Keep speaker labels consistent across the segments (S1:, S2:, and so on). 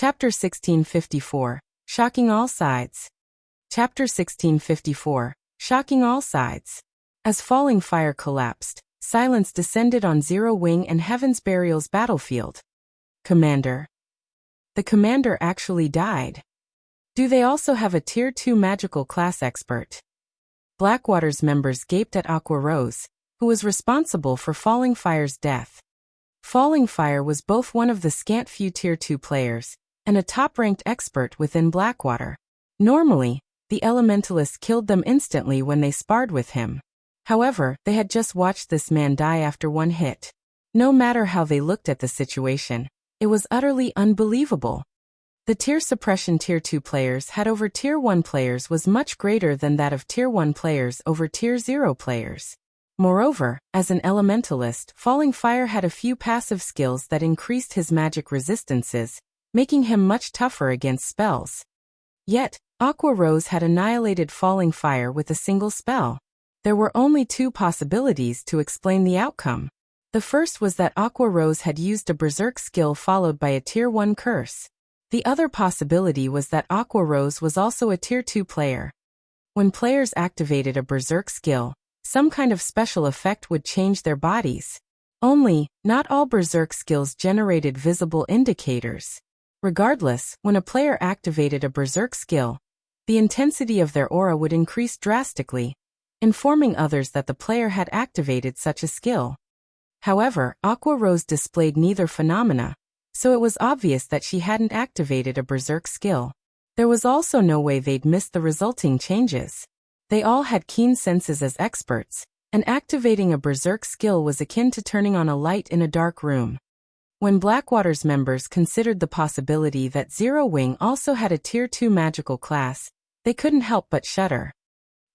S1: Chapter 1654, Shocking All Sides. Chapter 1654, Shocking All Sides. As falling fire collapsed, silence descended on Zero Wing and Heaven's Burial's battlefield. Commander. The commander actually died. Do they also have a Tier 2 magical class expert? Blackwater's members gaped at Aqua Rose, who was responsible for Falling Fire's death. Falling Fire was both one of the scant few Tier 2 players, and a top-ranked expert within Blackwater. Normally, the Elementalist killed them instantly when they sparred with him. However, they had just watched this man die after one hit. No matter how they looked at the situation, it was utterly unbelievable. The tier suppression Tier 2 players had over Tier 1 players was much greater than that of Tier 1 players over Tier 0 players. Moreover, as an Elementalist, Falling Fire had a few passive skills that increased his magic resistances, making him much tougher against spells. Yet, Aqua Rose had annihilated Falling Fire with a single spell. There were only two possibilities to explain the outcome. The first was that Aqua Rose had used a Berserk skill followed by a Tier 1 curse. The other possibility was that Aqua Rose was also a Tier 2 player. When players activated a Berserk skill, some kind of special effect would change their bodies. Only, not all Berserk skills generated visible indicators. Regardless, when a player activated a Berserk skill, the intensity of their aura would increase drastically, informing others that the player had activated such a skill. However, Aqua Rose displayed neither phenomena, so it was obvious that she hadn't activated a Berserk skill. There was also no way they'd missed the resulting changes. They all had keen senses as experts, and activating a Berserk skill was akin to turning on a light in a dark room. When Blackwater's members considered the possibility that Zero Wing also had a Tier 2 magical class, they couldn't help but shudder.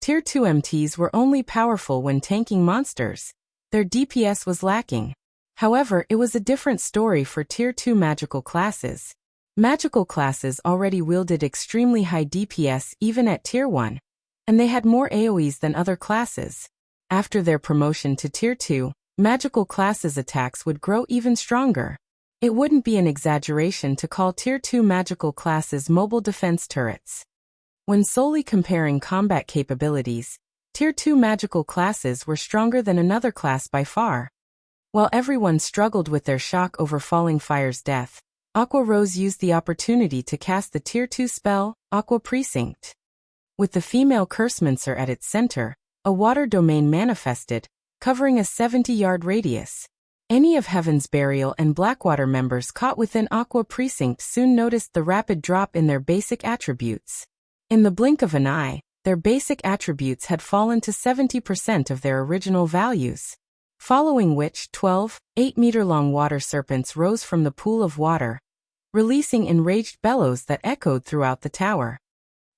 S1: Tier 2 MTs were only powerful when tanking monsters. Their DPS was lacking. However, it was a different story for Tier 2 magical classes. Magical classes already wielded extremely high DPS even at Tier 1, and they had more AoEs than other classes. After their promotion to Tier 2, magical classes' attacks would grow even stronger. It wouldn't be an exaggeration to call Tier 2 magical classes mobile defense turrets. When solely comparing combat capabilities, Tier 2 magical classes were stronger than another class by far. While everyone struggled with their shock over Falling Fire's death, Aqua Rose used the opportunity to cast the Tier 2 spell, Aqua Precinct. With the female Cursemancer at its center, a water domain manifested, covering a 70-yard radius. Any of Heaven's Burial and Blackwater members caught within Aqua Precinct soon noticed the rapid drop in their basic attributes. In the blink of an eye, their basic attributes had fallen to 70% of their original values. Following which 12, 8-meter-long water serpents rose from the pool of water, releasing enraged bellows that echoed throughout the tower.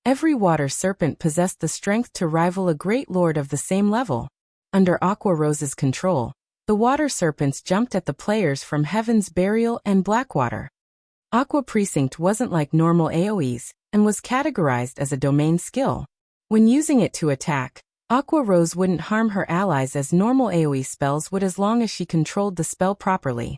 S1: Every water serpent possessed the strength to rival a great lord of the same level. Under Aqua Rose's control, the water serpents jumped at the players from Heaven's Burial and Blackwater. Aqua Precinct wasn't like normal AoEs, and was categorized as a domain skill. When using it to attack, Aqua Rose wouldn't harm her allies as normal AoE spells would as long as she controlled the spell properly.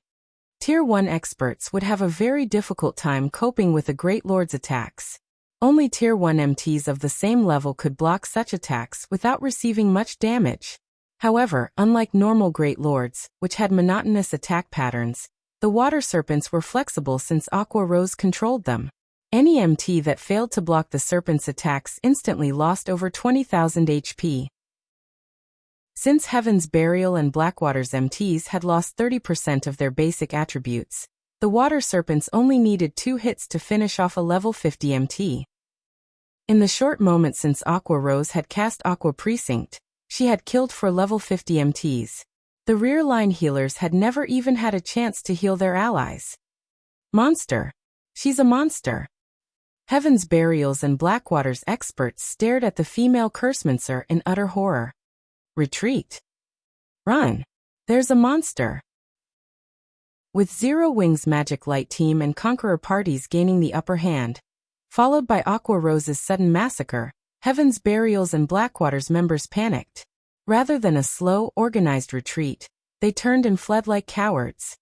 S1: Tier 1 experts would have a very difficult time coping with a Great Lord's attacks. Only Tier 1 MTs of the same level could block such attacks without receiving much damage. However, unlike normal Great Lords, which had monotonous attack patterns, the water serpents were flexible since Aqua Rose controlled them. Any MT that failed to block the serpent's attacks instantly lost over 20,000 HP. Since Heaven's Burial and Blackwater's MTs had lost 30% of their basic attributes, the water serpents only needed 2 hits to finish off a level 50 MT. In the short moment since Aqua Rose had cast Aqua Precinct, she had killed 4 level 50 MTs. The rear line healers had never even had a chance to heal their allies. Monster. She's a monster. Heaven's Burial's and Blackwater's experts stared at the female Cursemancer in utter horror. Retreat. Run. There's a monster. With Zero Wing's Magic Light team and Conqueror parties gaining the upper hand, followed by Aqua Rose's sudden massacre, Heaven's Burial's and Blackwater's members panicked. Rather than a slow, organized retreat, they turned and fled like cowards.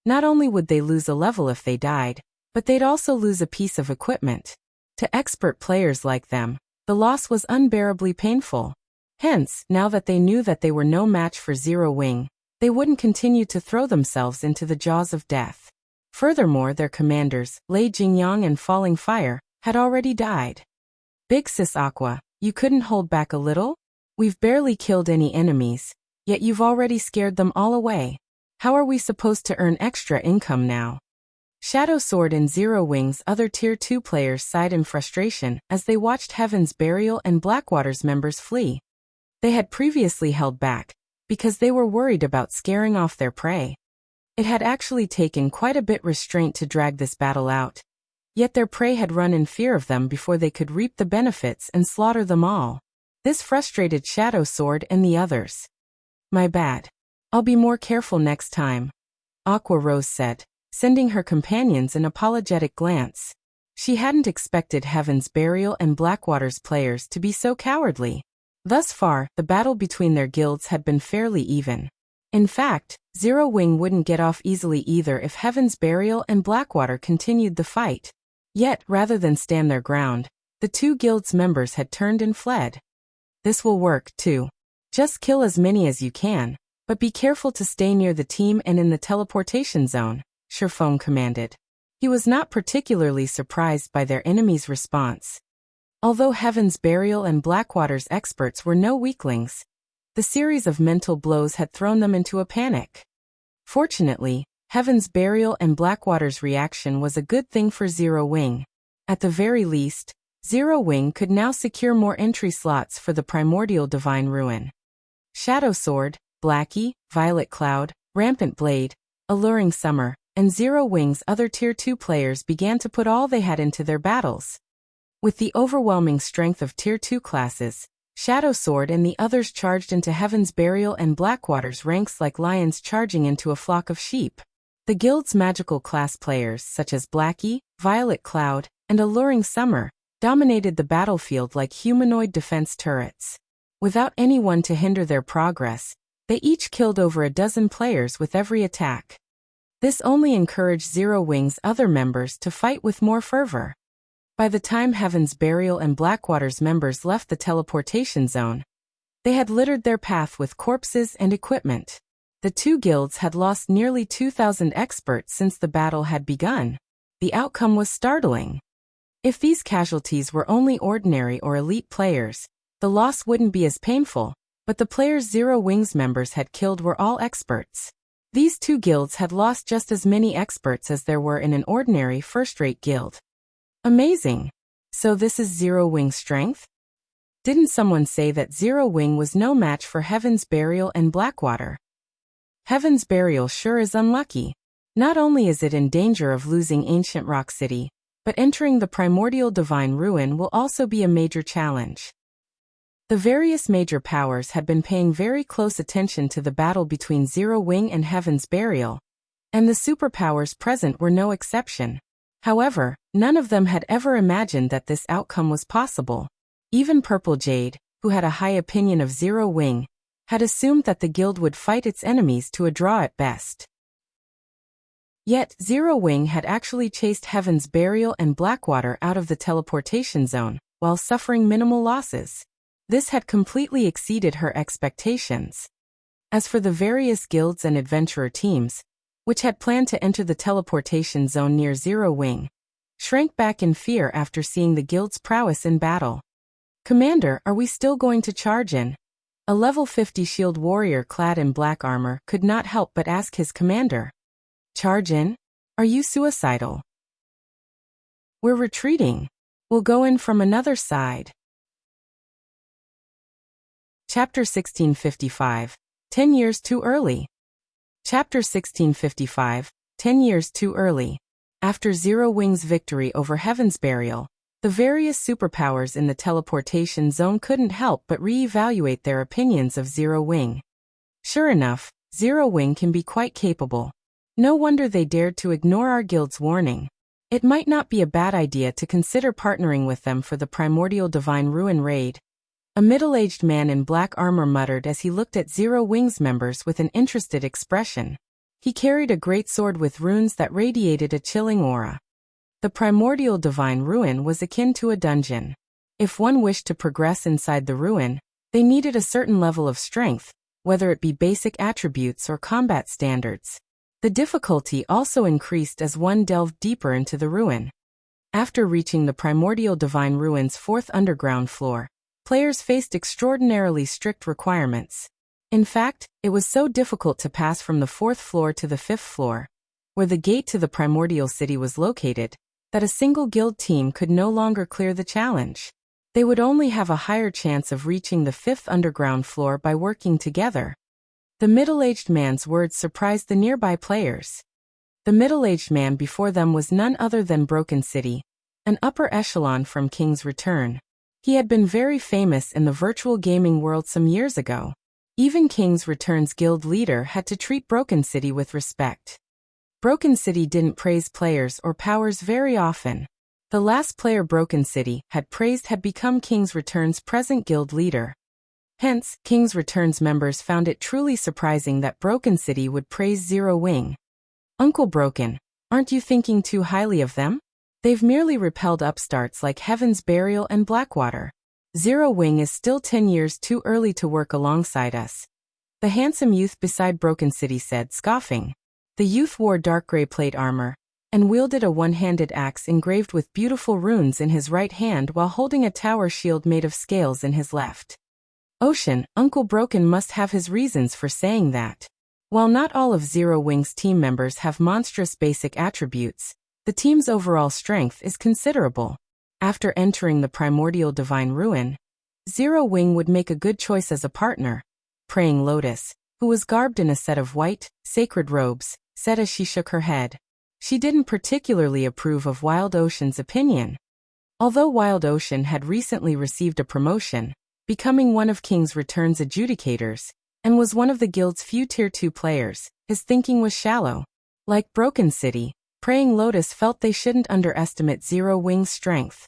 S1: Not only would they lose a level if they died, But they'd also lose a piece of equipment. To expert players like them, the loss was unbearably painful. Hence, now that they knew that they were no match for Zero Wing, they wouldn't continue to throw themselves into the jaws of death. Furthermore, their commanders, Lei Jingyang and Falling Fire, had already died. Big Sis Aqua, you couldn't hold back a little? We've barely killed any enemies, yet you've already scared them all away. How are we supposed to earn extra income now? Shadow Sword and Zero Wing's other Tier 2 players sighed in frustration as they watched Heaven's Burial and Blackwater's members flee. They had previously held back, because they were worried about scaring off their prey. It had actually taken quite a bit restraint to drag this battle out. Yet their prey had run in fear of them before they could reap the benefits and slaughter them all. This frustrated Shadow Sword and the others. My bad. I'll be more careful next time, Aqua Rose said, sending her companions an apologetic glance. She hadn't expected Heaven's Burial and Blackwater's players to be so cowardly. Thus far, the battle between their guilds had been fairly even. In fact, Zero Wing wouldn't get off easily either if Heaven's Burial and Blackwater continued the fight. Yet, rather than stand their ground, the two guilds' members had turned and fled. This will work, too. Just kill as many as you can, but be careful to stay near the team and in the teleportation zone, Shifeng commanded. He was not particularly surprised by their enemy's response. Although Heaven's Burial and Blackwater's experts were no weaklings, the series of mental blows had thrown them into a panic. Fortunately, Heaven's Burial and Blackwater's reaction was a good thing for Zero Wing. At the very least, Zero Wing could now secure more entry slots for the Primordial Divine Ruin. Shadow Sword, Blackie, Violet Cloud, Rampant Blade, Alluring Summer, and Zero Wing's other Tier 2 players began to put all they had into their battles. With the overwhelming strength of Tier 2 classes, Shadow Sword and the others charged into Heaven's Burial and Blackwater's ranks like lions charging into a flock of sheep. The guild's magical class players such as Blackie, Violet Cloud, and Alluring Summer dominated the battlefield like humanoid defense turrets. Without anyone to hinder their progress, they each killed over a dozen players with every attack. This only encouraged Zero Wing's other members to fight with more fervor. By the time Heaven's Burial and Blackwater's members left the teleportation zone, they had littered their path with corpses and equipment. The two guilds had lost nearly 2,000 experts since the battle had begun. The outcome was startling. If these casualties were only ordinary or elite players, the loss wouldn't be as painful, but the players Zero Wing's members had killed were all experts. These two guilds had lost just as many experts as there were in an ordinary first-rate guild. Amazing. So this is Zero Wing's strength? Didn't someone say that Zero Wing was no match for Heaven's Burial and Blackwater? Heaven's Burial sure is unlucky. Not only is it in danger of losing Ancient Rock City, but entering the Primordial Divine Ruin will also be a major challenge. The various major powers had been paying very close attention to the battle between Zero Wing and Heaven's Burial, and the superpowers present were no exception. However, none of them had ever imagined that this outcome was possible. Even Purple Jade, who had a high opinion of Zero Wing, had assumed that the guild would fight its enemies to a draw at best. Yet, Zero Wing had actually chased Heaven's Burial and Blackwater out of the teleportation zone, while suffering minimal losses. This had completely exceeded her expectations. As for the various guilds and adventurer teams, which had planned to enter the teleportation zone near Zero Wing, shrank back in fear after seeing the guild's prowess in battle. Commander, are we still going to charge in? A level 50 shield warrior clad in black armor could not help but ask his commander. Charge in? Are you suicidal? We're retreating. We'll go in from another side. Chapter 1655. 10 years too early. Chapter 1655. 10 years too early. After Zero Wing's victory over Heaven's Burial, the various superpowers in the teleportation zone couldn't help but re-evaluate their opinions of Zero Wing. Sure enough, Zero Wing can be quite capable. No wonder they dared to ignore our guild's warning. It might not be a bad idea to consider partnering with them for the Primordial Divine Ruin raid. A middle-aged man in black armor muttered as he looked at Zero Wing's members with an interested expression. He carried a great sword with runes that radiated a chilling aura. The primordial divine ruin was akin to a dungeon. If one wished to progress inside the ruin, they needed a certain level of strength, whether it be basic attributes or combat standards. The difficulty also increased as one delved deeper into the ruin. After reaching the primordial divine ruin's fourth underground floor, players faced extraordinarily strict requirements. In fact, it was so difficult to pass from the fourth floor to the fifth floor, where the gate to the primordial city was located, that a single guild team could no longer clear the challenge. They would only have a higher chance of reaching the fifth underground floor by working together. The middle-aged man's words surprised the nearby players. The middle-aged man before them was none other than Broken City, an upper echelon from King's Return. He had been very famous in the virtual gaming world some years ago. Even King's Return's guild leader had to treat Broken City with respect. Broken City didn't praise players or powers very often. The last player Broken City had praised had become King's Return's present guild leader. Hence, King's Return's members found it truly surprising that Broken City would praise Zero Wing. Uncle Broken, aren't you thinking too highly of them? They've merely repelled upstarts like Heaven's Burial and Blackwater. Zero Wing is still 10 years too early to work alongside us. The handsome youth beside Broken City said, scoffing. The youth wore dark gray plate armor, and wielded a one-handed axe engraved with beautiful runes in his right hand while holding a tower shield made of scales in his left. Ocean, Uncle Broken must have his reasons for saying that. While not all of Zero Wing's team members have monstrous basic attributes, the team's overall strength is considerable. After entering the primordial divine ruin, Zero Wing would make a good choice as a partner. Praying Lotus, who was garbed in a set of white, sacred robes, said as she shook her head. She didn't particularly approve of Wild Ocean's opinion. Although Wild Ocean had recently received a promotion, becoming one of King's Return's adjudicators, and was one of the guild's few Tier 2 players, his thinking was shallow. Like Broken City, Praying Lotus felt they shouldn't underestimate Zero Wing's strength.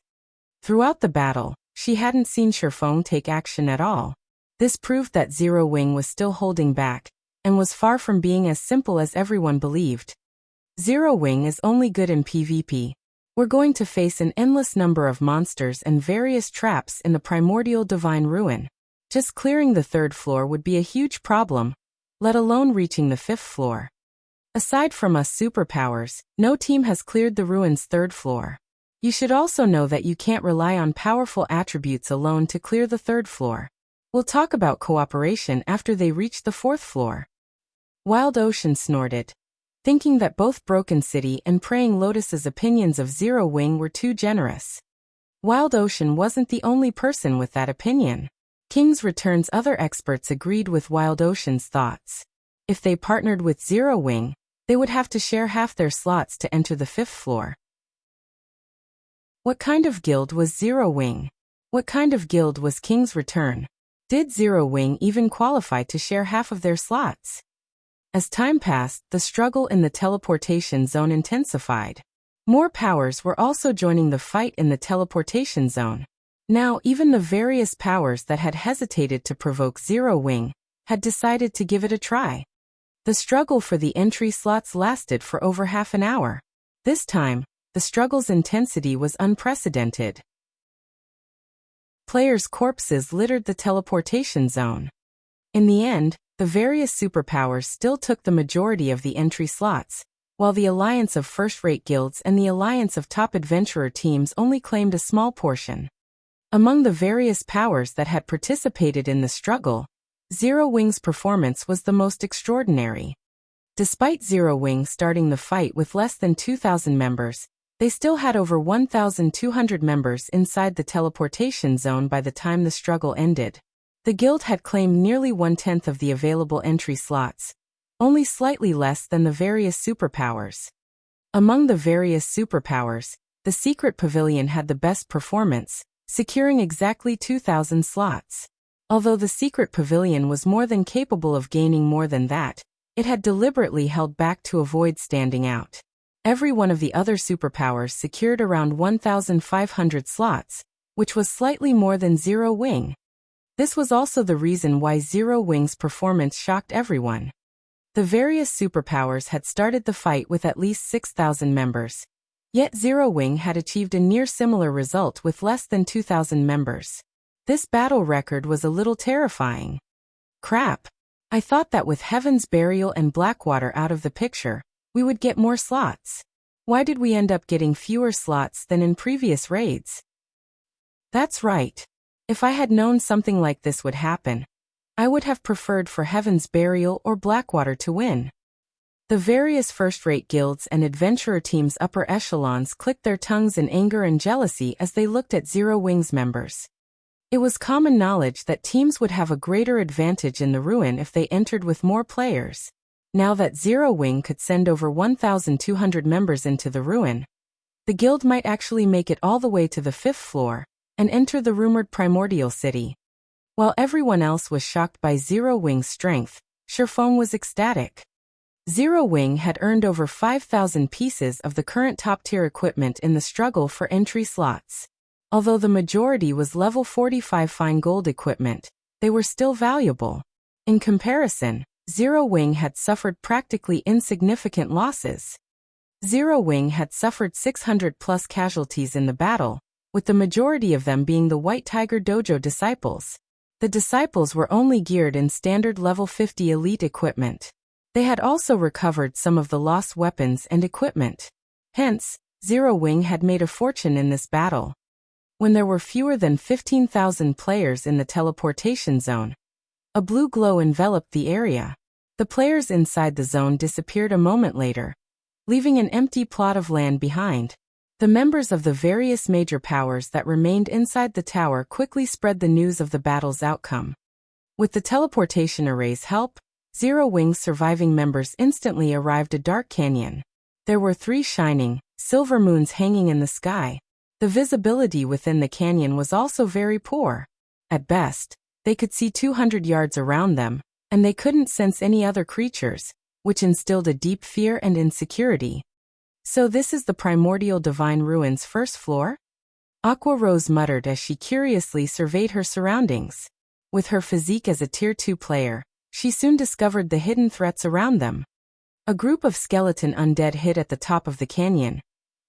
S1: Throughout the battle, she hadn't seen Sherfong take action at all. This proved that Zero Wing was still holding back, and was far from being as simple as everyone believed. Zero Wing is only good in PvP. We're going to face an endless number of monsters and various traps in the primordial divine ruin. Just clearing the third floor would be a huge problem, let alone reaching the fifth floor. Aside from us superpowers, no team has cleared the ruin's third floor. You should also know that you can't rely on powerful attributes alone to clear the third floor. We'll talk about cooperation after they reach the fourth floor. Wild Ocean snorted, thinking that both Broken City and Praying Lotus's opinions of Zero Wing were too generous. Wild Ocean wasn't the only person with that opinion. King's Return's other experts agreed with Wild Ocean's thoughts. If they partnered with Zero Wing, they would have to share half their slots to enter the fifth floor. What kind of guild was Zero Wing? What kind of guild was King's Return? Did Zero Wing even qualify to share half of their slots? As time passed, the struggle in the teleportation zone intensified. More powers were also joining the fight in the teleportation zone. Now, even the various powers that had hesitated to provoke Zero Wing had decided to give it a try. The struggle for the entry slots lasted for over half an hour. This time, the struggle's intensity was unprecedented. Players' corpses littered the teleportation zone. In the end, the various superpowers still took the majority of the entry slots, while the Alliance of First-Rate Guilds and the Alliance of Top Adventurer teams only claimed a small portion. Among the various powers that had participated in the struggle, Zero Wing's performance was the most extraordinary. Despite Zero Wing starting the fight with less than 2,000 members, they still had over 1,200 members inside the teleportation zone by the time the struggle ended. The guild had claimed nearly 1/10 of the available entry slots, only slightly less than the various superpowers. Among the various superpowers, the Secret Pavilion had the best performance, securing exactly 2,000 slots. Although the Secret Pavilion was more than capable of gaining more than that, it had deliberately held back to avoid standing out. Every one of the other superpowers secured around 1,500 slots, which was slightly more than Zero Wing. This was also the reason why Zero Wing's performance shocked everyone. The various superpowers had started the fight with at least 6,000 members. Yet Zero Wing had achieved a near similar result with less than 2,000 members. This battle record was a little terrifying. Crap. I thought that with Heaven's Burial and Blackwater out of the picture, we would get more slots. Why did we end up getting fewer slots than in previous raids? That's right. If I had known something like this would happen, I would have preferred for Heaven's Burial or Blackwater to win. The various first-rate guilds and adventurer teams' upper echelons clicked their tongues in anger and jealousy as they looked at Zero Wing's members. It was common knowledge that teams would have a greater advantage in the ruin if they entered with more players. Now that Zero Wing could send over 1,200 members into the ruin, the guild might actually make it all the way to the 5th floor and enter the rumored Primordial city. While everyone else was shocked by Zero Wing's strength, Shifeng was ecstatic. Zero Wing had earned over 5,000 pieces of the current top-tier equipment in the struggle for entry slots. Although the majority was level 45 fine gold equipment, they were still valuable. In comparison, Zero Wing had suffered practically insignificant losses. Zero Wing had suffered 600+ casualties in the battle, with the majority of them being the White Tiger Dojo disciples. The disciples were only geared in standard level 50 elite equipment. They had also recovered some of the lost weapons and equipment. Hence, Zero Wing had made a fortune in this battle. When there were fewer than 15,000 players in the teleportation zone, a blue glow enveloped the area. The players inside the zone disappeared a moment later, leaving an empty plot of land behind. The members of the various major powers that remained inside the tower quickly spread the news of the battle's outcome. With the teleportation array's help, Zero Wing's surviving members instantly arrived at Dark Canyon. There were 3 shining, silver moons hanging in the sky. The visibility within the canyon was also very poor. At best, they could see 200 yards around them, and they couldn't sense any other creatures, which instilled a deep fear and insecurity. So this is the Primordial Divine Ruins first floor? Aqua Rose muttered as she curiously surveyed her surroundings. With her physique as a Tier 2 player, she soon discovered the hidden threats around them. A group of skeleton undead hid at the top of the canyon,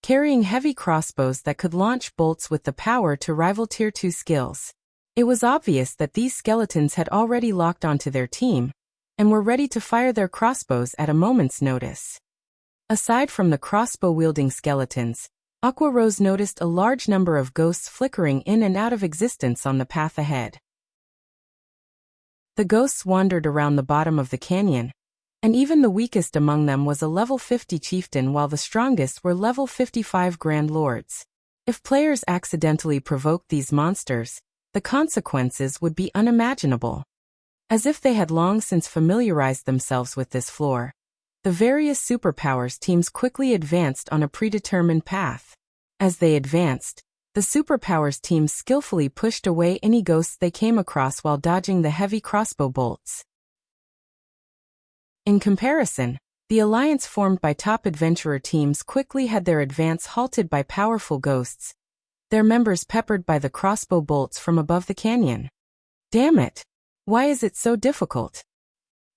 S1: carrying heavy crossbows that could launch bolts with the power to rival Tier 2 skills. It was obvious that these skeletons had already locked onto their team, and were ready to fire their crossbows at a moment's notice. Aside from the crossbow-wielding skeletons, Aqua Rose noticed a large number of ghosts flickering in and out of existence on the path ahead. The ghosts wandered around the bottom of the canyon, and even the weakest among them was a level 50 chieftain while the strongest were level 55 grand lords. If players accidentally provoked these monsters, the consequences would be unimaginable. As if they had long since familiarized themselves with this floor, the various superpowers teams quickly advanced on a predetermined path. As they advanced, the superpowers teams skillfully pushed away any ghosts they came across while dodging the heavy crossbow bolts. In comparison, the alliance formed by top adventurer teams quickly had their advance halted by powerful ghosts, their members peppered by the crossbow bolts from above the canyon. Damn it! Why is it so difficult?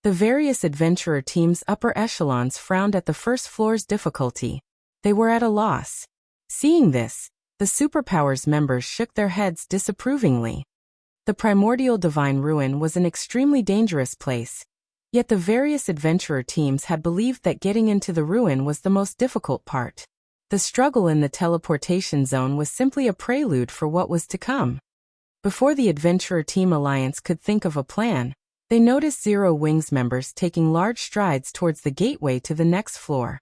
S1: The various adventurer teams' upper echelons frowned at the first floor's difficulty. They were at a loss. Seeing this, the superpowers members shook their heads disapprovingly. The Primordial Divine Ruin was an extremely dangerous place, yet the various adventurer teams had believed that getting into the ruin was the most difficult part. The struggle in the teleportation zone was simply a prelude for what was to come. Before the adventurer team alliance could think of a plan, they noticed Zero Wing's members taking large strides towards the gateway to the next floor.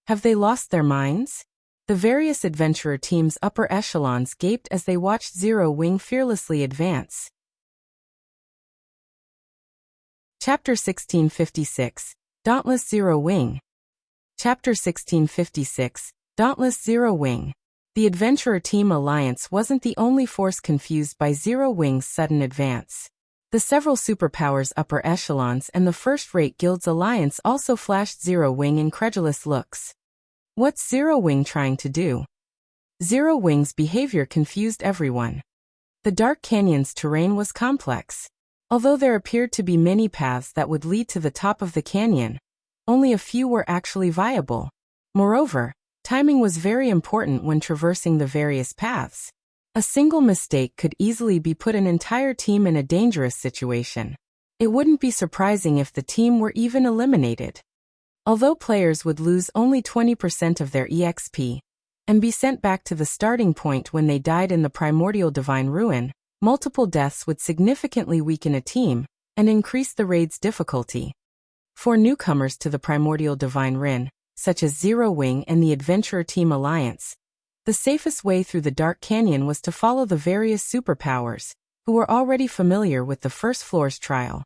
S1: Have they lost their minds? The various adventurer teams' upper echelons gaped as they watched Zero Wing fearlessly advance. Chapter 1656, Dauntless Zero Wing. Chapter 1656, Dauntless Zero Wing. The adventurer team alliance wasn't the only force confused by Zero Wing's sudden advance. The several superpowers upper echelons and the first-rate guilds alliance also flashed Zero Wing incredulous looks. What's Zero Wing trying to do? Zero Wing's behavior confused everyone. The Dark Canyon's terrain was complex. Although there appeared to be many paths that would lead to the top of the canyon, only a few were actually viable. Moreover, Timing was very important when traversing the various paths. A single mistake could easily put an entire team in a dangerous situation. It wouldn't be surprising if the team were even eliminated. Although players would lose only 20% of their EXP and be sent back to the starting point when they died in the Primordial Divine Ruin, multiple deaths would significantly weaken a team and increase the raid's difficulty. For newcomers to the Primordial Divine Ruin, such as Zero Wing and the Adventurer Team Alliance, the safest way through the Dark Canyon was to follow the various superpowers, who were already familiar with the first floor's trial.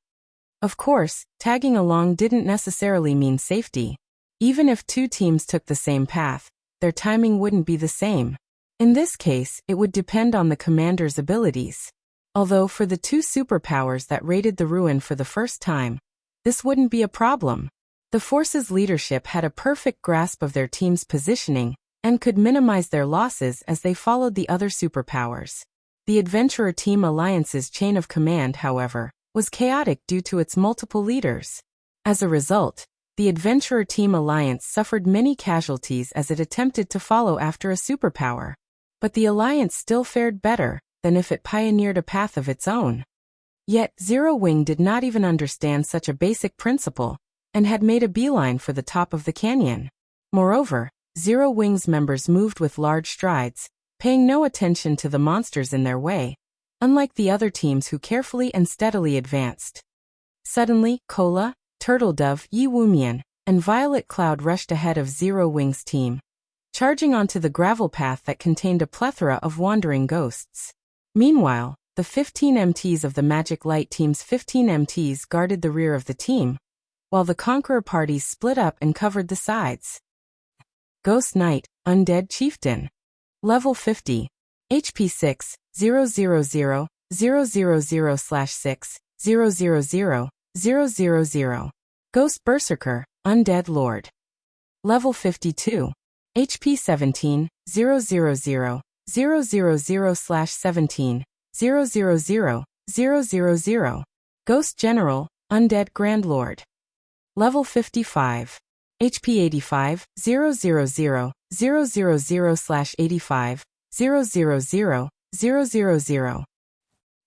S1: Of course, tagging along didn't necessarily mean safety. Even if two teams took the same path, their timing wouldn't be the same. In this case, it would depend on the commander's abilities. Although for the two superpowers that raided the ruin for the first time, this wouldn't be a problem. The force's leadership had a perfect grasp of their team's positioning and could minimize their losses as they followed the other superpowers. The Adventurer Team Alliance's chain of command, however, was chaotic due to its multiple leaders. As a result, the Adventurer Team Alliance suffered many casualties as it attempted to follow after a superpower. But the Alliance still fared better than if it pioneered a path of its own. Yet, Zero Wing did not even understand such a basic principle, and had made a beeline for the top of the canyon. Moreover, Zero Wing's members moved with large strides, paying no attention to the monsters in their way, unlike the other teams who carefully and steadily advanced. Suddenly, Cola, Turtledove, Yi Wumian, and Violet Cloud rushed ahead of Zero Wing's team, charging onto the gravel path that contained a plethora of wandering ghosts. Meanwhile, the 15 MTs of the Magic Light Team's 15 MTs guarded the rear of the team, while the Conqueror parties split up and covered the sides. Ghost Knight, Undead Chieftain. Level 50. HP 6, 000, 000/6, 000, 000. Ghost Berserker, Undead Lord. Level 52. HP 17, 000, 000/17, 000, 000. Ghost General, Undead Grand Lord. Level 55. HP 85, 000, 000/85, 000, 000.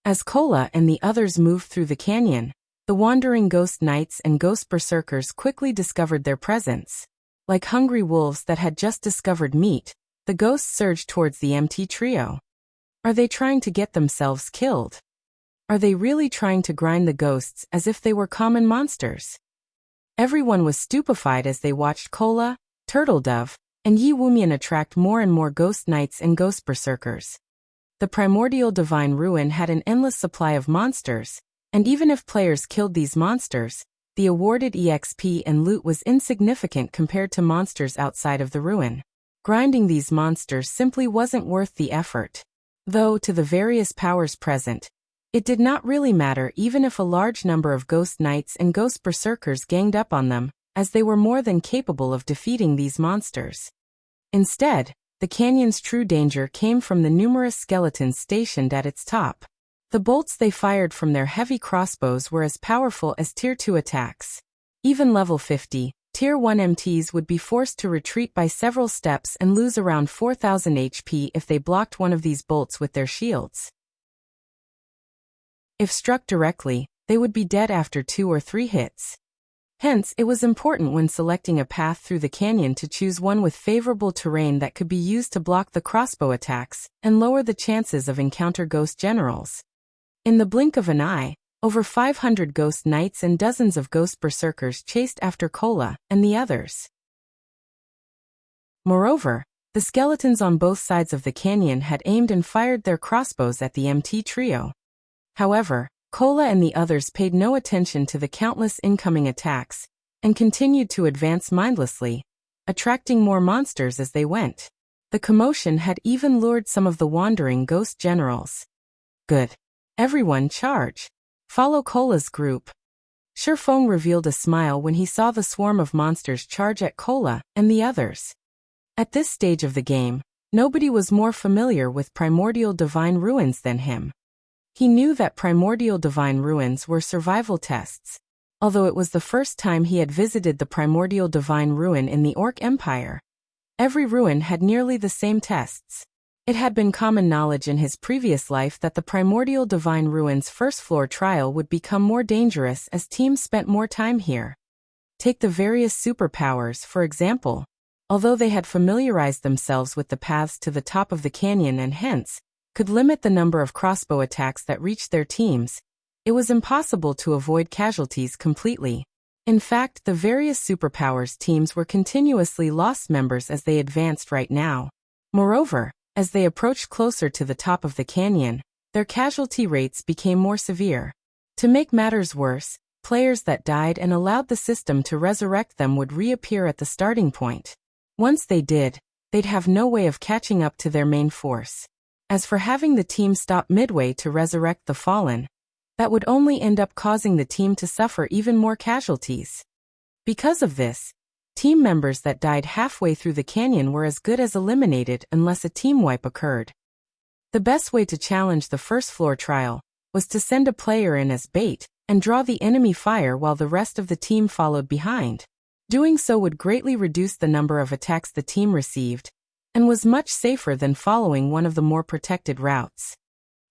S1: As Cola and the others moved through the canyon, the wandering Ghost Knights and Ghost Berserkers quickly discovered their presence. Like hungry wolves that had just discovered meat, the ghosts surged towards the MT trio. Are they trying to get themselves killed? Are they really trying to grind the ghosts as if they were common monsters? Everyone was stupefied as they watched Cola, Turtledove, and Yi Wumian attract more and more Ghost Knights and Ghost Berserkers. The Primordial Divine Ruin had an endless supply of monsters, and even if players killed these monsters, the awarded EXP and loot was insignificant compared to monsters outside of the ruin. Grinding these monsters simply wasn't worth the effort. Though, to the various powers present, it did not really matter even if a large number of Ghost Knights and Ghost Berserkers ganged up on them, as they were more than capable of defeating these monsters. Instead, the canyon's true danger came from the numerous skeletons stationed at its top. The bolts they fired from their heavy crossbows were as powerful as Tier 2 attacks. Even level 50, Tier 1 MTs would be forced to retreat by several steps and lose around 4,000 HP if they blocked one of these bolts with their shields. If struck directly, they would be dead after 2 or 3 hits. Hence, it was important when selecting a path through the canyon to choose one with favorable terrain that could be used to block the crossbow attacks and lower the chances of encounter ghost generals. In the blink of an eye, over 500 Ghost Knights and dozens of Ghost Berserkers chased after Cola and the others. Moreover, the skeletons on both sides of the canyon had aimed and fired their crossbows at the MT trio. However, Cola and the others paid no attention to the countless incoming attacks, and continued to advance mindlessly, attracting more monsters as they went. The commotion had even lured some of the wandering ghost generals. Good. Everyone charge. Follow Cola's group. Sherfong revealed a smile when he saw the swarm of monsters charge at Cola and the others. At this stage of the game, nobody was more familiar with Primordial Divine Ruins than him. He knew that Primordial Divine Ruins were survival tests, although it was the first time he had visited the Primordial Divine Ruin in the Orc Empire. Every ruin had nearly the same tests. It had been common knowledge in his previous life that the Primordial Divine Ruins first floor trial would become more dangerous as teams spent more time here. Take the various superpowers, for example. Although they had familiarized themselves with the paths to the top of the canyon and hence could limit the number of crossbow attacks that reached their teams, it was impossible to avoid casualties completely. In fact, the various superpowers teams were continuously lost members as they advanced right now. Moreover, as they approached closer to the top of the canyon, their casualty rates became more severe. To make matters worse, players that died and allowed the system to resurrect them would reappear at the starting point. Once they did, they'd have no way of catching up to their main force. As for having the team stop midway to resurrect the fallen, that would only end up causing the team to suffer even more casualties. Because of this, team members that died halfway through the canyon were as good as eliminated unless a team wipe occurred. The best way to challenge the first floor trial was to send a player in as bait and draw the enemy fire while the rest of the team followed behind. Doing so would greatly reduce the number of attacks the team received, and was much safer than following one of the more protected routes.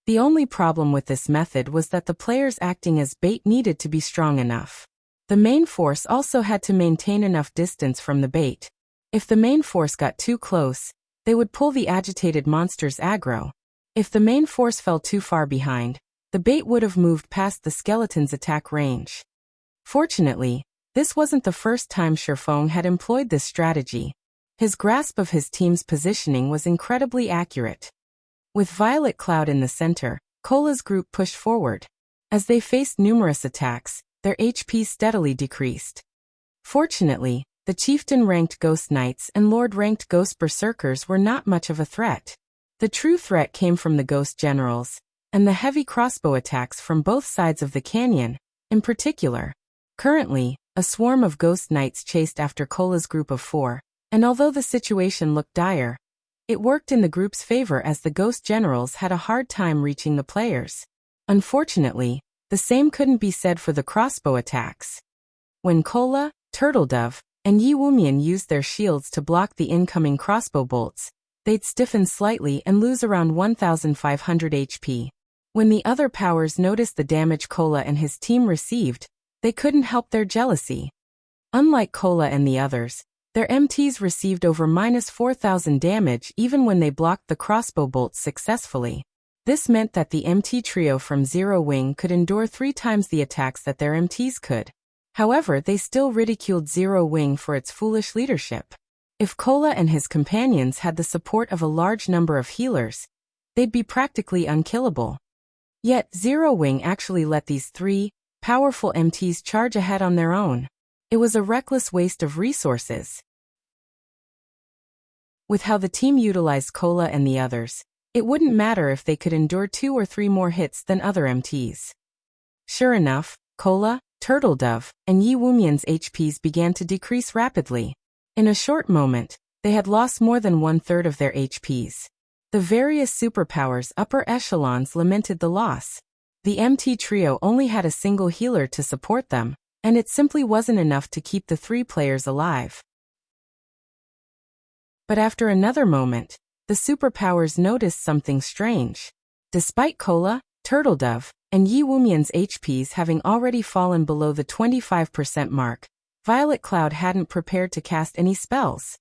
S1: The only problem with this method was that the players acting as bait needed to be strong enough. The main force also had to maintain enough distance from the bait. If the main force got too close, they would pull the agitated monster's aggro. If the main force fell too far behind, the bait would have moved past the skeleton's attack range. Fortunately, this wasn't the first time Shifeng had employed this strategy. His grasp of his team's positioning was incredibly accurate. With Violet Cloud in the center, Cola's group pushed forward. As they faced numerous attacks, their HP steadily decreased. Fortunately, the chieftain-ranked Ghost Knights and Lord-ranked Ghost Berserkers were not much of a threat. The true threat came from the Ghost Generals, and the heavy crossbow attacks from both sides of the canyon, in particular. Currently, a swarm of Ghost Knights chased after Cola's group of 4, and although the situation looked dire, it worked in the group's favor as the Ghost Generals had a hard time reaching the players. Unfortunately, the same couldn't be said for the crossbow attacks. When Cola, Turtledove, and Yi Wumian used their shields to block the incoming crossbow bolts, they'd stiffen slightly and lose around 1,500 HP. When the other powers noticed the damage Cola and his team received, they couldn't help their jealousy. Unlike Cola and the others, their MTs received over -4,000 damage even when they blocked the crossbow bolts successfully. This meant that the MT trio from Zero Wing could endure 3 times the attacks that their MTs could. However, they still ridiculed Zero Wing for its foolish leadership. If Cola and his companions had the support of a large number of healers, they'd be practically unkillable. Yet, Zero Wing actually let these 3 powerful MTs charge ahead on their own. It was a reckless waste of resources. With how the team utilized Cola and the others, it wouldn't matter if they could endure 2 or 3 more hits than other MTs. Sure enough, Cola, Turtledove, and Yi Wumian's HPs began to decrease rapidly. In a short moment, they had lost more than 1/3 of their HPs. The various superpowers' upper echelons lamented the loss. The MT trio only had a single healer to support them, and it simply wasn't enough to keep the 3 players alive. But after another moment, the superpowers noticed something strange. Despite Cola, Turtledove, and Yi Wumian's HPs having already fallen below the 25% mark, Violet Cloud hadn't prepared to cast any spells.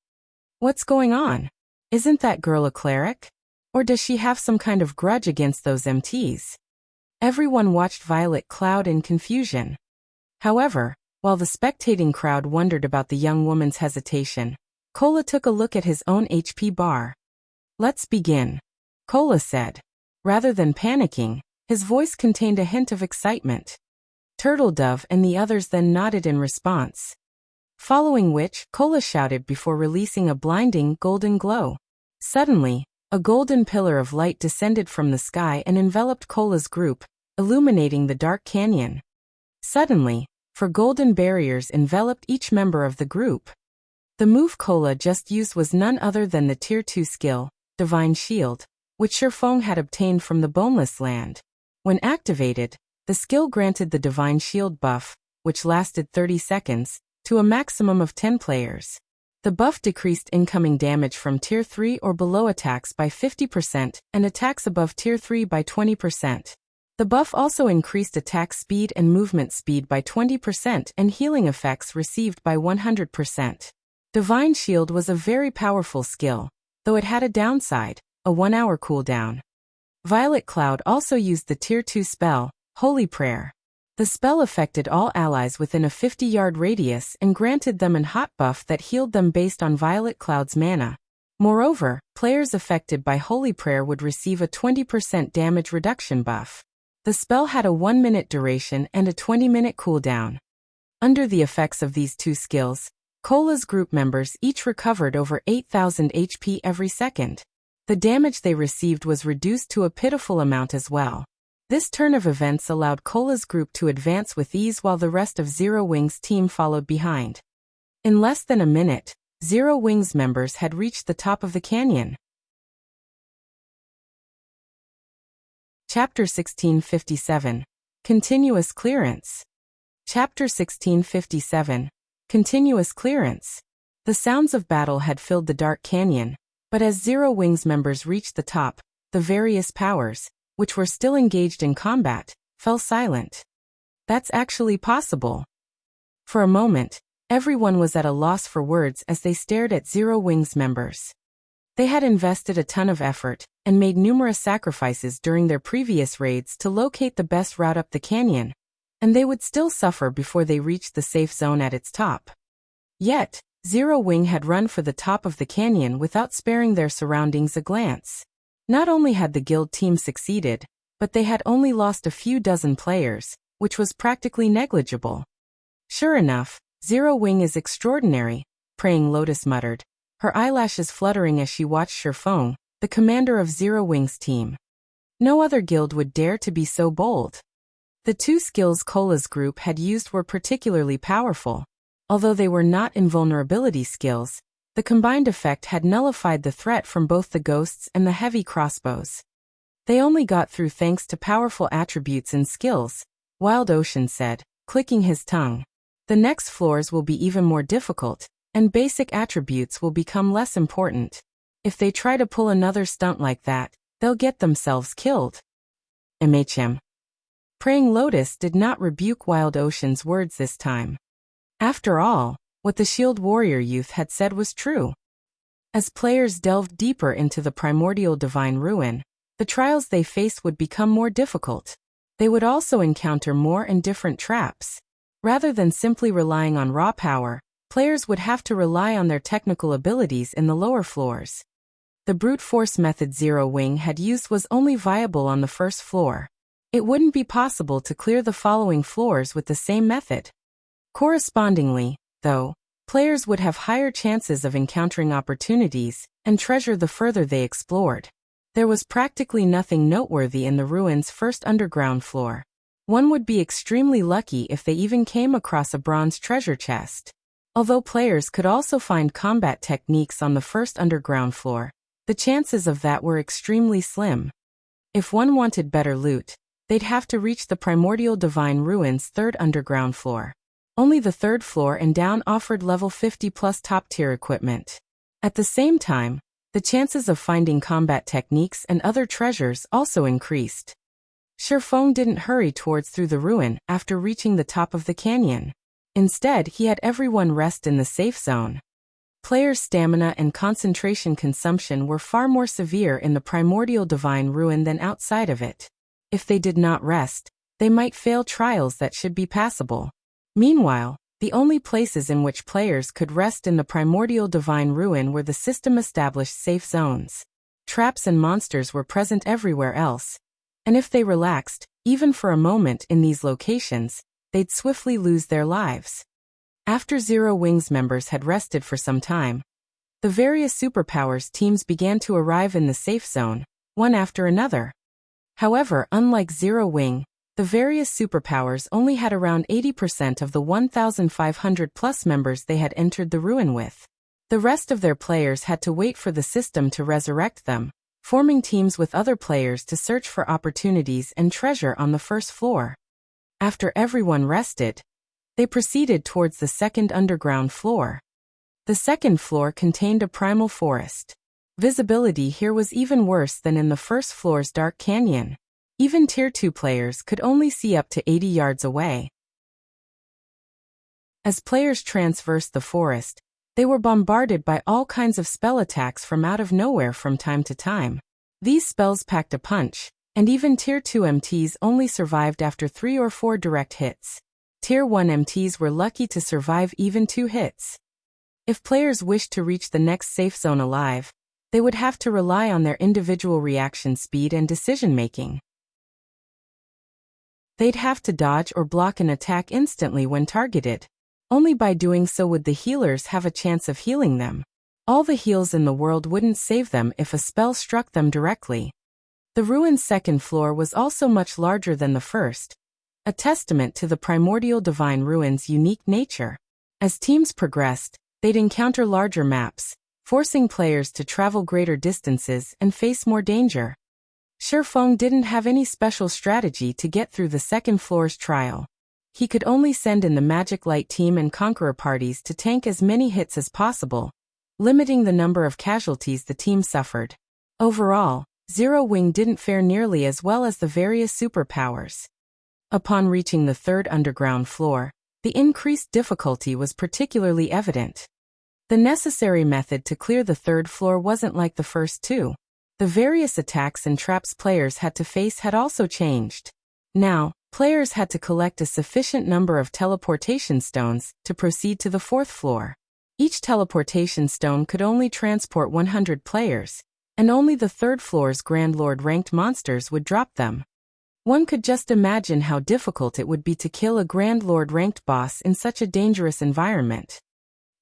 S1: What's going on? Isn't that girl a cleric? Or does she have some kind of grudge against those MTs? Everyone watched Violet Cloud in confusion. However, while the spectating crowd wondered about the young woman's hesitation, Cola took a look at his own HP bar. "Let's begin," Cola said. Rather than panicking, his voice contained a hint of excitement. Turtledove and the others then nodded in response. Following which, Cola shouted before releasing a blinding golden glow. Suddenly, a golden pillar of light descended from the sky and enveloped Cola's group, illuminating the dark canyon. Suddenly, 4 golden barriers enveloped each member of the group. The move Cola just used was none other than the Tier 2 skill, Divine Shield, which Shifeng had obtained from the Boneless Land. When activated, the skill granted the Divine Shield buff, which lasted 30 seconds, to a maximum of 10 players. The buff decreased incoming damage from Tier 3 or below attacks by 50% and attacks above Tier 3 by 20%. The buff also increased attack speed and movement speed by 20% and healing effects received by 100%. Divine Shield was a very powerful skill, though it had a downside, a 1-hour cooldown. Violet Cloud also used the Tier 2 spell, Holy Prayer. The spell affected all allies within a 50-yard radius and granted them an hot buff that healed them based on Violet Cloud's mana. Moreover, players affected by Holy Prayer would receive a 20% damage reduction buff. The spell had a 1-minute duration and a 20-minute cooldown. Under the effects of these two skills, Cola's group members each recovered over 8,000 HP every second. The damage they received was reduced to a pitiful amount as well. This turn of events allowed Cola's group to advance with ease while the rest of Zero Wing's team followed behind. In less than a minute, Zero Wing's members had reached the top of the canyon. Chapter 1657. Continuous Clearance. Chapter 1657. Continuous Clearance. The sounds of battle had filled the dark canyon, but as Zero Wing's members reached the top, the various powers, which were still engaged in combat, fell silent. That's actually possible. For a moment, everyone was at a loss for words as they stared at Zero Wing's members. They had invested a ton of effort and made numerous sacrifices during their previous raids to locate the best route up the canyon, and they would still suffer before they reached the safe zone at its top. Yet, Zero Wing had run for the top of the canyon without sparing their surroundings a glance. Not only had the guild team succeeded, but they had only lost a few dozen players, which was practically negligible. Sure enough, Zero Wing is extraordinary, Praying Lotus muttered, her eyelashes fluttering as she watched Shifeng, the commander of Zero Wing's team. No other guild would dare to be so bold. The two skills Cola's group had used were particularly powerful. Although they were not invulnerability skills, the combined effect had nullified the threat from both the ghosts and the heavy crossbows. They only got through thanks to powerful attributes and skills, Wild Ocean said, clicking his tongue. The next floors will be even more difficult, and basic attributes will become less important. If they try to pull another stunt like that, they'll get themselves killed. MHM. Praying Lotus did not rebuke Wild Ocean's words this time. After all, what the Shield Warrior youth had said was true. As players delved deeper into the Primordial Divine Ruin, the trials they faced would become more difficult. They would also encounter more and different traps. Rather than simply relying on raw power, players would have to rely on their technical abilities in the lower floors. The brute force method Zero Wing had used was only viable on the first floor. It wouldn't be possible to clear the following floors with the same method. Correspondingly, though, players would have higher chances of encountering opportunities and treasure the further they explored. There was practically nothing noteworthy in the ruins' first underground floor. One would be extremely lucky if they even came across a bronze treasure chest. Although players could also find combat techniques on the first underground floor, the chances of that were extremely slim. If one wanted better loot, they'd have to reach the Primordial Divine Ruins' third underground floor. Only the third floor and down offered level 50 plus top-tier equipment. At the same time, the chances of finding combat techniques and other treasures also increased. Shifeng didn't hurry towards through the ruin after reaching the top of the canyon. Instead, he had everyone rest in the safe zone. Players' stamina and concentration consumption were far more severe in the Primordial Divine Ruin than outside of it. If they did not rest, they might fail trials that should be passable. Meanwhile, the only places in which players could rest in the Primordial Divine Ruin were the system-established safe zones. Traps and monsters were present everywhere else, and if they relaxed, even for a moment in these locations, they'd swiftly lose their lives. After Zero Wing's members had rested for some time, the various superpowers teams began to arrive in the safe zone, one after another. However, unlike Zero Wing, the various superpowers only had around 80% of the 1,500 plus members they had entered the ruin with. The rest of their players had to wait for the system to resurrect them, forming teams with other players to search for opportunities and treasure on the first floor. After everyone rested, they proceeded towards the second underground floor. The second floor contained a primal forest. Visibility here was even worse than in the first floor's dark canyon. Even Tier 2 players could only see up to 80 yards away. As players traversed the forest, they were bombarded by all kinds of spell attacks from out of nowhere from time to time. These spells packed a punch, and even Tier 2 MTs only survived after 3 or 4 direct hits. Tier 1 MTs were lucky to survive even 2 hits. If players wished to reach the next safe zone alive, they would have to rely on their individual reaction speed and decision-making. They'd have to dodge or block an attack instantly when targeted. Only by doing so would the healers have a chance of healing them. All the heals in the world wouldn't save them if a spell struck them directly. The ruin's second floor was also much larger than the first, a testament to the Primordial Divine Ruin's unique nature. As teams progressed, they'd encounter larger maps, forcing players to travel greater distances and face more danger. Shifeng didn't have any special strategy to get through the second floor's trial. He could only send in the Magic Light team and Conqueror parties to tank as many hits as possible, limiting the number of casualties the team suffered. Overall, Zero Wing didn't fare nearly as well as the various superpowers. Upon reaching the third underground floor, the increased difficulty was particularly evident. The necessary method to clear the third floor wasn't like the first two. The various attacks and traps players had to face had also changed. Now, players had to collect a sufficient number of teleportation stones to proceed to the fourth floor. Each teleportation stone could only transport 100 players, and only the third floor's Grand Lord ranked monsters would drop them. One could just imagine how difficult it would be to kill a Grand Lord ranked boss in such a dangerous environment.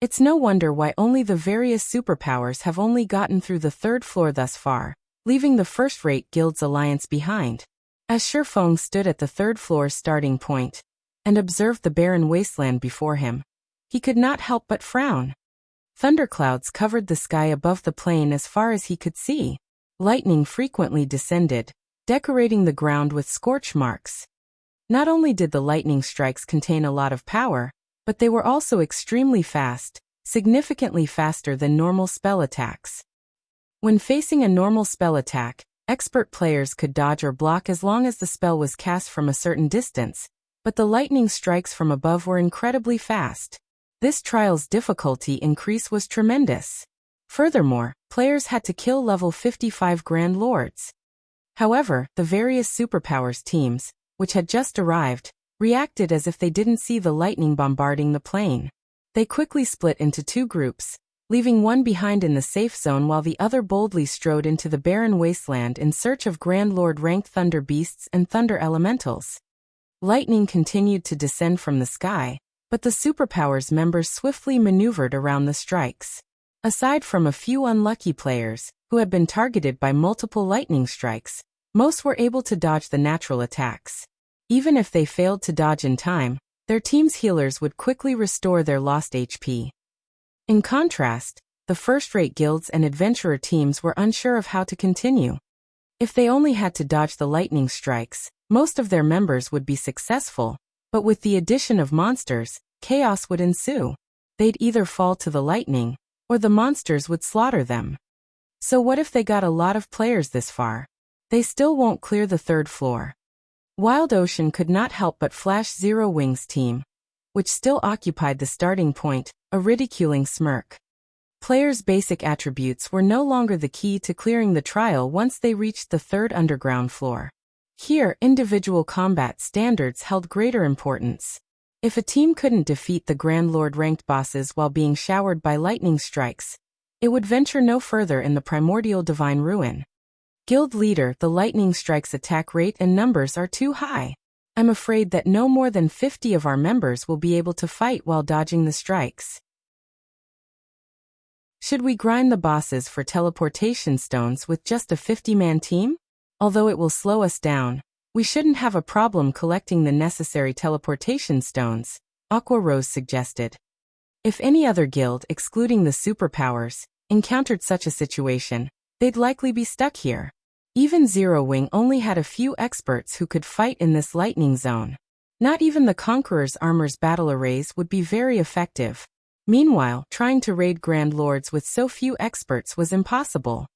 S1: It's no wonder why only the various superpowers have only gotten through the third floor thus far, leaving the first-rate guild's alliance behind. As Shifeng stood at the third floor's starting point and observed the barren wasteland before him, he could not help but frown. Thunderclouds covered the sky above the plain as far as he could see. Lightning frequently descended, decorating the ground with scorch marks. Not only did the lightning strikes contain a lot of power, but they were also extremely fast, significantly faster than normal spell attacks. When facing a normal spell attack, expert players could dodge or block as long as the spell was cast from a certain distance, but the lightning strikes from above were incredibly fast. This trial's difficulty increase was tremendous. Furthermore, players had to kill level 55 Grand Lords. However, the various superpowers teams, which had just arrived, reacted as if they didn't see the lightning bombarding the plain. They quickly split into 2 groups, leaving one behind in the safe zone while the other boldly strode into the barren wasteland in search of Grand Lord-ranked thunder beasts and thunder elementals. Lightning continued to descend from the sky, but the superpowers members swiftly maneuvered around the strikes. Aside from a few unlucky players, who had been targeted by multiple lightning strikes, most were able to dodge the natural attacks. Even if they failed to dodge in time, their team's healers would quickly restore their lost HP. In contrast, the first-rate guilds and adventurer teams were unsure of how to continue. If they only had to dodge the lightning strikes, most of their members would be successful, but with the addition of monsters, chaos would ensue. They'd either fall to the lightning, or the monsters would slaughter them. So what if they got a lot of players this far? They still won't clear the third floor. Wild Ocean could not help but flash Zero Wing's team, which still occupied the starting point, a ridiculing smirk. Players' basic attributes were no longer the key to clearing the trial once they reached the third underground floor. Here, individual combat standards held greater importance. If a team couldn't defeat the Grand Lord-ranked bosses while being showered by lightning strikes, it would venture no further in the Primordial Divine Ruin. Guild leader, the lightning strikes attack rate and numbers are too high. I'm afraid that no more than 50 of our members will be able to fight while dodging the strikes. Should we grind the bosses for teleportation stones with just a 50-man team? Although it will slow us down, we shouldn't have a problem collecting the necessary teleportation stones, Aqua Rose suggested. If any other guild, excluding the superpowers, encountered such a situation, they'd likely be stuck here. Even Zero Wing only had a few experts who could fight in this lightning zone. Not even the Conqueror's armor's battle arrays would be very effective. Meanwhile, trying to raid Grand Lords with so few experts was impossible.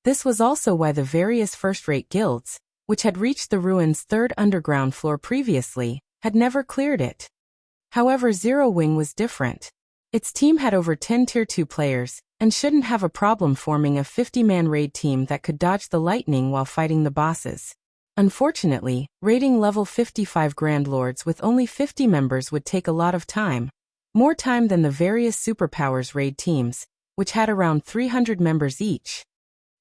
S1: This was also why the various first-rate guilds, which had reached the ruins' third underground floor previously, had never cleared it. However, Zero Wing was different. Its team had over 10 Tier 2 players, and shouldn't have a problem forming a 50-man raid team that could dodge the lightning while fighting the bosses. Unfortunately, raiding level 55 Grand Lords with only 50 members would take a lot of time. More time than the various superpowers raid teams, which had around 300 members each.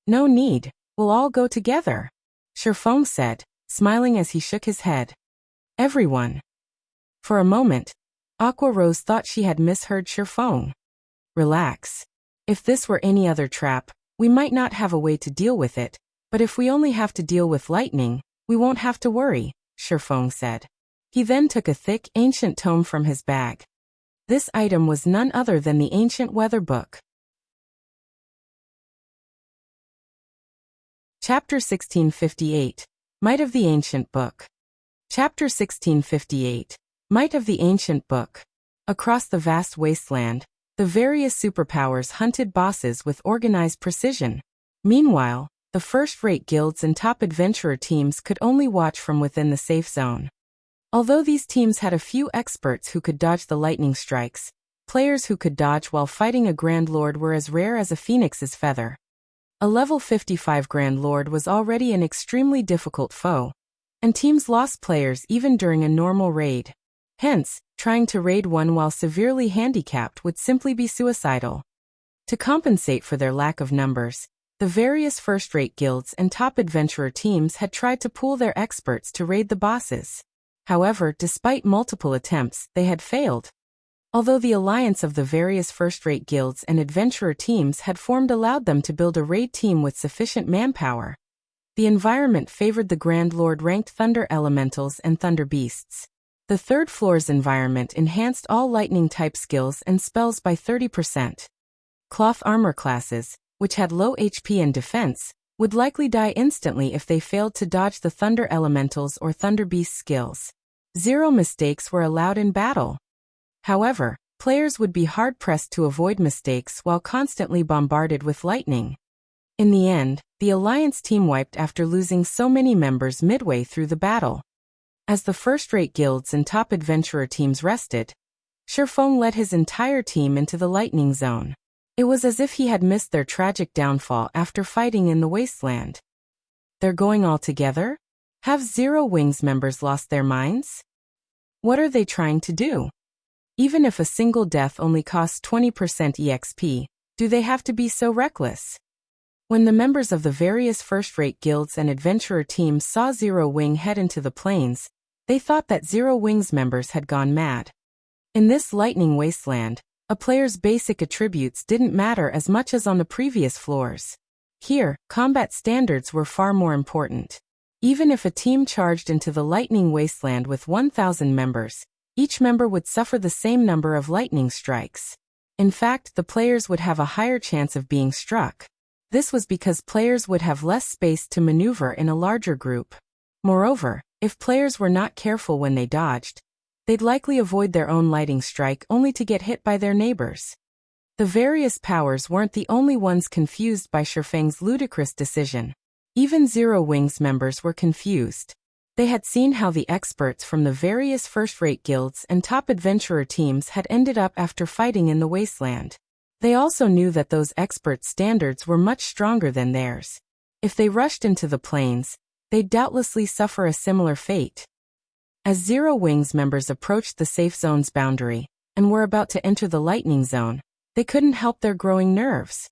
S1: No need, we'll all go together, Shifeng said, smiling as he shook his head. Everyone. For a moment, Aqua Rose thought she had misheard Shifeng. Relax. If this were any other trap, we might not have a way to deal with it, but if we only have to deal with lightning, we won't have to worry, Shifeng said. He then took a thick, ancient tome from his bag. This item was none other than the ancient weather book. Chapter 1658. Might of the Ancient Book. Chapter 1658. Might of the Ancient Book. Across the vast wasteland, the various superpowers hunted bosses with organized precision. Meanwhile, the first-rate guilds and top adventurer teams could only watch from within the safe zone. Although these teams had a few experts who could dodge the lightning strikes, players who could dodge while fighting a Grand Lord were as rare as a phoenix's feather. A level 55 Grand Lord was already an extremely difficult foe, and teams lost players even during a normal raid. Hence, trying to raid one while severely handicapped would simply be suicidal. To compensate for their lack of numbers, the various first-rate guilds and top adventurer teams had tried to pool their experts to raid the bosses. However, despite multiple attempts, they had failed. Although the alliance of the various first-rate guilds and adventurer teams had formed allowed them to build a raid team with sufficient manpower, the environment favored the Grand Lord-ranked Thunder Elementals and Thunder Beasts. The third floor's environment enhanced all lightning-type skills and spells by 30%. Cloth armor classes, which had low HP and defense, would likely die instantly if they failed to dodge the Thunder Elementals or Thunder Beast skills. 0 mistakes were allowed in battle. However, players would be hard-pressed to avoid mistakes while constantly bombarded with lightning. In the end, the Alliance team wiped after losing so many members midway through the battle. As the first-rate guilds and top adventurer teams rested, Shifeng led his entire team into the lightning zone. It was as if he had missed their tragic downfall after fighting in the wasteland. They're going all together? Have Zero Wings members lost their minds? What are they trying to do? Even if a single death only costs 20% EXP, do they have to be so reckless? When the members of the various first-rate guilds and adventurer teams saw Zero Wing head into the plains, they thought that Zero Wing's members had gone mad. In this lightning wasteland, a player's basic attributes didn't matter as much as on the previous floors. Here, combat standards were far more important. Even if a team charged into the lightning wasteland with 1,000 members, each member would suffer the same number of lightning strikes. In fact, the players would have a higher chance of being struck. This was because players would have less space to maneuver in a larger group. Moreover, if players were not careful when they dodged, they'd likely avoid their own lightning strike only to get hit by their neighbors. The various powers weren't the only ones confused by Shifeng's ludicrous decision. Even Zero Wings members were confused. They had seen how the experts from the various first-rate guilds and top adventurer teams had ended up after fighting in the wasteland. They also knew that those expert standards were much stronger than theirs. If they rushed into the plains, they'd doubtlessly suffer a similar fate. As Zero Wings members approached the safe zone's boundary and were about to enter the lightning zone, they couldn't help their growing nerves.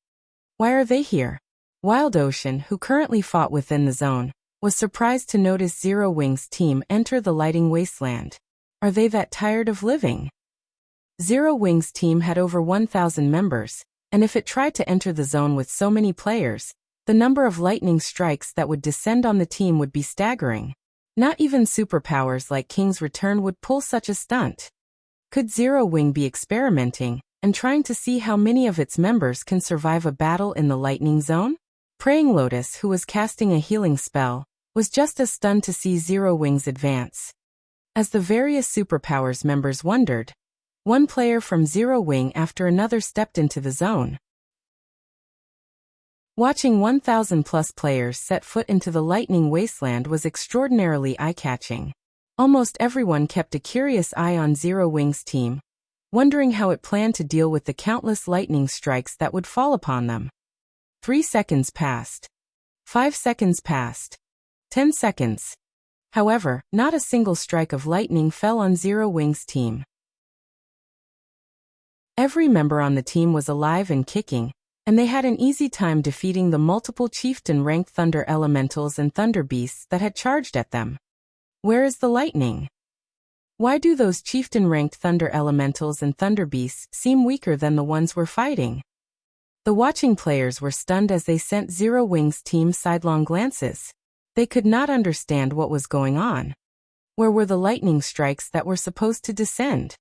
S1: Why are they here? Wild Ocean, who currently fought within the zone, was surprised to notice Zero Wings' team enter the lighting wasteland. Are they that tired of living? Zero Wings' team had over 1,000 members, and if it tried to enter the zone with so many players, the number of lightning strikes that would descend on the team would be staggering. Not even superpowers like King's Return would pull such a stunt. Could Zero Wing be experimenting and trying to see how many of its members can survive a battle in the lightning zone? Praying Lotus, who was casting a healing spell, was just as stunned to see Zero Wings advance. As the various superpowers members wondered, One player from Zero Wing after another stepped into the zone. Watching 1,000+ players set foot into the lightning wasteland was extraordinarily eye-catching. Almost everyone kept a curious eye on Zero Wing's team, wondering how it planned to deal with the countless lightning strikes that would fall upon them. 3 seconds passed. 5 seconds passed. 10 seconds. However, not a single strike of lightning fell on Zero Wing's team. Every member on the team was alive and kicking, and they had an easy time defeating the multiple chieftain-ranked thunder elementals and thunder beasts that had charged at them. Where is the lightning? Why do those chieftain-ranked thunder elementals and thunder beasts seem weaker than the ones we're fighting? The watching players were stunned as they sent Zero Wing's team sidelong glances. They could not understand what was going on. Where were the lightning strikes that were supposed to descend?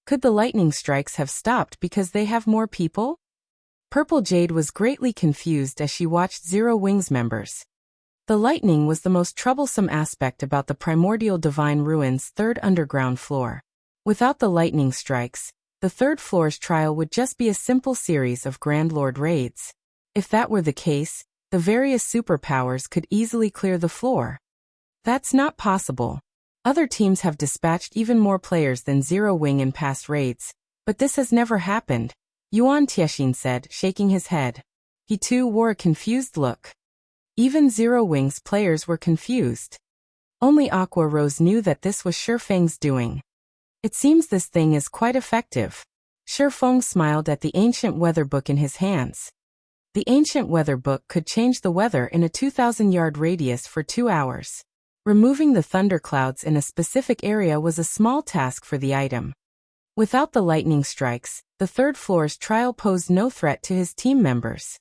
S1: Could the lightning strikes have stopped because they have more people? Purple Jade was greatly confused as she watched Zero Wing's members. The lightning was the most troublesome aspect about the Primordial Divine Ruins' third underground floor. Without the lightning strikes, the third floor's trial would just be a simple series of Grand Lord raids. If that were the case, the various superpowers could easily clear the floor. That's not possible. Other teams have dispatched even more players than Zero Wing in past raids, but this has never happened, Yuan Tiexin said, shaking his head. He too wore a confused look. Even Zero Wing's players were confused. Only Aqua Rose knew that this was Shifeng's doing. It seems this thing is quite effective. Shifeng smiled at the ancient weather book in his hands. The ancient weather book could change the weather in a 2,000-yard radius for 2 hours. Removing the thunderclouds in a specific area was a small task for the item. Without the lightning strikes, the third floor's trial posed no threat to his team members.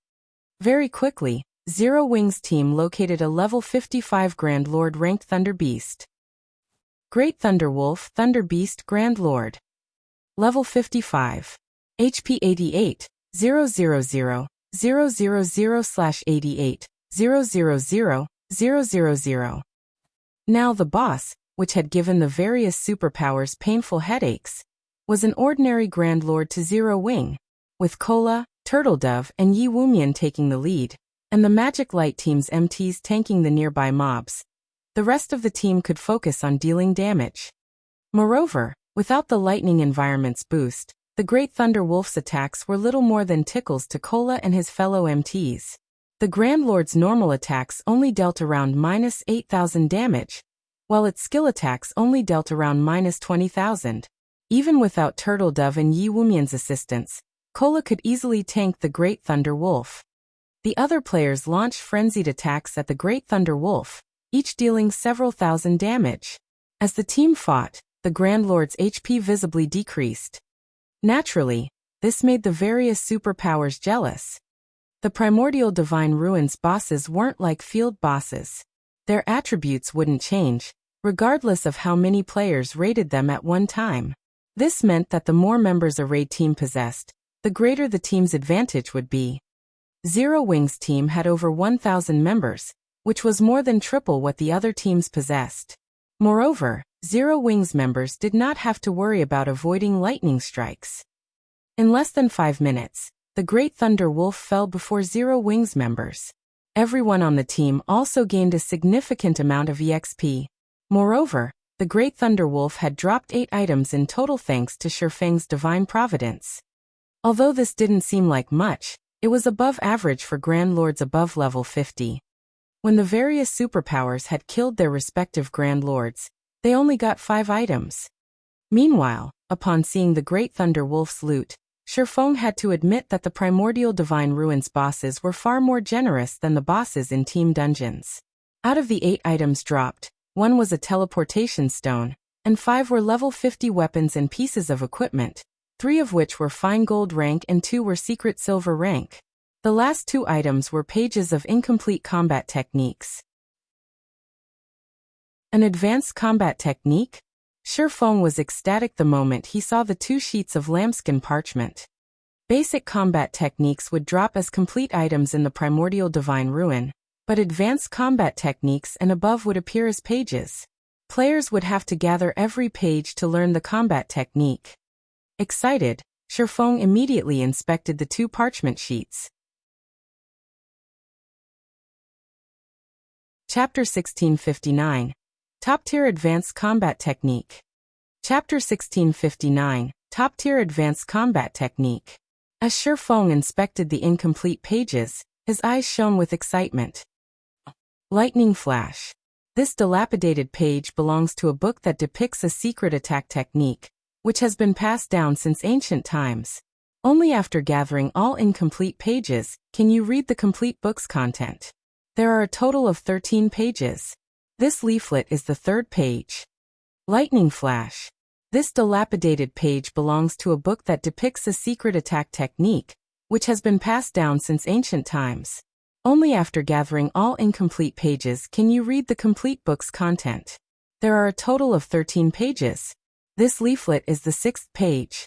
S1: Very quickly, Zero Wing's team located a level 55 Grand Lord ranked Thunder Beast. Great Thunder Wolf, Thunder Beast, Grand Lord. Level 55. HP 88, 000, 000/88, 000, 000. Now the boss, which had given the various superpowers painful headaches, was an ordinary Grand Lord to Zero Wing, with Cola, Turtledove, and Yi Wumian taking the lead, and the Magic Light team's MTs tanking the nearby mobs. The rest of the team could focus on dealing damage. Moreover, without the lightning environment's boost, the Great Thunder Wolf's attacks were little more than tickles to Cola and his fellow MTs. The Grand Lord's normal attacks only dealt around -8,000 damage, while its skill attacks only dealt around -20,000. Even without Turtledove and Yi Wumian's assistance, Cola could easily tank the Great Thunder Wolf. The other players launched frenzied attacks at the Great Thunder Wolf, each dealing several thousand damage. As the team fought, the Grand Lord's HP visibly decreased. Naturally, this made the various superpowers jealous. The Primordial Divine Ruins bosses weren't like field bosses. Their attributes wouldn't change, regardless of how many players raided them at one time. This meant that the more members a raid team possessed, the greater the team's advantage would be. Zero Wing's team had over 1,000 members, which was more than triple what the other teams possessed. Moreover, Zero Wing's members did not have to worry about avoiding lightning strikes. In less than 5 minutes, the Great Thunder Wolf fell before Zero Wing's members. Everyone on the team also gained a significant amount of EXP. Moreover, the Great Thunder Wolf had dropped 8 items in total thanks to Shifeng's divine providence. Although this didn't seem like much, it was above average for Grand Lords above level 50. When the various superpowers had killed their respective Grand Lords, they only got 5 items. Meanwhile, upon seeing the Great Thunder Wolf's loot, Shifeng had to admit that the Primordial Divine Ruins bosses were far more generous than the bosses in Team Dungeons. Out of the 8 items dropped, 1 was a teleportation stone, and 5 were level 50 weapons and pieces of equipment, 3 of which were fine gold rank and 2 were secret silver rank. The last 2 items were pages of incomplete combat techniques. An advanced combat technique? Shifeng was ecstatic the moment he saw the 2 sheets of lambskin parchment. Basic combat techniques would drop as complete items in the Primordial Divine Ruin, but advanced combat techniques and above would appear as pages. Players would have to gather every page to learn the combat technique. Excited, Shifeng immediately inspected the 2 parchment sheets. Chapter 1659. Top-tier Advanced Combat Technique. Chapter 1659. Top-tier Advanced Combat Technique. As Shifeng inspected the incomplete pages, his eyes shone with excitement. Lightning Flash. This dilapidated page belongs to a book that depicts a secret attack technique, which has been passed down since ancient times. Only after gathering all incomplete pages can you read the complete book's content. There are a total of 13 pages. This leaflet is the 3rd page. Lightning Flash. This dilapidated page belongs to a book that depicts a secret attack technique, which has been passed down since ancient times. Only after gathering all incomplete pages can you read the complete book's content. There are a total of 13 pages. This leaflet is the 6th page.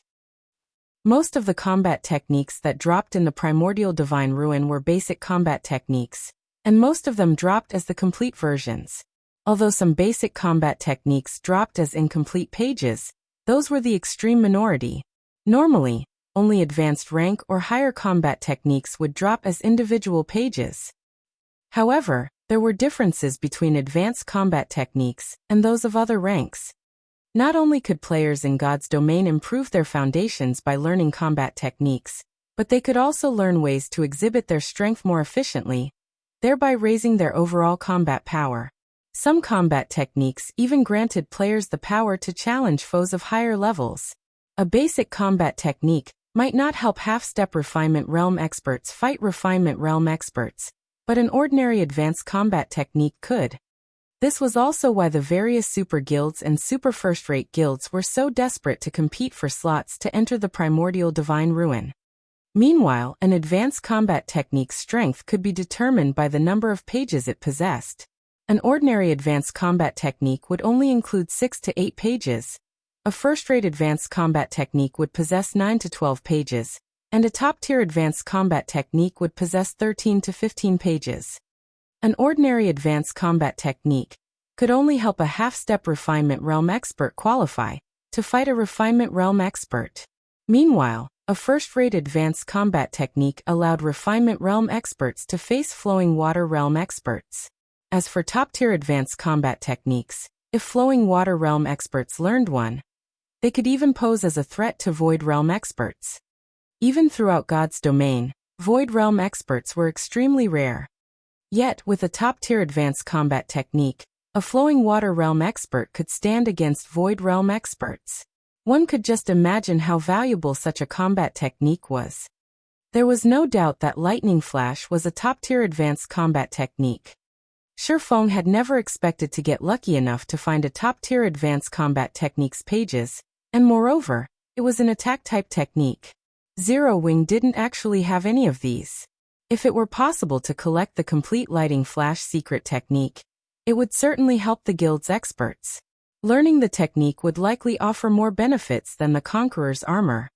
S1: Most of the combat techniques that dropped in the Primordial Divine Ruin were basic combat techniques, and most of them dropped as the complete versions. Although some basic combat techniques dropped as incomplete pages, those were the extreme minority. Normally, only advanced rank or higher combat techniques would drop as individual pages. However, there were differences between advanced combat techniques and those of other ranks. Not only could players in God's domain improve their foundations by learning combat techniques, but they could also learn ways to exhibit their strength more efficiently, thereby raising their overall combat power. Some combat techniques even granted players the power to challenge foes of higher levels. A basic combat technique might not help half-step Refinement Realm experts fight Refinement Realm experts, but an ordinary advanced combat technique could. This was also why the various super guilds and super first-rate guilds were so desperate to compete for slots to enter the Primordial Divine Ruin. Meanwhile, an advanced combat technique's strength could be determined by the number of pages it possessed. An ordinary advanced combat technique would only include 6 to 8 pages. A first-rate advanced combat technique would possess 9 to 12 pages, and a top-tier advanced combat technique would possess 13 to 15 pages. An ordinary advanced combat technique could only help a half-step Refinement Realm expert qualify to fight a Refinement Realm expert. Meanwhile, a first-rate advanced combat technique allowed Refinement Realm experts to face Flowing Water Realm experts. As for top-tier advanced combat techniques, if Flowing Water Realm experts learned one, they could even pose as a threat to Void Realm experts. Even throughout God's domain, Void Realm experts were extremely rare. Yet, with a top-tier advanced combat technique, a Flowing Water Realm expert could stand against Void Realm experts. One could just imagine how valuable such a combat technique was. There was no doubt that Lightning Flash was a top-tier advanced combat technique. Shifeng had never expected to get lucky enough to find a top-tier advanced combat techniques pages, and moreover, it was an attack-type technique. Zero Wing didn't actually have any of these. If it were possible to collect the complete Lightning Flash secret technique, it would certainly help the guild's experts. Learning the technique would likely offer more benefits than the Conqueror's armor.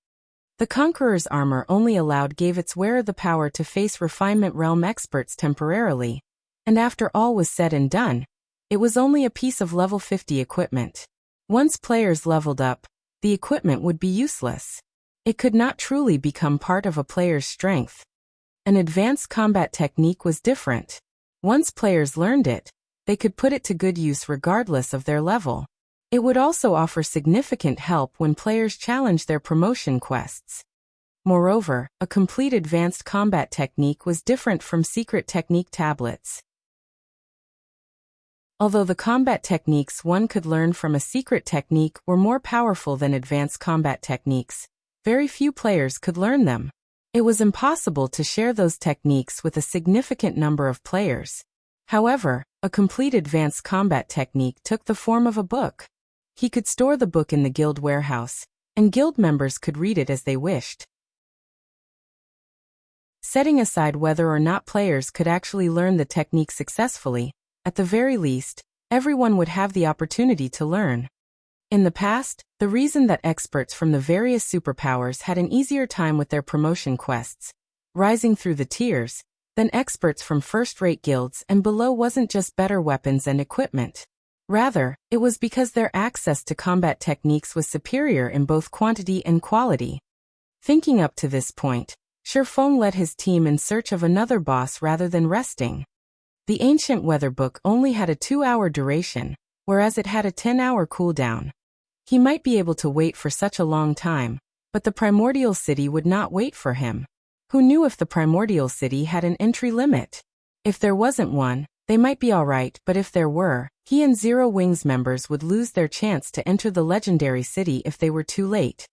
S1: The Conqueror's armor only gave its wearer the power to face Refinement Realm experts temporarily, and after all was said and done, it was only a piece of level 50 equipment. Once players leveled up, the equipment would be useless. It could not truly become part of a player's strength. An advanced combat technique was different. Once players learned it, they could put it to good use regardless of their level. It would also offer significant help when players challenge their promotion quests. Moreover, a complete advanced combat technique was different from secret technique tablets. Although the combat techniques one could learn from a secret technique were more powerful than advanced combat techniques, very few players could learn them. It was impossible to share those techniques with a significant number of players. However, a complete advanced combat technique took the form of a book. He could store the book in the guild warehouse, and guild members could read it as they wished. Setting aside whether or not players could actually learn the technique successfully, at the very least, everyone would have the opportunity to learn. In the past, the reason that experts from the various superpowers had an easier time with their promotion quests, rising through the tiers, than experts from first-rate guilds and below wasn't just better weapons and equipment. Rather, it was because their access to combat techniques was superior in both quantity and quality. Thinking up to this point, Shifeng led his team in search of another boss rather than resting. The ancient weather book only had a 2-hour duration, whereas it had a 10-hour cooldown. He might be able to wait for such a long time, but the Primordial City would not wait for him. Who knew if the Primordial City had an entry limit? If there wasn't one, they might be alright, but if there were, he and Zero Wings members would lose their chance to enter the legendary city if they were too late.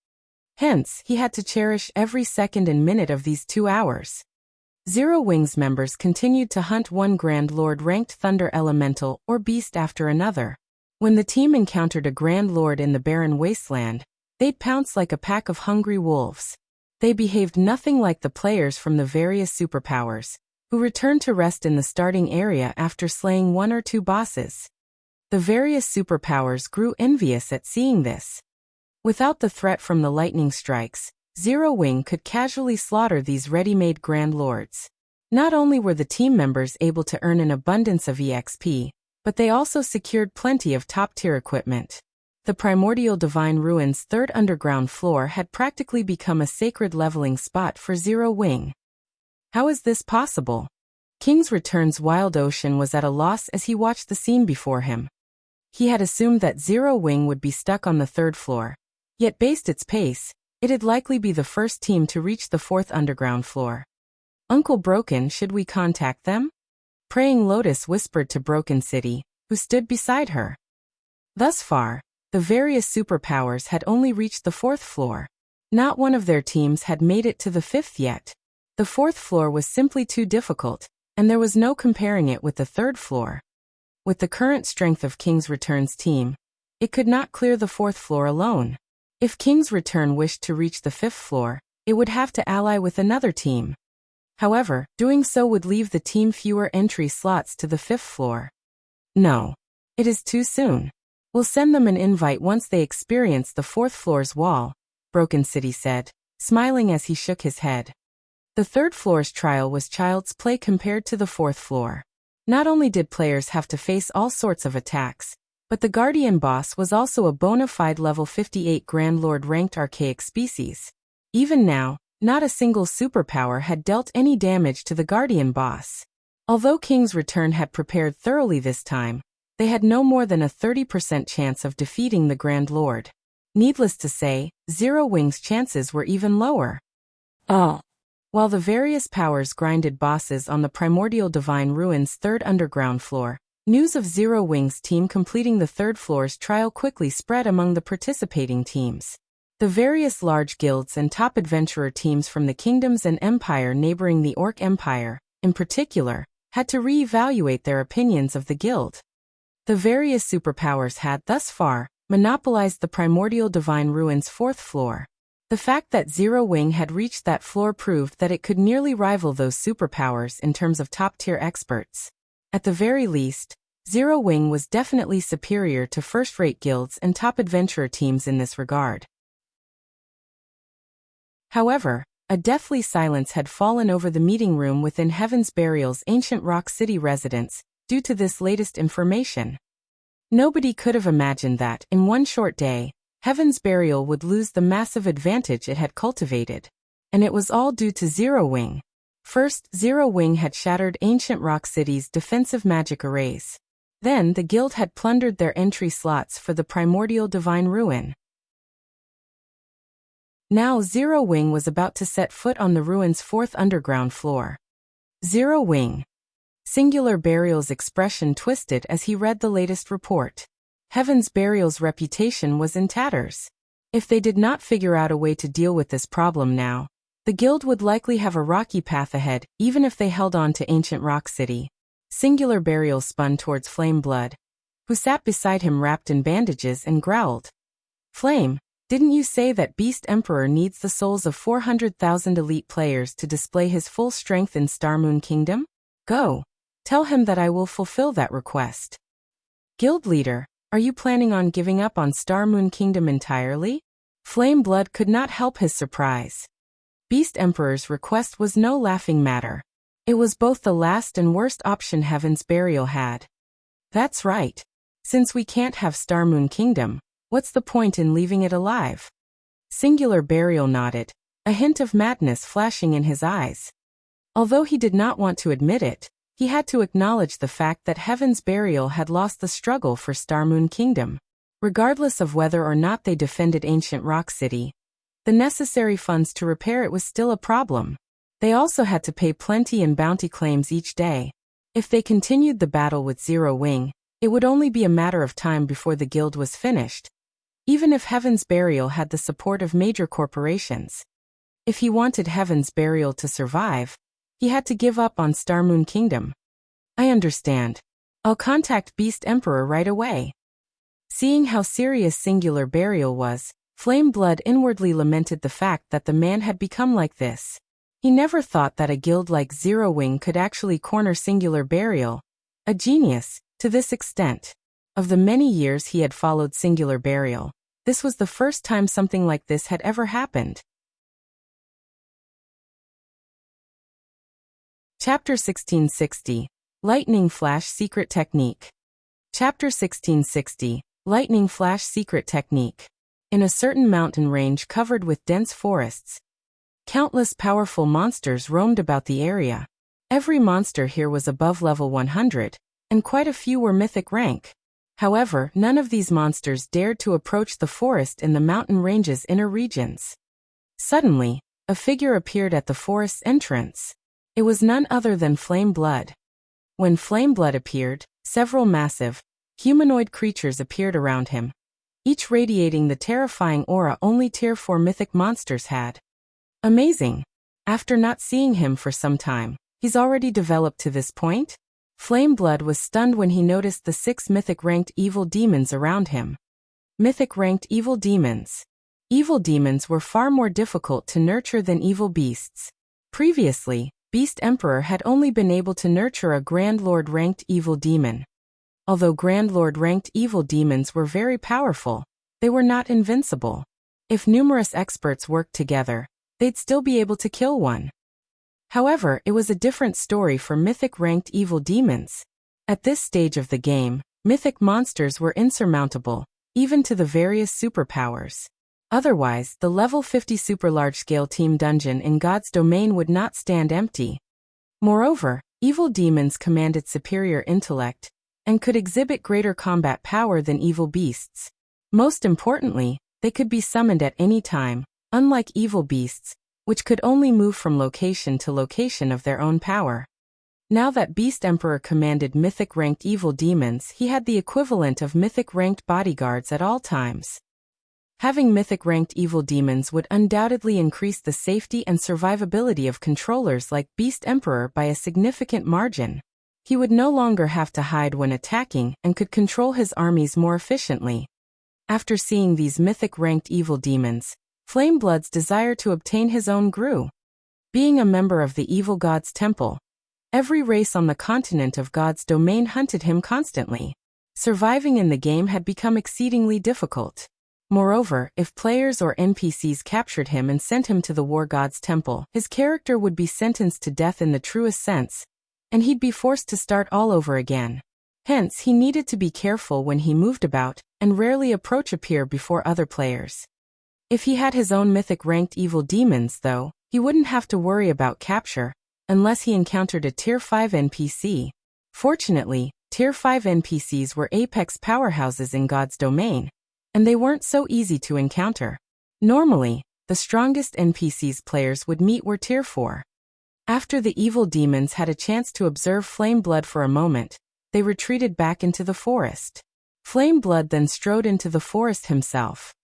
S1: Hence, he had to cherish every second and minute of these 2 hours. Zero Wings members continued to hunt one Grand Lord ranked Thunder Elemental or Beast after another. When the team encountered a Grand Lord in the barren wasteland, they'd pounce like a pack of hungry wolves. They behaved nothing like the players from the various superpowers, who returned to rest in the starting area after slaying 1 or 2 bosses. The various superpowers grew envious at seeing this. Without the threat from the lightning strikes, Zero Wing could casually slaughter these ready-made Grand Lords. Not only were the team members able to earn an abundance of EXP, but they also secured plenty of top-tier equipment. The Primordial Divine Ruins' third underground floor had practically become a sacred leveling spot for Zero Wing. How is this possible? King's Return's Wild Ocean was at a loss as he watched the scene before him. He had assumed that Zero Wing would be stuck on the 3rd floor. Yet based its pace, it'd likely be the first team to reach the 4th underground floor. Uncle Broken, should we contact them? Praying Lotus whispered to Broken City, who stood beside her. Thus far, the various superpowers had only reached the 4th floor. Not one of their teams had made it to the 5th yet. The 4th floor was simply too difficult, and there was no comparing it with the 3rd floor. With the current strength of King's Return's team, it could not clear the 4th floor alone. If King's Return wished to reach the 5th floor, it would have to ally with another team. However, doing so would leave the team fewer entry slots to the 5th floor. No. It is too soon. We'll send them an invite once they experience the 4th floor's wall, Broken City said, smiling as he shook his head. The 3rd floor's trial was child's play compared to the 4th floor. Not only did players have to face all sorts of attacks, but the Guardian boss was also a bona fide level 58 Grand Lord ranked archaic species. Even now, not a single superpower had dealt any damage to the Guardian boss. Although King's Return had prepared thoroughly this time, they had no more than a 30% chance of defeating the Grand Lord. Needless to say, Zero Wing's chances were even lower. While the various powers grinded bosses on the Primordial Divine Ruins' 3rd underground floor, news of Zero Wing's team completing the 3rd floor's trial quickly spread among the participating teams. The various large guilds and top adventurer teams from the kingdoms and empire neighboring the Orc Empire, in particular, had to re-evaluate their opinions of the guild. The various superpowers had, thus far, monopolized the Primordial Divine Ruins' 4th floor. The fact that Zero Wing had reached that floor proved that it could nearly rival those superpowers in terms of top-tier experts. At the very least, Zero Wing was definitely superior to first-rate guilds and top adventurer teams in this regard. However, a deathly silence had fallen over the meeting room within Heaven's Burial's ancient Rock City residence, due to this latest information. Nobody could have imagined that, in one short day, Heaven's Burial would lose the massive advantage it had cultivated. And it was all due to Zero Wing. First, Zero Wing had shattered ancient Rock City's defensive magic arrays. Then, the guild had plundered their entry slots for the Primordial Divine Ruin. Now Zero Wing was about to set foot on the ruin's 4th underground floor. Zero Wing. Singular Burial's expression twisted as he read the latest report. Heaven's Burial's reputation was in tatters. If they did not figure out a way to deal with this problem now, the guild would likely have a rocky path ahead, even if they held on to ancient Rock City. Singular Burial spun towards Flame Blood, who sat beside him wrapped in bandages and growled. Flame, didn't you say that Beast Emperor needs the souls of 400,000 elite players to display his full strength in Starmoon Kingdom? Go. Tell him that I will fulfill that request. Guild leader, are you planning on giving up on Starmoon Kingdom entirely? Flame Blood could not help his surprise. Beast Emperor's request was no laughing matter. It was both the last and worst option Heaven's Burial had. That's right. Since we can't have Star Moon Kingdom, what's the point in leaving it alive? Singular Burial nodded, a hint of madness flashing in his eyes. Although he did not want to admit it, he had to acknowledge the fact that Heaven's Burial had lost the struggle for Star Moon Kingdom. Regardless of whether or not they defended Ancient Rock City, the necessary funds to repair it was still a problem. They also had to pay plenty in bounty claims each day. If they continued the battle with Zero Wing, it would only be a matter of time before the guild was finished, even if Heaven's Burial had the support of major corporations. If he wanted Heaven's Burial to survive, he had to give up on Star Moon Kingdom. I understand. I'll contact Beast Emperor right away. Seeing how serious Singular Burial was, Flame Blood inwardly lamented the fact that the man had become like this. He never thought that a guild like Zero Wing could actually corner Singular Burial, a genius, to this extent. Of the many years he had followed Singular Burial, this was the first time something like this had ever happened. Chapter 1660, Lightning Flash Secret Technique. Chapter 1660, Lightning Flash Secret Technique. In a certain mountain range covered with dense forests, countless powerful monsters roamed about the area. Every monster here was above level 100, and quite a few were mythic rank. However, none of these monsters dared to approach the forest in the mountain range's inner regions. Suddenly, a figure appeared at the forest's entrance. It was none other than Flame Blood. When Flame Blood appeared, several massive, humanoid creatures appeared around him, each radiating the terrifying aura only Tier 4 mythic monsters had. Amazing! After not seeing him for some time, he's already developed to this point? Flame Blood was stunned when he noticed the 6 mythic-ranked evil demons around him. Mythic-ranked evil demons. Evil demons were far more difficult to nurture than evil beasts. Previously, Beast Emperor had only been able to nurture a Grand Lord-ranked evil demon. Although Grand Lord-ranked evil demons were very powerful, they were not invincible. If numerous experts worked together, they'd still be able to kill one. However, it was a different story for mythic-ranked evil demons. At this stage of the game, mythic monsters were insurmountable, even to the various superpowers. Otherwise, the level 50 super large-scale team dungeon in God's domain would not stand empty. Moreover, evil demons commanded superior intellect, and could exhibit greater combat power than evil beasts. Most importantly, they could be summoned at any time, unlike evil beasts, which could only move from location to location of their own power. Now that Beast Emperor commanded mythic-ranked evil demons, he had the equivalent of mythic-ranked bodyguards at all times. Having mythic-ranked evil demons would undoubtedly increase the safety and survivability of controllers like Beast Emperor by a significant margin. He would no longer have to hide when attacking and could control his armies more efficiently. After seeing these mythic-ranked evil demons, Flame Blood's desire to obtain his own grew. Being a member of the evil god's temple, every race on the continent of God's domain hunted him constantly. Surviving in the game had become exceedingly difficult. Moreover, if players or NPCs captured him and sent him to the war god's temple, his character would be sentenced to death in the truest sense, and he'd be forced to start all over again. Hence, he needed to be careful when he moved about, and rarely approach a peer before other players. If he had his own mythic-ranked evil demons, though, he wouldn't have to worry about capture, unless he encountered a Tier 5 NPC. Fortunately, Tier 5 NPCs were apex powerhouses in God's domain, and they weren't so easy to encounter. Normally, the strongest NPCs players would meet were Tier 4. After the evil demons had a chance to observe Flame Blood for a moment, they retreated back into the forest. Flame Blood then strode into the forest himself.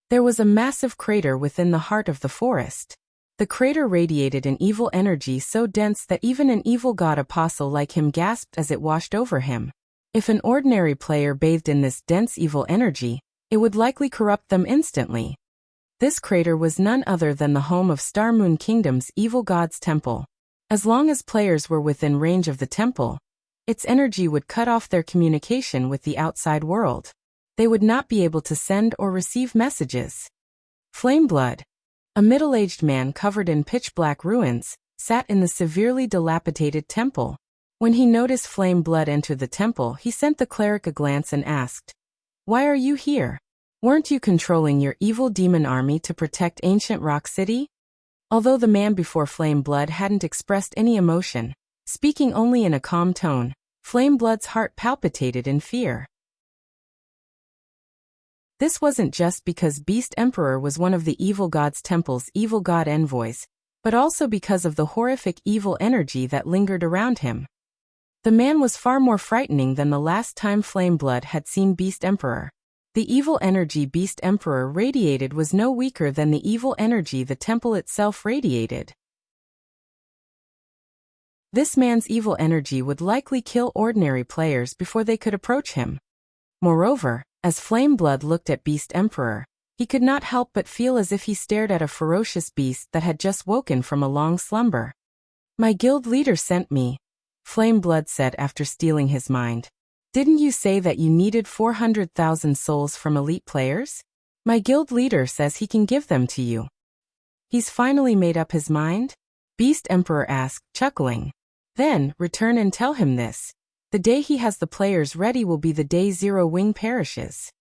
S1: There was a massive crater within the heart of the forest. The crater radiated an evil energy so dense that even an evil god apostle like him gasped as it washed over him. If an ordinary player bathed in this dense evil energy, it would likely corrupt them instantly. This crater was none other than the home of Star Moon Kingdom's evil god's temple. As long as players were within range of the temple, its energy would cut off their communication with the outside world. They would not be able to send or receive messages. Flame Blood, a middle-aged man covered in pitch-black ruins, sat in the severely dilapidated temple. When he noticed flame blood enter the temple, he sent the cleric a glance and asked, "Why are you here? Weren't you controlling your evil demon army to protect ancient Rock City?" Although the man before Flame Blood hadn't expressed any emotion, speaking only in a calm tone, Flame Blood's heart palpitated in fear. This wasn't just because Beast Emperor was one of the evil god's temple's evil god envoys, but also because of the horrific evil energy that lingered around him. The man was far more frightening than the last time Flame Blood had seen Beast Emperor. The evil energy Beast Emperor radiated was no weaker than the evil energy the temple itself radiated. This man's evil energy would likely kill ordinary players before they could approach him. Moreover, as Flame Blood looked at Beast Emperor, he could not help but feel as if he stared at a ferocious beast that had just woken from a long slumber. "My guild leader sent me," Flame Blood said after stealing his mind. "Didn't you say that you needed 400,000 souls from elite players? My guild leader says he can give them to you." "He's finally made up his mind?" Beast Emperor asked, chuckling. "Then, return and tell him this. The day he has the players ready will be the day Zero Wing perishes."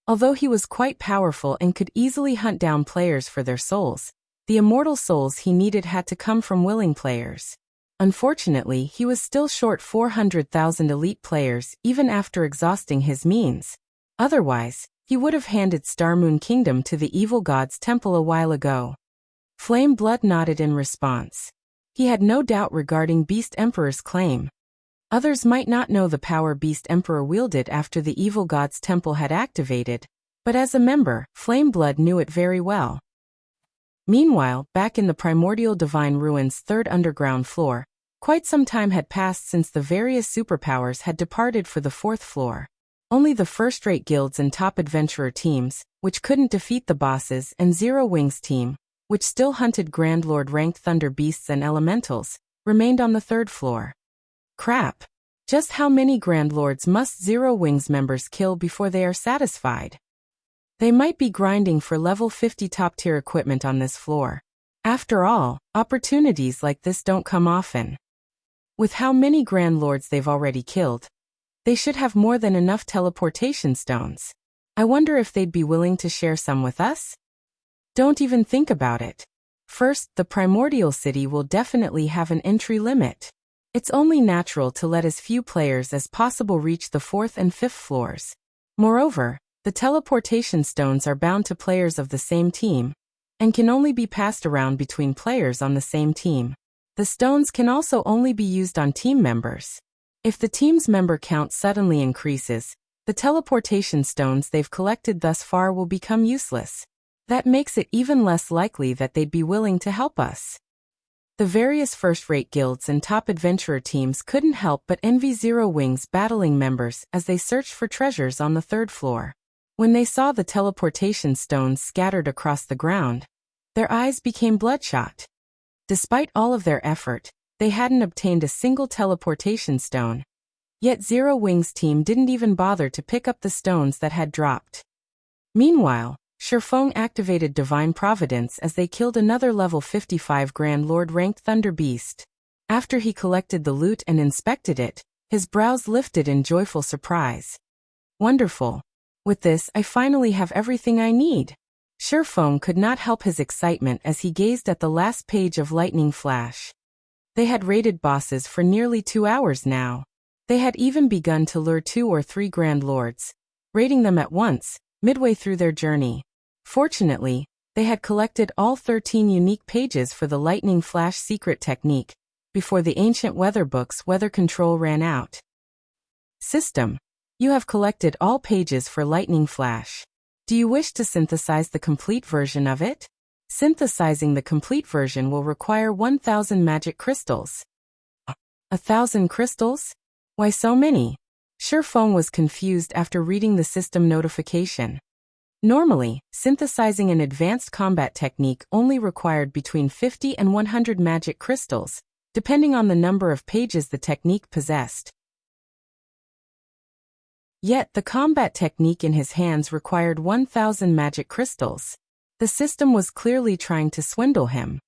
S1: Although he was quite powerful and could easily hunt down players for their souls, the immortal souls he needed had to come from willing players. Unfortunately, he was still short 400,000 elite players even after exhausting his means. Otherwise, he would have handed Star Moon Kingdom to the evil god's temple a while ago. Flame Blood nodded in response. He had no doubt regarding Beast Emperor's claim. Others might not know the power Beast Emperor wielded after the evil god's temple had activated, but as a member, Flame Blood knew it very well. Meanwhile, back in the Primordial Divine Ruins' third underground floor, quite some time had passed since the various superpowers had departed for the fourth floor. Only the first-rate guilds and top adventurer teams, which couldn't defeat the bosses, and Zero Wings team, which still hunted Grand Lord-ranked thunder beasts and elementals, remained on the third floor. Crap! Just how many Grand Lords must Zero Wings members kill before they are satisfied? They might be grinding for level 50 top-tier equipment on this floor. After all, opportunities like this don't come often. With how many Grand Lords they've already killed, they should have more than enough teleportation stones. I wonder if they'd be willing to share some with us? Don't even think about it. First, the Primordial City will definitely have an entry limit. It's only natural to let as few players as possible reach the fourth and fifth floors. Moreover, the teleportation stones are bound to players of the same team, and can only be passed around between players on the same team. The stones can also only be used on team members. If the team's member count suddenly increases, the teleportation stones they've collected thus far will become useless. That makes it even less likely that they'd be willing to help us. The various first-rate guilds and top adventurer teams couldn't help but envy Zero Wings battling members as they searched for treasures on the third floor. When they saw the teleportation stones scattered across the ground, their eyes became bloodshot. Despite all of their effort, they hadn't obtained a single teleportation stone. Yet Zero Wings' team didn't even bother to pick up the stones that had dropped. Meanwhile, Shifeng activated Divine Providence as they killed another level 55 Grand Lord-ranked Thunder Beast. After he collected the loot and inspected it, his brows lifted in joyful surprise. "Wonderful. With this, I finally have everything I need." Shifeng could not help his excitement as he gazed at the last page of Lightning Flash. They had raided bosses for nearly 2 hours now. They had even begun to lure 2 or 3 Grand Lords, raiding them at once, midway through their journey. Fortunately, they had collected all 13 unique pages for the Lightning Flash secret technique, before the ancient weather book's weather control ran out. System. You have collected all pages for Lightning Flash. Do you wish to synthesize the complete version of it? Synthesizing the complete version will require 1,000 magic crystals. 1,000 crystals? Why so many? Shifeng was confused after reading the system notification. Normally, synthesizing an advanced combat technique only required between 50 and 100 magic crystals, depending on the number of pages the technique possessed. Yet the combat technique in his hands required 1,000 magic crystals. The system was clearly trying to swindle him.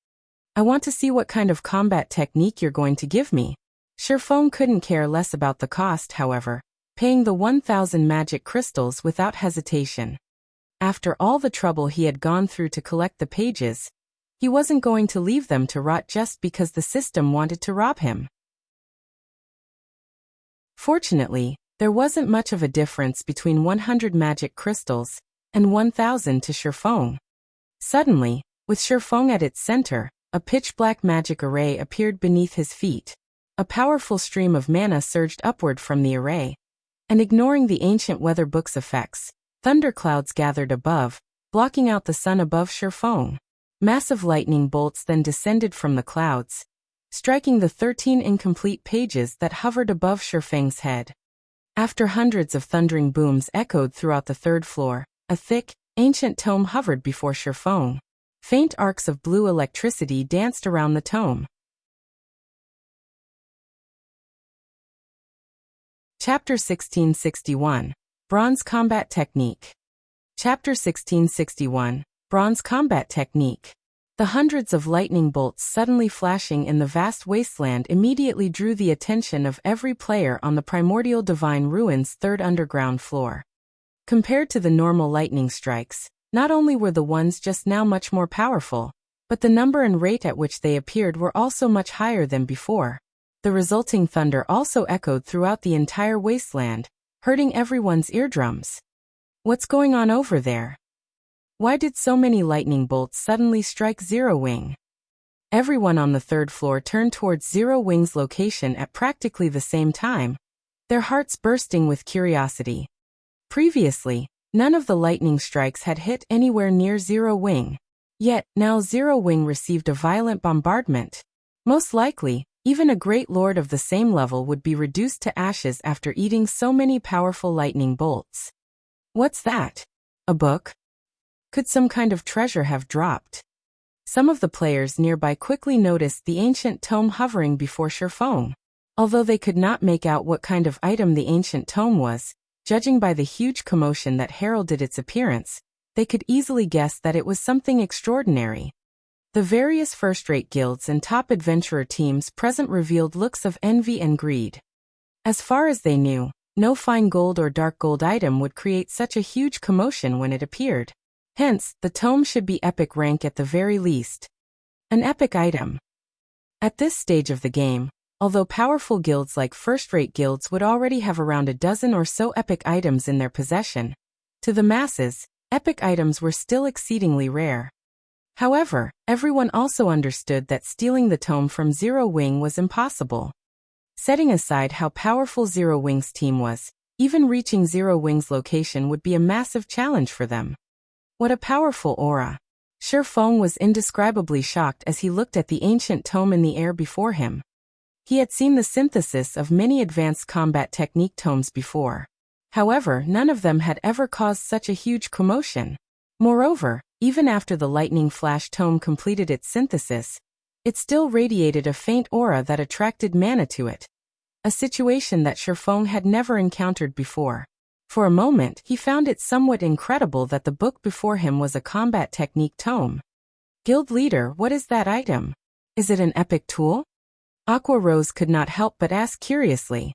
S1: "I want to see what kind of combat technique you're going to give me." Shifeng couldn't care less about the cost, however, paying the 1,000 magic crystals without hesitation. After all the trouble he had gone through to collect the pages, he wasn't going to leave them to rot just because the system wanted to rob him. Fortunately, there wasn't much of a difference between 100 magic crystals and 1,000 to Shifeng. Suddenly, with Shifeng at its center, a pitch-black magic array appeared beneath his feet. A powerful stream of mana surged upward from the array, and ignoring the ancient weather book's effects, thunderclouds gathered above, blocking out the sun above Shifeng. Massive lightning bolts then descended from the clouds, striking the 13 incomplete pages that hovered above Shifeng's head. After hundreds of thundering booms echoed throughout the third floor, a thick, ancient tome hovered before Shifeng. Faint arcs of blue electricity danced around the tome. Chapter 1661. Bronze Combat Technique. Chapter 1661. Bronze Combat Technique. The hundreds of lightning bolts suddenly flashing in the vast wasteland immediately drew the attention of every player on the Primordial Divine Ruins' third underground floor. Compared to the normal lightning strikes, not only were the ones just now much more powerful, but the number and rate at which they appeared were also much higher than before. The resulting thunder also echoed throughout the entire wasteland, hurting everyone's eardrums. What's going on over there? Why did so many lightning bolts suddenly strike Zero Wing? Everyone on the third floor turned towards Zero Wing's location at practically the same time, their hearts bursting with curiosity. Previously, none of the lightning strikes had hit anywhere near Zero Wing. Yet, now Zero Wing received a violent bombardment. Most likely, even a great lord of the same level would be reduced to ashes after eating so many powerful lightning bolts. What's that? A book? Could some kind of treasure have dropped? Some of the players nearby quickly noticed the ancient tome hovering before Shifeng. Although they could not make out what kind of item the ancient tome was, judging by the huge commotion that heralded its appearance, they could easily guess that it was something extraordinary. The various first-rate guilds and top adventurer teams present revealed looks of envy and greed. As far as they knew, no fine gold or dark gold item would create such a huge commotion when it appeared. Hence, the tome should be epic rank at the very least. An epic item. At this stage of the game, although powerful guilds like first-rate guilds would already have around a dozen or so epic items in their possession, to the masses, epic items were still exceedingly rare. However, everyone also understood that stealing the tome from Zero Wing was impossible. Setting aside how powerful Zero Wing's team was, even reaching Zero Wing's location would be a massive challenge for them. What a powerful aura! Shifeng was indescribably shocked as he looked at the ancient tome in the air before him. He had seen the synthesis of many advanced combat technique tomes before. However, none of them had ever caused such a huge commotion. Moreover, even after the lightning flash tome completed its synthesis, it still radiated a faint aura that attracted mana to it. A situation that Shifeng had never encountered before. For a moment, he found it somewhat incredible that the book before him was a combat technique tome. Guild leader, what is that item? Is it an epic tool? Aqua Rose could not help but ask curiously.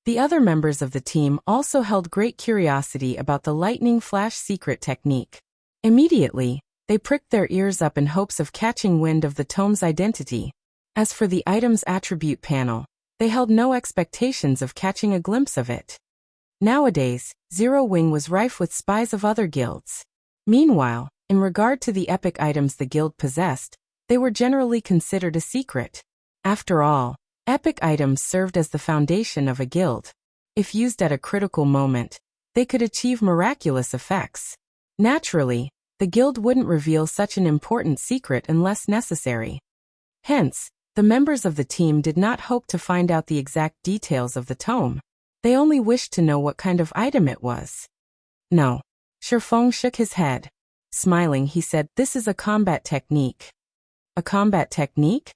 S1: The other members of the team also held great curiosity about the lightning flash secret technique. Immediately, they pricked their ears up in hopes of catching wind of the tome's identity. As for the item's attribute panel, they held no expectations of catching a glimpse of it. Nowadays, Zero Wing was rife with spies of other guilds. Meanwhile, in regard to the epic items the guild possessed, they were generally considered a secret. After all, epic items served as the foundation of a guild. If used at a critical moment, they could achieve miraculous effects. Naturally, the guild wouldn't reveal such an important secret unless necessary. Hence, the members of the team did not hope to find out the exact details of the tome. They only wished to know what kind of item it was. No. Shifeng shook his head. Smiling, he said, "This is a combat technique." A combat technique?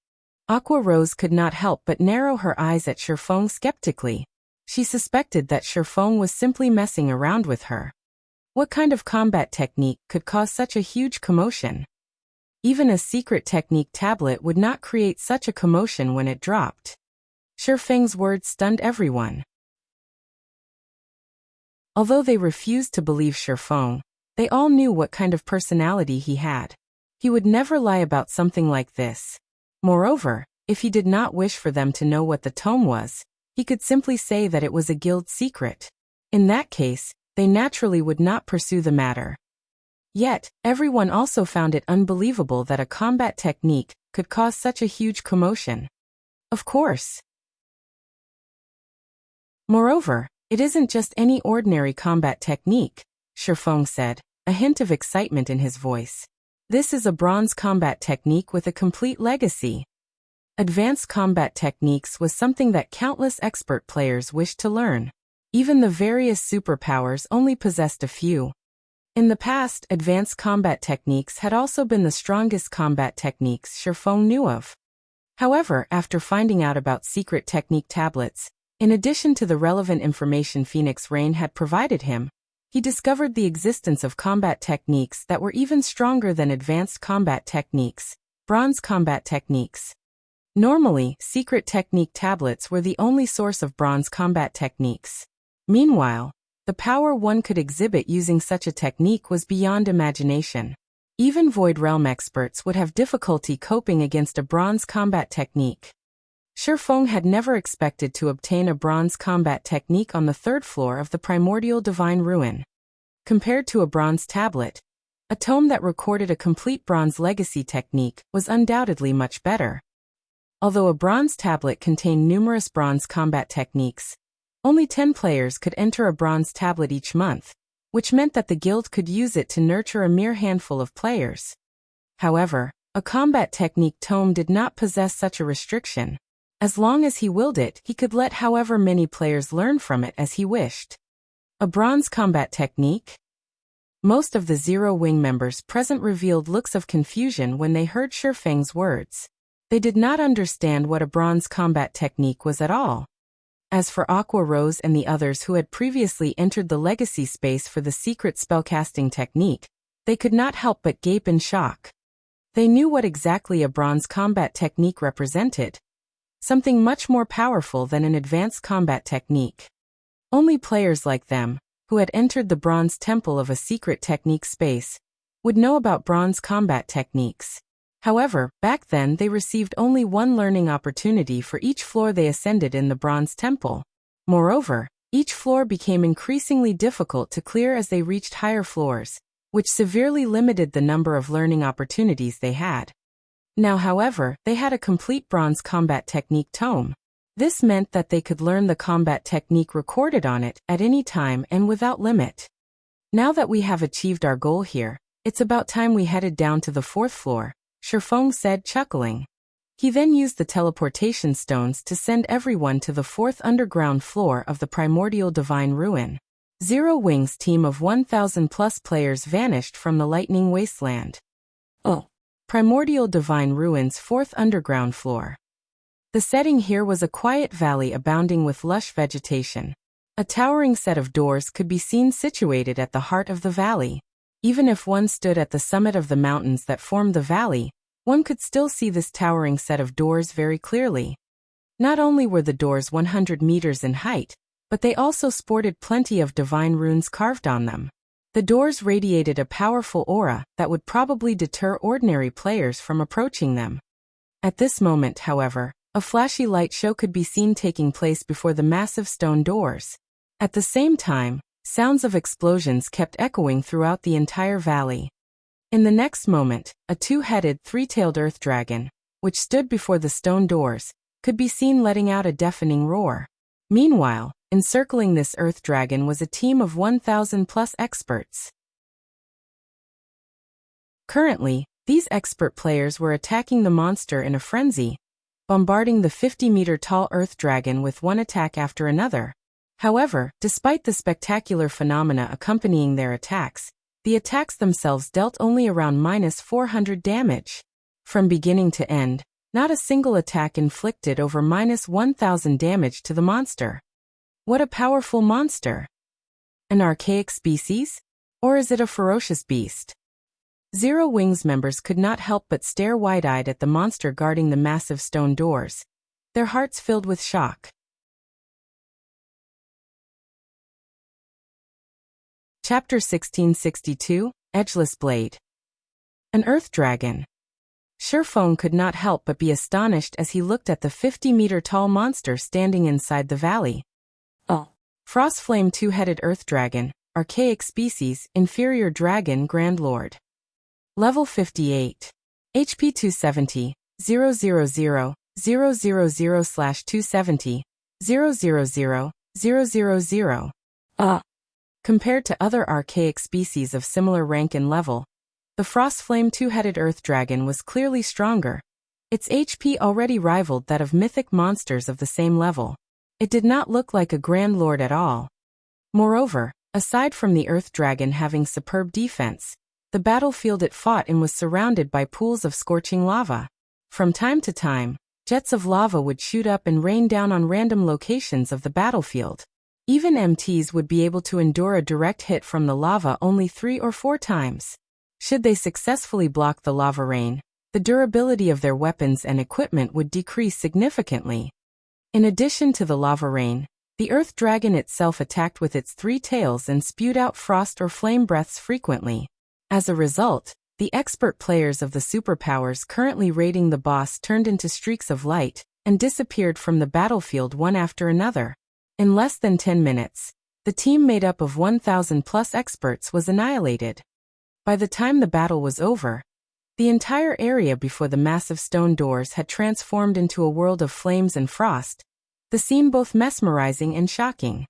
S1: Aqua Rose could not help but narrow her eyes at Shifeng skeptically. She suspected that Shifeng was simply messing around with her. What kind of combat technique could cause such a huge commotion? Even a secret technique tablet would not create such a commotion when it dropped. Feng's words stunned everyone. Although they refused to believe Feng, they all knew what kind of personality he had. He would never lie about something like this. Moreover, if he did not wish for them to know what the tome was, he could simply say that it was a guild secret. In that case, they naturally would not pursue the matter. Yet, everyone also found it unbelievable that a combat technique could cause such a huge commotion. Of course. Moreover, it isn't just any ordinary combat technique, Feng said, a hint of excitement in his voice. This is a bronze combat technique with a complete legacy. Advanced combat techniques was something that countless expert players wished to learn. Even the various superpowers only possessed a few. In the past, advanced combat techniques had also been the strongest combat techniques Feng knew of. However, after finding out about secret technique tablets, in addition to the relevant information Phoenix Rain had provided him, he discovered the existence of combat techniques that were even stronger than advanced combat techniques, bronze combat techniques. Normally, secret technique tablets were the only source of bronze combat techniques. Meanwhile, the power one could exhibit using such a technique was beyond imagination. Even Void Realm experts would have difficulty coping against a bronze combat technique. Feng had never expected to obtain a bronze combat technique on the 3rd floor of the Primordial Divine Ruin. Compared to a bronze tablet, a tome that recorded a complete bronze legacy technique was undoubtedly much better. Although a bronze tablet contained numerous bronze combat techniques, only 10 players could enter a bronze tablet each month, which meant that the guild could use it to nurture a mere handful of players. However, a combat technique tome did not possess such a restriction. As long as he willed it, he could let however many players learn from it as he wished. A bronze combat technique? Most of the Zero Wing members present revealed looks of confusion when they heard Feng's words. They did not understand what a bronze combat technique was at all. As for Aqua Rose and the others who had previously entered the legacy space for the secret spellcasting technique, they could not help but gape in shock. They knew what exactly a bronze combat technique represented. Something much more powerful than an advanced combat technique. Only players like them, who had entered the bronze temple of a secret technique space, would know about bronze combat techniques. However, back then they received only one learning opportunity for each floor they ascended in the bronze temple. Moreover, each floor became increasingly difficult to clear as they reached higher floors, which severely limited the number of learning opportunities they had. Now, however, they had a complete bronze combat technique tome. This meant that they could learn the combat technique recorded on it at any time and without limit. Now that we have achieved our goal here, it's about time we headed down to the 4th floor, Feng said, chuckling. He then used the teleportation stones to send everyone to the 4th underground floor of the Primordial Divine Ruin. Zero Wing's team of 1,000+ players vanished from the Lightning Wasteland. Oh. Primordial Divine Ruin's 4th underground floor. The setting here was a quiet valley abounding with lush vegetation. A towering set of doors could be seen situated at the heart of the valley. Even if one stood at the summit of the mountains that formed the valley, one could still see this towering set of doors very clearly. Not only were the doors 100 meters in height, but they also sported plenty of divine runes carved on them. The doors radiated a powerful aura that would probably deter ordinary players from approaching them. At this moment, however, a flashy light show could be seen taking place before the massive stone doors. At the same time, sounds of explosions kept echoing throughout the entire valley. In the next moment, a 2-headed, 3-tailed earth dragon, which stood before the stone doors, could be seen letting out a deafening roar. Meanwhile, encircling this earth dragon was a team of 1,000+ experts. Currently, these expert players were attacking the monster in a frenzy, bombarding the 50-meter-tall earth dragon with one attack after another. However, despite the spectacular phenomena accompanying their attacks, the attacks themselves dealt only around -400 damage. From beginning to end, not a single attack inflicted over -1,000 damage to the monster. What a powerful monster! An archaic species? Or is it a ferocious beast? Zero Wings members could not help but stare wide-eyed at the monster guarding the massive stone doors. their hearts filled with shock. Chapter 1662, Edgeless Blade. An Earth Dragon. Shifeng could not help but be astonished as he looked at the 50-meter-tall monster standing inside the valley. Frostflame two-headed Earth Dragon, archaic species, inferior dragon Grand Lord. Level 58. HP 270, 000, 000/270, 000, 000. Compared to other archaic species of similar rank and level, the Frostflame two-headed Earth Dragon was clearly stronger. Its HP already rivaled that of mythic monsters of the same level. It did not look like a Grand Lord at all. Moreover, aside from the Earth Dragon having superb defense, the battlefield it fought in was surrounded by pools of scorching lava. From time to time, jets of lava would shoot up and rain down on random locations of the battlefield. Even MTs would be able to endure a direct hit from the lava only 3 or 4 times. Should they successfully block the lava rain, the durability of their weapons and equipment would decrease significantly. In addition to the lava rain, the Earth Dragon itself attacked with its 3 tails and spewed out frost or flame breaths frequently. As a result, the expert players of the superpowers currently raiding the boss turned into streaks of light and disappeared from the battlefield one after another. In less than 10 minutes, the team made up of 1,000+ experts was annihilated. By the time the battle was over, the entire area before the massive stone doors had transformed into a world of flames and frost, the scene both mesmerizing and shocking.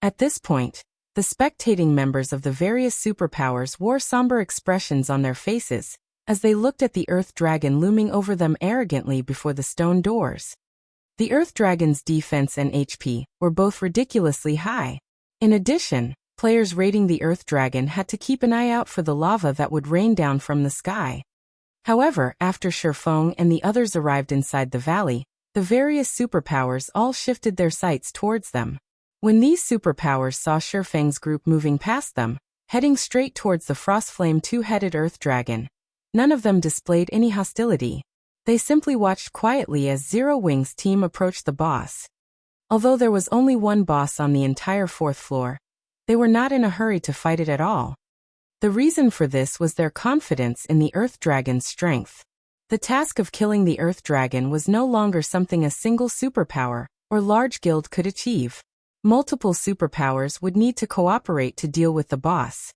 S1: At this point, the spectating members of the various superpowers wore somber expressions on their faces as they looked at the Earth Dragon looming over them arrogantly before the stone doors. The Earth Dragon's defense and HP were both ridiculously high. In addition, players raiding the Earth Dragon had to keep an eye out for the lava that would rain down from the sky. However, after Shifeng and the others arrived inside the valley, the various superpowers all shifted their sights towards them. When these superpowers saw Shifeng's group moving past them, heading straight towards the Frostflame two-headed Earth Dragon, none of them displayed any hostility. They simply watched quietly as Zero Wing's team approached the boss. Although there was only one boss on the entire 4th floor, they were not in a hurry to fight it at all. The reason for this was their confidence in the Earth Dragon's strength. The task of killing the Earth Dragon was no longer something a single superpower or large guild could achieve. Multiple superpowers would need to cooperate to deal with the boss.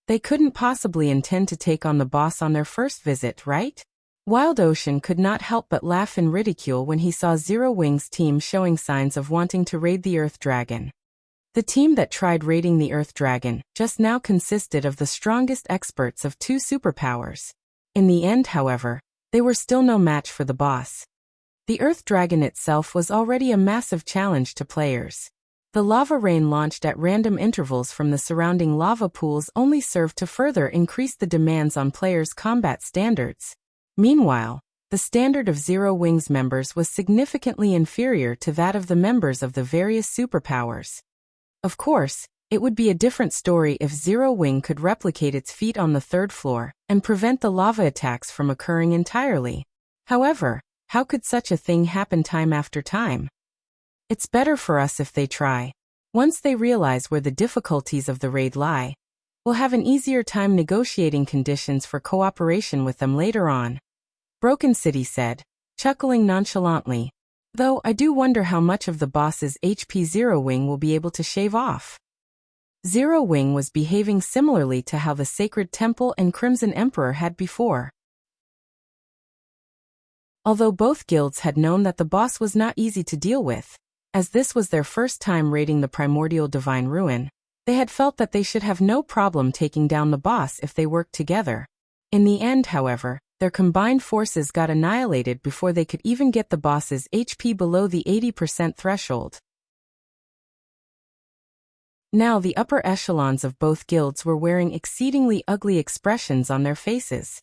S1: They couldn't possibly intend to take on the boss on their first visit, right? Wild Ocean could not help but laugh in ridicule when he saw Zero Wing's team showing signs of wanting to raid the Earth Dragon. The team that tried raiding the Earth Dragon just now consisted of the strongest experts of 2 superpowers. In the end, however, they were still no match for the boss. The Earth Dragon itself was already a massive challenge to players. The lava rain launched at random intervals from the surrounding lava pools only served to further increase the demands on players' combat standards. Meanwhile, the standard of Zero Wing's members was significantly inferior to that of the members of the various superpowers. Of course, it would be a different story if Zero Wing could replicate its feat on the 3rd floor and prevent the lava attacks from occurring entirely. However, how could such a thing happen time after time? It's better for us if they try. Once they realize where the difficulties of the raid lie, we'll have an easier time negotiating conditions for cooperation with them later on. Broken City said, chuckling nonchalantly. Though I do wonder how much of the boss's HP Zero Wing will be able to shave off. Zero Wing was behaving similarly to how the Sacred Temple and Crimson Emperor had before. Although both guilds had known that the boss was not easy to deal with, as this was their first time raiding the Primordial Divine Ruin, they had felt that they should have no problem taking down the boss if they worked together. In the end, however, their combined forces got annihilated before they could even get the boss's HP below the 80% threshold. Now the upper echelons of both guilds were wearing exceedingly ugly expressions on their faces.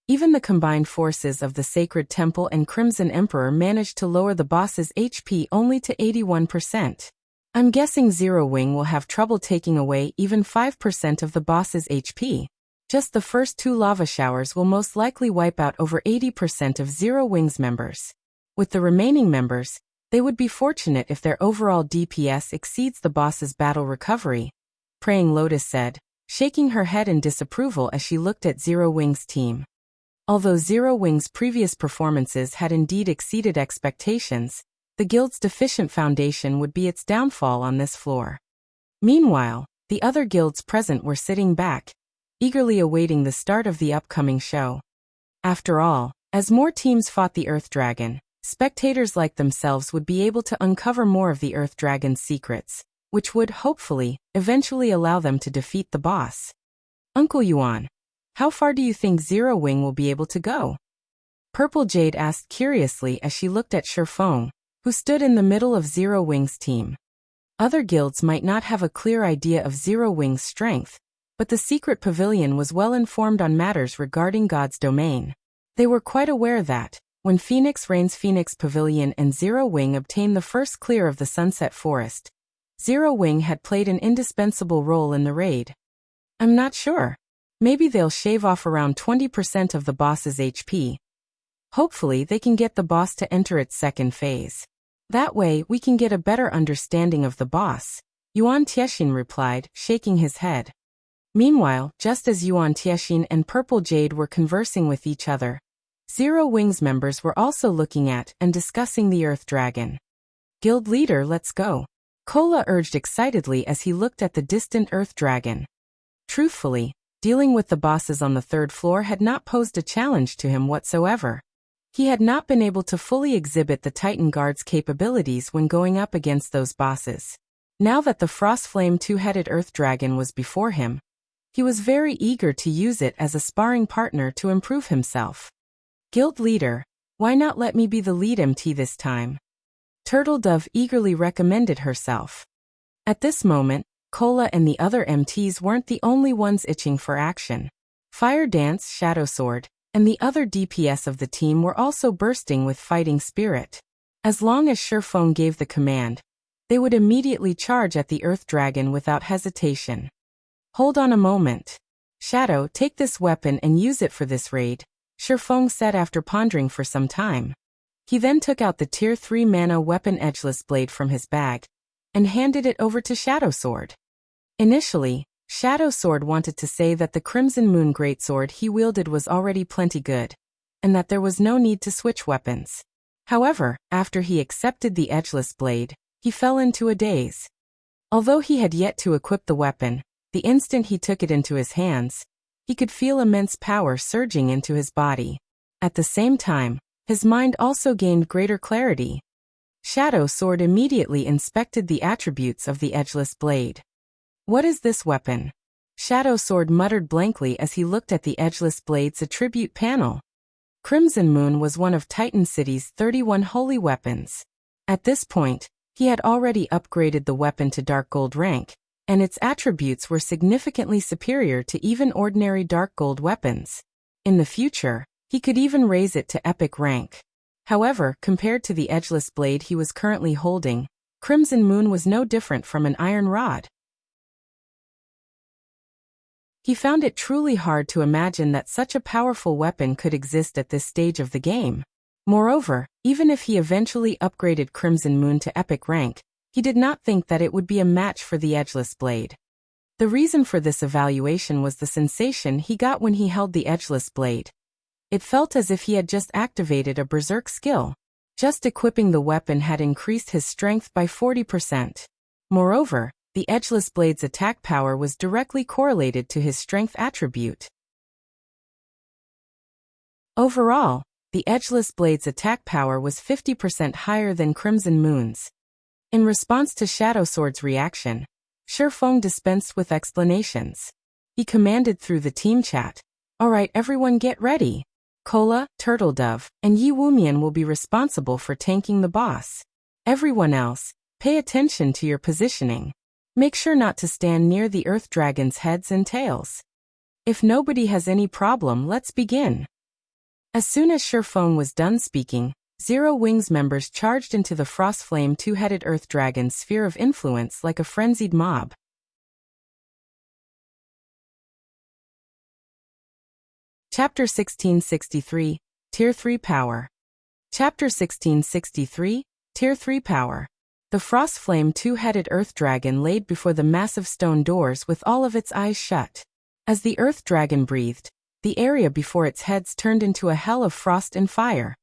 S1: Even the combined forces of the Sacred Temple and Crimson Emperor managed to lower the boss's HP only to 81%. I'm guessing Zero Wing will have trouble taking away even 5% of the boss's HP. Just the first 2 lava showers will most likely wipe out over 80% of Zero Wing's members. With the remaining members, they would be fortunate if their overall DPS exceeds the boss's battle recovery, Praying Lotus said, shaking her head in disapproval as she looked at Zero Wing's team. Although Zero Wing's previous performances had indeed exceeded expectations, the guild's deficient foundation would be its downfall on this floor. Meanwhile, the other guilds present were sitting back, eagerly awaiting the start of the upcoming show. After all, as more teams fought the Earth Dragon, spectators like themselves would be able to uncover more of the Earth Dragon's secrets, which would, hopefully, eventually allow them to defeat the boss. Uncle Yuan, how far do you think Zero Wing will be able to go? Purple Jade asked curiously as she looked at Shifeng, who stood in the middle of Zero Wing's team. Other guilds might not have a clear idea of Zero Wing's strength, but the secret pavilion was well informed on matters regarding God's domain. They were quite aware that, when Phoenix Rain's Phoenix Pavilion and Zero Wing obtained the first clear of the Sunset Forest, Zero Wing had played an indispensable role in the raid. I'm not sure. Maybe they'll shave off around 20% of the boss's HP. Hopefully they can get the boss to enter its second phase. That way we can get a better understanding of the boss, Yuan Tiexin replied, shaking his head. Meanwhile, just as Yuan Tiexin and Purple Jade were conversing with each other, Zero Wing's members were also looking at and discussing the Earth Dragon. Guild leader, let's go, Kola urged excitedly as he looked at the distant Earth Dragon. Truthfully, dealing with the bosses on the third floor had not posed a challenge to him whatsoever. He had not been able to fully exhibit the Titan Guard's capabilities when going up against those bosses. Now that the Frostflame two-headed Earth Dragon was before him, he was very eager to use it as a sparring partner to improve himself. Guild leader, why not let me be the lead MT this time? Turtle Dove eagerly recommended herself. At this moment, Kola and the other MTs weren't the only ones itching for action. Fire Dance, Shadow Sword, and the other DPS of the team were also bursting with fighting spirit. As long as Shifeng gave the command, they would immediately charge at the Earth Dragon without hesitation. Hold on a moment. Shadow, take this weapon and use it for this raid, Shifeng said after pondering for some time. He then took out the Tier 3 mana weapon Edgeless blade from his bag and handed it over to Shadow Sword. Initially, Shadow Sword wanted to say that the Crimson Moon Greatsword he wielded was already plenty good, and that there was no need to switch weapons. However, after he accepted the Edgeless blade, he fell into a daze. Although he had yet to equip the weapon, the instant he took it into his hands, he could feel immense power surging into his body. At the same time, his mind also gained greater clarity. Shadow Sword immediately inspected the attributes of the Edgeless blade. What is this weapon? Shadow Sword muttered blankly as he looked at the Edgeless blade's attribute panel. Crimson Moon was one of Titan City's 31 holy weapons. At this point, he had already upgraded the weapon to Dark Gold rank, and its attributes were significantly superior to even ordinary Dark Gold weapons. In the future, he could even raise it to Epic rank. However, compared to the Edgeless blade he was currently holding, Crimson Moon was no different from an iron rod. He found it truly hard to imagine that such a powerful weapon could exist at this stage of the game. Moreover, even if he eventually upgraded Crimson Moon to Epic rank, he did not think that it would be a match for the Edgeless blade. The reason for this evaluation was the sensation he got when he held the Edgeless blade. It felt as if he had just activated a berserk skill. Just equipping the weapon had increased his strength by 40%. Moreover, the Edgeless blade's attack power was directly correlated to his strength attribute. Overall, the Edgeless blade's attack power was 50% higher than Crimson Moon's. In response to Shadow Sword's reaction, Shifeng dispensed with explanations. He commanded through the team chat, "Alright, everyone get ready. Kola, Turtle Dove, and Yi Wumian will be responsible for tanking the boss. Everyone else, pay attention to your positioning. Make sure not to stand near the Earth Dragon's heads and tails. If nobody has any problem, let's begin." As soon as Shifeng was done speaking, Zero Wing's members charged into the Frostflame two-headed Earth Dragon's sphere of influence like a frenzied mob. Chapter 1663, Tier 3 Power. Chapter 1663, Tier 3 Power. The frost flame two-headed earth dragon laid before the massive stone doors with all of its eyes shut. As the earth dragon breathed, the area before its heads turned into a hell of frost and fire.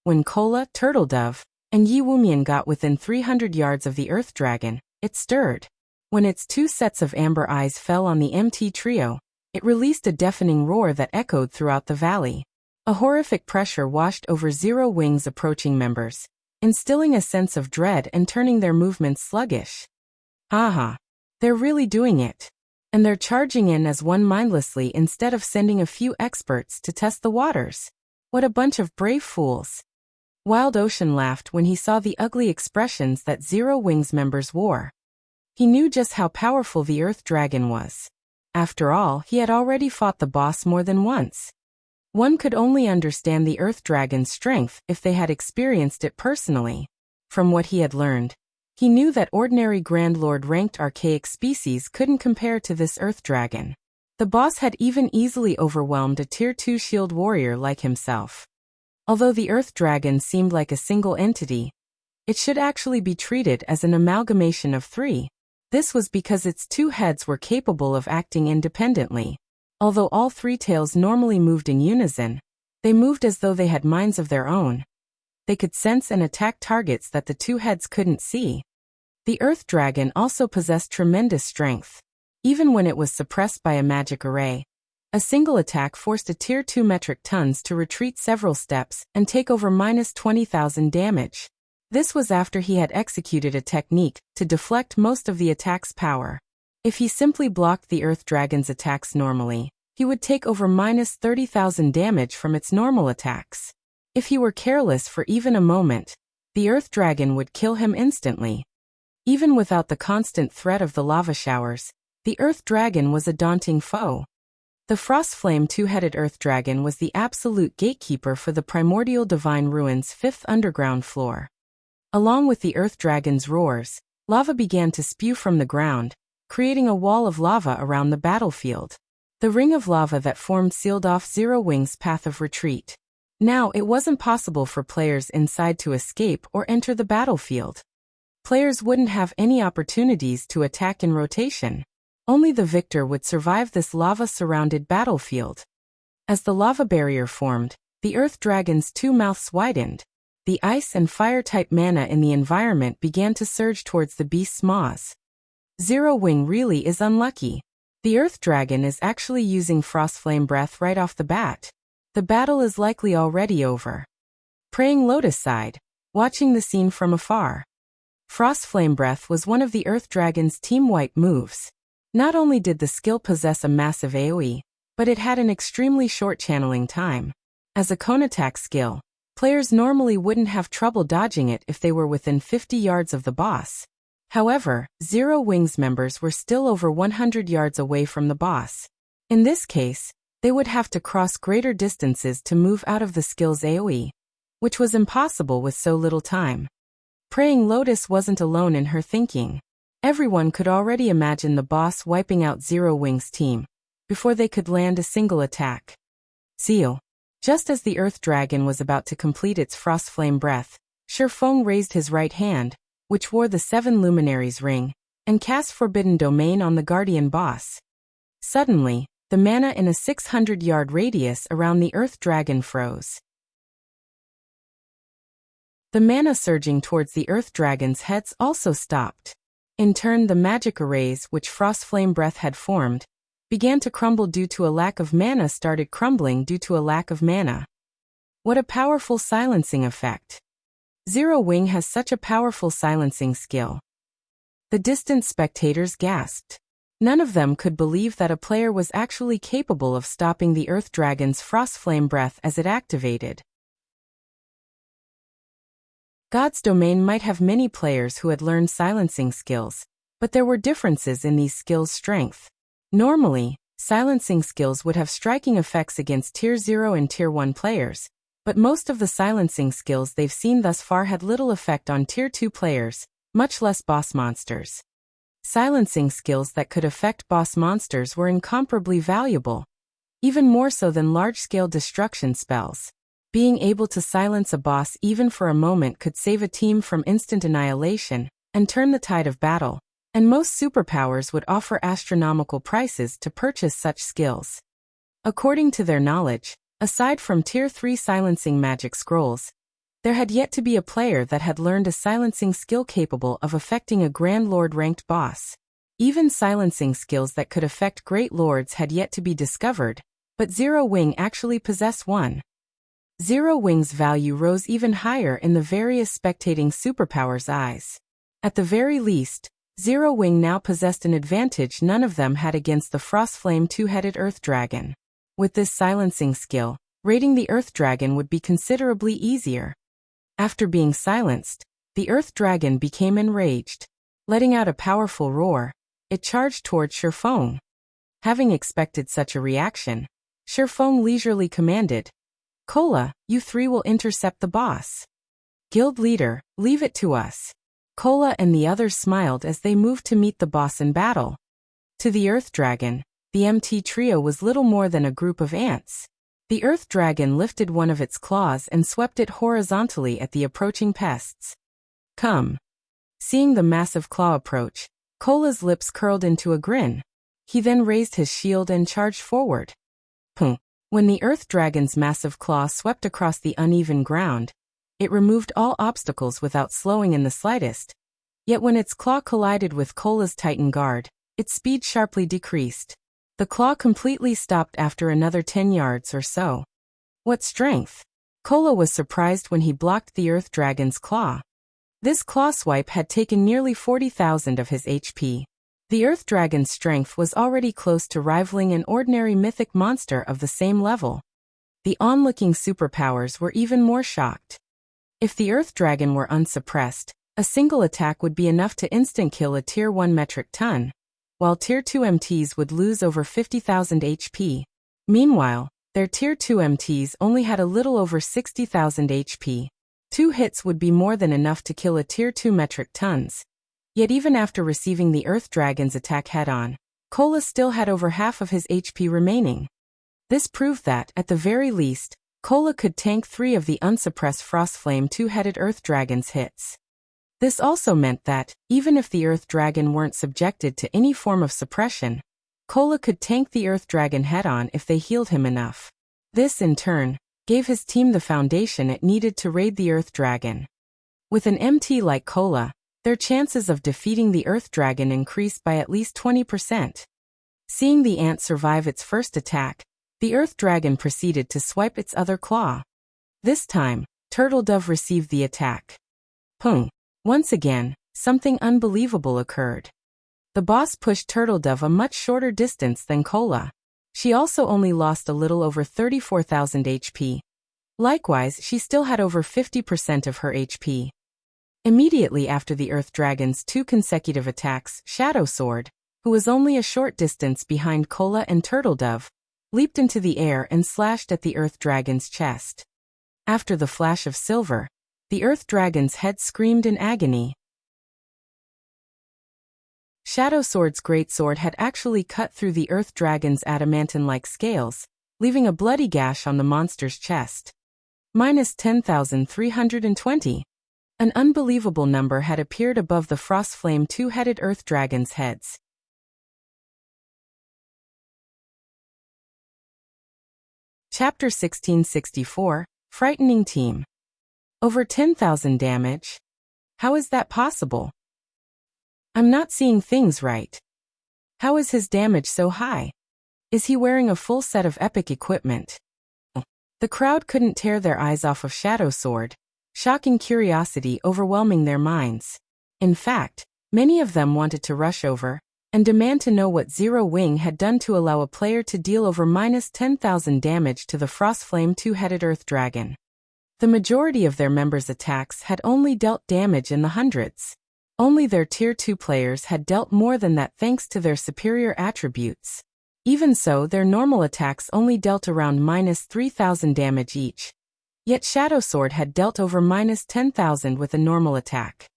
S1: When Kola, Turtledove, and Yi Wumian got within 300 yards of the earth dragon, it stirred. When its two sets of amber eyes fell on the MT trio, it released a deafening roar that echoed throughout the valley. A horrific pressure washed over Zero Wing's approaching members, instilling a sense of dread and turning their movements sluggish. Aha! They're really doing it. And they're charging in as one mindlessly instead of sending a few experts to test the waters. What a bunch of brave fools. Wild Ocean laughed when he saw the ugly expressions that Zero Wing's members wore. He knew just how powerful the Earth Dragon was. After all, he had already fought the boss more than once. One could only understand the Earth Dragon's strength if they had experienced it personally. From what he had learned, he knew that ordinary Grand Lord-ranked archaic species couldn't compare to this Earth Dragon. The boss had even easily overwhelmed a Tier 2 shield warrior like himself. Although the Earth Dragon seemed like a single entity, it should actually be treated as an amalgamation of three. This was because its two heads were capable of acting independently. Although all three tails normally moved in unison, they moved as though they had minds of their own. They could sense and attack targets that the two heads couldn't see. The Earth Dragon also possessed tremendous strength. Even when it was suppressed by a magic array, a single attack forced a Tier 2 metric tons to retreat several steps and take over -20,000 damage. This was after he had executed a technique to deflect most of the attack's power. If he simply blocked the Earth Dragon's attacks normally, he would take over -30,000 damage from its normal attacks. If he were careless for even a moment, the Earth Dragon would kill him instantly. Even without the constant threat of the lava showers, the Earth Dragon was a daunting foe. The Frostflame two-headed Earth Dragon was the absolute gatekeeper for the Primordial Divine Ruins' 5th underground floor. Along with the Earth Dragon's roars, lava began to spew from the ground, creating a wall of lava around the battlefield. The ring of lava that formed sealed off Zero Wing's path of retreat. Now it wasn't possible for players inside to escape or enter the battlefield. Players wouldn't have any opportunities to attack in rotation. Only the victor would survive this lava-surrounded battlefield. As the lava barrier formed, the Earth Dragon's two mouths widened. The ice and fire-type mana in the environment began to surge towards the beast's maws. Zero Wing really is unlucky. The Earth Dragon is actually using Frostflame Breath right off the bat. The battle is likely already over. Praying Lotus sighed, watching the scene from afar. Frostflame Breath was one of the Earth Dragon's team-wipe moves. Not only did the skill possess a massive AoE, but it had an extremely short channeling time. As a cone attack skill, players normally wouldn't have trouble dodging it if they were within 50 yards of the boss. However, Zero Wing's members were still over 100 yards away from the boss. In this case, they would have to cross greater distances to move out of the skill's AoE, which was impossible with so little time. Praying Lotus wasn't alone in her thinking. Everyone could already imagine the boss wiping out Zero Wing's team before they could land a single attack. Seal. Just as the Earth Dragon was about to complete its Frostflame Breath, Shifeng raised his right hand, which wore the 7 Luminaries ring, and cast Forbidden Domain on the Guardian boss. Suddenly, the mana in a 600-yard radius around the Earth Dragon froze. The mana surging towards the Earth Dragon's heads also stopped. In turn, the magic arrays which Frostflame Breath had formed began to crumble due to a lack of mana started crumbling due to a lack of mana. What a powerful silencing effect. Zero Wing has such a powerful silencing skill. The distant spectators gasped. None of them could believe that a player was actually capable of stopping the Earth Dragon's Frostflame Breath as it activated. God's Domain might have many players who had learned silencing skills, but there were differences in these skills' strength. Normally, silencing skills would have striking effects against Tier 0 and Tier 1 players, but most of the silencing skills they've seen thus far had little effect on Tier 2 players, much less boss monsters. Silencing skills that could affect boss monsters were incomparably valuable, even more so than large-scale destruction spells. Being able to silence a boss even for a moment could save a team from instant annihilation and turn the tide of battle, and most superpowers would offer astronomical prices to purchase such skills. According to their knowledge, aside from Tier 3 silencing magic scrolls, there had yet to be a player that had learned a silencing skill capable of affecting a Grand Lord-ranked boss. Even silencing skills that could affect Great Lords had yet to be discovered, but Zero Wing actually possessed one. Zero Wing's value rose even higher in the various spectating superpowers' eyes. At the very least, Zero Wing now possessed an advantage none of them had against the Frostflame two-headed Earth Dragon. With this silencing skill, raiding the Earth Dragon would be considerably easier. After being silenced, the Earth Dragon became enraged. Letting out a powerful roar, it charged toward Shifeng. Having expected such a reaction, Shifeng leisurely commanded, "Kola, you three will intercept the boss. Guild leader, leave it to us." Kola and the others smiled as they moved to meet the boss in battle. To the Earth Dragon, the MT trio was little more than a group of ants. The Earth Dragon lifted one of its claws and swept it horizontally at the approaching pests. "Come." Seeing the massive claw approach, Kola's lips curled into a grin. He then raised his shield and charged forward. Pum. When the Earth Dragon's massive claw swept across the uneven ground, it removed all obstacles without slowing in the slightest. Yet when its claw collided with Kola's Titan guard, its speed sharply decreased. The claw completely stopped after another 10 yards or so. What strength! Kola was surprised when he blocked the Earth Dragon's claw. This claw swipe had taken nearly 40,000 of his HP. The Earth Dragon's strength was already close to rivaling an ordinary mythic monster of the same level. The onlooking superpowers were even more shocked. If the Earth Dragon were unsuppressed, a single attack would be enough to instant-kill a Tier 1 metric ton, while Tier 2 MTs would lose over 50,000 HP. Meanwhile, their Tier 2 MTs only had a little over 60,000 HP. 2 hits would be more than enough to kill a Tier 2 metric tons. Yet even after receiving the Earth Dragon's attack head-on, Kola still had over half of his HP remaining. This proved that, at the very least, Kola could tank 3 of the unsuppressed Frostflame two-headed Earth Dragon's hits. This also meant that, even if the Earth Dragon weren't subjected to any form of suppression, Kola could tank the Earth Dragon head-on if they healed him enough. This, in turn, gave his team the foundation it needed to raid the Earth Dragon. With an MT like Kola, their chances of defeating the Earth Dragon increased by at least 20%. Seeing the ant survive its first attack, the Earth Dragon proceeded to swipe its other claw. This time, Turtledove received the attack. Pung. Once again, something unbelievable occurred. The boss pushed Turtledove a much shorter distance than Kola. She also only lost a little over 34,000 HP. Likewise, she still had over 50% of her HP. Immediately after the Earth Dragon's 2 consecutive attacks, Shadow Sword, who was only a short distance behind Kola and Turtledove, leaped into the air and slashed at the Earth Dragon's chest. After the flash of silver, the Earth Dragon's head screamed in agony. Shadow Sword's greatsword had actually cut through the Earth Dragon's adamantine-like scales, leaving a bloody gash on the monster's chest. Minus 10,320. An unbelievable number had appeared above the Frostflame two-headed Earth Dragon's heads. Chapter 1664, Frightening Team. Over 10,000 damage? How is that possible? I'm not seeing things right. How is his damage so high? Is he wearing a full set of epic equipment? The crowd couldn't tear their eyes off of Shadow Sword, shocking curiosity overwhelming their minds. In fact, many of them wanted to rush over and demand to know what Zero Wing had done to allow a player to deal over minus 10,000 damage to the Frostflame two-headed Earth Dragon. The majority of their members' attacks had only dealt damage in the hundreds. Only their Tier 2 players had dealt more than that thanks to their superior attributes. Even so, their normal attacks only dealt around minus 3,000 damage each. Yet Shadow Sword had dealt over minus 10,000 with a normal attack.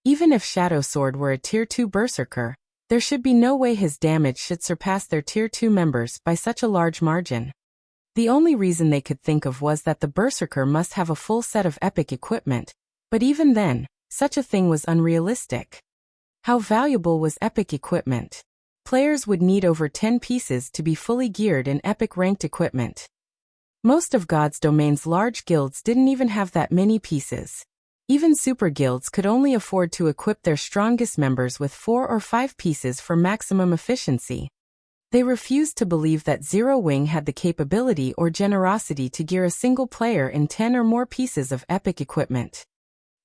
S1: Even if Shadow Sword were a Tier 2 Berserker, there should be no way his damage should surpass their Tier 2 members by such a large margin. The only reason they could think of was that the Berserker must have a full set of epic equipment, but even then, such a thing was unrealistic. How valuable was epic equipment? Players would need over 10 pieces to be fully geared in epic ranked equipment. Most of God's Domain's large guilds didn't even have that many pieces. Even super guilds could only afford to equip their strongest members with 4 or 5 pieces for maximum efficiency. They refused to believe that Zero Wing had the capability or generosity to gear a single player in 10 or more pieces of epic equipment.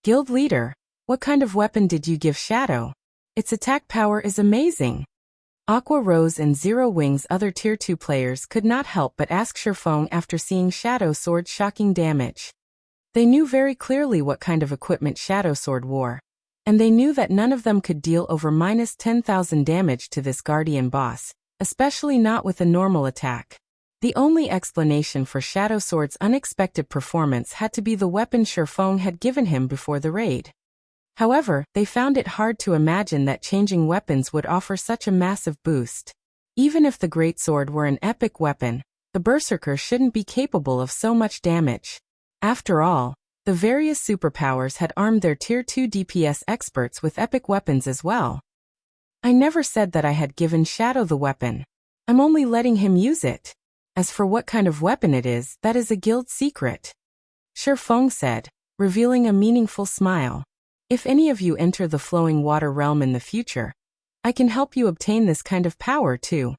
S1: Guild leader, what kind of weapon did you give Shadow? Its attack power is amazing. Aqua Rose and Zero Wing's other Tier 2 players could not help but ask Shifeng after seeing Shadow Sword's shocking damage. They knew very clearly what kind of equipment Shadow Sword wore, and they knew that none of them could deal over minus 10,000 damage to this Guardian boss, especially not with a normal attack. The only explanation for Shadow Sword's unexpected performance had to be the weapon Shifeng had given him before the raid. However, they found it hard to imagine that changing weapons would offer such a massive boost. Even if the Great Sword were an epic weapon, the Berserker shouldn't be capable of so much damage. After all, the various superpowers had armed their Tier 2 DPS experts with epic weapons as well. I never said that I had given Shadow the weapon. I'm only letting him use it. As for what kind of weapon it is, that is a guild secret. Shifeng said, revealing a meaningful smile. If any of you enter the flowing water realm in the future, I can help you obtain this kind of power too.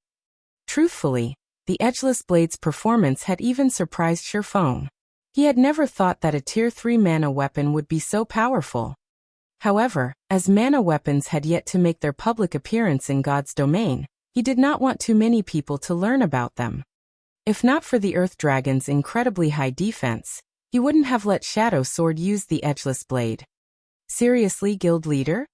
S1: Truthfully, the Edgeless Blade's performance had even surprised Shifeng. He had never thought that a Tier 3 mana weapon would be so powerful. However, as mana weapons had yet to make their public appearance in God's Domain, he did not want too many people to learn about them. If not for the Earth Dragon's incredibly high defense, he wouldn't have let Shadow Sword use the Edgeless Blade. Seriously, guild leader?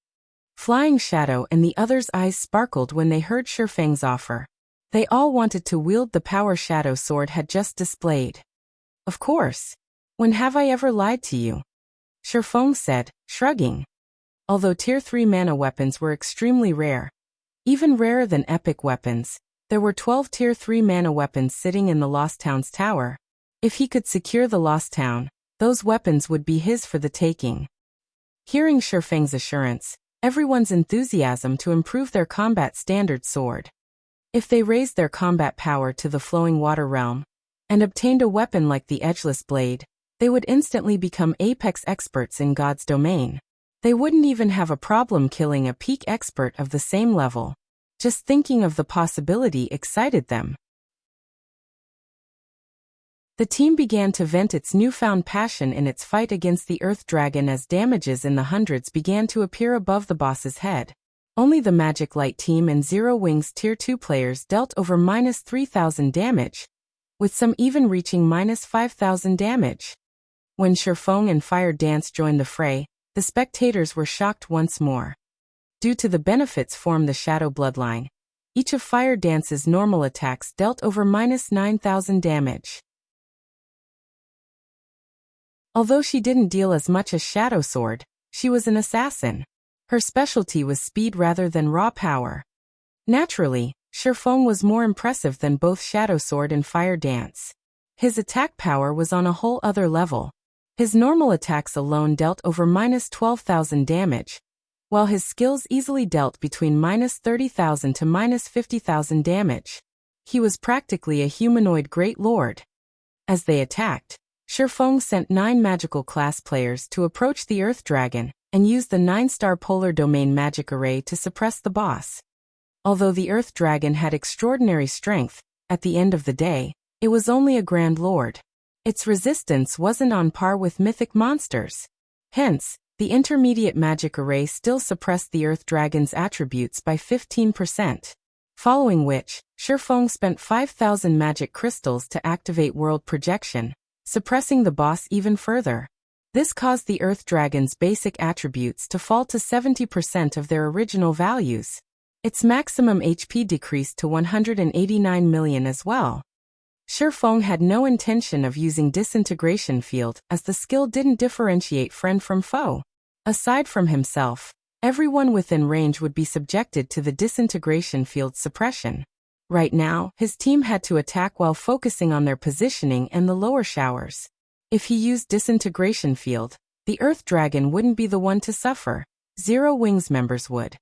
S1: Flying Shadow and the others' eyes sparkled when they heard Shifeng's offer. They all wanted to wield the power Shadow Sword had just displayed. Of course. When have I ever lied to you? Shifeng said, shrugging. Although Tier 3 mana weapons were extremely rare, even rarer than epic weapons, there were 12 Tier 3 mana weapons sitting in the Lost Town's tower. If he could secure the Lost Town, those weapons would be his for the taking. Hearing Shifeng's assurance, everyone's enthusiasm to improve their combat standard soared. If they raised their combat power to the flowing water realm, and obtained a weapon like the Edgeless Blade, they would instantly become apex experts in God's Domain. They wouldn't even have a problem killing a peak expert of the same level. Just thinking of the possibility excited them. The team began to vent its newfound passion in its fight against the Earth Dragon as damages in the hundreds began to appear above the boss's head. Only the Magic Light team and Zero Wing's Tier 2 players dealt over minus 3,000 damage, with some even reaching minus 5,000 damage. When Shifeng and Fire Dance joined the fray, the spectators were shocked once more. Due to the benefits form the Shadow Bloodline, each of Fire Dance's normal attacks dealt over minus 9,000 damage. Although she didn't deal as much as Shadow Sword, she was an assassin. Her specialty was speed rather than raw power. Naturally, Shifeng was more impressive than both Shadow Sword and Fire Dance. His attack power was on a whole other level. His normal attacks alone dealt over minus 12,000 damage, while his skills easily dealt between minus 30,000 to minus 50,000 damage. He was practically a humanoid Great Lord. As they attacked, Shifeng sent 9 magical class players to approach the Earth Dragon and use the 9-star Polar Domain magic array to suppress the boss. Although the Earth Dragon had extraordinary strength, at the end of the day, it was only a Grand Lord. Its resistance wasn't on par with mythic monsters. Hence, the intermediate magic array still suppressed the Earth Dragon's attributes by 15%. Following which, Shifeng spent 5,000 magic crystals to activate World Projection, suppressing the boss even further. This caused the Earth Dragon's basic attributes to fall to 70% of their original values. Its maximum HP decreased to 189 million as well. Shifeng had no intention of using Disintegration Field as the skill didn't differentiate friend from foe. Aside from himself, everyone within range would be subjected to the Disintegration Field suppression. Right now, his team had to attack while focusing on their positioning and the lower showers. If he used Disintegration Field, the Earth Dragon wouldn't be the one to suffer. Zero Wings members would.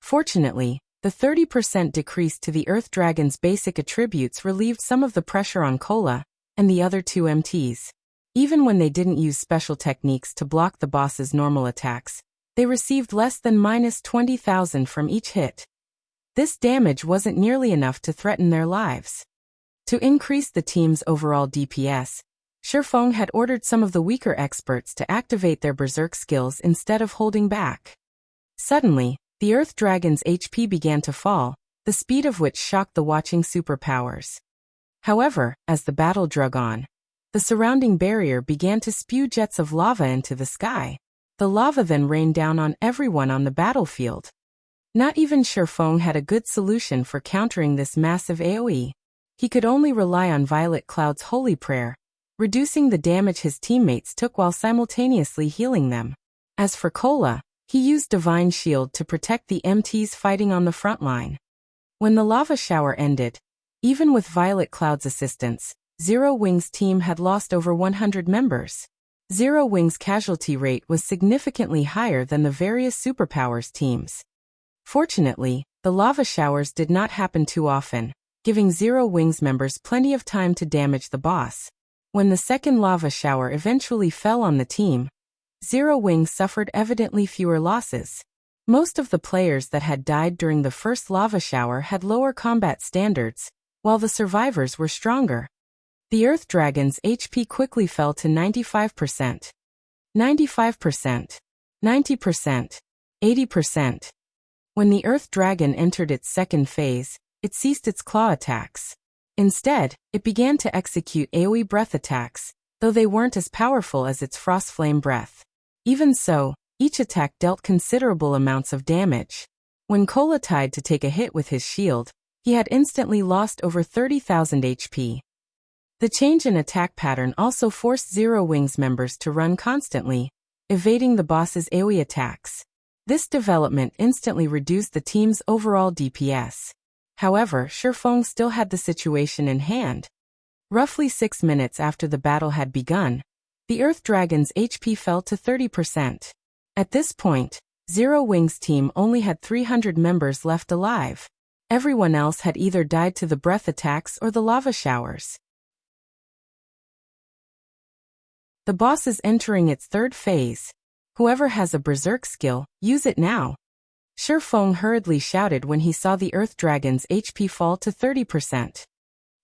S1: Fortunately, the 30% decrease to the Earth Dragon's basic attributes relieved some of the pressure on Cola and the other two MTs. Even when they didn't use special techniques to block the boss's normal attacks, they received less than -20,000 from each hit. This damage wasn't nearly enough to threaten their lives. To increase the team's overall DPS, Shifeng had ordered some of the weaker experts to activate their berserk skills instead of holding back. Suddenly, the Earth Dragon's HP began to fall, the speed of which shocked the watching superpowers. However, as the battle drug on, the surrounding barrier began to spew jets of lava into the sky. The lava then rained down on everyone on the battlefield. Not even Shifeng had a good solution for countering this massive AoE. He could only rely on Violet Cloud's holy prayer, reducing the damage his teammates took while simultaneously healing them. As for Cola, he used Divine Shield to protect the MTs fighting on the front line. When the lava shower ended, even with Violet Cloud's assistance, Zero Wings' team had lost over 100 members. Zero Wings' casualty rate was significantly higher than the various superpowers teams. Fortunately, the lava showers did not happen too often, giving Zero Wings members plenty of time to damage the boss. When the second lava shower eventually fell on the team, Zero Wings suffered evidently fewer losses. Most of the players that had died during the first lava shower had lower combat standards, while the survivors were stronger. The Earth Dragon's HP quickly fell to 95%, 95%, 90%, 80%. When the Earth Dragon entered its second phase, it ceased its claw attacks. Instead, it began to execute AoE breath attacks, though they weren't as powerful as its Frost Flame breath. Even so, each attack dealt considerable amounts of damage. When Cola tried to take a hit with his shield, he had instantly lost over 30,000 HP. The change in attack pattern also forced Zero Wings members to run constantly, evading the boss's AoE attacks. This development instantly reduced the team's overall DPS. However, Shifeng still had the situation in hand. Roughly 6 minutes after the battle had begun, the Earth Dragon's HP fell to 30%. At this point, Zero Wings' team only had 300 members left alive. Everyone else had either died to the breath attacks or the lava showers. The boss is entering its third phase. Whoever has a berserk skill, use it now. Shifeng hurriedly shouted when he saw the Earth Dragon's HP fall to 30%.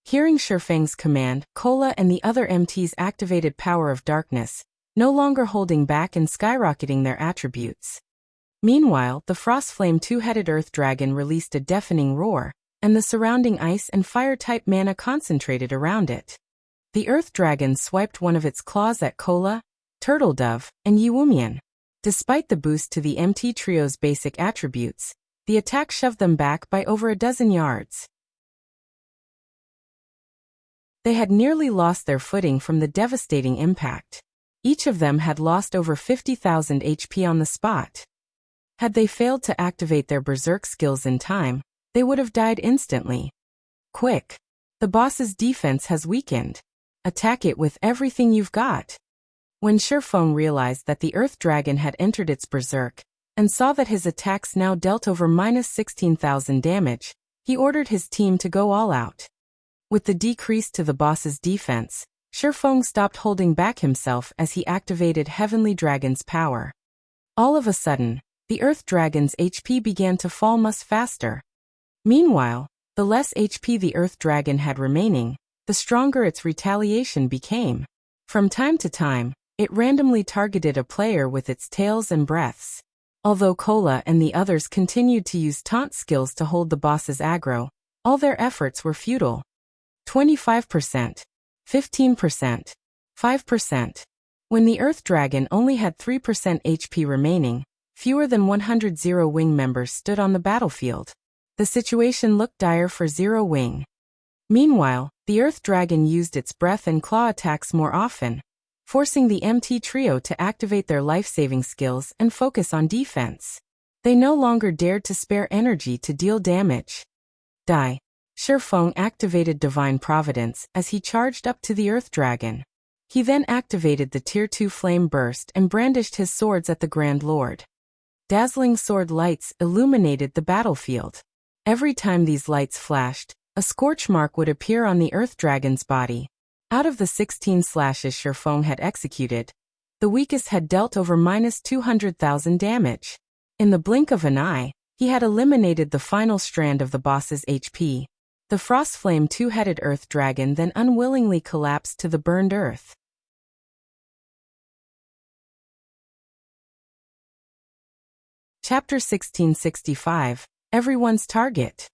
S1: Hearing Shifeng's command, Cola and the other MTs activated Power of Darkness, no longer holding back and skyrocketing their attributes. Meanwhile, the Frostflame two-headed Earth Dragon released a deafening roar, and the surrounding ice and fire-type mana concentrated around it. The Earth Dragon swiped one of its claws at Cola, Turtle Dove, and Yuumian. Despite the boost to the MT Trio's basic attributes, the attack shoved them back by over a dozen yards. They had nearly lost their footing from the devastating impact. Each of them had lost over 50,000 HP on the spot. Had they failed to activate their berserk skills in time, they would have died instantly. Quick! The boss's defense has weakened. Attack it with everything you've got. When Shifeng realized that the Earth Dragon had entered its berserk, and saw that his attacks now dealt over -16,000 damage, he ordered his team to go all out. With the decrease to the boss's defense, Shifeng stopped holding back himself as he activated Heavenly Dragon's power. All of a sudden, the Earth Dragon's HP began to fall much faster. Meanwhile, the less HP the Earth Dragon had remaining, the stronger its retaliation became. From time to time, it randomly targeted a player with its tails and breaths. Although Cola and the others continued to use taunt skills to hold the boss's aggro, all their efforts were futile. 25%, 15%, 5%. When the Earth Dragon only had 3% HP remaining, fewer than 100 Zero Wing members stood on the battlefield. The situation looked dire for Zero Wing. Meanwhile, the Earth Dragon used its breath and claw attacks more often, forcing the MT Trio to activate their life-saving skills and focus on defense. They no longer dared to spare energy to deal damage. Die. Shifeng activated Divine Providence as he charged up to the Earth Dragon. He then activated the Tier 2 Flame Burst and brandished his swords at the Grand Lord. Dazzling sword lights illuminated the battlefield. Every time these lights flashed, a scorch mark would appear on the Earth Dragon's body. Out of the 16 slashes Shifeng had executed, the weakest had dealt over -200,000 damage. In the blink of an eye, he had eliminated the final strand of the boss's HP. The Frostflame two-headed Earth Dragon then unwillingly collapsed to the burned earth. Chapter 1665, Everyone's Target.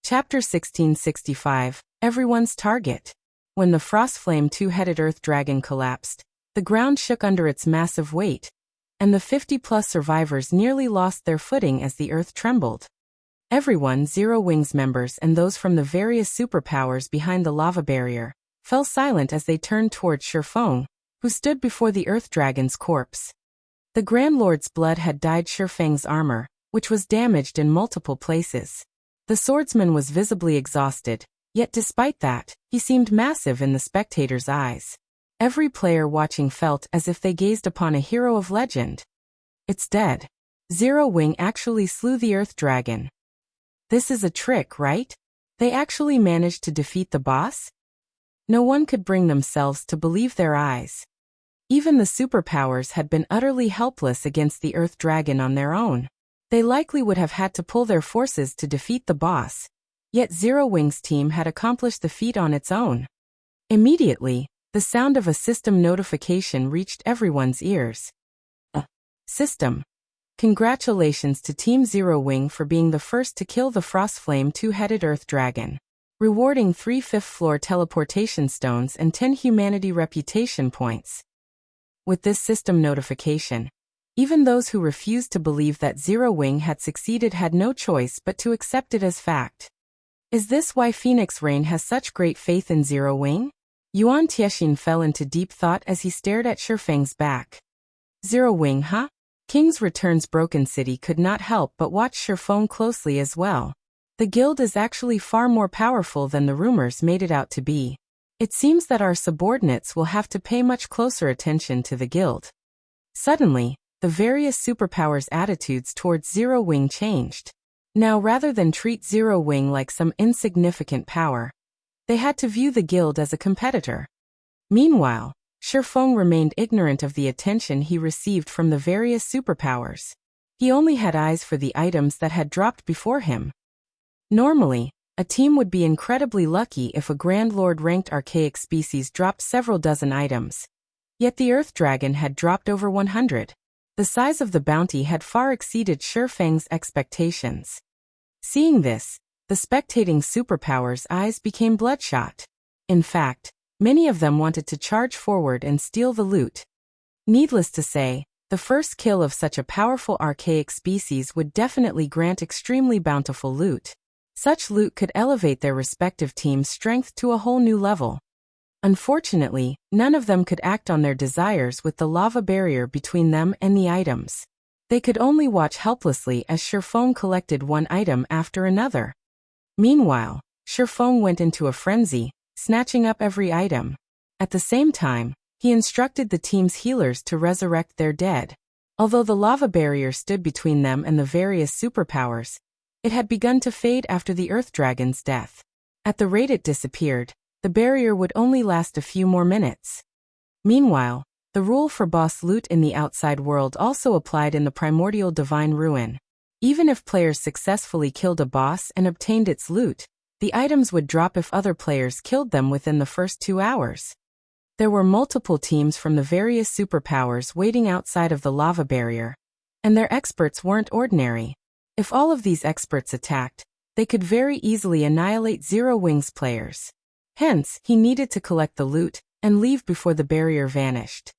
S1: Chapter 1665, Everyone's Target. When the Frostflame two-headed Earth Dragon collapsed, the ground shook under its massive weight, and the 50-plus survivors nearly lost their footing as the earth trembled. Everyone, Zero Wings members and those from the various superpowers behind the lava barrier, fell silent as they turned towards Shifeng, who stood before the Earth Dragon's corpse. The Grand Lord's blood had dyed Shifeng's armor, which was damaged in multiple places. The swordsman was visibly exhausted, yet despite that, he seemed massive in the spectators' eyes. Every player watching felt as if they gazed upon a hero of legend. It's dead. Zero Wing actually slew the Earth Dragon. This is a trick, right? They actually managed to defeat the boss? No one could bring themselves to believe their eyes. Even the superpowers had been utterly helpless against the Earth Dragon on their own. They likely would have had to pull their forces to defeat the boss. Yet Zero Wing's team had accomplished the feat on its own. Immediately, the sound of a system notification reached everyone's ears. System. Congratulations to Team Zero Wing for being the first to kill the Frostflame two-headed Earth Dragon. Rewarding 3 fifth-floor teleportation stones and 10 humanity reputation points. With this system notification, even those who refused to believe that Zero Wing had succeeded had no choice but to accept it as fact. Is this why Phoenix Rain has such great faith in Zero Wing? Yuan Tiexin fell into deep thought as he stared at Shifeng's back. Zero Wing, huh? King's Return's Broken City could not help but watch Shifeng closely as well. The guild is actually far more powerful than the rumors made it out to be. It seems that our subordinates will have to pay much closer attention to the guild. Suddenly, the various superpowers' attitudes towards Zero Wing changed. Now rather than treat Zero Wing like some insignificant power, they had to view the guild as a competitor. Meanwhile, Shifeng remained ignorant of the attention he received from the various superpowers. He only had eyes for the items that had dropped before him. Normally, a team would be incredibly lucky if a Grand Lord-ranked archaic species dropped several dozen items. Yet the Earth Dragon had dropped over 100. The size of the bounty had far exceeded Shifeng's expectations. Seeing this, the spectating superpowers' eyes became bloodshot. In fact, many of them wanted to charge forward and steal the loot. Needless to say, the first kill of such a powerful archaic species would definitely grant extremely bountiful loot. Such loot could elevate their respective team's strength to a whole new level. Unfortunately, none of them could act on their desires with the lava barrier between them and the items. They could only watch helplessly as Shifeng collected one item after another. Meanwhile, Shifeng went into a frenzy, snatching up every item. At the same time, he instructed the team's healers to resurrect their dead. Although the lava barrier stood between them and the various superpowers, it had begun to fade after the Earth Dragon's death. At the rate it disappeared, the barrier would only last a few more minutes. Meanwhile, the rule for boss loot in the outside world also applied in the Primordial Divine Ruin. Even if players successfully killed a boss and obtained its loot, the items would drop if other players killed them within the first 2 hours. There were multiple teams from the various superpowers waiting outside of the lava barrier, and their experts weren't ordinary. If all of these experts attacked, they could very easily annihilate Zero Wing's players. Hence, he needed to collect the loot and leave before the barrier vanished.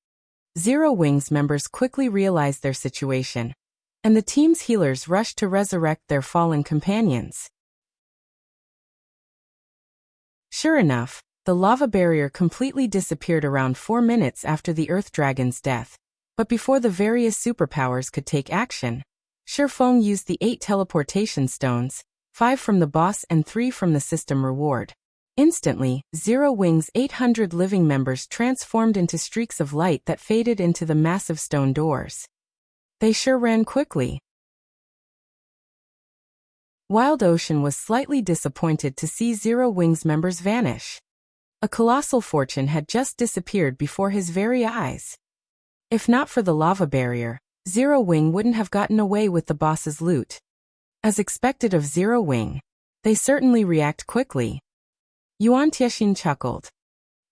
S1: Zero Wing's members quickly realized their situation, and the team's healers rushed to resurrect their fallen companions. Sure enough, the lava barrier completely disappeared around 4 minutes after the Earth Dragon's death, but before the various superpowers could take action, Shifeng used the 8 teleportation stones, 5 from the boss and 3 from the system reward. Instantly, Zero Wing's 800 living members transformed into streaks of light that faded into the massive stone doors. They sure ran quickly. Wild Ocean was slightly disappointed to see Zero Wing's members vanish. A colossal fortune had just disappeared before his very eyes. If not for the lava barrier, Zero Wing wouldn't have gotten away with the boss's loot. As expected of Zero Wing, they certainly react quickly. Yuan Tiexin chuckled.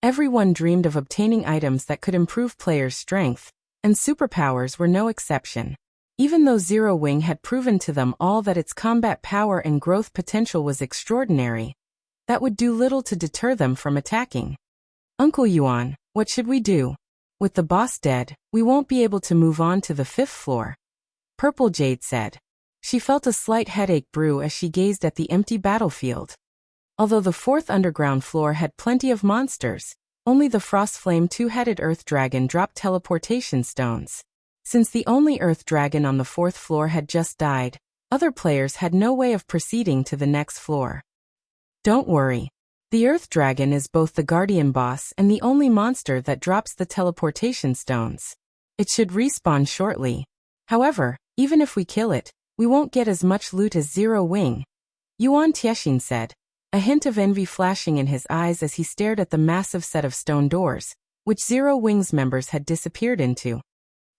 S1: Everyone dreamed of obtaining items that could improve players' strength, and superpowers were no exception. Even though Zero Wing had proven to them all that its combat power and growth potential was extraordinary, that would do little to deter them from attacking. Uncle Yuan, what should we do? With the boss dead, we won't be able to move on to the 5th floor. Purple Jade said. She felt a slight headache brew as she gazed at the empty battlefield. Although the 4th underground floor had plenty of monsters, only the Frostflame 2-headed Earth Dragon dropped teleportation stones. Since the only Earth Dragon on the 4th floor had just died, other players had no way of proceeding to the next floor. Don't worry. The Earth Dragon is both the Guardian boss and the only monster that drops the teleportation stones. It should respawn shortly. However, even if we kill it, we won't get as much loot as Zero Wing, Yuan Tiexin said, a hint of envy flashing in his eyes as he stared at the massive set of stone doors, which Zero Wing's members had disappeared into.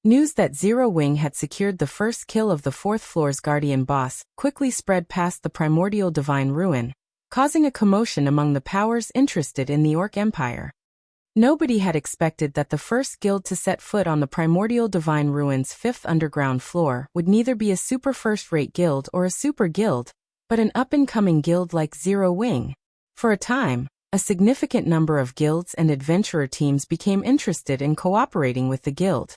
S1: News that Zero Wing had secured the first kill of the 4th floor's Guardian boss quickly spread past the Primordial Divine Ruin, causing a commotion among the powers interested in the Orc Empire. Nobody had expected that the first guild to set foot on the Primordial Divine Ruin's 5th underground floor would neither be a super first-rate guild or a super guild, but an up-and-coming guild like Zero Wing. For a time, a significant number of guilds and adventurer teams became interested in cooperating with the guild.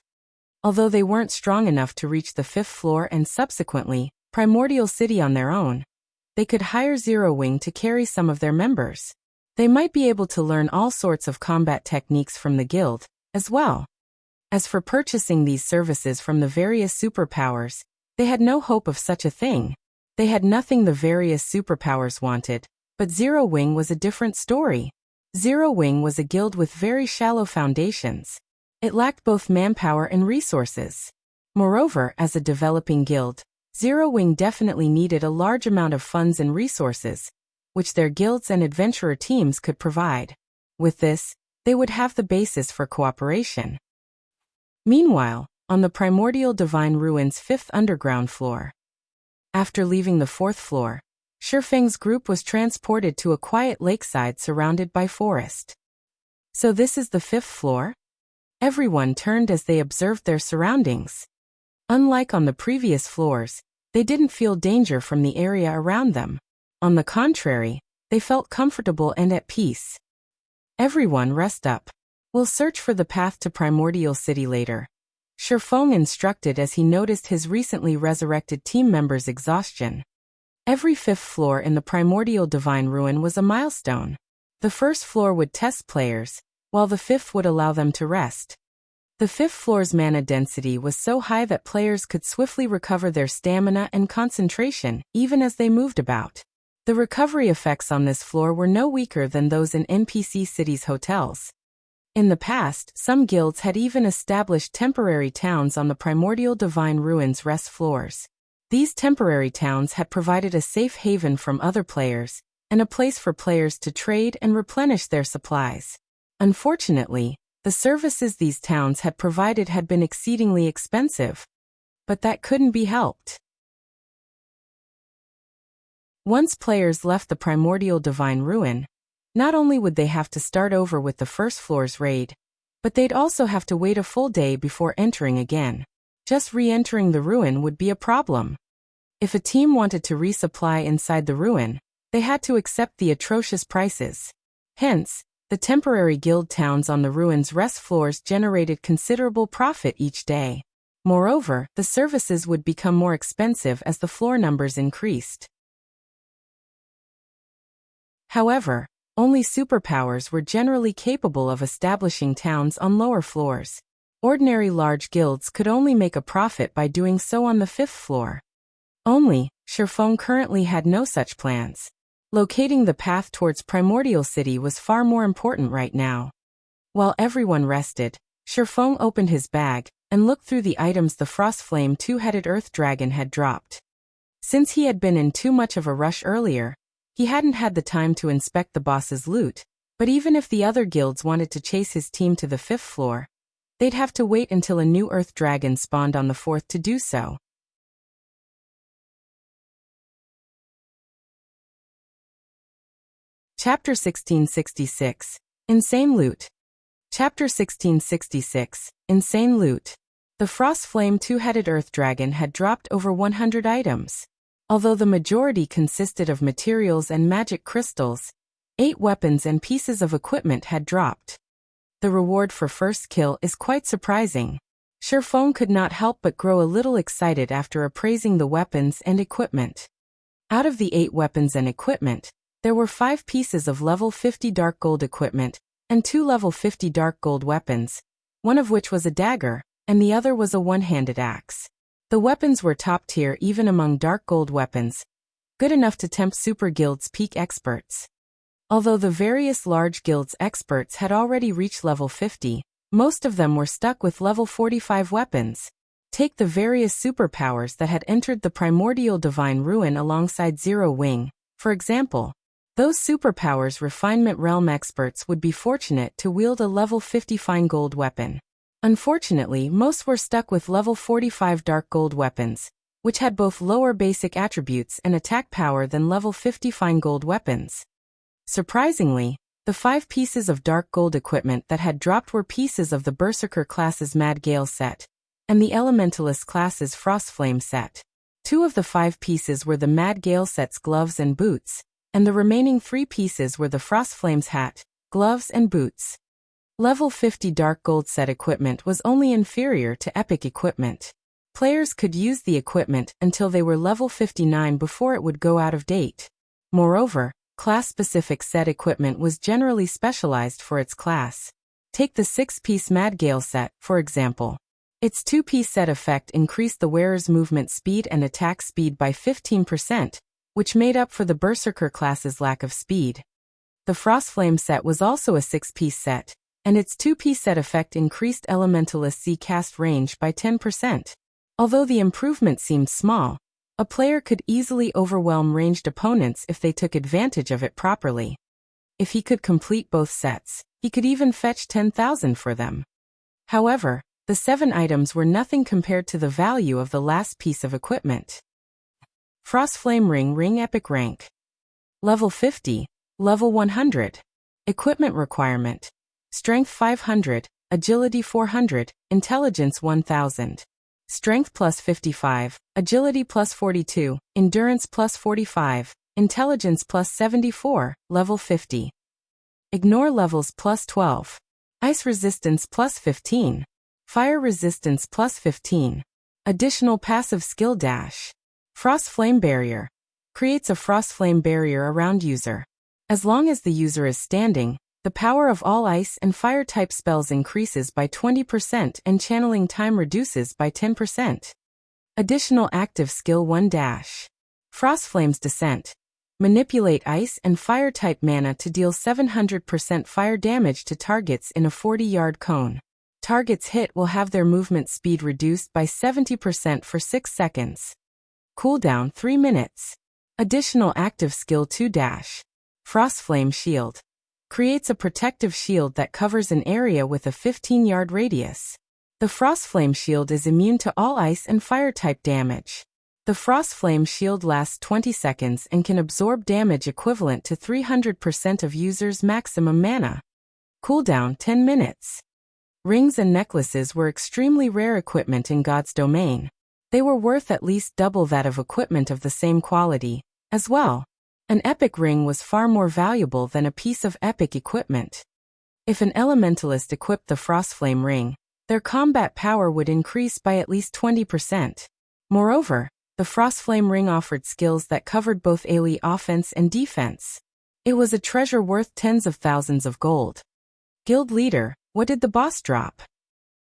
S1: Although they weren't strong enough to reach the 5th floor and subsequently, Primordial City on their own, they could hire Zero Wing to carry some of their members. They might be able to learn all sorts of combat techniques from the guild, as well. As for purchasing these services from the various superpowers, they had no hope of such a thing. They had nothing the various superpowers wanted, but Zero Wing was a different story. Zero Wing was a guild with very shallow foundations. It lacked both manpower and resources. Moreover, as a developing guild, Zero Wing definitely needed a large amount of funds and resources, which their guilds and adventurer teams could provide. With this, they would have the basis for cooperation. Meanwhile, on the Primordial Divine Ruin's 5th underground floor. After leaving the 4th floor, Shifeng's group was transported to a quiet lakeside surrounded by forest. So this is the 5th floor? Everyone turned as they observed their surroundings. Unlike on the previous floors, they didn't feel danger from the area around them. On the contrary, they felt comfortable and at peace. Everyone rest up. We'll search for the path to Primordial City later, Shifeng instructed as he noticed his recently resurrected team members' exhaustion. Every 5th floor in the Primordial Divine Ruin was a milestone. The 1st floor would test players, while the 5th would allow them to rest. The 5th floor's mana density was so high that players could swiftly recover their stamina and concentration, even as they moved about. The recovery effects on this floor were no weaker than those in NPC cities' hotels. In the past, some guilds had even established temporary towns on the Primordial Divine Ruin's rest floors. These temporary towns had provided a safe haven from other players, and a place for players to trade and replenish their supplies. Unfortunately, the services these towns had provided had been exceedingly expensive. But that couldn't be helped. Once players left the Primordial Divine Ruin, not only would they have to start over with the 1st floor's raid, but they'd also have to wait a full day before entering again. Just re-entering the ruin would be a problem. If a team wanted to resupply inside the ruin, they had to accept the atrocious prices. Hence, the temporary guild towns on the ruin's rest floors generated considerable profit each day. Moreover, the services would become more expensive as the floor numbers increased. However, only superpowers were generally capable of establishing towns on lower floors. Ordinary large guilds could only make a profit by doing so on the 5th floor. Only, Shifeng currently had no such plans. Locating the path towards Primordial City was far more important right now. While everyone rested, Shifeng opened his bag and looked through the items the Frostflame two-headed Earth Dragon had dropped. Since he had been in too much of a rush earlier, he hadn't had the time to inspect the boss's loot, but even if the other guilds wanted to chase his team to the 5th floor, they'd have to wait until a new Earth Dragon spawned on the 4th to do so. Chapter 1666. Insane Loot. Chapter 1666. Insane Loot. The Frostflame two-headed Earth Dragon had dropped over 100 items. Although the majority consisted of materials and magic crystals, 8 weapons and pieces of equipment had dropped. The reward for first kill is quite surprising. Shifeng could not help but grow a little excited after appraising the weapons and equipment. Out of the 8 weapons and equipment, there were 5 pieces of level 50 dark gold equipment, and 2 level 50 dark gold weapons, one of which was a dagger, and the other was a one-handed axe. The weapons were top tier even among dark gold weapons, good enough to tempt super guilds' peak experts. Although the various large guilds' experts had already reached level 50, most of them were stuck with level 45 weapons. Take the various superpowers that had entered the Primordial Divine Ruin alongside Zero Wing, for example. Those superpowers refinement realm experts would be fortunate to wield a level 50 fine gold weapon. Unfortunately, most were stuck with level 45 dark gold weapons, which had both lower basic attributes and attack power than level 50 fine gold weapons. Surprisingly, the 5 pieces of dark gold equipment that had dropped were pieces of the Berserker class's Mad Gale set, and the Elementalist class's Frostflame set. 2 of the 5 pieces were the Mad Gale set's gloves and boots, and the remaining 3 pieces were the Frostflame's hat, gloves and boots. Level 50 dark gold set equipment was only inferior to epic equipment. Players could use the equipment until they were level 59 before it would go out of date. Moreover, class-specific set equipment was generally specialized for its class. Take the 6-piece Mad Gale set, for example. Its 2-piece set effect increased the wearer's movement speed and attack speed by 15%, which made up for the Berserker class's lack of speed. The Frostflame set was also a 6-piece set, and its 2-piece set effect increased Elementalist's Z-cast range by 10%. Although the improvement seemed small, a player could easily overwhelm ranged opponents if they took advantage of it properly. If he could complete both sets, he could even fetch 10,000 for them. However, the 7 items were nothing compared to the value of the last piece of equipment. Frostflame Ring Epic Rank. Level 50, Level 100. Equipment Requirement. Strength 500, Agility 400, Intelligence 1000. Strength plus 55, Agility plus 42, Endurance plus 45, Intelligence plus 74, Level 50. Ignore levels plus 12. Ice Resistance plus 15. Fire Resistance plus 15. Additional passive skill dash. Frost Flame Barrier. Creates a frost flame barrier around user. As long as the user is standing, the power of all ice and fire type spells increases by 20% and channeling time reduces by 10%. Additional active skill 1 dash. Frostflame's Descent. Manipulate ice and fire type mana to deal 700% fire damage to targets in a 40-yard cone. Targets hit will have their movement speed reduced by 70% for 6 seconds. Cooldown 3 minutes. Additional active skill 2 dash. Frostflame Shield. Creates a protective shield that covers an area with a 15-yard radius. The Frostflame Shield is immune to all ice and fire type damage. The Frostflame Shield lasts 20 seconds and can absorb damage equivalent to 300% of users' maximum mana. Cooldown 10 minutes. Rings and necklaces were extremely rare equipment in God's domain. They were worth at least double that of equipment of the same quality, as well. An epic ring was far more valuable than a piece of epic equipment. If an elementalist equipped the Frostflame ring, their combat power would increase by at least 20%. Moreover, the Frostflame ring offered skills that covered both AoE offense and defense. It was a treasure worth tens of thousands of gold. Guild Leader, what did the boss drop?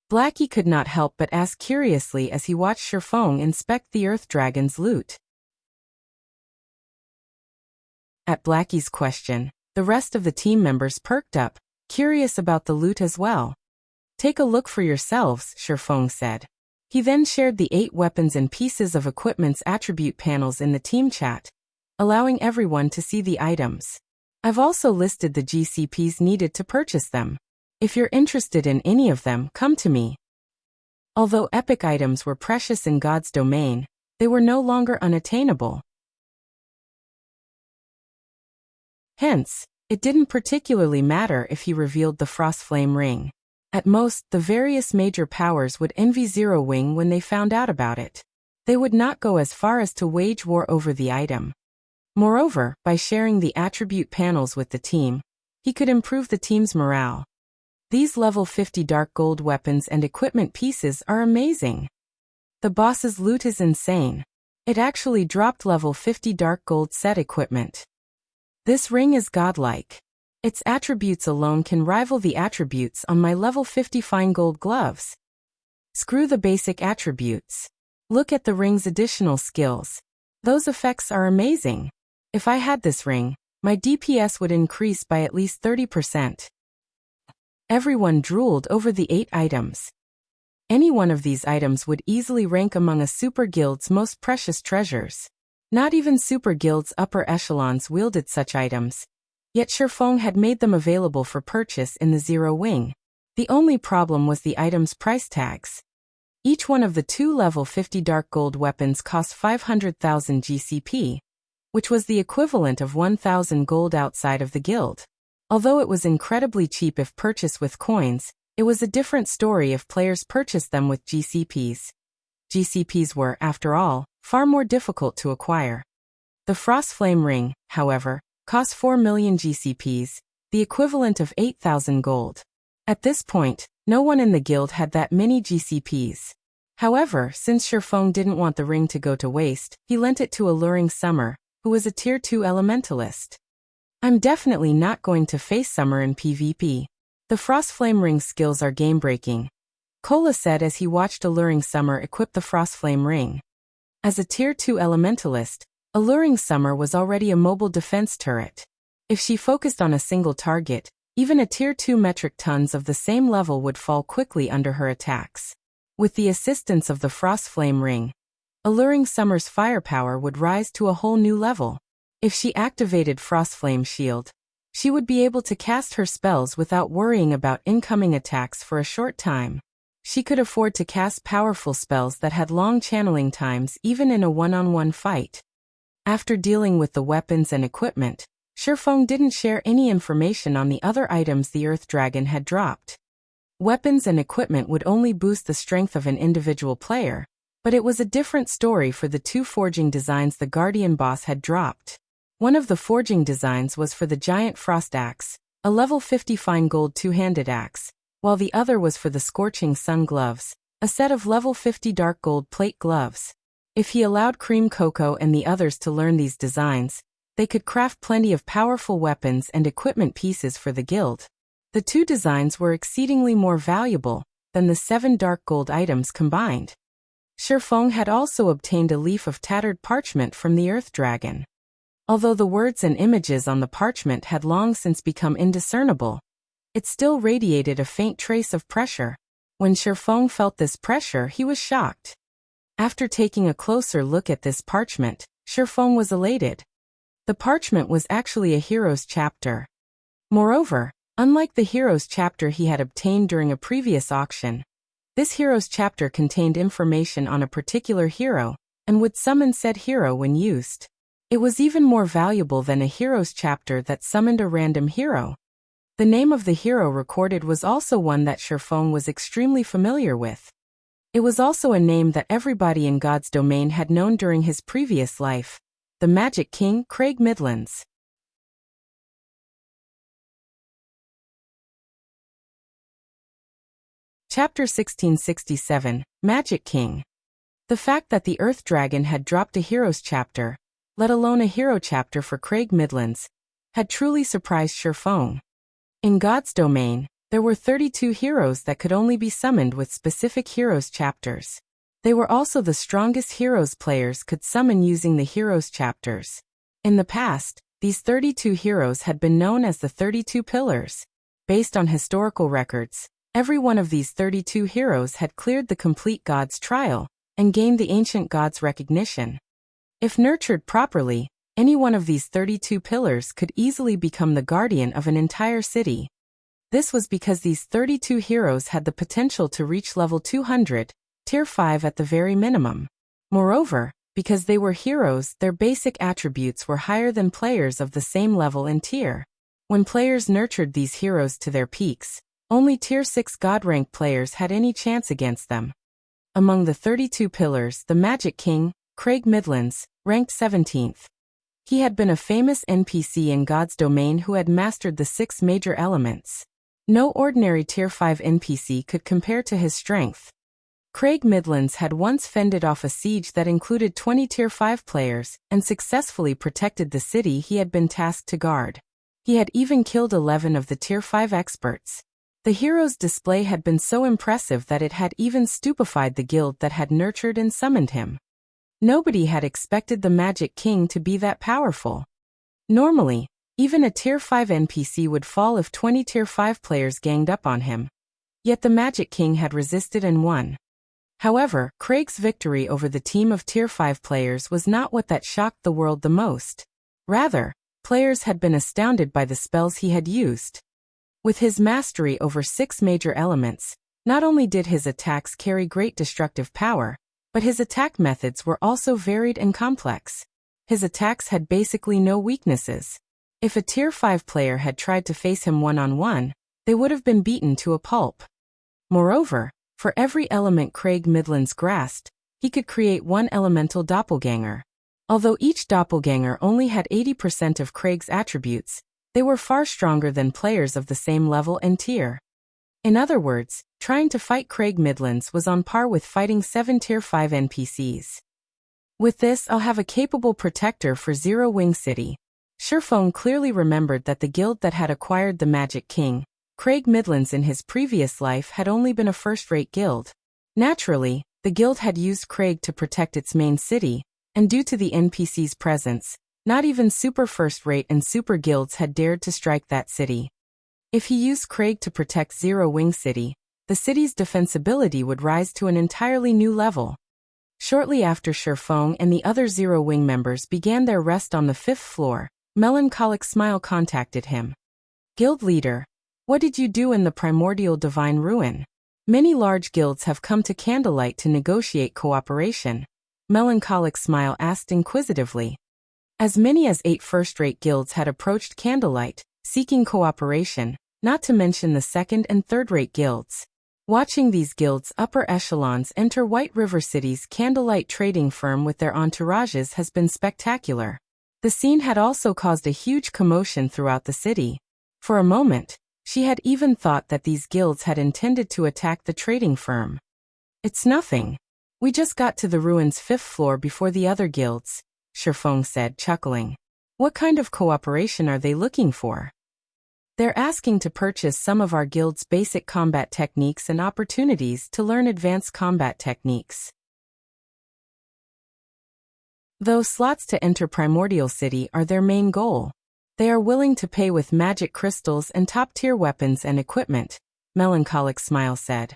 S1: Blackie could not help but ask curiously as he watched Shifeng inspect the Earth Dragon's loot. At Blackie's question, the rest of the team members perked up, curious about the loot as well. Take a look for yourselves, Shifeng said. He then shared the 8 weapons and pieces of equipment's attribute panels in the team chat, allowing everyone to see the items. I've also listed the GCPs needed to purchase them. If you're interested in any of them, come to me. Although epic items were precious in God's domain, they were no longer unattainable. Hence, it didn't particularly matter if he revealed the Frostflame ring. At most, the various major powers would envy Zero Wing when they found out about it. They would not go as far as to wage war over the item. Moreover, by sharing the attribute panels with the team, he could improve the team's morale. These level 50 dark gold weapons and equipment pieces are amazing. The boss's loot is insane. It actually dropped level 50 dark gold set equipment. This ring is godlike. Its attributes alone can rival the attributes on my level 50 fine gold gloves. Screw the basic attributes. Look at the ring's additional skills. Those effects are amazing. If I had this ring, my DPS would increase by at least 30%. Everyone drooled over the 8 items. Any one of these items would easily rank among a super guild's most precious treasures. Not even super guild's upper echelons wielded such items. Yet Shifeng had made them available for purchase in the Zero Wing. The only problem was the item's price tags. Each one of the 2 level 50 dark gold weapons cost 500,000 GCP, which was the equivalent of 1,000 gold outside of the guild. Although it was incredibly cheap if purchased with coins, it was a different story if players purchased them with GCPs. GCPs were, after all, far more difficult to acquire. The Frostflame ring, however, cost 4 million GCPs, the equivalent of 8,000 gold. At this point, no one in the guild had that many GCPs. However, since Shifeng didn't want the ring to go to waste, he lent it to Alluring Summer, who was a Tier 2 elementalist. I'm definitely not going to face Summer in PvP. The Frostflame ring's skills are game-breaking, Cola said as he watched Alluring Summer equip the Frostflame ring. As a Tier 2 elementalist, Alluring Summer was already a mobile defense turret. If she focused on a single target, even a Tier 2 metric tons of the same level would fall quickly under her attacks. With the assistance of the Frostflame ring, Alluring Summer's firepower would rise to a whole new level. If she activated Frostflame Shield, she would be able to cast her spells without worrying about incoming attacks for a short time. She could afford to cast powerful spells that had long channeling times even in a one-on-one fight. After dealing with the weapons and equipment, Shifeng didn't share any information on the other items the Earth Dragon had dropped. Weapons and equipment would only boost the strength of an individual player, but it was a different story for the 2 forging designs the Guardian boss had dropped. One of the forging designs was for the Giant Frost Axe, a level 50 fine gold 2-handed axe, while the other was for the Scorching Sun Gloves, a set of level 50 dark gold plate gloves. If he allowed Cream Cocoa and the others to learn these designs, they could craft plenty of powerful weapons and equipment pieces for the guild. The 2 designs were exceedingly more valuable than the 7 dark gold items combined. Shifeng had also obtained a leaf of tattered parchment from the Earth Dragon. Although the words and images on the parchment had long since become indiscernible, it still radiated a faint trace of pressure. When Shifeng felt this pressure, he was shocked. After taking a closer look at this parchment, Shifeng was elated. The parchment was actually a hero's chapter. Moreover, unlike the hero's chapter he had obtained during a previous auction, this hero's chapter contained information on a particular hero, and would summon said hero when used. It was even more valuable than a hero's chapter that summoned a random hero. The name of the hero recorded was also one that Shifeng was extremely familiar with. It was also a name that everybody in God's domain had known during his previous life, the Magic King Craig Midlands. Chapter 1667, Magic King. The fact that the Earth Dragon had dropped a hero's chapter, let alone a hero chapter for Craig Midlands, had truly surprised Shifeng. In God's domain, there were 32 heroes that could only be summoned with specific heroes chapters. They were also the strongest heroes players could summon using the heroes chapters. In the past, These 32 heroes had been known as the 32 Pillars. Based on historical records, every one of these 32 heroes had cleared the complete God's trial and gained the ancient God's recognition. If nurtured properly, any one of these 32 pillars could easily become the guardian of an entire city. This was because these 32 heroes had the potential to reach level 200, tier 5 at the very minimum. Moreover, because they were heroes, their basic attributes were higher than players of the same level and tier. When players nurtured these heroes to their peaks, only tier 6 god rank players had any chance against them. Among the 32 pillars, the Magic King, Craig Midlands, ranked 17th. He had been a famous NPC in God's domain who had mastered the 6 major elements. No ordinary tier 5 NPC could compare to his strength. Craig Midlands had once fended off a siege that included 20 tier 5 players and successfully protected the city he had been tasked to guard. He had even killed 11 of the tier 5 experts. The hero's display had been so impressive that it had even stupefied the guild that had nurtured and summoned him. Nobody had expected the Magic King to be that powerful. Normally, even a tier 5 NPC would fall if 20 tier 5 players ganged up on him. Yet the Magic King had resisted and won. However, Craig's victory over the team of tier 5 players was not what that shocked the world the most. Rather, players had been astounded by the spells he had used. With his mastery over 6 major elements, not only did his attacks carry great destructive power, but his attack methods were also varied and complex. His attacks had basically no weaknesses. If a tier 5 player had tried to face him one-on-one, they would have been beaten to a pulp. Moreover, for every element Craig Midlands grasped, he could create one elemental doppelganger. Although each doppelganger only had 80% of Craig's attributes, they were far stronger than players of the same level and tier. In other words, trying to fight Craig Midlands was on par with fighting 7 tier 5 NPCs. With this, I'll have a capable protector for Zero Wing City. Sherfone clearly remembered that the guild that had acquired the Magic King, Craig Midlands, in his previous life had only been a first-rate guild. Naturally, the guild had used Craig to protect its main city, and due to the NPC's presence, not even super first-rate and super guilds had dared to strike that city. If he used Craig to protect Zero Wing City, the city's defensibility would rise to an entirely new level. Shortly after Sherfone and the other Zero Wing members began their rest on the 5th floor, Melancholic Smile contacted him. Guild leader, what did you do in the Primordial Divine Ruin? Many large guilds have come to Candlelight to negotiate cooperation. Melancholic Smile asked inquisitively. As many as 8 first-rate guilds had approached Candlelight, seeking cooperation, not to mention the second- and third-rate guilds. Watching these guilds' upper echelons enter White River City's Candlelight trading firm with their entourages has been spectacular. The scene had also caused a huge commotion throughout the city. For a moment, she had even thought that these guilds had intended to attack the trading firm. It's nothing. We just got to the ruins' 5th floor before the other guilds, Sherfone said, chuckling. What kind of cooperation are they looking for? They're asking to purchase some of our guild's basic combat techniques and opportunities to learn advanced combat techniques. Though slots to enter Primordial City are their main goal, they are willing to pay with magic crystals and top-tier weapons and equipment, Melancholic Smile said.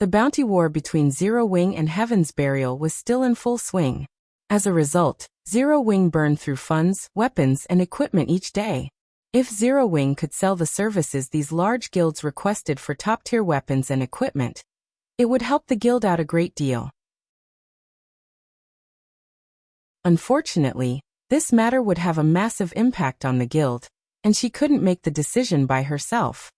S1: The bounty war between Zero Wing and Heaven's Burial was still in full swing. As a result, Zero Wing burned through funds, weapons, and equipment each day. If Zero Wing could sell the services these large guilds requested for top-tier weapons and equipment, it would help the guild out a great deal. Unfortunately, this matter would have a massive impact on the guild, and she couldn't make the decision by herself.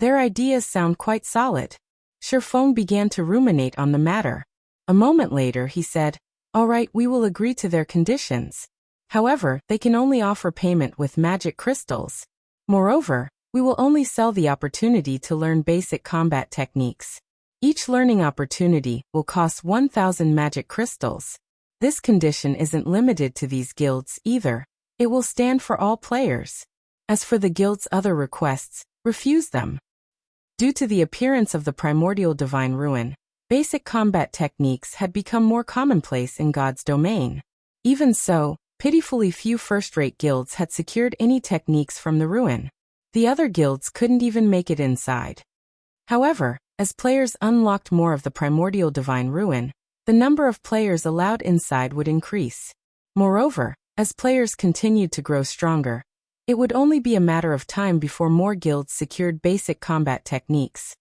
S1: Their ideas sound quite solid. Sherfone began to ruminate on the matter. A moment later he said, "All right, we will agree to their conditions. However, they can only offer payment with magic crystals. Moreover, we will only sell the opportunity to learn basic combat techniques. Each learning opportunity will cost 1,000 magic crystals. This condition isn't limited to these guilds either. It will stand for all players. As for the guild's other requests, refuse them." Due to the appearance of the Primordial Divine Ruin, basic combat techniques had become more commonplace in God's domain. Even so, Pitifully few first-rate guilds had secured any techniques from the ruin. The other guilds couldn't even make it inside. However, as players unlocked more of the Primordial Divine Ruin, the number of players allowed inside would increase. Moreover, as players continued to grow stronger, it would only be a matter of time before more guilds secured basic combat techniques.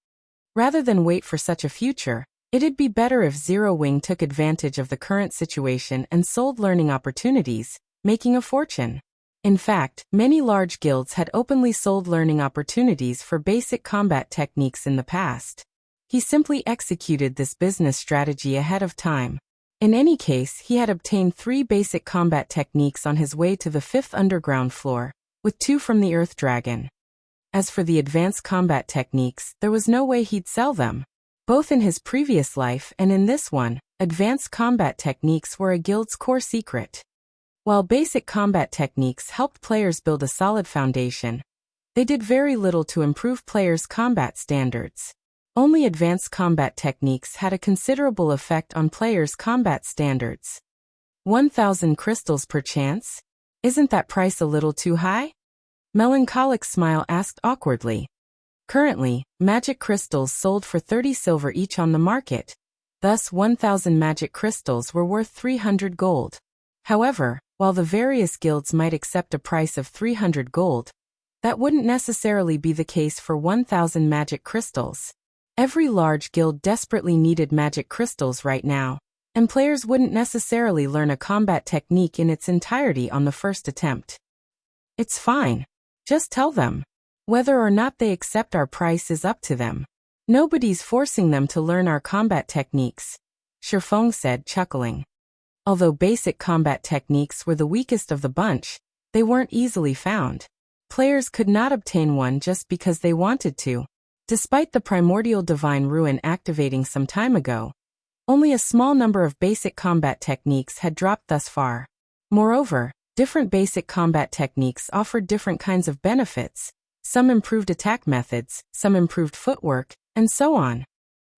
S1: Rather than wait for such a future, it'd be better if Zero Wing took advantage of the current situation and sold learning opportunities, making a fortune. In fact, many large guilds had openly sold learning opportunities for basic combat techniques in the past. He simply executed this business strategy ahead of time. In any case, he had obtained 3 basic combat techniques on his way to the 5th underground floor, with 2 from the Earth Dragon. As for the advanced combat techniques, there was no way he'd sell them. Both in his previous life and in this one, advanced combat techniques were a guild's core secret. While basic combat techniques helped players build a solid foundation, they did very little to improve players' combat standards. Only advanced combat techniques had a considerable effect on players' combat standards. 1,000 crystals per chance? Isn't that price a little too high? Melancholic Smile asked awkwardly. Currently, magic crystals sold for 30 silver each on the market. Thus 1,000 magic crystals were worth 300 gold. However, while the various guilds might accept a price of 300 gold, that wouldn't necessarily be the case for 1,000 magic crystals. Every large guild desperately needed magic crystals right now, and players wouldn't necessarily learn a combat technique in its entirety on the first attempt. It's fine. Just tell them. Whether or not they accept our price is up to them. Nobody's forcing them to learn our combat techniques, Shifeng said, chuckling. Although basic combat techniques were the weakest of the bunch, they weren't easily found. Players could not obtain one just because they wanted to. Despite the Primordial Divine Ruin activating some time ago, only a small number of basic combat techniques had dropped thus far. Moreover, different basic combat techniques offered different kinds of benefits. Some improved attack methods, some improved footwork, and so on.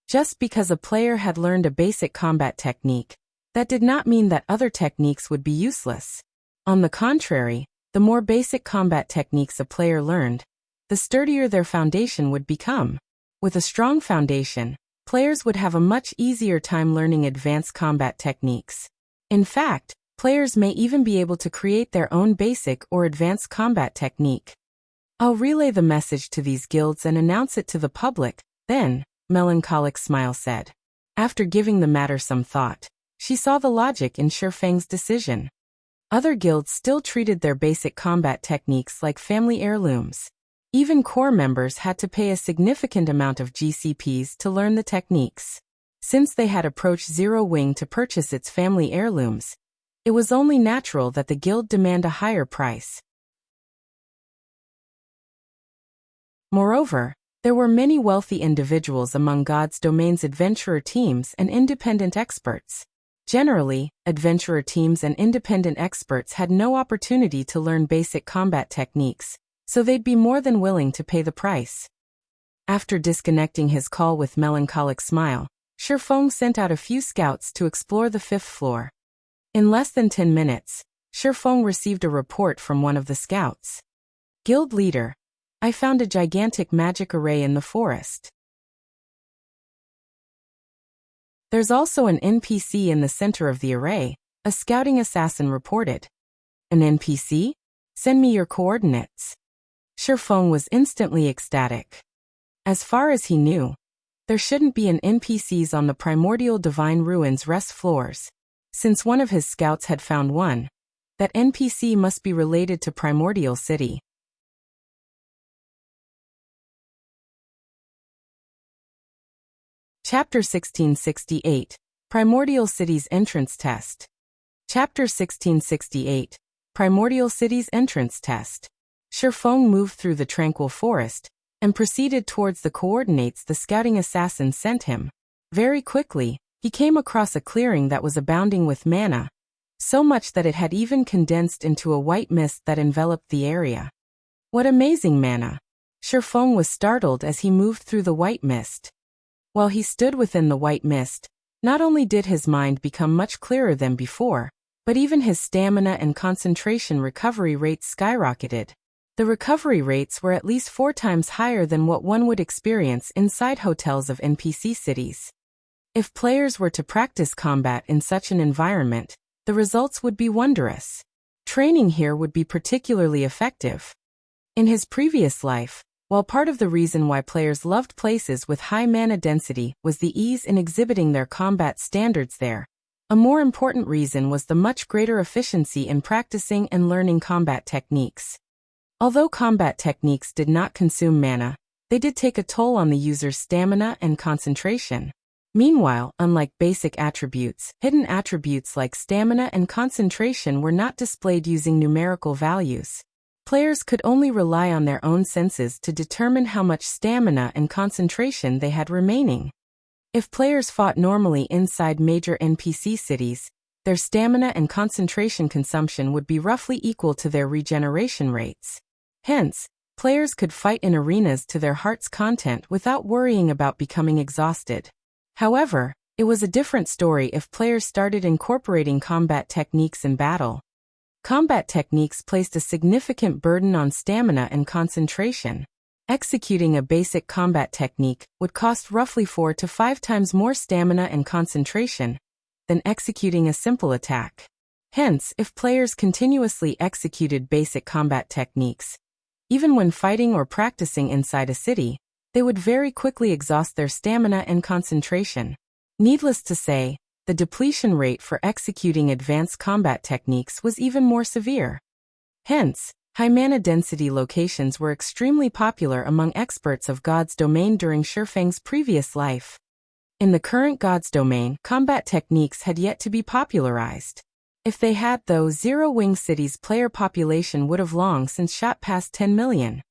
S1: Just because a player had learned a basic combat technique, that did not mean that other techniques would be useless. On the contrary, the more basic combat techniques a player learned, the sturdier their foundation would become. With a strong foundation, players would have a much easier time learning advanced combat techniques. In fact, players may even be able to create their own basic or advanced combat technique. I'll relay the message to these guilds and announce it to the public, then, Melancholic Smile said. After giving the matter some thought, she saw the logic in Shifeng's decision. Other guilds still treated their basic combat techniques like family heirlooms. Even core members had to pay a significant amount of GCPs to learn the techniques. Since they had approached Zero Wing to purchase its family heirlooms, it was only natural that the guild demand a higher price. Moreover, there were many wealthy individuals among God's Domain's adventurer teams and independent experts. Generally, adventurer teams and independent experts had no opportunity to learn basic combat techniques, so they'd be more than willing to pay the price. After disconnecting his call with Melancholic Smile, Shifeng sent out a few scouts to explore the 5th floor. In less than 10 minutes, Shifeng received a report from one of the scouts. Guild leader, I found a gigantic magic array in the forest. There's also an NPC in the center of the array, a scouting assassin reported. An NPC? Send me your coordinates. Shifeng was instantly ecstatic. As far as he knew, there shouldn't be an NPCs on the Primordial Divine Ruins rest floors. Since one of his scouts had found one, that NPC must be related to Primordial City. Chapter 1668, Primordial City's Entrance Test. Chapter 1668, Primordial City's Entrance Test. Shifeng moved through the tranquil forest and proceeded towards the coordinates the scouting assassin sent him. Very quickly, he came across a clearing that was abounding with mana, so much that it had even condensed into a white mist that enveloped the area. What amazing mana! Shifeng was startled as he moved through the white mist. While he stood within the white mist, not only did his mind become much clearer than before, But even his stamina and concentration recovery rates skyrocketed. The recovery rates were at least 4 times higher than what one would experience inside hotels of NPC cities. If players were to practice combat in such an environment, the results would be wondrous. Training here would be particularly effective. In his previous life, while part of the reason why players loved places with high mana density was the ease in exhibiting their combat standards there, a more important reason was the much greater efficiency in practicing and learning combat techniques. Although combat techniques did not consume mana, they did take a toll on the user's stamina and concentration. Meanwhile, unlike basic attributes, hidden attributes like stamina and concentration were not displayed using numerical values. Players could only rely on their own senses to determine how much stamina and concentration they had remaining. If players fought normally inside major NPC cities, their stamina and concentration consumption would be roughly equal to their regeneration rates. Hence, players could fight in arenas to their heart's content without worrying about becoming exhausted. However, it was a different story if players started incorporating combat techniques in battle. Combat techniques placed a significant burden on stamina and concentration. Executing a basic combat technique would cost roughly 4 to 5 times more stamina and concentration than executing a simple attack. Hence, if players continuously executed basic combat techniques, even when fighting or practicing inside a city, they would very quickly exhaust their stamina and concentration. Needless to say, the depletion rate for executing advanced combat techniques was even more severe. Hence, high mana density locations were extremely popular among experts of God's Domain during Shifeng's previous life. In the current God's Domain, combat techniques had yet to be popularized. If they had, though, Zero Wing City's player population would have long since shot past 10 million.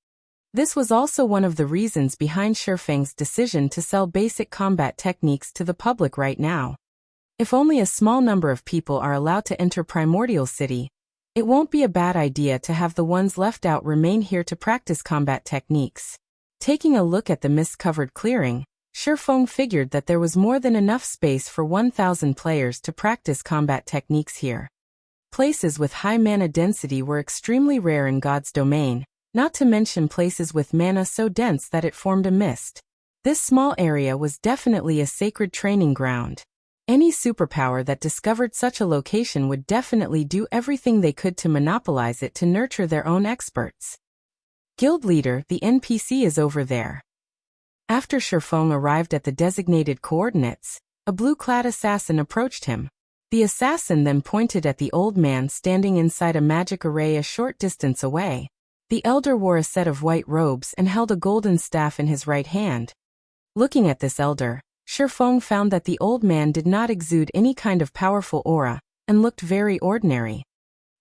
S1: This was also one of the reasons behind Shifeng's decision to sell basic combat techniques to the public right now. If only a small number of people are allowed to enter Primordial City, it won't be a bad idea to have the ones left out remain here to practice combat techniques. Taking a look at the mist-covered clearing, Shifeng figured that there was more than enough space for 1,000 players to practice combat techniques here. Places with high mana density were extremely rare in God's Domain, not to mention places with mana so dense that it formed a mist. This small area was definitely a sacred training ground. Any superpower that discovered such a location would definitely do everything they could to monopolize it to nurture their own experts. Guild leader, the NPC is over there. After Shifeng arrived at the designated coordinates, a blue-clad assassin approached him. The assassin then pointed at the old man standing inside a magic array a short distance away. The elder wore a set of white robes and held a golden staff in his right hand. Looking at this elder, Shifeng found that the old man did not exude any kind of powerful aura, and looked very ordinary.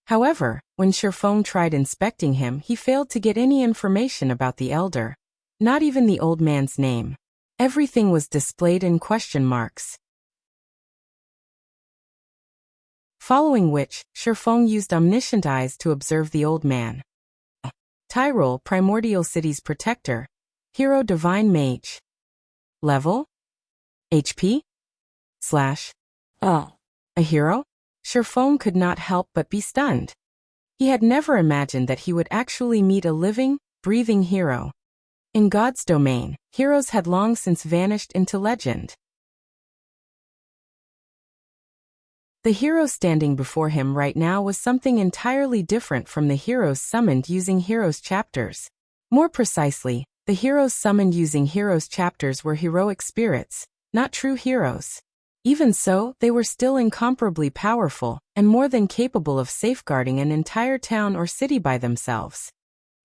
S1: However, when Shifeng tried inspecting him, he failed to get any information about the elder. Not even the old man's name. Everything was displayed in question marks. Following which, Shifeng used omniscient eyes to observe the old man. Tyrol, Primordial City's protector. Hero Divine Mage. Level? HP? A hero? Shifeng could not help but be stunned. He had never imagined that he would actually meet a living, breathing hero. In God's Domain, heroes had long since vanished into legend. The hero standing before him right now was something entirely different from the heroes summoned using heroes chapters. More precisely, the heroes summoned using heroes chapters were heroic spirits, not true heroes. Even so, they were still incomparably powerful, and more than capable of safeguarding an entire town or city by themselves.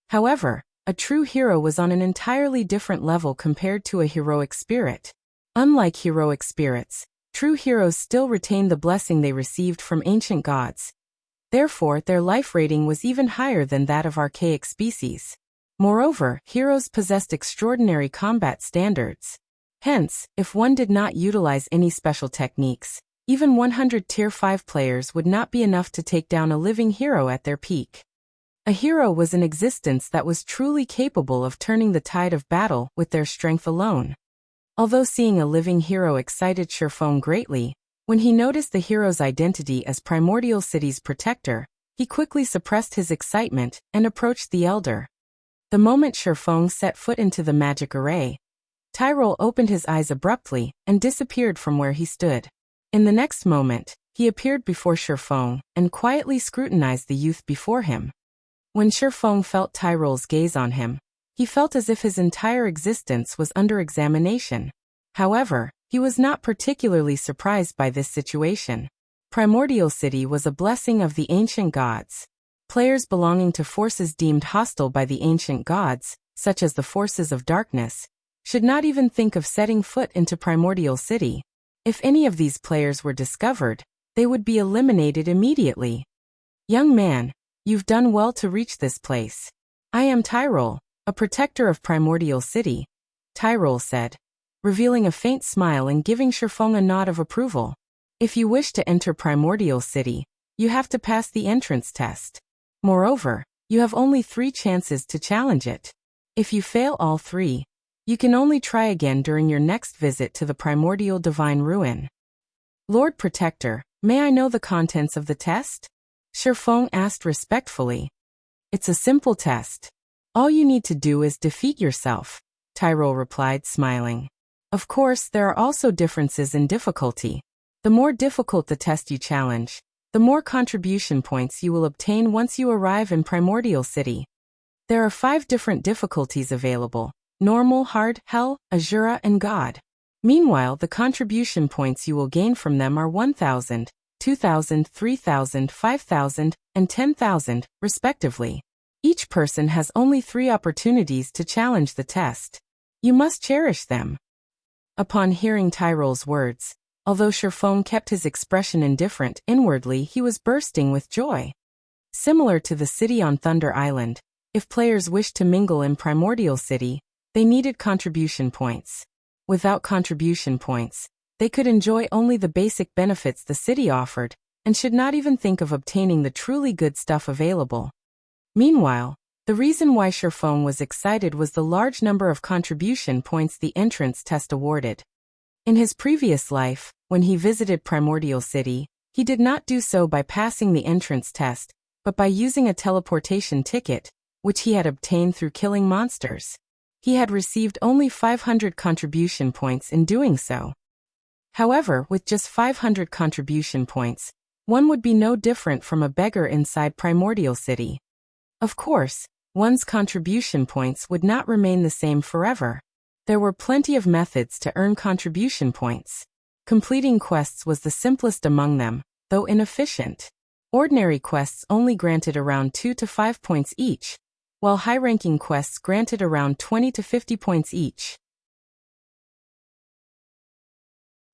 S1: However, a true hero was on an entirely different level compared to a heroic spirit. Unlike heroic spirits, true heroes still retained the blessing they received from ancient gods. Therefore, their life rating was even higher than that of archaic species. Moreover, heroes possessed extraordinary combat standards. Hence, if one did not utilize any special techniques, even 100 Tier 5 players would not be enough to take down a living hero at their peak. A hero was an existence that was truly capable of turning the tide of battle with their strength alone. Although seeing a living hero excited Shifeng greatly, When he noticed the hero's identity as Primordial City's protector, he quickly suppressed his excitement and approached the elder. The moment Shifeng set foot into the magic array, Tyrol opened his eyes abruptly and disappeared from where he stood. In the next moment, he appeared before Shifeng and quietly scrutinized the youth before him. When Shifeng felt Tyrol's gaze on him, he felt as if his entire existence was under examination. However, he was not particularly surprised by this situation. Primordial City was a blessing of the ancient gods. Players belonging to forces deemed hostile by the ancient gods, such as the forces of darkness, should not even think of setting foot into Primordial City. If any of these players were discovered, they would be eliminated immediately. Young man, you've done well to reach this place. I am Tyrol, a protector of Primordial City, Tyrol said, revealing a faint smile and giving Shifeng a nod of approval. If you wish to enter Primordial City, you have to pass the entrance test. Moreover, you have only 3 chances to challenge it. If you fail all 3, you can only try again during your next visit to the Primordial Divine Ruin. Lord Protector, may I know the contents of the test? Shifeng asked respectfully. It's a simple test. All you need to do is defeat yourself, Tyrol replied, smiling. Of course, there are also differences in difficulty. The more difficult the test you challenge, the more contribution points you will obtain once you arrive in Primordial City. There are 5 different difficulties available: normal, hard, hell, Azura, and God. Meanwhile, the contribution points you will gain from them are 1,000, 2,000, 3,000, 5,000, and 10,000, respectively. Each person has only 3 opportunities to challenge the test. You must cherish them. Upon hearing Tyrol's words, although Shifeng kept his expression indifferent, inwardly he was bursting with joy. Similar to the city on Thunder Island, if players wished to mingle in Primordial City, they needed contribution points. Without contribution points, they could enjoy only the basic benefits the city offered, and should not even think of obtaining the truly good stuff available. Meanwhile, the reason why Shifeng was excited was the large number of contribution points the entrance test awarded. In his previous life, when he visited Primordial City, he did not do so by passing the entrance test, but by using a teleportation ticket, which he had obtained through killing monsters. He had received only 500 contribution points in doing so. However, with just 500 contribution points, one would be no different from a beggar inside Primordial City. Of course, one's contribution points would not remain the same forever. There were plenty of methods to earn contribution points. Completing quests was the simplest among them, though inefficient. Ordinary quests only granted around 2 to 5 points each, while high-ranking quests granted around 20 to 50 points each.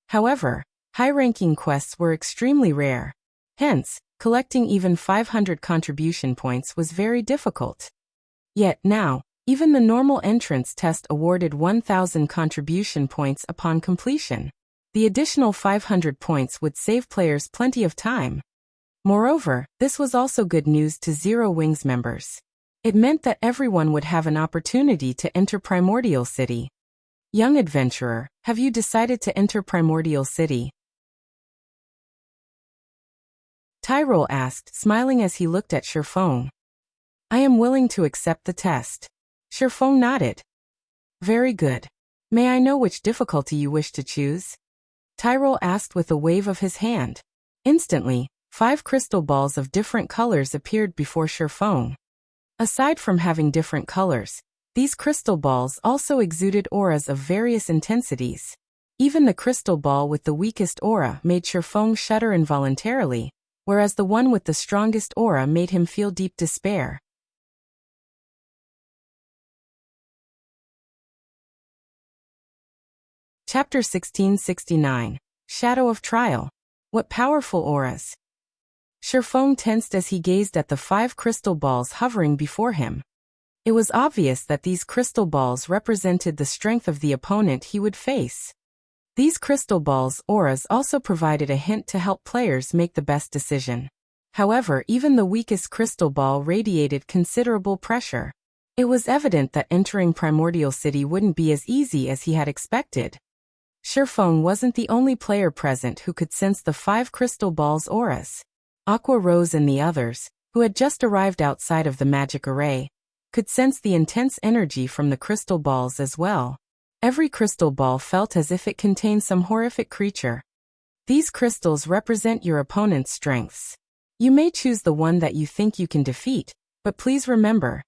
S1: However, high-ranking quests were extremely rare. Hence, collecting even 500 contribution points was very difficult. Yet now, even the normal entrance test awarded 1,000 contribution points upon completion. The additional 500 points would save players plenty of time. Moreover, this was also good news to Zero Wings members. It meant that everyone would have an opportunity to enter Primordial City. Young adventurer, have you decided to enter Primordial City? Tyrol asked, smiling as he looked at Shifeng. I am willing to accept the test. Shifeng nodded. Very good. May I know which difficulty you wish to choose? Tyrol asked with a wave of his hand. Instantly, 5 crystal balls of different colors appeared before Shifeng. Aside from having different colors, these crystal balls also exuded auras of various intensities. Even the crystal ball with the weakest aura made Shifeng shudder involuntarily, whereas the one with the strongest aura made him feel deep despair. Chapter 1669. Shadow of Trial. What powerful auras! Shifeng tensed as he gazed at the 5 crystal balls hovering before him. It was obvious that these crystal balls represented the strength of the opponent he would face. These crystal balls' auras also provided a hint to help players make the best decision. However, even the weakest crystal ball radiated considerable pressure. It was evident that entering Primordial City wouldn't be as easy as he had expected. Shifeng wasn't the only player present who could sense the 5 crystal balls' auras. Aqua Rose and the others, who had just arrived outside of the magic array, could sense the intense energy from the crystal balls as well. Every crystal ball felt as if it contained some horrific creature. These crystals represent your opponent's strengths. You may choose the one that you think you can defeat, but please remember,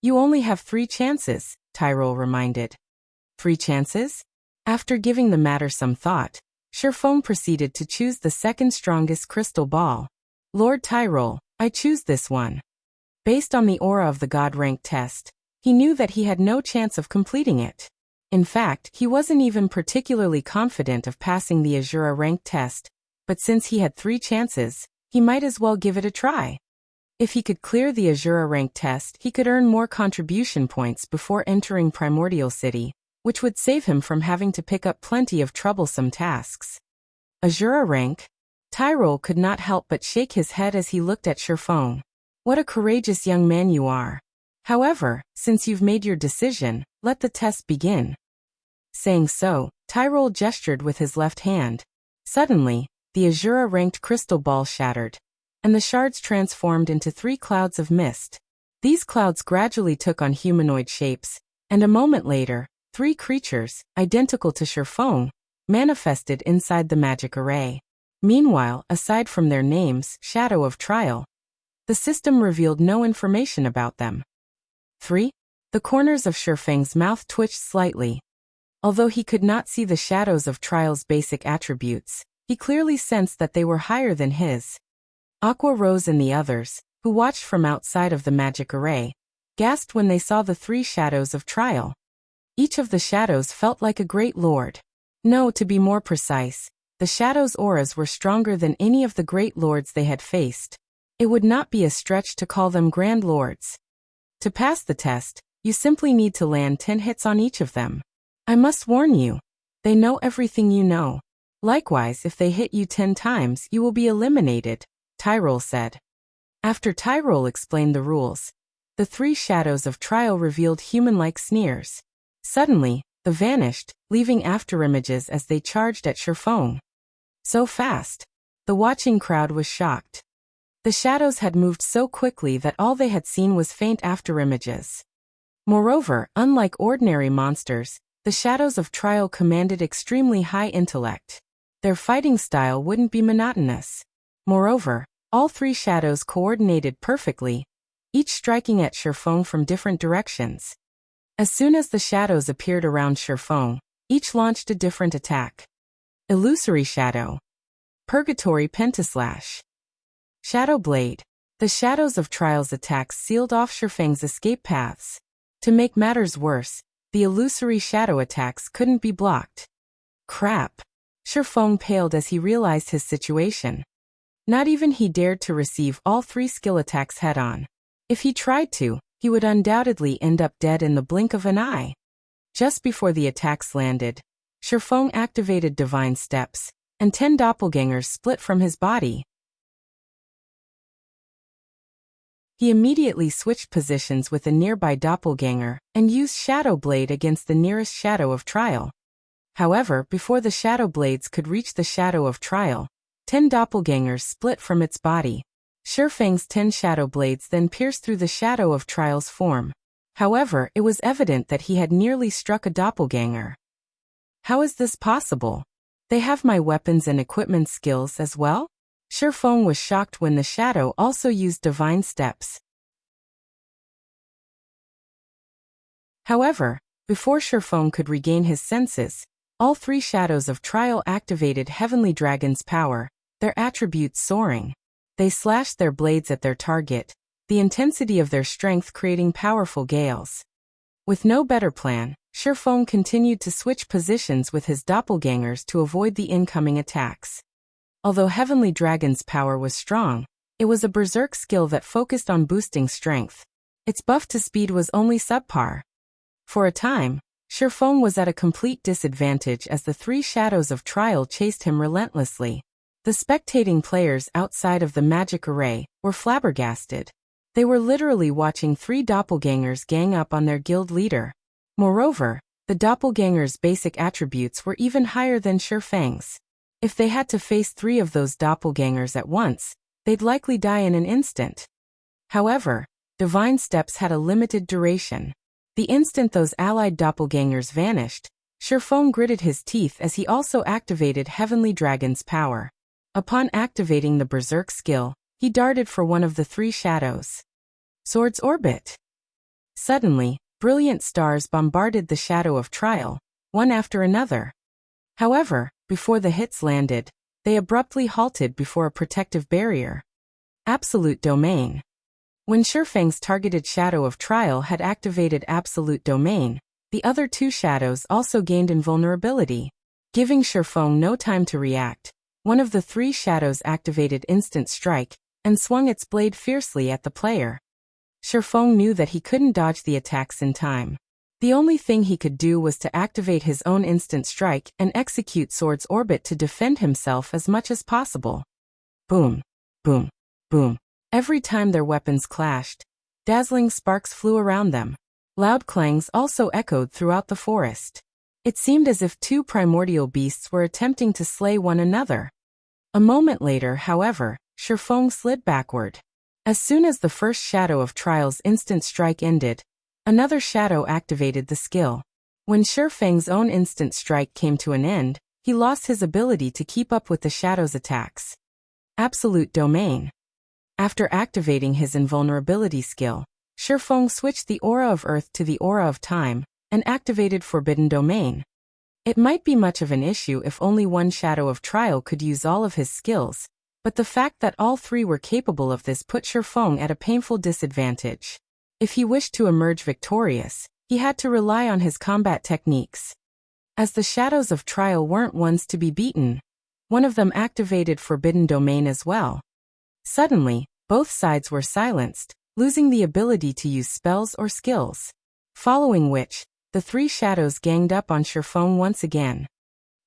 S1: you only have 3 chances, Tyrol reminded. 3 chances? After giving the matter some thought, Shifeng proceeded to choose the second strongest crystal ball. Lord Tyrol, I choose this one. Based on the aura of the God rank test, he knew that he had no chance of completing it. In fact, he wasn't even particularly confident of passing the Azura rank test, but since he had 3 chances, he might as well give it a try. If he could clear the Azura rank test, he could earn more contribution points before entering Primordial City, which would save him from having to pick up plenty of troublesome tasks. Azura rank? Tyrol could not help but shake his head as he looked at Shifeng. What a courageous young man you are. However, since you've made your decision, let the test begin. Saying so, Tyrol gestured with his left hand. Suddenly, the Azura-ranked crystal ball shattered, and the shards transformed into 3 clouds of mist. These clouds gradually took on humanoid shapes, and a moment later, 3 creatures, identical to Shifeng, manifested inside the magic array. Meanwhile, aside from their names, Shadow of Trial, the system revealed no information about them. 3. The corners of Shifeng's mouth twitched slightly. Although he could not see the Shadows of Trial's basic attributes, he clearly sensed that they were higher than his. Aqua Rose and the others, who watched from outside of the magic array, gasped when they saw the 3 Shadows of Trial. Each of the shadows felt like a great lord. No, to be more precise, the shadows' auras were stronger than any of the great lords they had faced. It would not be a stretch to call them grand lords. To pass the test, you simply need to land 10 hits on each of them. I must warn you, they know everything you know. Likewise, if they hit you 10 times, you will be eliminated, Tyrol said. After Tyrol explained the rules, the 3 Shadows of Trial revealed human-like sneers. Suddenly, they vanished, leaving afterimages as they charged at Shifeng. So fast. The watching crowd was shocked. The shadows had moved so quickly that all they had seen was faint afterimages. Moreover, unlike ordinary monsters, the Shadows of Trial commanded extremely high intellect. Their fighting style wouldn't be monotonous. Moreover, all 3 shadows coordinated perfectly, each striking at Shifeng from different directions. As soon as the shadows appeared around Shifeng, each launched a different attack. Illusory Shadow. Purgatory Pentaslash. Shadow Blade. The Shadows of Trial's attacks sealed off Shifeng's escape paths. To make matters worse, the illusory shadow attacks couldn't be blocked. Crap. Shifeng paled as he realized his situation. Not even he dared to receive all 3 skill attacks head-on. If he tried to, he would undoubtedly end up dead in the blink of an eye. Just before the attacks landed, Shifeng activated Divine Steps, and 10 doppelgangers split from his body. He immediately switched positions with a nearby doppelganger, and used Shadow Blade against the nearest Shadow of Trial. However, before the Shadow Blades could reach the Shadow of Trial, 10 doppelgangers split from its body. Shifeng's 10 Shadow Blades then pierced through the Shadow of Trial's form. However, it was evident that he had nearly struck a doppelganger. How is this possible? They have my weapons and equipment skills as well? Shifeng was shocked when the shadow also used Divine Steps. However, before Shifeng could regain his senses, all 3 Shadows of Trial activated Heavenly Dragon's power, their attributes soaring. They slashed their blades at their target, the intensity of their strength creating powerful gales. With no better plan, Shifeng continued to switch positions with his doppelgangers to avoid the incoming attacks. Although Heavenly Dragon's power was strong, it was a berserk skill that focused on boosting strength. Its buff to speed was only subpar. For a time, Shifeng was at a complete disadvantage as the 3 Shadows of Trial chased him relentlessly. The spectating players outside of the magic array were flabbergasted. They were literally watching 3 doppelgangers gang up on their guild leader. Moreover, The doppelganger's basic attributes were even higher than Shi Feng's. If they had to face 3 of those doppelgangers at once, they'd likely die in an instant. However, divine steps had a limited duration. The instant those allied doppelgangers vanished, Shi Feng gritted his teeth as he also activated Heavenly Dragon's power. Upon activating the Berserk skill, he darted for one of the 3 shadows. Sword's orbit. Suddenly, brilliant stars bombarded the shadow of trial, one after another. However, before the hits landed, they abruptly halted before a protective barrier. Absolute Domain. When Shi Feng's targeted shadow of trial had activated Absolute Domain, the other 2 shadows also gained invulnerability. Giving Shi Feng no time to react, one of the 3 shadows activated Instant Strike and swung its blade fiercely at the player. Shi Feng knew that he couldn't dodge the attacks in time. The only thing he could do was to activate his own Instant Strike and execute Sword's Orbit to defend himself as much as possible. Boom, boom, boom. Every time their weapons clashed, dazzling sparks flew around them. Loud clangs also echoed throughout the forest. It seemed as if 2 primordial beasts were attempting to slay one another. A moment later, however, Shi Feng slid backward. As soon as the first shadow of trial's instant strike ended, another shadow activated the skill. When Shi Feng's own instant strike came to an end, he lost his ability to keep up with the shadow's attacks. Absolute Domain. After activating his invulnerability skill, Shi Feng switched the Aura of Earth to the Aura of Time and activated Forbidden Domain. It might be much of an issue if only one shadow of trial could use all of his skills, but the fact that all 3 were capable of this put Shi Feng at a painful disadvantage. If he wished to emerge victorious, he had to rely on his combat techniques. As the shadows of trial weren't ones to be beaten, one of them activated Forbidden Domain as well. Suddenly, both sides were silenced, losing the ability to use spells or skills. Following which, the 3 shadows ganged up on Shi Feng once again.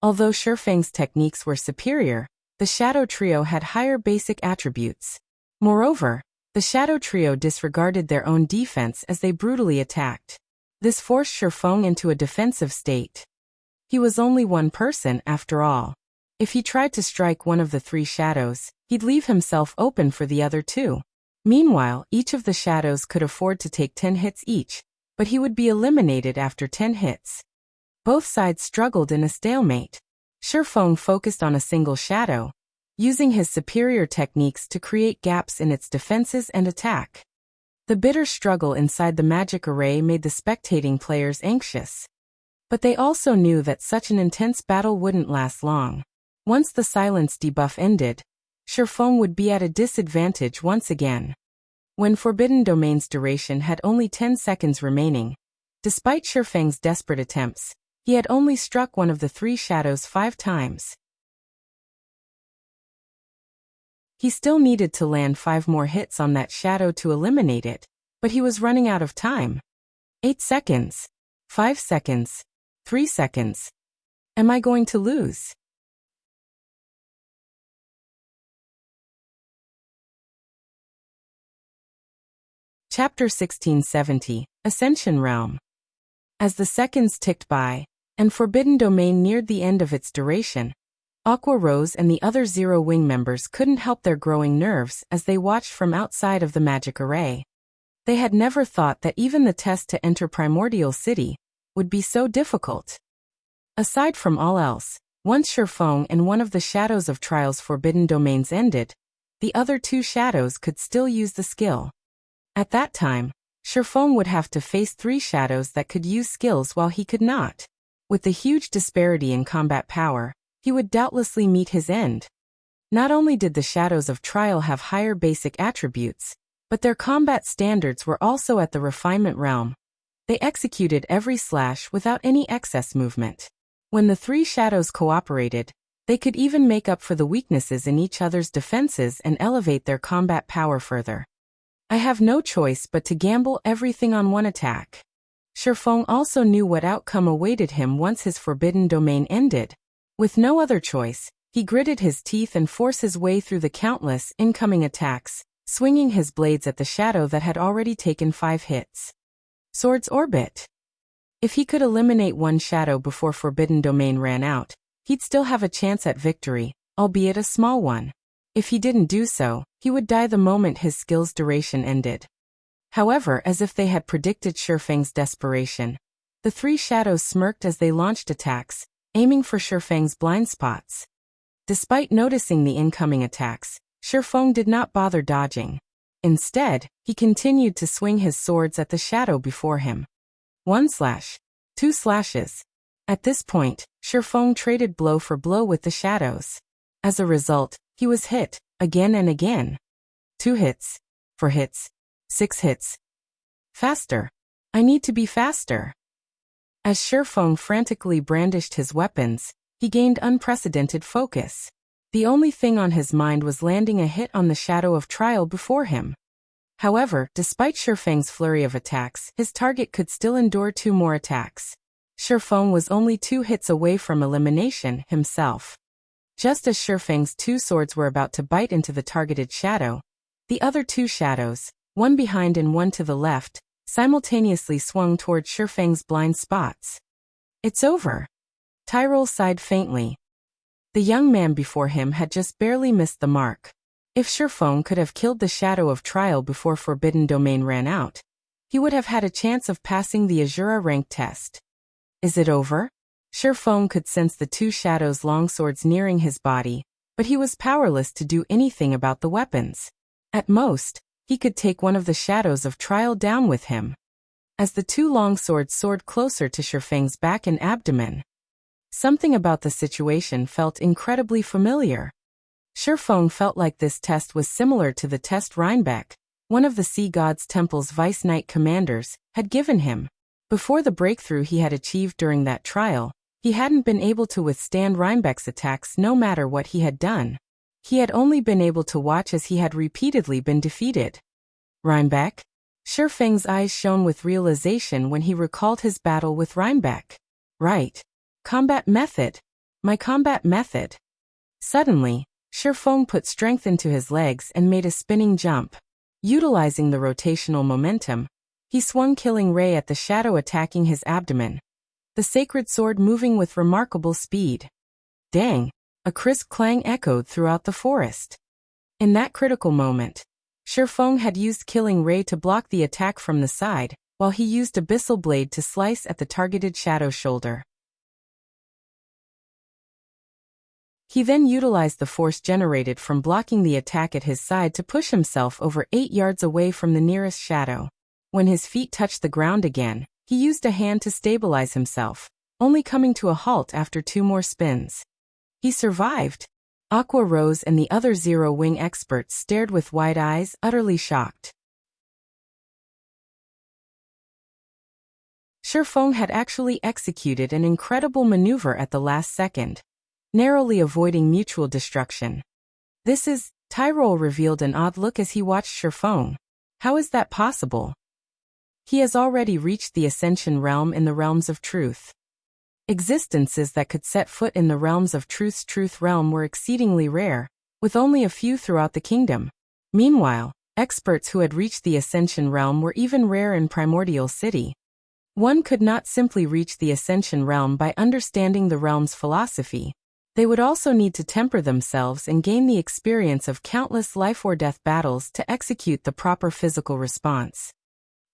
S1: Although Shi Feng's techniques were superior, the Shadow Trio had higher basic attributes. Moreover, the Shadow Trio disregarded their own defense as they brutally attacked. This forced Shi Feng into a defensive state. He was only one person after all. If he tried to strike one of the 3 shadows, he'd leave himself open for the other 2. Meanwhile, each of the shadows could afford to take 10 hits each, but he would be eliminated after 10 hits. Both sides struggled in a stalemate. Shi Feng focused on a single shadow, using his superior techniques to create gaps in its defenses and attack. The bitter struggle inside the magic array made the spectating players anxious. But they also knew that such an intense battle wouldn't last long. Once the silence debuff ended, Shi Feng would be at a disadvantage once again. When Forbidden Domain's duration had only 10 seconds remaining, despite Shi Feng's desperate attempts, he had only struck one of the 3 shadows 5 times. He still needed to land 5 more hits on that shadow to eliminate it, but he was running out of time. 8 seconds. 5 seconds. 3 seconds. Am I going to lose? Chapter 1670, Ascension Realm. As the seconds ticked by, and Forbidden Domain neared the end of its duration, Aqua Rose and the other Zero Wing members couldn't help their growing nerves as they watched from outside of the magic array. They had never thought that even the test to enter Primordial City would be so difficult. Aside from all else, once Shi Feng and one of the Shadows of Trial's Forbidden Domains ended, the other 2 shadows could still use the skill. At that time, Shi Feng would have to face 3 shadows that could use skills while he could not. With the huge disparity in combat power, he would doubtlessly meet his end. Not only did the Shadows of Trial have higher basic attributes, but their combat standards were also at the refinement realm. They executed every slash without any excess movement. When the 3 shadows cooperated, they could even make up for the weaknesses in each other's defenses and elevate their combat power further. I have no choice but to gamble everything on one attack. Shi Feng also knew what outcome awaited him once his Forbidden Domain ended. With no other choice, he gritted his teeth and forced his way through the countless incoming attacks, swinging his blades at the shadow that had already taken 5 hits. Sword's Orbit. If he could eliminate one shadow before Forbidden Domain ran out, he'd still have a chance at victory, albeit a small one. If he didn't do so, he would die the moment his skill's duration ended. However, as if they had predicted Shifeng's desperation, the three shadows smirked as they launched attacks, aiming for Shifeng's blind spots. Despite noticing the incoming attacks, Shifeng did not bother dodging. Instead, he continued to swing his swords at the shadow before him. 1 slash. 2 slashes. At this point, Shifeng traded blow for blow with the shadows. As a result, he was hit, again and again. 2 hits. 4 hits. 6 hits. Faster. I need to be faster. As Shifeng frantically brandished his weapons, he gained unprecedented focus. The only thing on his mind was landing a hit on the shadow of trial before him. However, despite Shifeng's flurry of attacks, his target could still endure 2 more attacks. Shifeng was only 2 hits away from elimination himself. Just as Shifeng's 2 swords were about to bite into the targeted shadow, the other 2 shadows, one behind and one to the left, simultaneously swung toward Shifeng's blind spots. It's over. Tyrol sighed faintly. The young man before him had just barely missed the mark. If Shifeng could have killed the shadow of trial before Forbidden Domain ran out, he would have had a chance of passing the Azura rank test. Is it over? Shifeng could sense the 2 shadows' longswords nearing his body, but he was powerless to do anything about the weapons. At most, he could take one of the shadows of trial down with him. As the 2 longswords soared closer to Shifeng's back and abdomen, something about the situation felt incredibly familiar. Shifeng felt like this test was similar to the test Rhinebeck, one of the Sea God's Temple's Vice Knight commanders, had given him. Before the breakthrough he had achieved during that trial, he hadn't been able to withstand Rhinebeck's attacks no matter what he had done. He had only been able to watch as he had repeatedly been defeated. Rhinebeck? Shifeng's eyes shone with realization when he recalled his battle with Rhinebeck. Right. Combat method. My combat method. Suddenly, Shifeng put strength into his legs and made a spinning jump. Utilizing the rotational momentum, he swung Killing Ray at the shadow attacking his abdomen, the sacred sword moving with remarkable speed. Dang! A crisp clang echoed throughout the forest. In that critical moment, Shifeng had used Killing Ray to block the attack from the side, while he used Abyssal Blade to slice at the targeted shadow shoulder. He then utilized the force generated from blocking the attack at his side to push himself over 8 yards away from the nearest shadow. When his feet touched the ground again, he used a hand to stabilize himself, only coming to a halt after 2 more spins. He survived. Aqua Rose and the other Zero-Wing experts stared with wide eyes, utterly shocked. Shifeng had actually executed an incredible maneuver at the last second, narrowly avoiding mutual destruction. This is, Tyrol revealed an odd look as he watched Shifeng. How is that possible? He has already reached the Ascension realm in the realms of truth. Existences that could set foot in the realms of truth's truth realm were exceedingly rare, with only a few throughout the kingdom. Meanwhile, experts who had reached the Ascension realm were even rare in Primordial City. One could not simply reach the Ascension realm by understanding the realm's philosophy. They would also need to temper themselves and gain the experience of countless life-or-death battles to execute the proper physical response.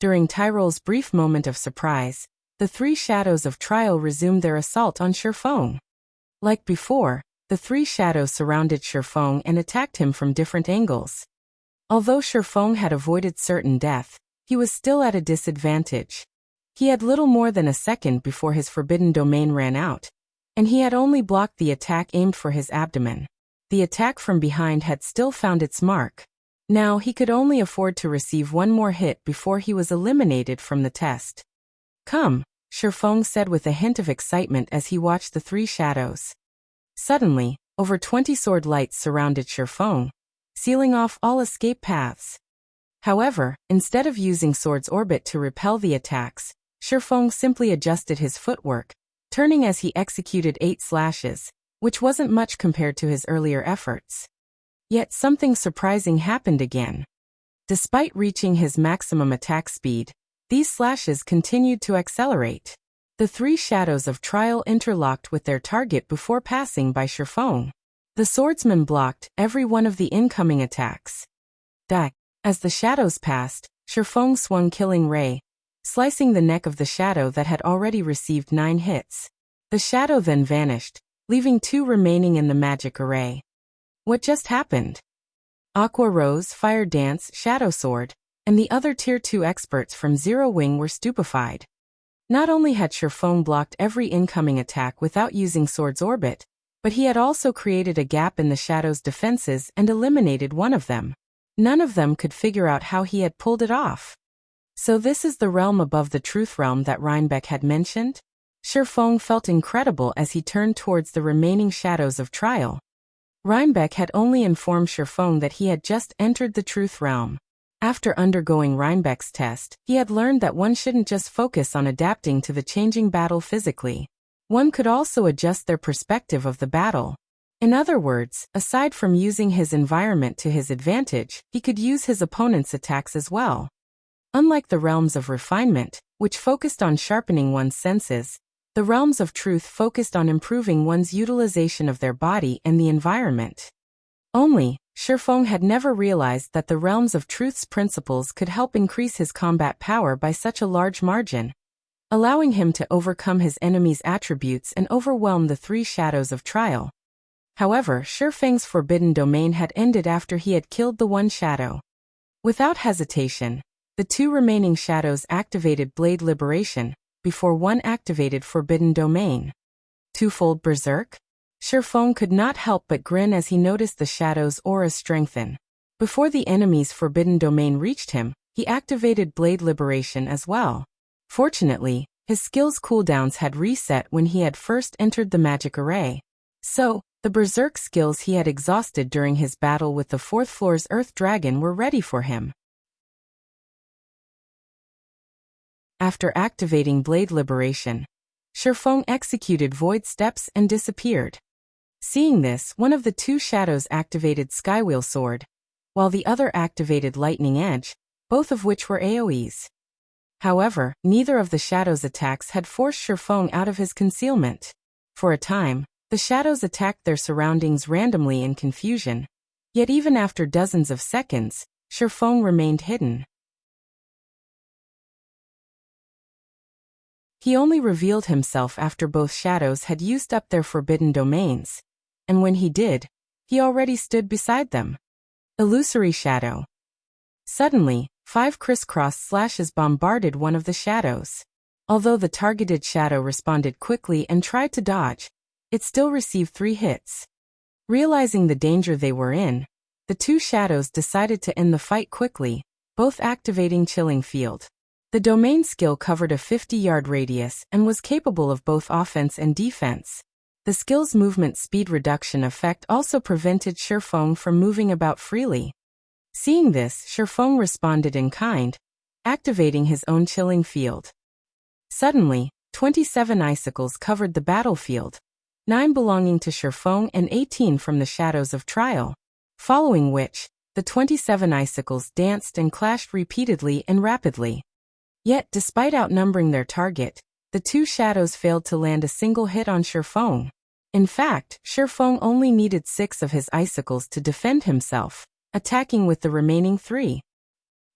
S1: During Tyrol's brief moment of surprise, the 3 shadows of trial resumed their assault on Shifeng. Like before, the 3 shadows surrounded Shifeng and attacked him from different angles. Although Shifeng had avoided certain death, he was still at a disadvantage. He had little more than a second before his Forbidden Domain ran out, and he had only blocked the attack aimed for his abdomen. The attack from behind had still found its mark. Now he could only afford to receive 1 more hit before he was eliminated from the test. Come, Shifeng said with a hint of excitement as he watched the 3 shadows. Suddenly, over 20 sword lights surrounded Shifeng, sealing off all escape paths. However, instead of using Sword's orbit to repel the attacks, Shifeng simply adjusted his footwork, turning as he executed 8 slashes, which wasn't much compared to his earlier efforts. Yet something surprising happened again. Despite reaching his maximum attack speed, these slashes continued to accelerate. The three shadows of trial interlocked with their target before passing by Shifeng. The swordsman blocked every one of the incoming attacks. Die. As the shadows passed, Shifeng swung Killing Ray, slicing the neck of the shadow that had already received 9 hits. The shadow then vanished, leaving 2 remaining in the magic array. What just happened? Aqua Rose, Fire Dance, Shadow Sword, and the other Tier 2 experts from Zero Wing were stupefied. Not only had Shifeng blocked every incoming attack without using Sword's Orbit, but he had also created a gap in the shadow's defenses and eliminated one of them. None of them could figure out how he had pulled it off. So this is the realm above the truth realm that Reinbeck had mentioned? Shifeng felt incredible as he turned towards the remaining shadows of trial. Reinbeck had only informed Shifeng that he had just entered the truth realm. After undergoing Reinbeck's test, he had learned that one shouldn't just focus on adapting to the changing battle physically. One could also adjust their perspective of the battle. In other words, aside from using his environment to his advantage, he could use his opponent's attacks as well. Unlike the realms of refinement, which focused on sharpening one's senses, the realms of truth focused on improving one's utilization of their body and the environment. Only, Shifeng had never realized that the realms of truth's principles could help increase his combat power by such a large margin, allowing him to overcome his enemy's attributes and overwhelm the 3 shadows of trial. However, Shifeng's forbidden domain had ended after he had killed the one shadow. Without hesitation, the 2 remaining shadows activated Blade Liberation, before one activated Forbidden Domain. Twofold Berserk? Shifeng could not help but grin as he noticed the shadow's aura strengthen. Before the enemy's Forbidden Domain reached him, he activated Blade Liberation as well. Fortunately, his skill's cooldowns had reset when he had first entered the magic array. So, the Berserk skills he had exhausted during his battle with the 4th floor's Earth Dragon were ready for him. After activating Blade Liberation, Shifeng executed Void Steps and disappeared. Seeing this, one of the 2 shadows activated Skywheel Sword, while the other activated Lightning Edge, both of which were AoEs. However, neither of the shadows' attacks had forced Shifeng out of his concealment. For a time, the shadows attacked their surroundings randomly in confusion, yet even after dozens of seconds, Shifeng remained hidden. He only revealed himself after both shadows had used up their forbidden domains, and when he did, he already stood beside them. Illusory Shadow. Suddenly, 5 crisscross slashes bombarded one of the shadows. Although the targeted shadow responded quickly and tried to dodge, it still received 3 hits. Realizing the danger they were in, the 2 shadows decided to end the fight quickly, both activating Chilling Field. The domain skill covered a 50-yard radius and was capable of both offense and defense. The skill's movement speed reduction effect also prevented Shifeng from moving about freely. Seeing this, Shifeng responded in kind, activating his own Chilling Field. Suddenly, 27 icicles covered the battlefield, 9 belonging to Shifeng and 18 from the shadows of trial. Following which, the 27 icicles danced and clashed repeatedly and rapidly. Yet, despite outnumbering their target, the 2 shadows failed to land a single hit on Shifeng. In fact, Shifeng only needed 6 of his icicles to defend himself, attacking with the remaining 3.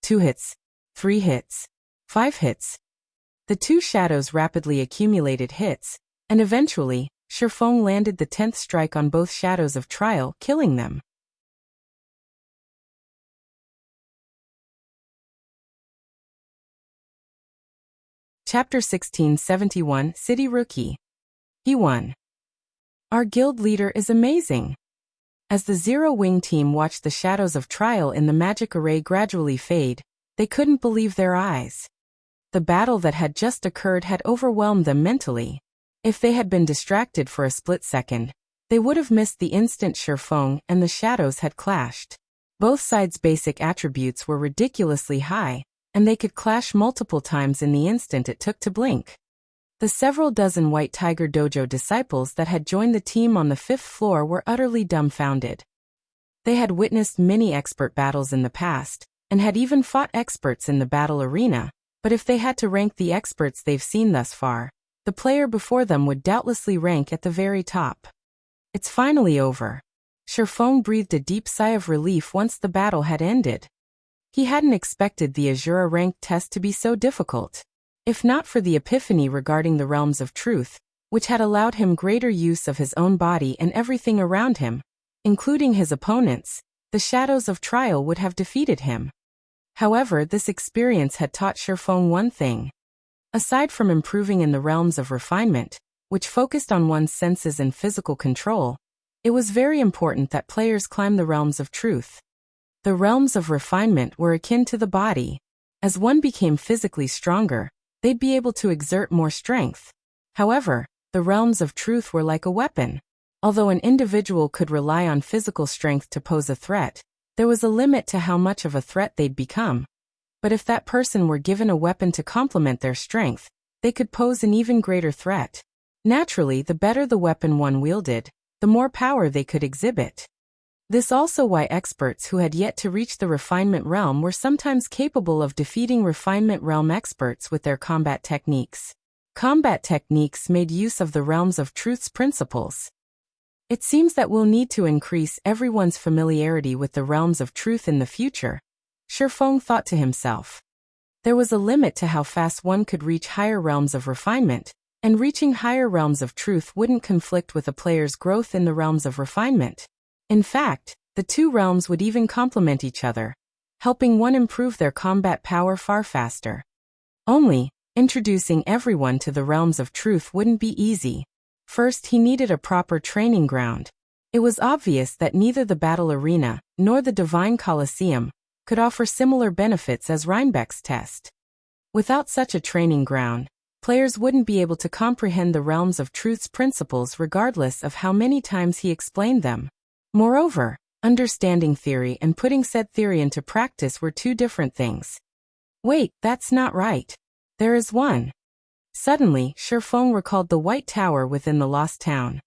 S1: 2 hits, 3 hits, 5 hits. The 2 shadows rapidly accumulated hits, and eventually, Shifeng landed the 10th strike on both shadows of trial, killing them. Chapter 1671, City Rookie. He won. Our guild leader is amazing. As the Zero Wing team watched the shadows of trial in the magic array gradually fade, they couldn't believe their eyes. The battle that had just occurred had overwhelmed them mentally. If they had been distracted for a split second, they would have missed the instant Shifeng and the shadows had clashed. Both sides' basic attributes were ridiculously high, and they could clash multiple times in the instant it took to blink. The several dozen White Tiger Dojo disciples that had joined the team on the 5th floor were utterly dumbfounded. They had witnessed many expert battles in the past, and had even fought experts in the battle arena, but if they had to rank the experts they've seen thus far, the the player before them would doubtlessly rank at the very top. It's finally over. Sherfong breathed a deep sigh of relief once the battle had ended. He hadn't expected the Azura rank test to be so difficult. If not for the epiphany regarding the realms of truth, which had allowed him greater use of his own body and everything around him, including his opponents, the shadows of trial would have defeated him. However, this experience had taught Sherfong one thing. Aside from improving in the realms of refinement, which focused on one's senses and physical control, it was very important that players climb the realms of truth. The realms of refinement were akin to the body. As one became physically stronger, they'd be able to exert more strength. However, the realms of truth were like a weapon. Although an individual could rely on physical strength to pose a threat, there was a limit to how much of a threat they'd become. But if that person were given a weapon to complement their strength, they could pose an even greater threat. Naturally, the better the weapon one wielded, the more power they could exhibit. This also why experts who had yet to reach the refinement realm were sometimes capable of defeating refinement realm experts with their combat techniques. Combat techniques made use of the realms of truth's principles. It seems that we'll need to increase everyone's familiarity with the realms of truth in the future, Sherfong thought to himself. There was a limit to how fast one could reach higher realms of refinement, and reaching higher realms of truth wouldn't conflict with a player's growth in the realms of refinement. In fact, the two realms would even complement each other, helping one improve their combat power far faster. Only, introducing everyone to the realms of truth wouldn't be easy. First, he needed a proper training ground. It was obvious that neither the battle arena, nor the Divine Colosseum, could offer similar benefits as Rhinebeck's test. Without such a training ground, players wouldn't be able to comprehend the realms of truth's principles regardless of how many times he explained them. Moreover, understanding theory and putting said theory into practice were two different things. Wait, that's not right. There is one. Suddenly, Sherfong recalled the White Tower within the Lost Town.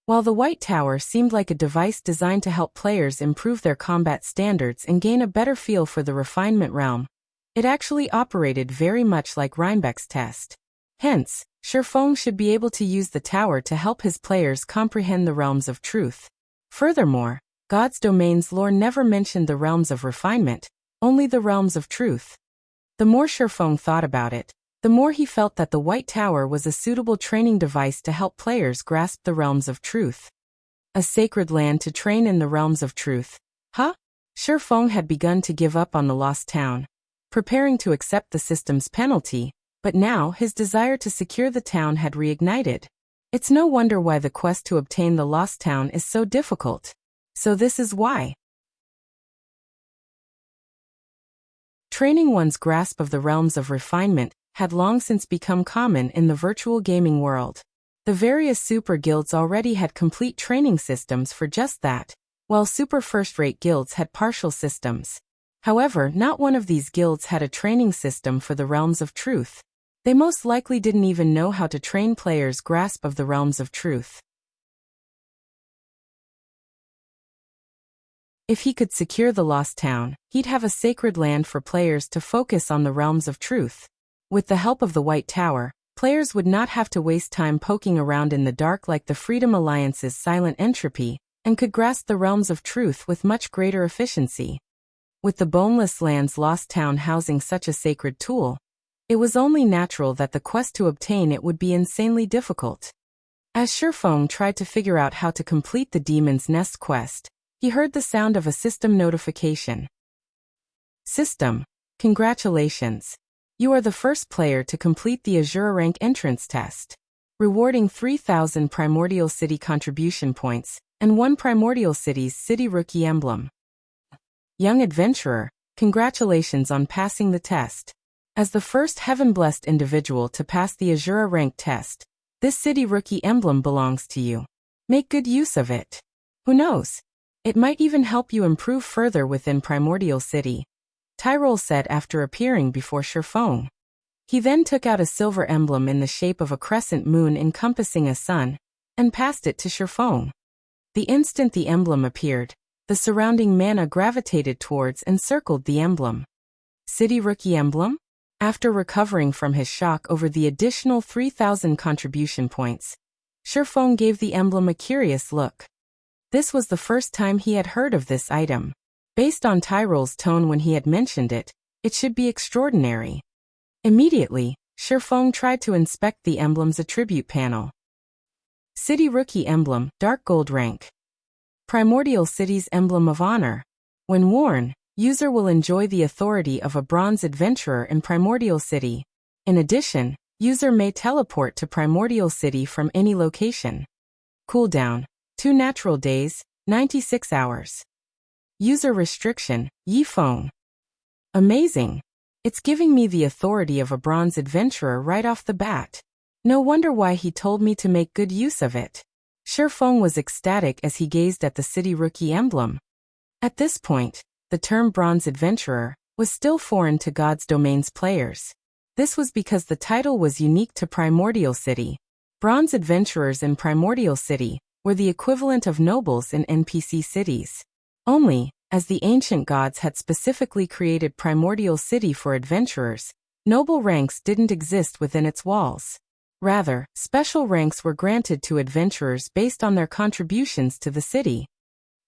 S1: While the White Tower seemed like a device designed to help players improve their combat standards and gain a better feel for the refinement realm, it actually operated very much like Rhinebeck's test. Hence, Sherfong should be able to use the tower to help his players comprehend the realms of truth. Furthermore, God's domain's lore never mentioned the realms of refinement, only the realms of truth. The more Sherfong thought about it, the more he felt that the White Tower was a suitable training device to help players grasp the realms of truth. A sacred land to train in the realms of truth. Huh? Sherfong had begun to give up on the Lost Town, preparing to accept the system's penalty, but now his desire to secure the town had reignited. It's no wonder why the quest to obtain the Lost Town is so difficult. So this is why. Training one's grasp of the realms of refinement had long since become common in the virtual gaming world. The various super guilds already had complete training systems for just that, while super first-rate guilds had partial systems. However, not one of these guilds had a training system for the realms of truth. They most likely didn't even know how to train players' grasp of the realms of truth. If he could secure the Lost Town, he'd have a sacred land for players to focus on the realms of truth. With the help of the White Tower, players would not have to waste time poking around in the dark like the Freedom Alliance's Silent Entropy, and could grasp the realms of truth with much greater efficiency. With the boneless land's Lost Town housing such a sacred tool, it was only natural that the quest to obtain it would be insanely difficult. As Sherfong tried to figure out how to complete the Demon's Nest quest, he heard the sound of a system notification. System, congratulations. You are the first player to complete the Azura rank entrance test, rewarding 3,000 Primordial City contribution points and 1 Primordial City's City Rookie emblem. Young adventurer, congratulations on passing the test. As the first heaven-blessed individual to pass the Azura rank test, this City Rookie emblem belongs to you. Make good use of it. Who knows? It might even help you improve further within Primordial City, Tyrol said after appearing before Sherfong. He then took out a silver emblem in the shape of a crescent moon encompassing a sun, and passed it to Sherfong. The instant the emblem appeared, the surrounding mana gravitated towards and circled the emblem. City Rookie emblem? After recovering from his shock over the additional 3,000 contribution points, Shifeng gave the emblem a curious look. This was the first time he had heard of this item. Based on Tyrole's tone when he had mentioned it, it should be extraordinary. Immediately, Shifeng tried to inspect the emblem's attribute panel. City Rookie Emblem, Dark Gold Rank. Primordial City's Emblem of Honor. When worn, user will enjoy the authority of a Bronze Adventurer in Primordial City. In addition, user may teleport to Primordial City from any location. Cooldown: 2 natural days, 96 hours. User restriction: Yifeng. Amazing! It's giving me the authority of a Bronze Adventurer right off the bat. No wonder why he told me to make good use of it. Shifeng was ecstatic as he gazed at the City Rookie emblem. At this point, the term Bronze Adventurer was still foreign to God's Domain's players. This was because the title was unique to Primordial City. Bronze Adventurers in Primordial City were the equivalent of nobles in NPC cities. Only, as the ancient gods had specifically created Primordial City for adventurers, noble ranks didn't exist within its walls. Rather, special ranks were granted to adventurers based on their contributions to the city.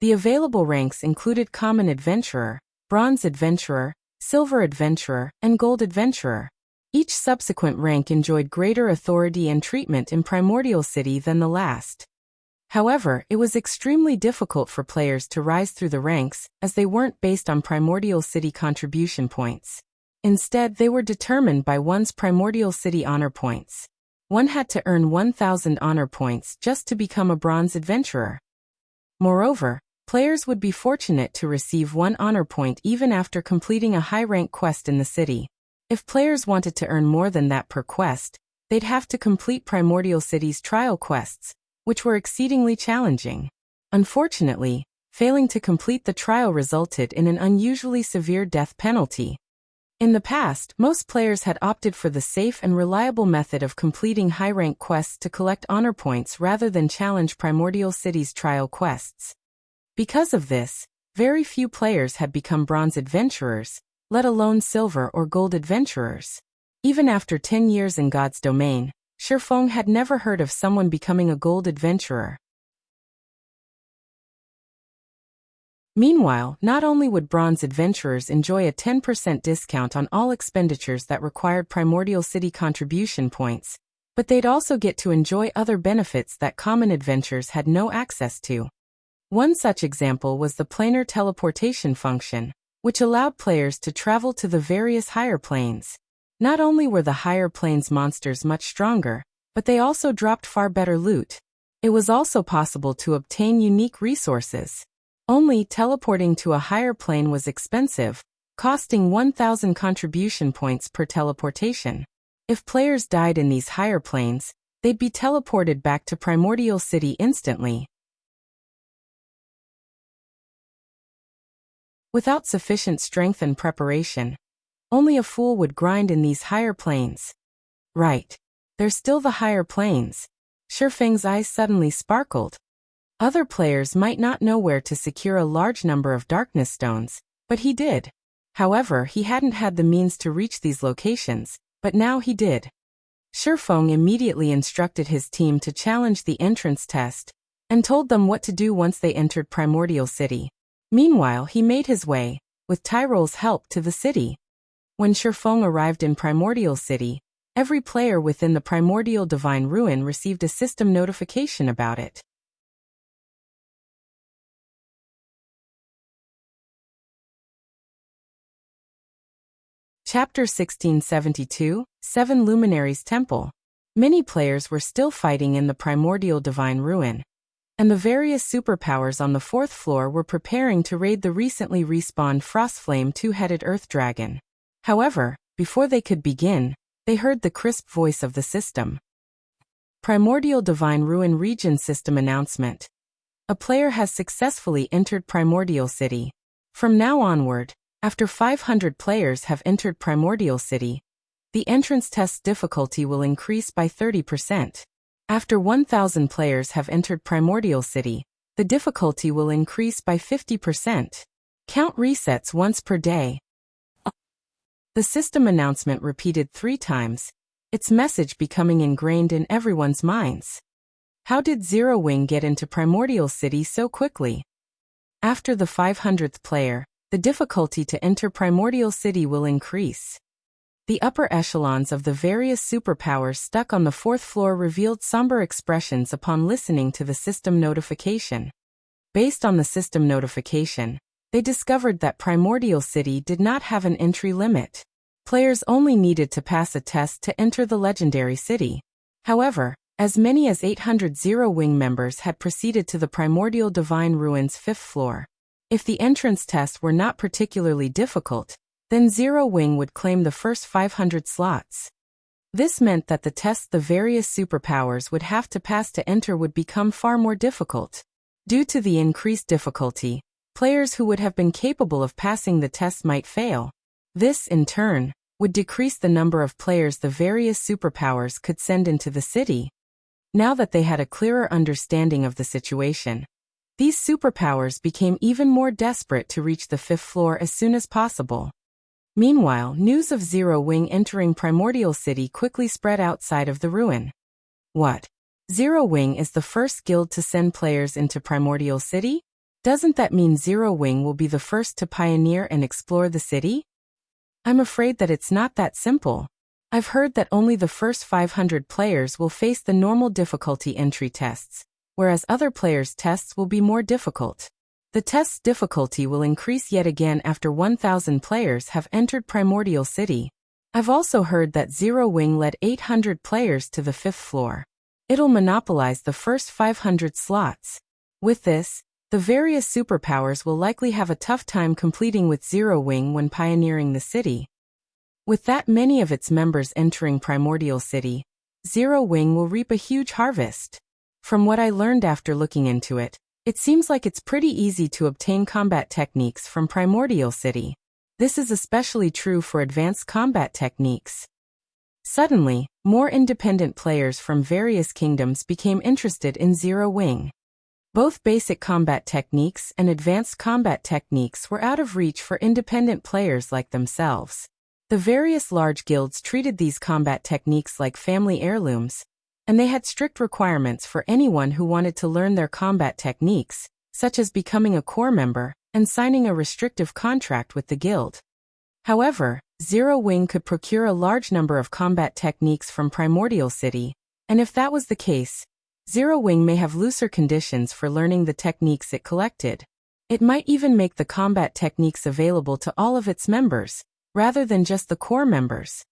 S1: The available ranks included Common Adventurer, Bronze Adventurer, Silver Adventurer, and Gold Adventurer. Each subsequent rank enjoyed greater authority and treatment in Primordial City than the last. However, it was extremely difficult for players to rise through the ranks, as they weren't based on Primordial City contribution points. Instead, they were determined by one's Primordial City honor points. One had to earn 1,000 honor points just to become a Bronze Adventurer. Moreover, players would be fortunate to receive 1 honor point even after completing a high-rank quest in the city. If players wanted to earn more than that per quest, they'd have to complete Primordial City's trial quests, which were exceedingly challenging. Unfortunately, failing to complete the trial resulted in an unusually severe death penalty. In the past, most players had opted for the safe and reliable method of completing high-rank quests to collect honor points rather than challenge Primordial City's trial quests. Because of this, very few players had become Bronze Adventurers, let alone Silver or Gold Adventurers. Even after 10 years in God's Domain, Shifeng had never heard of someone becoming a Gold Adventurer. Meanwhile, not only would Bronze Adventurers enjoy a 10% discount on all expenditures that required Primordial City contribution points, but they'd also get to enjoy other benefits that Common Adventurers had no access to. One such example was the planar teleportation function, which allowed players to travel to the various higher planes. Not only were the higher planes monsters much stronger, but they also dropped far better loot. It was also possible to obtain unique resources. Only teleporting to a higher plane was expensive, costing 1,000 contribution points per teleportation. If players died in these higher planes, they'd be teleported back to Primordial City instantly. Without sufficient strength and preparation, only a fool would grind in these higher planes. Right. There's still the higher planes. Shifeng's eyes suddenly sparkled. Other players might not know where to secure a large number of darkness stones, but he did. However, he hadn't had the means to reach these locations, but now he did. Shifeng immediately instructed his team to challenge the entrance test, and told them what to do once they entered Primordial City. Meanwhile, he made his way, with Tyrole's help, to the city. When Shifeng arrived in Primordial City, every player within the Primordial Divine Ruin received a system notification about it. Chapter 1672, 7 Luminaries Temple. Many players were still fighting in the Primordial Divine Ruin, and the various superpowers on the 4th floor were preparing to raid the recently respawned Frostflame 2-headed Earth Dragon. However, before they could begin, they heard the crisp voice of the system. Primordial Divine Ruin Region System Announcement. A player has successfully entered Primordial City. From now onward, after 500 players have entered Primordial City, the entrance test difficulty will increase by 30%. After 1,000 players have entered Primordial City, the difficulty will increase by 50%. Count resets once per day. The system announcement repeated 3 times, its message becoming ingrained in everyone's minds. How did Zero Wing get into Primordial City so quickly? After the 500th player, the difficulty to enter Primordial City will increase. The upper echelons of the various superpowers stuck on the 4th floor revealed somber expressions upon listening to the system notification. Based on the system notification, they discovered that Primordial City did not have an entry limit. Players only needed to pass a test to enter the legendary city. However, as many as 800 Zero Wing members had proceeded to the Primordial Divine Ruins 5th floor. If the entrance test were not particularly difficult, then Zero Wing would claim the first 500 slots. This meant that the tests the various superpowers would have to pass to enter would become far more difficult. Due to the increased difficulty, players who would have been capable of passing the test might fail. This, in turn, would decrease the number of players the various superpowers could send into the city. Now that they had a clearer understanding of the situation, these superpowers became even more desperate to reach the 5th floor as soon as possible. Meanwhile, news of Zero Wing entering Primordial City quickly spread outside of the ruin. What? Zero Wing is the first guild to send players into Primordial City? Doesn't that mean Zero Wing will be the first to pioneer and explore the city? I'm afraid that it's not that simple. I've heard that only the first 500 players will face the normal difficulty entry tests, whereas other players' tests will be more difficult. The test's difficulty will increase yet again after 1,000 players have entered Primordial City. I've also heard that Zero Wing led 800 players to the 5th floor. It'll monopolize the first 500 slots. With this, the various superpowers will likely have a tough time completing with Zero Wing when pioneering the city. With that many of its members entering Primordial City, Zero Wing will reap a huge harvest. From what I learned after looking into it, it seems like it's pretty easy to obtain combat techniques from Primordial City. This is especially true for advanced combat techniques. Suddenly, more independent players from various kingdoms became interested in Zero Wing. Both basic combat techniques and advanced combat techniques were out of reach for independent players like themselves. The various large guilds treated these combat techniques like family heirlooms, and they had strict requirements for anyone who wanted to learn their combat techniques, such as becoming a core member and signing a restrictive contract with the guild. However, Zero Wing could procure a large number of combat techniques from Primordial City, and if that was the case, Zero Wing may have looser conditions for learning the techniques it collected. It might even make the combat techniques available to all of its members, rather than just the core members.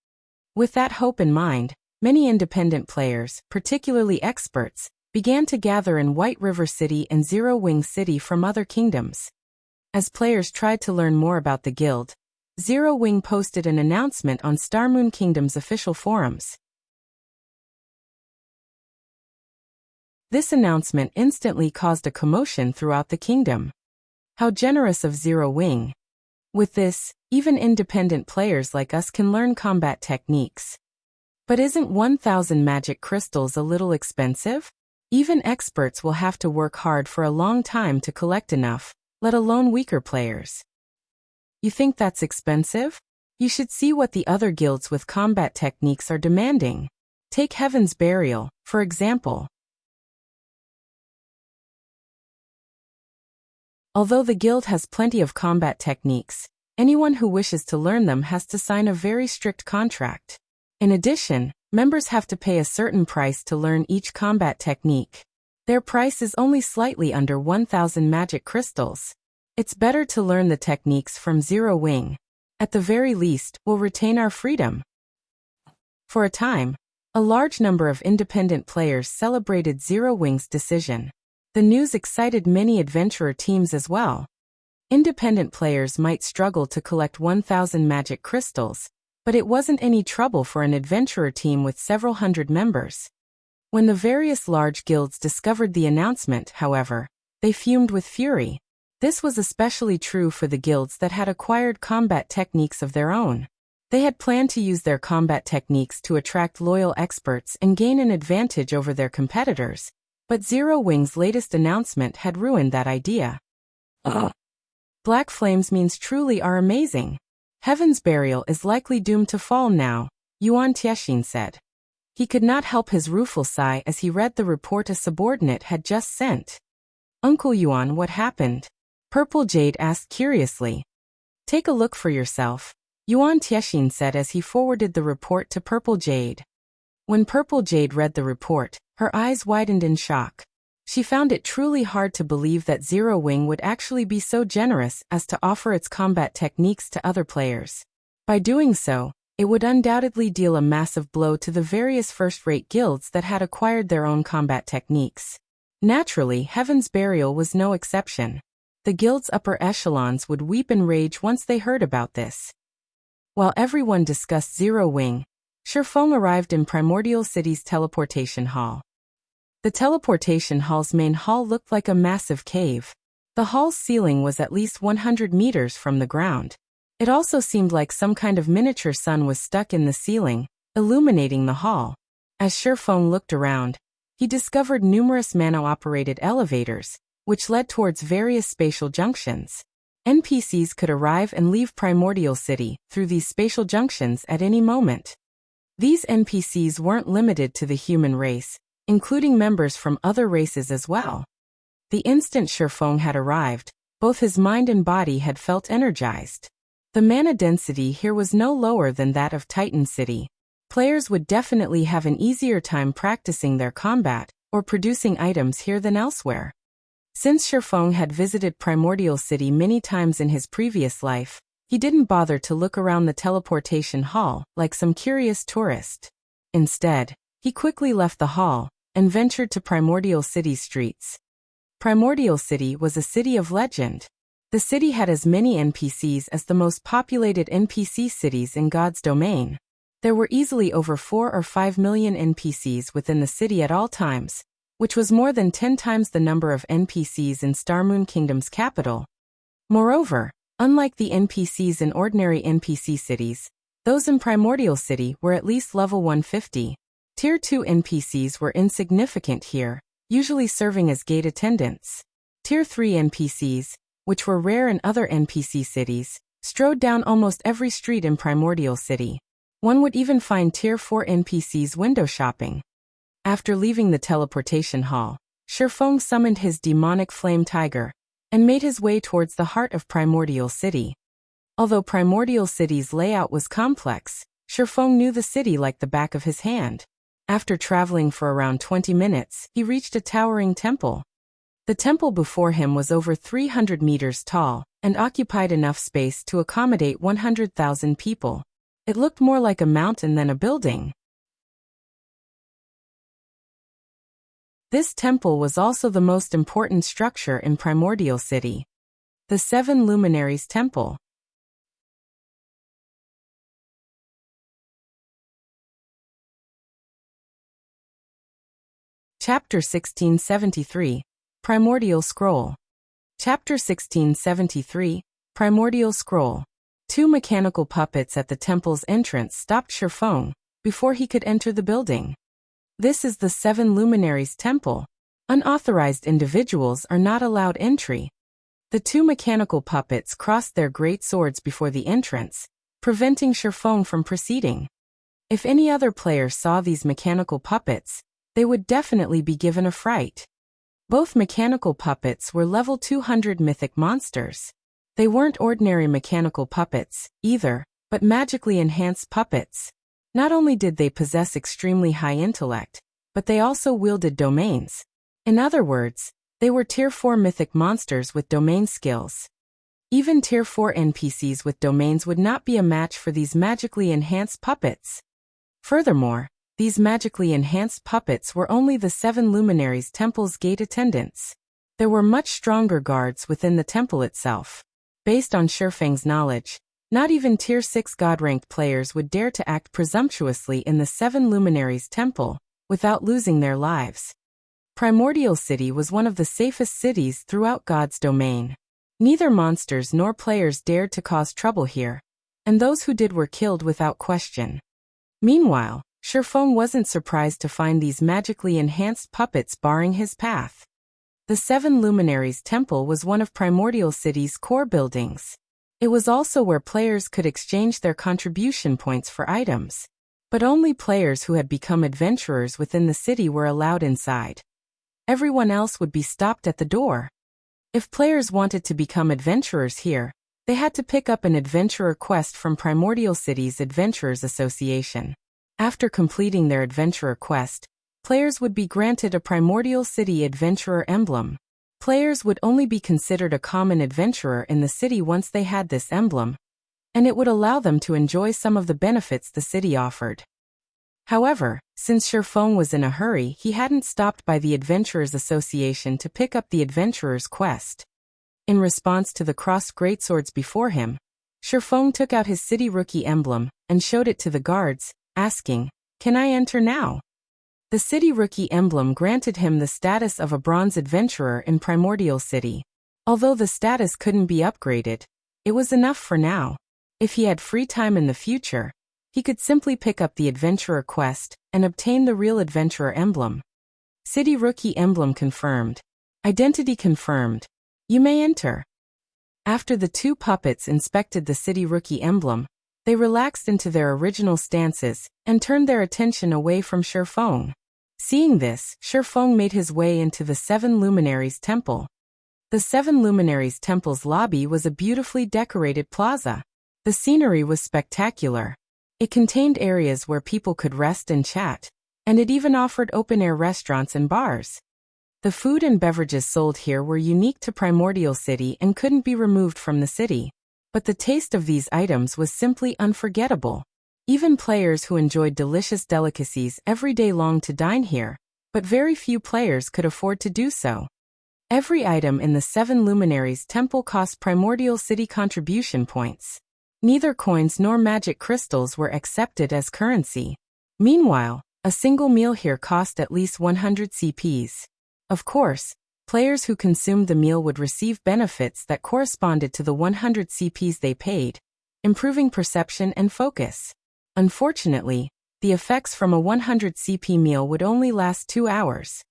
S1: With that hope in mind, many independent players, particularly experts, began to gather in White River City and Zero Wing City from other kingdoms. As players tried to learn more about the guild, Zero Wing posted an announcement on Starmoon Kingdom's official forums. This announcement instantly caused a commotion throughout the kingdom. How generous of Zero Wing. With this, even independent players like us can learn combat techniques. But isn't 1,000 magic crystals a little expensive? Even experts will have to work hard for a long time to collect enough, let alone weaker players. You think that's expensive? You should see what the other guilds with combat techniques are demanding. Take Heaven's Burial, for example. Although the guild has plenty of combat techniques, anyone who wishes to learn them has to sign a very strict contract. In addition, members have to pay a certain price to learn each combat technique. Their price is only slightly under 1,000 magic crystals. It's better to learn the techniques from Zero Wing. At the very least, we'll retain our freedom. For a time, a large number of independent players celebrated Zero Wing's decision. The news excited many adventurer teams as well. Independent players might struggle to collect 1,000 magic crystals, but it wasn't any trouble for an adventurer team with several hundred members. When the various large guilds discovered the announcement, however, they fumed with fury. This was especially true for the guilds that had acquired combat techniques of their own. They had planned to use their combat techniques to attract loyal experts and gain an advantage over their competitors. But Zero Wing's latest announcement had ruined that idea. Black flames means truly are amazing. Heaven's burial is likely doomed to fall now, Yuan Tiexin said. He could not help his rueful sigh as he read the report a subordinate had just sent. Uncle Yuan, what happened? Purple Jade asked curiously. Take a look for yourself, Yuan Tiexin said as he forwarded the report to Purple Jade. When Purple Jade read the report, her eyes widened in shock. She found it truly hard to believe that Zero Wing would actually be so generous as to offer its combat techniques to other players. By doing so, it would undoubtedly deal a massive blow to the various first-rate guilds that had acquired their own combat techniques. Naturally, Heaven's Burial was no exception. The guild's upper echelons would weep in rage once they heard about this. While everyone discussed Zero Wing, Shifeng arrived in Primordial City's teleportation hall. The teleportation hall's main hall looked like a massive cave. The hall's ceiling was at least 100 meters from the ground. It also seemed like some kind of miniature sun was stuck in the ceiling, illuminating the hall. As Shifeng looked around, he discovered numerous mano-operated elevators, which led towards various spatial junctions. NPCs could arrive and leave Primordial City through these spatial junctions at any moment. These NPCs weren't limited to the human race, including members from other races as well. The instant Shifeng had arrived, both his mind and body had felt energized. The mana density here was no lower than that of Titan City. Players would definitely have an easier time practicing their combat or producing items here than elsewhere. Since Shifeng had visited Primordial City many times in his previous life, he didn't bother to look around the teleportation hall like some curious tourist. Instead, he quickly left the hall and ventured to Primordial City's streets. Primordial City was a city of legend. The city had as many NPCs as the most populated NPC cities in God's domain. There were easily over 4 or 5 million NPCs within the city at all times, which was more than 10 times the number of NPCs in Starmoon Kingdom's capital. Moreover, unlike the NPCs in ordinary NPC cities, those in Primordial City were at least level 150. Tier 2 NPCs were insignificant here, usually serving as gate attendants. Tier 3 NPCs, which were rare in other NPC cities, strode down almost every street in Primordial City. One would even find Tier 4 NPCs window shopping. After leaving the teleportation hall, Shifeng summoned his demonic flame tiger and made his way towards the heart of Primordial City. Although Primordial City's layout was complex, Shifeng knew the city like the back of his hand. After traveling for around 20 minutes, he reached a towering temple. The temple before him was over 300 meters tall and occupied enough space to accommodate 100,000 people. It looked more like a mountain than a building. This temple was also the most important structure in Primordial City. The 7 Luminaries Temple. Chapter 1673, Primordial Scroll. Chapter 1673, Primordial Scroll. 2 mechanical puppets at the temple's entrance stopped Shifeng before he could enter the building. This is the 7 Luminaries Temple. Unauthorized individuals are not allowed entry. The 2 mechanical puppets crossed their great swords before the entrance, preventing Shifeng from proceeding. If any other player saw these mechanical puppets, they would definitely be given a fright. Both mechanical puppets were level 200 mythic monsters. They weren't ordinary mechanical puppets, either, but magically enhanced puppets. Not only did they possess extremely high intellect, but they also wielded domains. In other words, they were Tier 4 mythic monsters with domain skills. Even Tier 4 NPCs with domains would not be a match for these magically enhanced puppets. Furthermore, these magically enhanced puppets were only the 7 Luminaries Temple's gate attendants. There were much stronger guards within the temple itself. Based on Shifeng's knowledge, not even Tier 6 God-ranked players would dare to act presumptuously in the 7 Luminaries Temple without losing their lives. Primordial City was one of the safest cities throughout God's domain. Neither monsters nor players dared to cause trouble here, and those who did were killed without question. Meanwhile, Shifeng wasn't surprised to find these magically enhanced puppets barring his path. The 7 Luminaries Temple was one of Primordial City's core buildings. It was also where players could exchange their contribution points for items. But only players who had become adventurers within the city were allowed inside. Everyone else would be stopped at the door. If players wanted to become adventurers here, they had to pick up an adventurer quest from Primordial City's Adventurers Association. After completing their adventurer quest, players would be granted a Primordial City Adventurer emblem. Players would only be considered a common adventurer in the city once they had this emblem, and it would allow them to enjoy some of the benefits the city offered. However, since Shifeng was in a hurry, he hadn't stopped by the Adventurers Association to pick up the adventurer's quest. In response to the crossed greatswords before him, Shifeng took out his city rookie emblem and showed it to the guards, asking, "Can I enter now?" The city rookie emblem granted him the status of a bronze adventurer in Primordial City. Although the status couldn't be upgraded, it was enough for now. If he had free time in the future, he could simply pick up the adventurer quest and obtain the real adventurer emblem. City rookie emblem confirmed. Identity confirmed. You may enter. After the two puppets inspected the city rookie emblem, they relaxed into their original stances and turned their attention away from Shifeng. Seeing this, Shifeng made his way into the Seven Luminaries Temple. The Seven Luminaries Temple's lobby was a beautifully decorated plaza. The scenery was spectacular. It contained areas where people could rest and chat, and it even offered open-air restaurants and bars. The food and beverages sold here were unique to Primordial City and couldn't be removed from the city. But the taste of these items was simply unforgettable. Even players who enjoyed delicious delicacies every day longed to dine here, but very few players could afford to do so. Every item in the Seven Luminaries Temple cost Primordial City contribution points. Neither coins nor magic crystals were accepted as currency. Meanwhile, a single meal here cost at least 100 CPs. Of course, players who consumed the meal would receive benefits that corresponded to the 100 CPs they paid, improving perception and focus. Unfortunately, the effects from a 100 CP meal would only last 2 hours.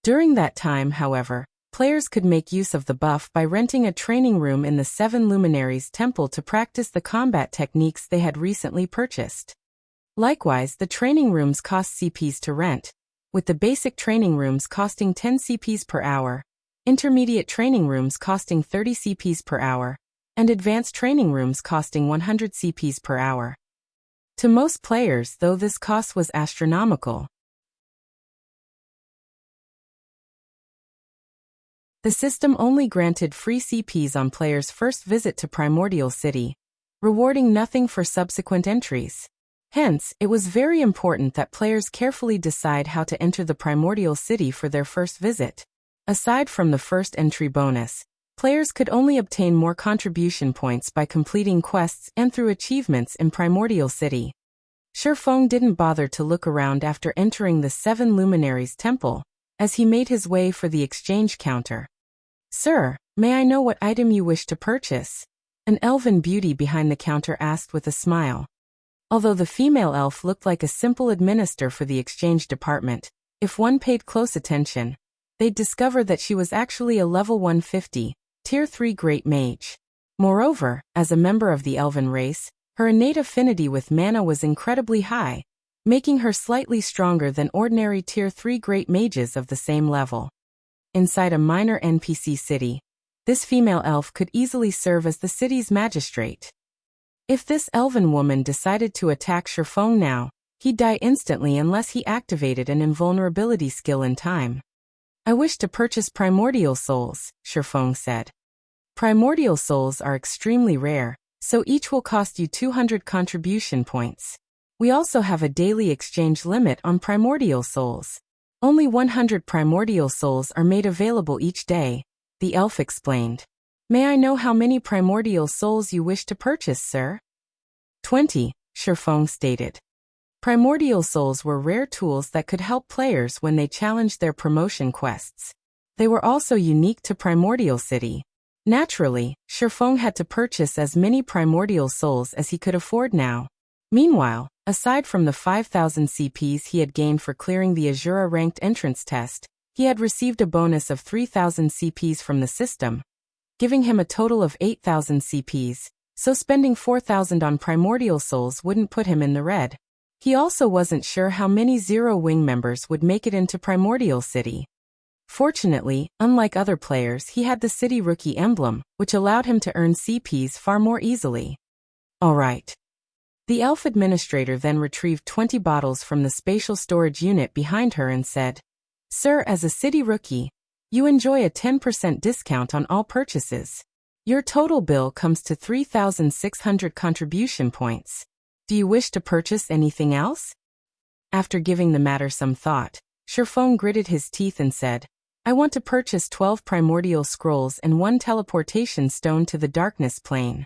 S1: During that time, however, players could make use of the buff by renting a training room in the Seven Luminaries Temple to practice the combat techniques they had recently purchased. Likewise, the training rooms cost CPs to rent, with the basic training rooms costing 10 CPs per hour, intermediate training rooms costing 30 CPs per hour, and advanced training rooms costing 100 CPs per hour. To most players, though, this cost was astronomical. The system only granted free CPs on players' first visit to Primordial City, rewarding nothing for subsequent entries. Hence, it was very important that players carefully decide how to enter the Primordial City for their first visit. Aside from the first entry bonus, players could only obtain more contribution points by completing quests and through achievements in Primordial City. Shifeng didn't bother to look around after entering the Seven Luminaries Temple, as he made his way for the exchange counter. "Sir, may I know what item you wish to purchase?" An elven beauty behind the counter asked with a smile. Although the female elf looked like a simple administrator for the exchange department, if one paid close attention, they'd discover that she was actually a level 150, Tier 3 Great Mage. Moreover, as a member of the elven race, her innate affinity with mana was incredibly high, making her slightly stronger than ordinary Tier 3 Great Mages of the same level. Inside a minor NPC city, this female elf could easily serve as the city's magistrate. If this elven woman decided to attack Shifeng now, he'd die instantly unless he activated an invulnerability skill in time. "I wish to purchase primordial souls," Shifeng said. Primordial souls are extremely rare, so each will cost you 200 contribution points. We also have a daily exchange limit on primordial souls. Only 100 primordial souls are made available each day, the elf explained. "May I know how many primordial souls you wish to purchase, sir?" 20, Shifeng stated. Primordial souls were rare tools that could help players when they challenged their promotion quests. They were also unique to Primordial City. Naturally, Shifeng had to purchase as many primordial souls as he could afford now. Meanwhile, aside from the 5,000 CPs he had gained for clearing the Azura ranked entrance test, He had received a bonus of 3,000 CPs from the system, giving him a total of 8,000 CPs, so spending 4,000 on Primordial Souls wouldn't put him in the red. He also wasn't sure how many Zero Wing members would make it into Primordial City. Fortunately, unlike other players, he had the City Rookie emblem, which allowed him to earn CPs far more easily. Alright. The elf administrator then retrieved 20 bottles from the spatial storage unit behind her and said, "Sir, as a City Rookie, you enjoy a 10% discount on all purchases. Your total bill comes to 3,600 contribution points. Do you wish to purchase anything else?" After giving the matter some thought, Sherfong gritted his teeth and said, "I want to purchase 12 primordial scrolls and 1 teleportation stone to the darkness plane."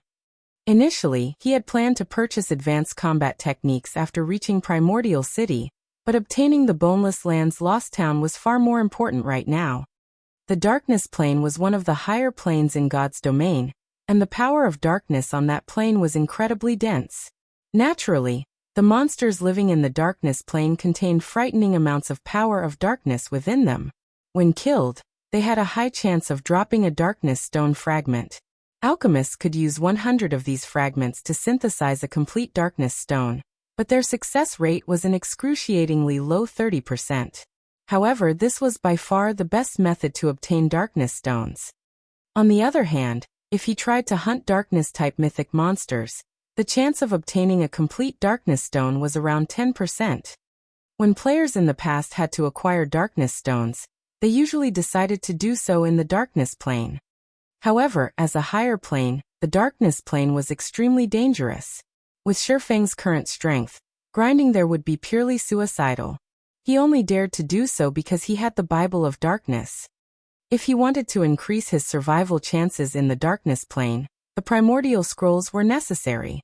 S1: Initially, he had planned to purchase advanced combat techniques after reaching Primordial City, but obtaining the Boneless Land's Lost Town was far more important right now. The darkness plane was one of the higher planes in God's domain, and the power of darkness on that plane was incredibly dense. Naturally, the monsters living in the darkness plane contained frightening amounts of power of darkness within them. When killed, they had a high chance of dropping a darkness stone fragment. Alchemists could use 100 of these fragments to synthesize a complete darkness stone, but their success rate was an excruciatingly low 30%. However, this was by far the best method to obtain darkness stones. On the other hand, if he tried to hunt darkness-type mythic monsters, the chance of obtaining a complete darkness stone was around 10%. When players in the past had to acquire darkness stones, they usually decided to do so in the darkness plane. However, as a higher plane, the darkness plane was extremely dangerous. With Sherfang's current strength, grinding there would be purely suicidal. He only dared to do so because he had the Bible of Darkness. If he wanted to increase his survival chances in the darkness plane, the primordial scrolls were necessary.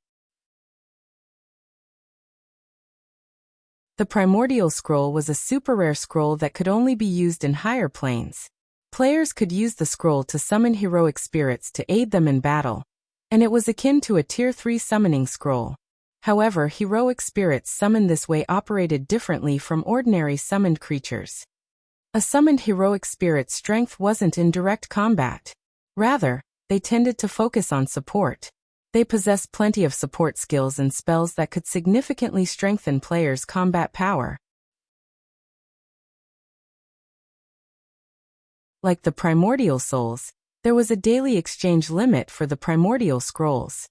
S1: The primordial scroll was a super rare scroll that could only be used in higher planes. Players could use the scroll to summon heroic spirits to aid them in battle, and it was akin to a Tier 3 summoning scroll. However, heroic spirits summoned this way operated differently from ordinary summoned creatures. A summoned heroic spirit's strength wasn't in direct combat. Rather, they tended to focus on support. They possessed plenty of support skills and spells that could significantly strengthen players' combat power. Like the primordial souls, there was a daily exchange limit for the primordial scrolls.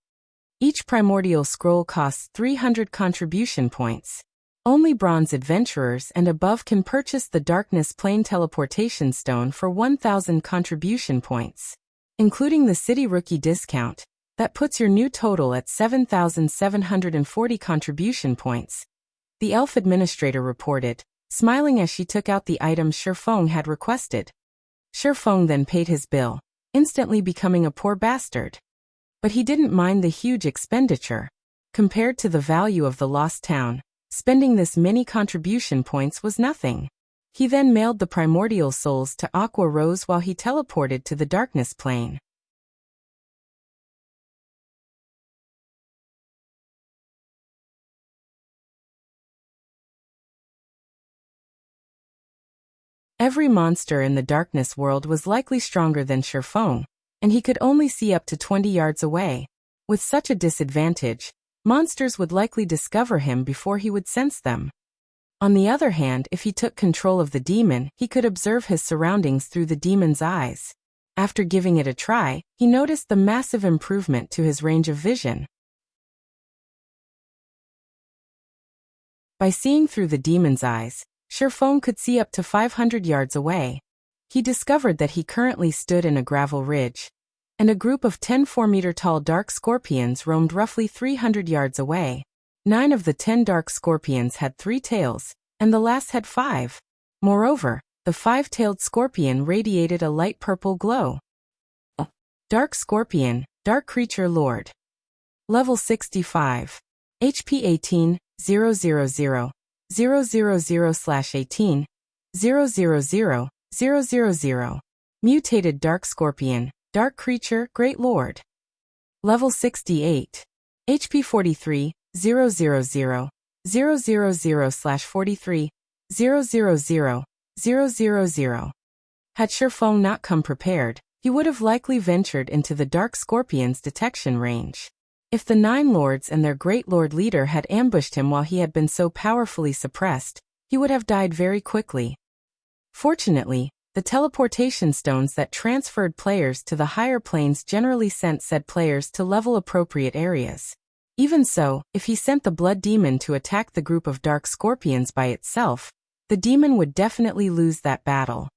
S1: Each primordial scroll costs 300 contribution points. Only bronze adventurers and above can purchase the Darkness Plane Teleportation Stone for 1,000 contribution points. Including the City Rookie discount, that puts your new total at 7,740 contribution points. The elf administrator reported, smiling as she took out the items Sherfong had requested. Sherfong then paid his bill, instantly becoming a poor bastard. But he didn't mind the huge expenditure. Compared to the value of the lost town, spending this many contribution points was nothing. He then mailed the primordial souls to Aqua Rose while he teleported to the darkness plane. Every monster in the darkness world was likely stronger than Sherfong, and he could only see up to 20 yards away. With such a disadvantage, monsters would likely discover him before he would sense them. On the other hand, if he took control of the demon, he could observe his surroundings through the demon's eyes. After giving it a try, he noticed the massive improvement to his range of vision. By seeing through the demon's eyes, Sherfong could see up to 500 yards away. He discovered that he currently stood in a gravel ridge, and a group of 10 4-meter-tall dark scorpions roamed roughly 300 yards away. 9 of the 10 dark scorpions had 3 tails, and the last had 5. Moreover, the 5-tailed scorpion radiated a light purple glow. Dark Scorpion, Dark Creature Lord. Level 65. HP 18, 000, 000/18, 000, 000. Mutated Dark Scorpion, Dark Creature, Great Lord. Level 68. HP 43, 000, 000/43, 000, 000. Had Shifeng not come prepared, he would have likely ventured into the Dark Scorpion's detection range. If the Nine Lords and their Great Lord leader had ambushed him while he had been so powerfully suppressed, he would have died very quickly. Fortunately, the teleportation stones that transferred players to the higher planes generally sent said players to level-appropriate areas. Even so, if he sent the Blood Demon to attack the group of Dark Scorpions by itself, the demon would definitely lose that battle.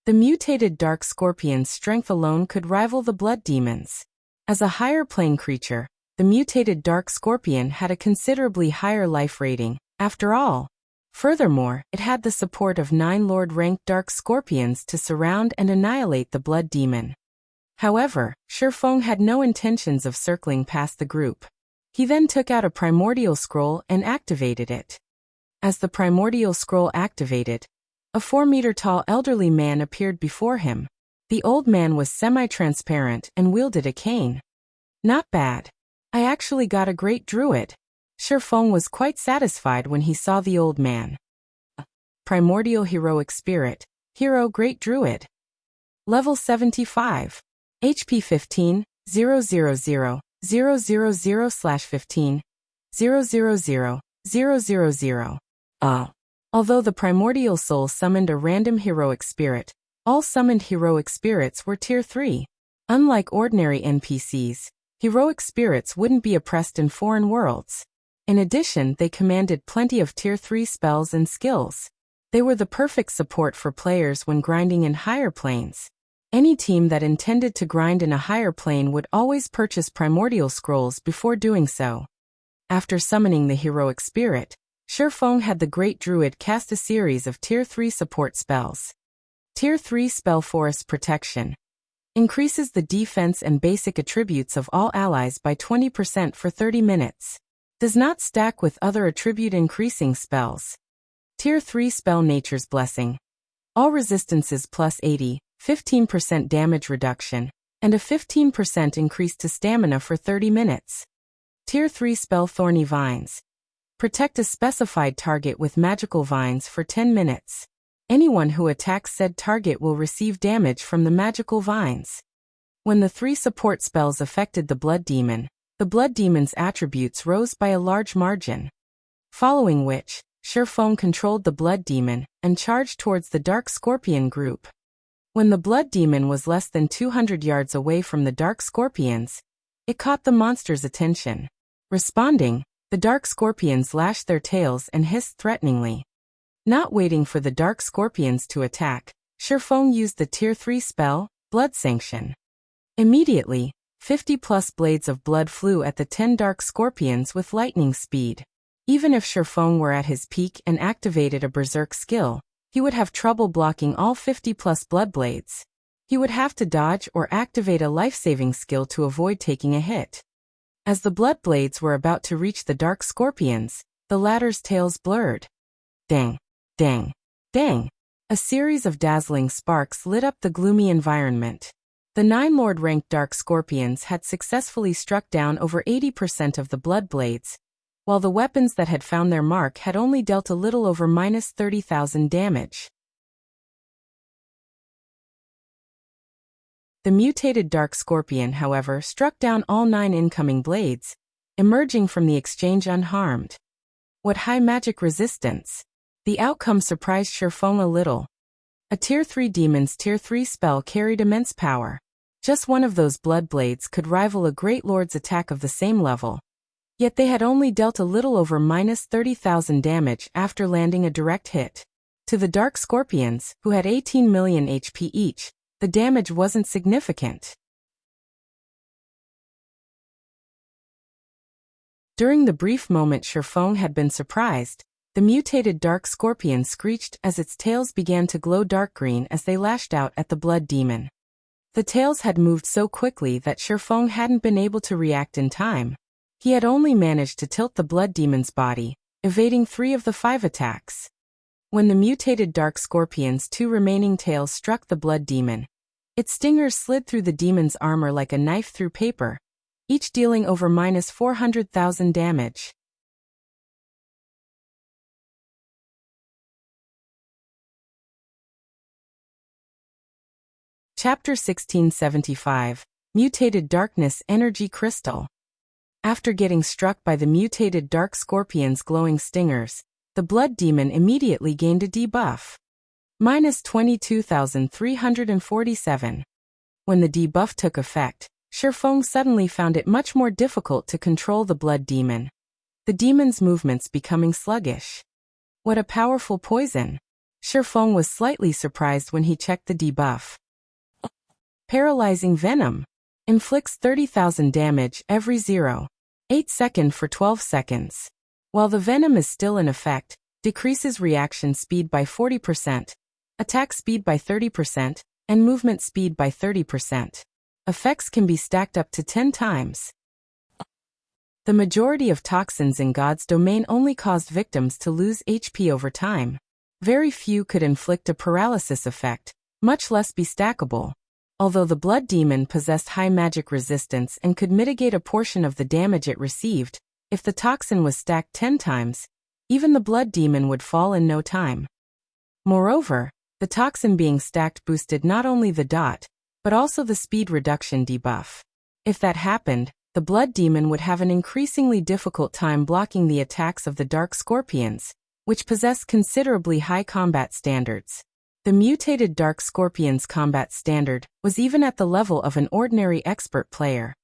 S1: The mutated Dark Scorpion's strength alone could rival the Blood Demon's. As a higher plane creature, the mutated Dark Scorpion had a considerably higher life rating, after all. Furthermore, it had the support of 9 Lord-ranked Dark Scorpions to surround and annihilate the Blood Demon. However, Shifeng had no intentions of circling past the group. He then took out a Primordial Scroll and activated it. As the Primordial Scroll activated, a 4-meter-tall elderly man appeared before him. The old man was semi-transparent and wielded a cane. Not bad. I actually got a great druid. Shifeng was quite satisfied when he saw the old man. Primordial Heroic Spirit, Hero Great Druid. Level 75. HP 15, 000, 000/15, 000, 000. Although the Primordial Soul summoned a random Heroic Spirit, all summoned Heroic Spirits were Tier 3. Unlike ordinary NPCs, Heroic Spirits wouldn't be oppressed in foreign worlds. In addition, they commanded plenty of Tier 3 spells and skills. They were the perfect support for players when grinding in higher planes. Any team that intended to grind in a higher plane would always purchase Primordial Scrolls before doing so. After summoning the Heroic Spirit, Shifeng had the Great Druid cast a series of Tier 3 support spells. Tier 3 Spell Forest Protection increases the defense and basic attributes of all allies by 20% for 30 minutes. Does not stack with other attribute-increasing spells. Tier 3 Spell Nature's Blessing. All resistances plus 80, 15% damage reduction, and a 15% increase to stamina for 30 minutes. Tier 3 Spell Thorny Vines. Protect a specified target with magical vines for 10 minutes. Anyone who attacks said target will receive damage from the magical vines. When the 3 support spells affected the Blood Demon, the Blood Demon's attributes rose by a large margin. Following which, Shifeng controlled the Blood Demon and charged towards the Dark Scorpion group. When the Blood Demon was less than 200 yards away from the Dark Scorpions, it caught the monster's attention. Responding, the Dark Scorpions lashed their tails and hissed threateningly. Not waiting for the Dark Scorpions to attack, Shifeng used the Tier 3 spell, Blood Sanction. Immediately, 50-plus blades of blood flew at the 10 Dark Scorpions with lightning speed. Even if Shifeng were at his peak and activated a Berserk skill, he would have trouble blocking all 50-plus blood blades. He would have to dodge or activate a life-saving skill to avoid taking a hit. As the blood blades were about to reach the Dark Scorpions, the latter's tails blurred. Dang, dang, dang. A series of dazzling sparks lit up the gloomy environment. The 9 Lord-ranked Dark Scorpions had successfully struck down over 80% of the blood blades, while the weapons that had found their mark had only dealt a little over -30,000 damage. The mutated Dark Scorpion, however, struck down all 9 incoming blades, emerging from the exchange unharmed. What high magic resistance! The outcome surprised Shifeng a little. A Tier 3 demon's Tier 3 spell carried immense power. Just one of those blood blades could rival a Great Lord's attack of the same level. Yet they had only dealt a little over -30,000 damage after landing a direct hit. To the Dark Scorpions, who had 18 million HP each, the damage wasn't significant. During the brief moment Shifeng had been surprised, the mutated Dark Scorpion screeched as its tails began to glow dark green as they lashed out at the Blood Demon. The tails had moved so quickly that Shifeng hadn't been able to react in time. He had only managed to tilt the Blood Demon's body, evading 3 of the 5 attacks. When the mutated Dark Scorpion's 2 remaining tails struck the Blood Demon, its stingers slid through the demon's armor like a knife through paper, each dealing over -400,000 damage. Chapter 1675, Mutated Darkness Energy Crystal. After getting struck by the mutated dark scorpion's glowing stingers, the blood demon immediately gained a debuff. Minus 22,347. When the debuff took effect, Shifeng suddenly found it much more difficult to control the blood demon, the demon's movements becoming sluggish. What a powerful poison! Shifeng was slightly surprised when he checked the debuff. Paralyzing Venom. Inflicts 30,000 damage every 0.8 seconds for 12 seconds. While the venom is still in effect, decreases reaction speed by 40%, attack speed by 30%, and movement speed by 30%. Effects can be stacked up to 10 times. The majority of toxins in God's domain only caused victims to lose HP over time. Very few could inflict a paralysis effect, much less be stackable. Although the blood demon possessed high magic resistance and could mitigate a portion of the damage it received, if the toxin was stacked 10 times, even the blood demon would fall in no time. Moreover, the toxin being stacked boosted not only the dot, but also the speed reduction debuff. If that happened, the blood demon would have an increasingly difficult time blocking the attacks of the dark scorpions, which possess considerably high combat standards. The mutated dark scorpion's combat standard was even at the level of an ordinary expert player.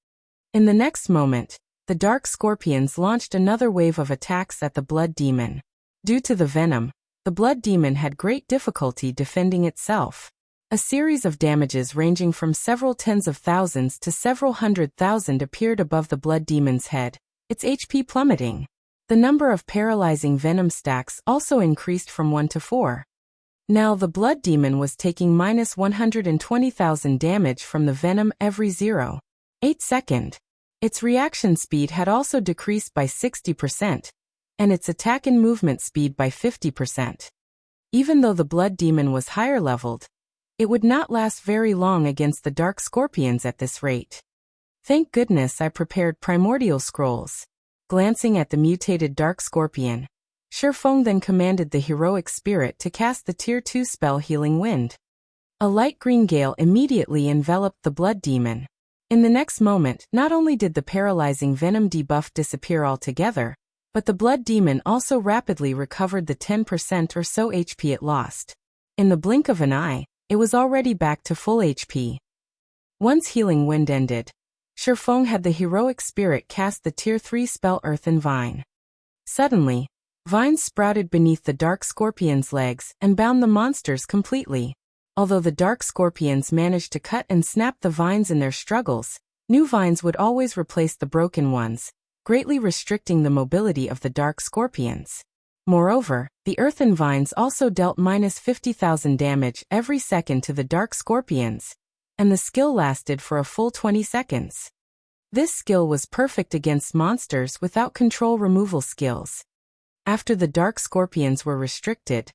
S1: In the next moment, the dark scorpions launched another wave of attacks at the blood demon. Due to the venom, the blood demon had great difficulty defending itself. A series of damages ranging from several tens of thousands to several 100,000 appeared above the blood demon's head, its HP plummeting. The number of paralyzing venom stacks also increased from 1 to 4. Now the blood demon was taking minus 120,000 damage from the venom every 0.8 seconds. Its reaction speed had also decreased by 60%, and its attack and movement speed by 50%. Even though the blood demon was higher leveled, it would not last very long against the dark scorpions at this rate. Thank goodness I prepared primordial scrolls. Glancing at the mutated dark scorpion, Shifeng then commanded the heroic spirit to cast the Tier 2 spell Healing Wind. A light green gale immediately enveloped the blood demon. In the next moment, not only did the paralyzing venom debuff disappear altogether, but the blood demon also rapidly recovered the 10% or so HP it lost. In the blink of an eye, it was already back to full HP. Once Healing Wind ended, Shifeng had the heroic spirit cast the Tier 3 spell Earthen Vine. Suddenly, vines sprouted beneath the dark scorpion's legs and bound the monsters completely. Although the dark scorpions managed to cut and snap the vines in their struggles, new vines would always replace the broken ones, greatly restricting the mobility of the dark scorpions. Moreover, the earthen vines also dealt minus 50,000 damage every second to the dark scorpions, and the skill lasted for a full 20 seconds. This skill was perfect against monsters without control removal skills. After the dark scorpions were restricted,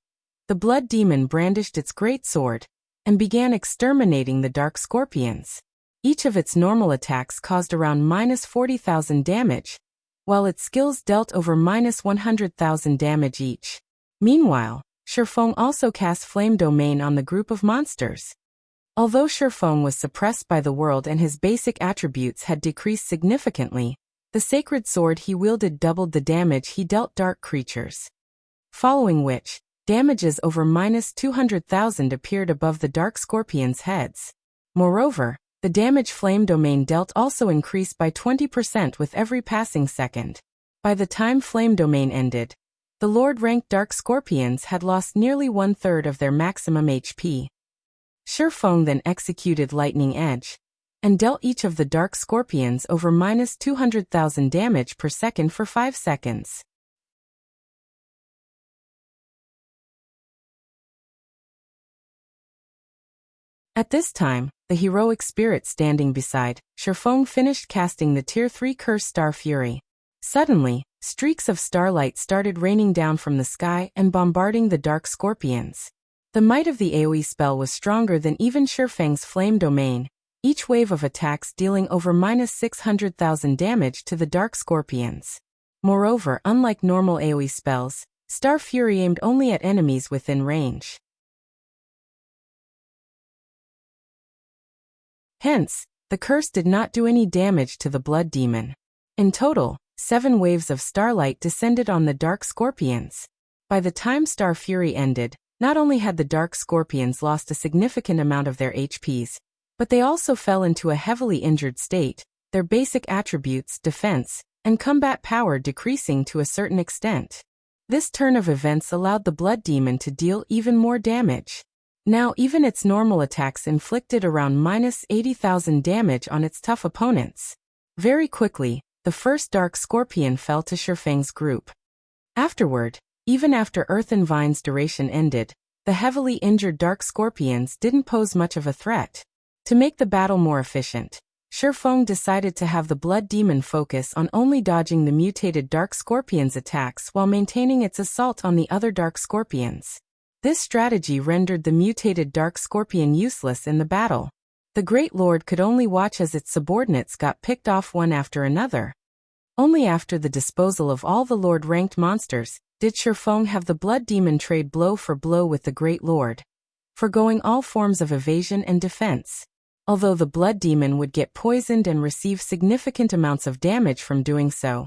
S1: the blood demon brandished its great sword and began exterminating the dark scorpions. Each of its normal attacks caused around minus 40,000 damage, while its skills dealt over minus 100,000 damage each. Meanwhile, Shifeng also cast Flame Domain on the group of monsters. Although Shifeng was suppressed by the world and his basic attributes had decreased significantly, the sacred sword he wielded doubled the damage he dealt dark creatures. Following which, damages over minus 200,000 appeared above the dark scorpions' heads. Moreover, the damage Flame Domain dealt also increased by 20% with every passing second. By the time Flame Domain ended, the Lord-ranked dark scorpions had lost nearly 1/3 of their maximum HP. Shifeng then executed Lightning Edge, and dealt each of the dark scorpions over minus 200,000 damage per second for 5 seconds. At this time, the heroic spirit standing beside Shifeng finished casting the Tier 3 curse Star Fury. Suddenly, streaks of starlight started raining down from the sky and bombarding the dark scorpions. The might of the AoE spell was stronger than even Shifeng's Flame Domain, each wave of attacks dealing over minus 600,000 damage to the dark scorpions. Moreover, unlike normal AoE spells, Star Fury aimed only at enemies within range. Hence, the curse did not do any damage to the blood demon. In total, 7 waves of starlight descended on the Dark Scorpions. By the time Star Fury ended, not only had the Dark Scorpions lost a significant amount of their HPs, but they also fell into a heavily injured state, their basic attributes, defense, and combat power decreasing to a certain extent. This turn of events allowed the blood demon to deal even more damage. Now even its normal attacks inflicted around -80,000 damage on its tough opponents. Very quickly, the first Dark Scorpion fell to Shifeng's group. Afterward, even after Earthen Vine's duration ended, the heavily injured Dark Scorpions didn't pose much of a threat. To make the battle more efficient, Shifeng decided to have the blood demon focus on only dodging the mutated Dark Scorpion's attacks while maintaining its assault on the other Dark Scorpions. This strategy rendered the mutated Dark Scorpion useless in the battle. The Great Lord could only watch as its subordinates got picked off one after another. Only after the disposal of all the Lord-ranked monsters did Shifeng have the blood demon trade blow for blow with the Great Lord, forgoing all forms of evasion and defense. Although the blood demon would get poisoned and receive significant amounts of damage from doing so,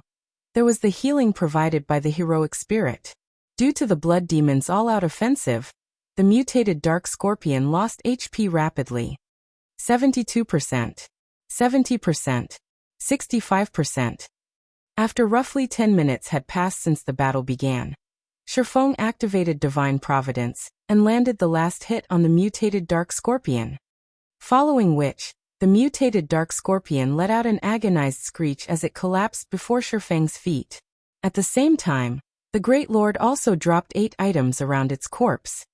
S1: there was the healing provided by the heroic spirit. Due to the blood demon's all-out offensive, the mutated Dark Scorpion lost HP rapidly. 72%, 70%, 65%. After roughly 10 minutes had passed since the battle began, Shifeng activated Divine Providence and landed the last hit on the mutated Dark Scorpion. Following which, the mutated Dark Scorpion let out an agonized screech as it collapsed before Shifeng's feet. At the same time, the Great Lord also dropped 8 items around its corpse.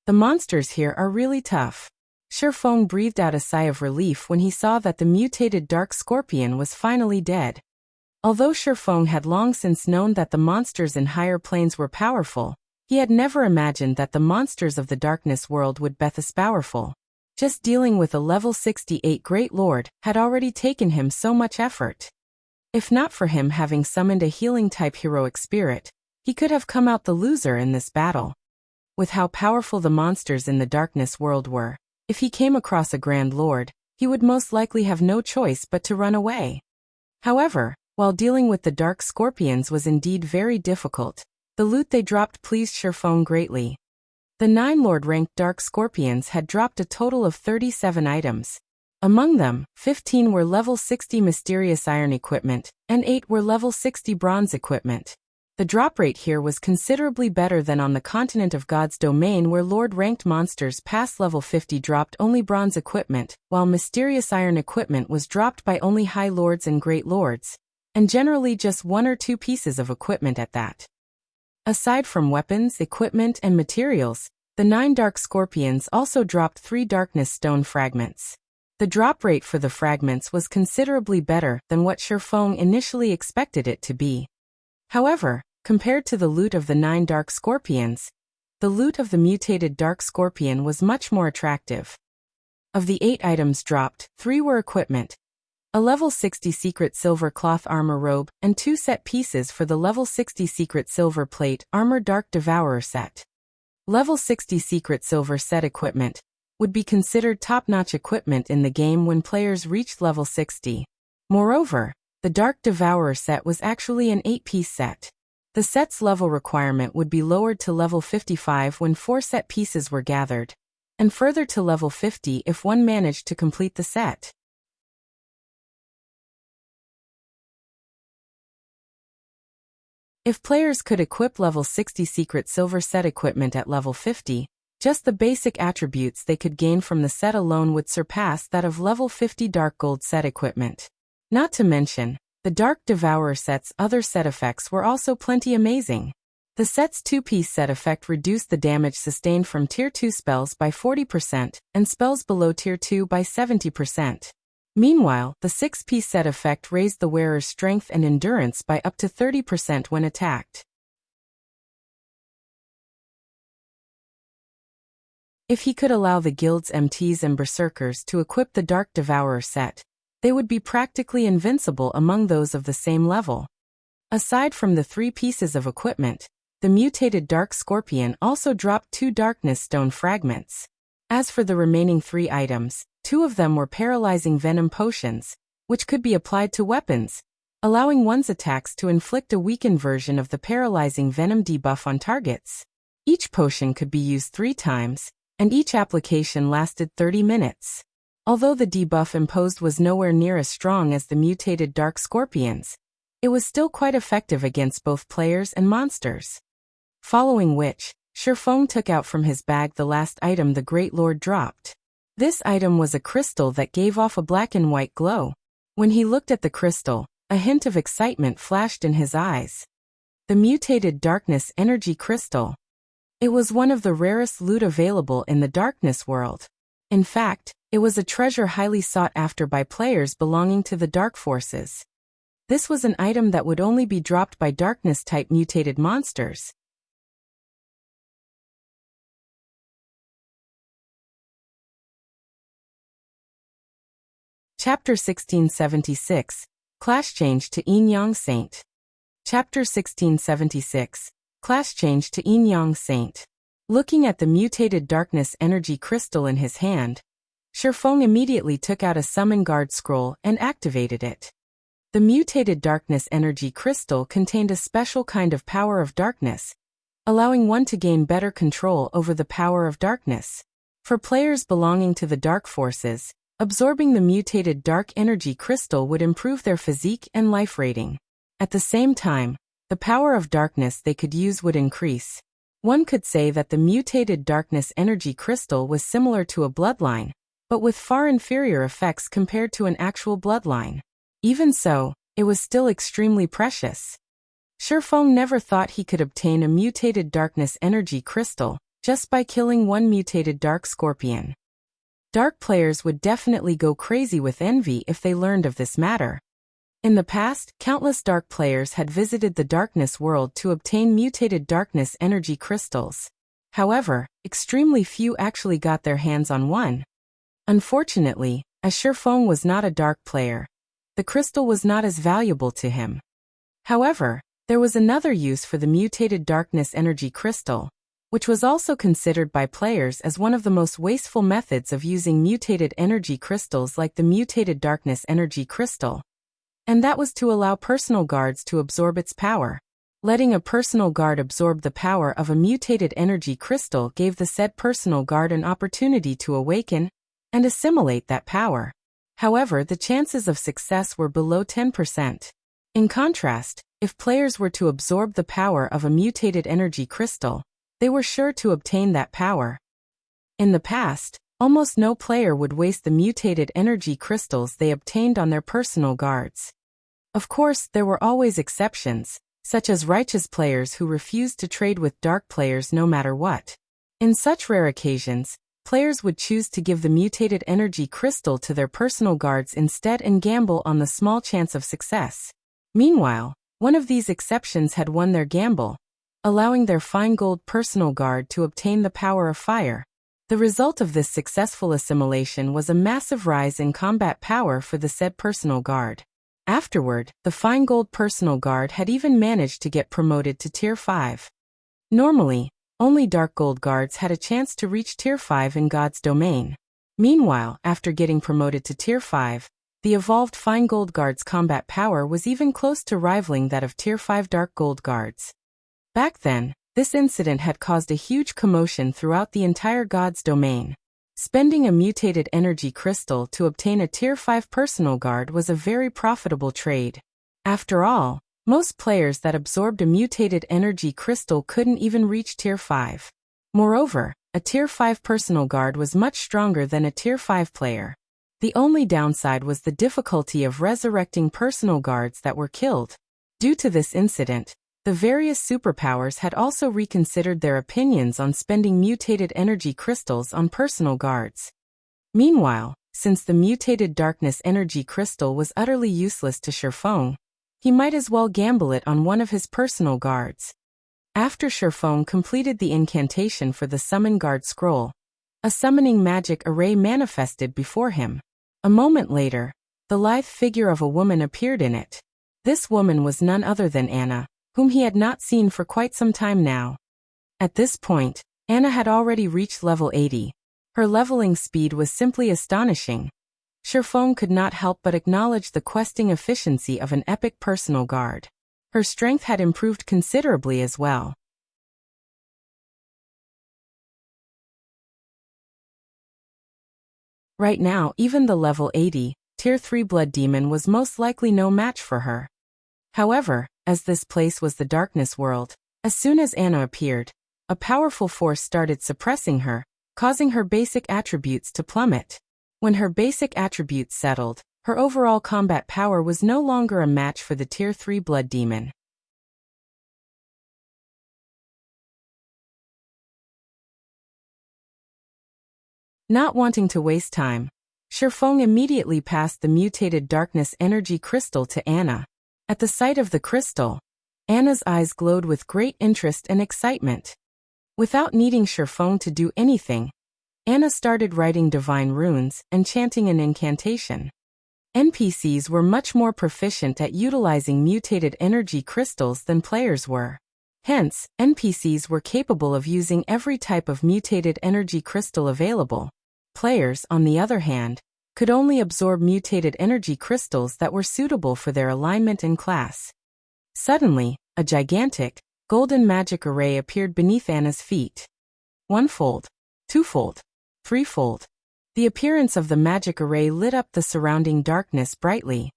S1: The monsters here are really tough. Shifeng breathed out a sigh of relief when he saw that the mutated Dark Scorpion was finally dead. Although Shifeng had long since known that the monsters in higher planes were powerful, he had never imagined that the monsters of the darkness world would be as powerful. Just dealing with a level 68 Great Lord had already taken him so much effort. If not for him having summoned a healing-type heroic spirit, he could have come out the loser in this battle. With how powerful the monsters in the darkness world were, if he came across a Grand Lord, he would most likely have no choice but to run away. However, while dealing with the Dark Scorpions was indeed very difficult, the loot they dropped pleased Shifeng greatly. The 9 Lord-ranked Dark Scorpions had dropped a total of 37 items. Among them, 15 were level 60 Mysterious Iron equipment, and 8 were level 60 Bronze equipment. The drop rate here was considerably better than on the continent of God's domain where Lord-ranked monsters past level 50 dropped only Bronze equipment, while Mysterious Iron equipment was dropped by only High Lords and Great Lords, and generally just 1 or 2 pieces of equipment at that. Aside from weapons, equipment, and materials, the 9 Dark Scorpions also dropped 3 Darkness Stone fragments. The drop rate for the fragments was considerably better than what Shifeng initially expected it to be. However, compared to the loot of the 9 Dark Scorpions, the loot of the mutated Dark Scorpion was much more attractive. Of the 8 items dropped, 3 were equipment, a level 60 Secret Silver Cloth Armor Robe, and 2 set pieces for the level 60 Secret Silver Plate Armor Dark Devourer set. Level 60 Secret Silver set equipment would be considered top-notch equipment in the game when players reached level 60. Moreover, the Dark Devourer set was actually an 8-piece set. The set's level requirement would be lowered to level 55 when 4 set pieces were gathered, and further to level 50 if one managed to complete the set. If players could equip level 60 Secret Silver set equipment at level 50, just the basic attributes they could gain from the set alone would surpass that of level 50 Dark Gold set equipment. Not to mention, the Dark Devourer set's other set effects were also plenty amazing. The set's 2-piece set effect reduced the damage sustained from Tier 2 spells by 40% and spells below Tier 2 by 70%. Meanwhile, the 6-piece set effect raised the wearer's strength and endurance by up to 30% when attacked. If he could allow the guild's MTs and Berserkers to equip the Dark Devourer set, they would be practically invincible among those of the same level. Aside from the 3 pieces of equipment, the mutated Dark Scorpion also dropped 2 Darkness Stone fragments. As for the remaining 3 items, 2 of them were paralyzing venom potions, which could be applied to weapons, allowing one's attacks to inflict a weakened version of the paralyzing venom debuff on targets. Each potion could be used 3 times, and each application lasted 30 minutes. Although the debuff imposed was nowhere near as strong as the mutated dark scorpions, it was still quite effective against both players and monsters. Following which, Shifeng took out from his bag the last item the Great Lord dropped. This item was a crystal that gave off a black and white glow. When he looked at the crystal, a hint of excitement flashed in his eyes. The Mutated Darkness Energy Crystal. It was one of the rarest loot available in the darkness world. In fact, it was a treasure highly sought after by players belonging to the dark forces. This was an item that would only be dropped by darkness-type mutated monsters. Chapter 1676, Class Change to Yin Yang Saint. Chapter 1676, Class Change to Yin Yang Saint. Looking at the Mutated Darkness Energy Crystal in his hand, Shifeng immediately took out a Summon Guard scroll and activated it. The Mutated Darkness Energy Crystal contained a special kind of power of darkness, allowing one to gain better control over the power of darkness. For players belonging to the dark forces, absorbing the Mutated Dark Energy Crystal would improve their physique and life rating. At the same time, the power of darkness they could use would increase. One could say that the Mutated Darkness Energy Crystal was similar to a bloodline, but with far inferior effects compared to an actual bloodline. Even so, it was still extremely precious. Shifeng never thought he could obtain a Mutated Darkness Energy Crystal just by killing one mutated dark scorpion. Dark players would definitely go crazy with envy if they learned of this matter. In the past, countless dark players had visited the darkness world to obtain Mutated Darkness Energy Crystals. However, extremely few actually got their hands on one. Unfortunately, as Shifeng was not a dark player, the crystal was not as valuable to him. However, there was another use for the Mutated Darkness Energy Crystal, which was also considered by players as one of the most wasteful methods of using mutated energy crystals like the Mutated Darkness Energy Crystal. And that was to allow personal guards to absorb its power. Letting a personal guard absorb the power of a mutated energy crystal gave the said personal guard an opportunity to awaken and assimilate that power. However, the chances of success were below 10%. In contrast, if players were to absorb the power of a mutated energy crystal, they were sure to obtain that power. In the past, almost no player would waste the mutated energy crystals they obtained on their personal guards. Of course, there were always exceptions, such as righteous players who refused to trade with dark players no matter what. In such rare occasions, players would choose to give the mutated energy crystal to their personal guards instead and gamble on the small chance of success. Meanwhile, one of these exceptions had won their gamble, allowing their fine gold personal guard to obtain the power of fire. The result of this successful assimilation was a massive rise in combat power for the said personal guard. Afterward, the fine gold personal guard had even managed to get promoted to Tier 5. Normally, only dark gold guards had a chance to reach Tier 5 in God's domain. Meanwhile, after getting promoted to Tier 5, the evolved fine gold guard's combat power was even close to rivaling that of Tier 5 dark gold guards. Back then, this incident had caused a huge commotion throughout the entire God's domain. Spending a mutated energy crystal to obtain a Tier 5 personal guard was a very profitable trade. After all, most players that absorbed a mutated energy crystal couldn't even reach Tier 5. Moreover, a Tier 5 personal guard was much stronger than a Tier 5 player. The only downside was the difficulty of resurrecting personal guards that were killed. Due to this incident, the various superpowers had also reconsidered their opinions on spending mutated energy crystals on personal guards. Meanwhile, since the mutated darkness energy crystal was utterly useless to Shifeng, he might as well gamble it on one of his personal guards. After Shifeng completed the incantation for the Summon Guard scroll, a summoning magic array manifested before him. A moment later, the lithe figure of a woman appeared in it. This woman was none other than Anna, whom he had not seen for quite some time now. At this point, Anna had already reached level 80. Her leveling speed was simply astonishing. Shifeng could not help but acknowledge the questing efficiency of an epic personal guard. Her strength had improved considerably as well. Right now, even the level 80, Tier 3 Blood Demon was most likely no match for her. However, as this place was the darkness world, as soon as Anna appeared, a powerful force started suppressing her, causing her basic attributes to plummet. When her basic attributes settled, her overall combat power was no longer a match for the Tier 3 Blood Demon. Not wanting to waste time, Shifeng immediately passed the mutated darkness energy crystal to Anna. At the sight of the crystal, Anna's eyes glowed with great interest and excitement. Without needing Shifeng to do anything, Anna started writing divine runes and chanting an incantation. NPCs were much more proficient at utilizing mutated energy crystals than players were. Hence, NPCs were capable of using every type of mutated energy crystal available. Players, on the other hand, could only absorb mutated energy crystals that were suitable for their alignment and class. Suddenly, a gigantic, golden magic array appeared beneath Anna's feet. One-fold, two-fold, threefold. The appearance of the magic array lit up the surrounding darkness brightly.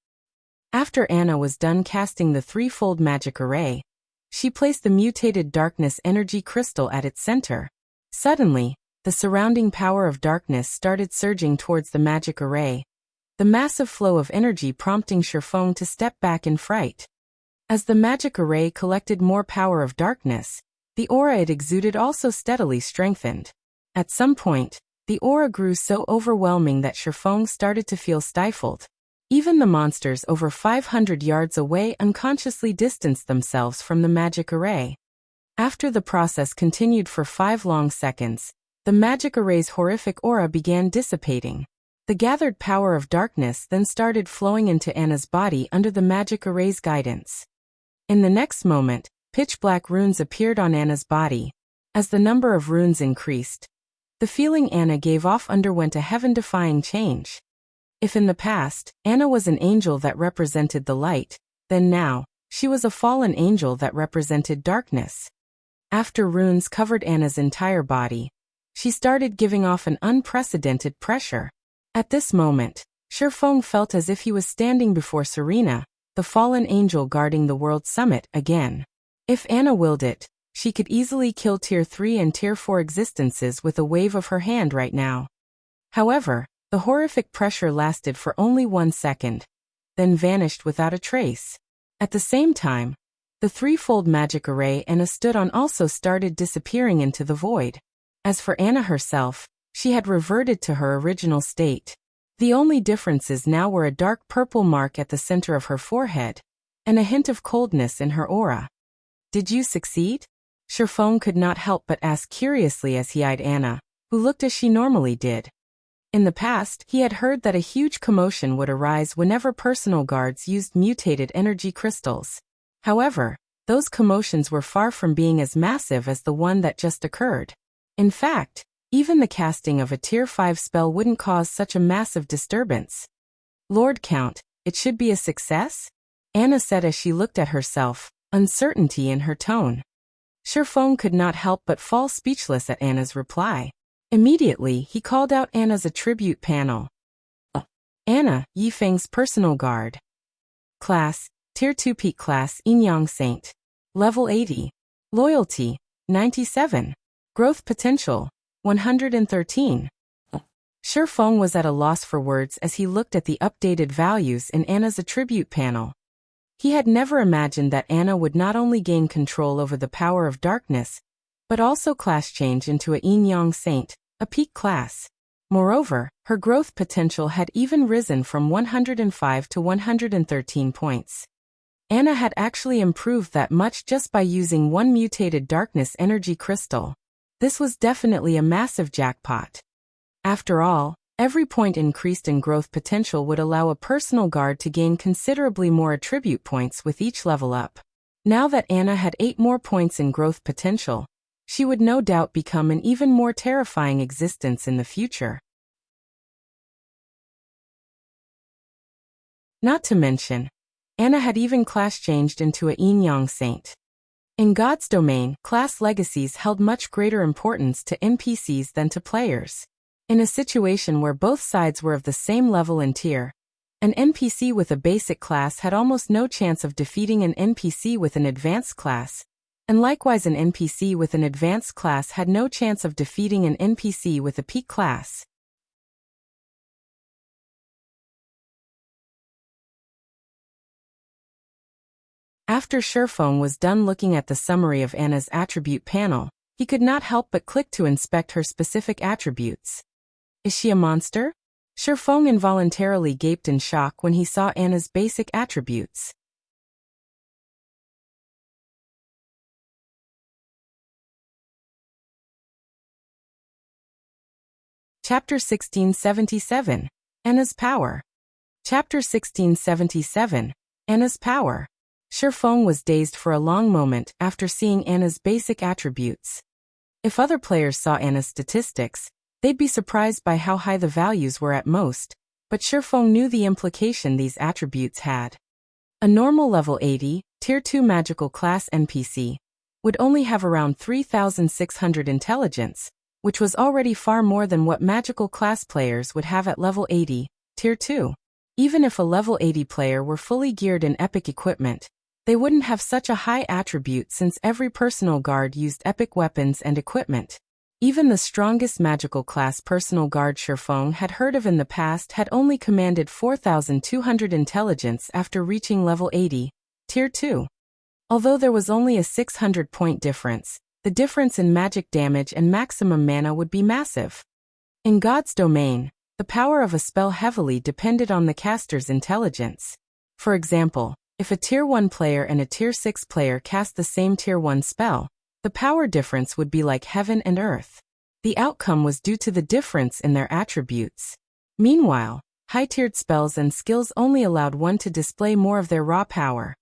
S1: After Anna was done casting the threefold magic array, she placed the mutated darkness energy crystal at its center. Suddenly, the surrounding power of darkness started surging towards the magic array, the massive flow of energy prompting Shifeng to step back in fright. As the magic array collected more power of darkness, the aura it exuded also steadily strengthened. At some point, the aura grew so overwhelming that Shifeng started to feel stifled. Even the monsters over 500 yards away unconsciously distanced themselves from the magic array. After the process continued for 5 long seconds, the magic array's horrific aura began dissipating. The gathered power of darkness then started flowing into Anna's body under the magic array's guidance. In the next moment, pitch-black runes appeared on Anna's body. As the number of runes increased, the feeling Anna gave off underwent a heaven-defying change. If in the past, Anna was an angel that represented the light, then now, she was a fallen angel that represented darkness. After runes covered Anna's entire body, she started giving off an unprecedented pressure. At this moment, Shifeng felt as if he was standing before Serena, the fallen angel guarding the world summit again. If Anna willed it, she could easily kill Tier 3 and Tier 4 existences with a wave of her hand right now. However, the horrific pressure lasted for only 1 second, then vanished without a trace. At the same time, the threefold magic array Anna stood on also started disappearing into the void. As for Anna herself, she had reverted to her original state. The only differences now were a dark purple mark at the center of her forehead, and a hint of coldness in her aura. "Did you succeed?" Shifeng could not help but ask curiously as he eyed Anna, who looked as she normally did. In the past, he had heard that a huge commotion would arise whenever personal guards used mutated energy crystals. However, those commotions were far from being as massive as the one that just occurred. In fact, even the casting of a Tier 5 spell wouldn't cause such a massive disturbance. "Lord Count, it should be a success?" Anna said as she looked at herself, uncertainty in her tone. Shifeng could not help but fall speechless at Anna's reply. Immediately, he called out Anna's attribute panel. Anna, Yifeng's personal guard. Class, Tier 2 Peak Class Yin Yang Saint. Level 80. Loyalty, 97. Growth Potential, 113. Shifeng was at a loss for words as he looked at the updated values in Anna's attribute panel. He had never imagined that Anna would not only gain control over the power of darkness, but also class change into a Yin Yang Saint, a peak class. Moreover, her growth potential had even risen from 105 to 113 points. Anna had actually improved that much just by using one mutated darkness energy crystal. This was definitely a massive jackpot. After all, every point increased in growth potential would allow a personal guard to gain considerably more attribute points with each level up. Now that Anna had 8 more points in growth potential, she would no doubt become an even more terrifying existence in the future. Not to mention, Anna had even class-changed into a yin-yang saint. In God's domain, class legacies held much greater importance to NPCs than to players. In a situation where both sides were of the same level and tier, an NPC with a basic class had almost no chance of defeating an NPC with an advanced class, and likewise an NPC with an advanced class had no chance of defeating an NPC with a peak class. After Shifeng was done looking at the summary of Anna's attribute panel, he could not help but click to inspect her specific attributes. Is she a monster? Shifeng involuntarily gaped in shock when he saw Anna's basic attributes. Chapter 1677. Anna's Power. Chapter 1677. Anna's Power. Shifeng was dazed for a long moment after seeing Anna's basic attributes. If other players saw Anna's statistics, they'd be surprised by how high the values were at most, but Shifeng knew the implication these attributes had. A normal level 80, Tier 2 magical class NPC would only have around 3,600 intelligence, which was already far more than what magical class players would have at level 80, Tier 2. Even if a level 80 player were fully geared in epic equipment, they wouldn't have such a high attribute since every personal guard used epic weapons and equipment. Even the strongest magical class personal guard Shifeng had heard of in the past had only commanded 4,200 intelligence after reaching level 80, Tier 2. Although there was only a 600-point difference, the difference in magic damage and maximum mana would be massive. In God's domain, the power of a spell heavily depended on the caster's intelligence. For example, if a Tier 1 player and a Tier 6 player cast the same Tier 1 spell, the power difference would be like heaven and earth. The outcome was due to the difference in their attributes. Meanwhile, high-tiered spells and skills only allowed one to display more of their raw power.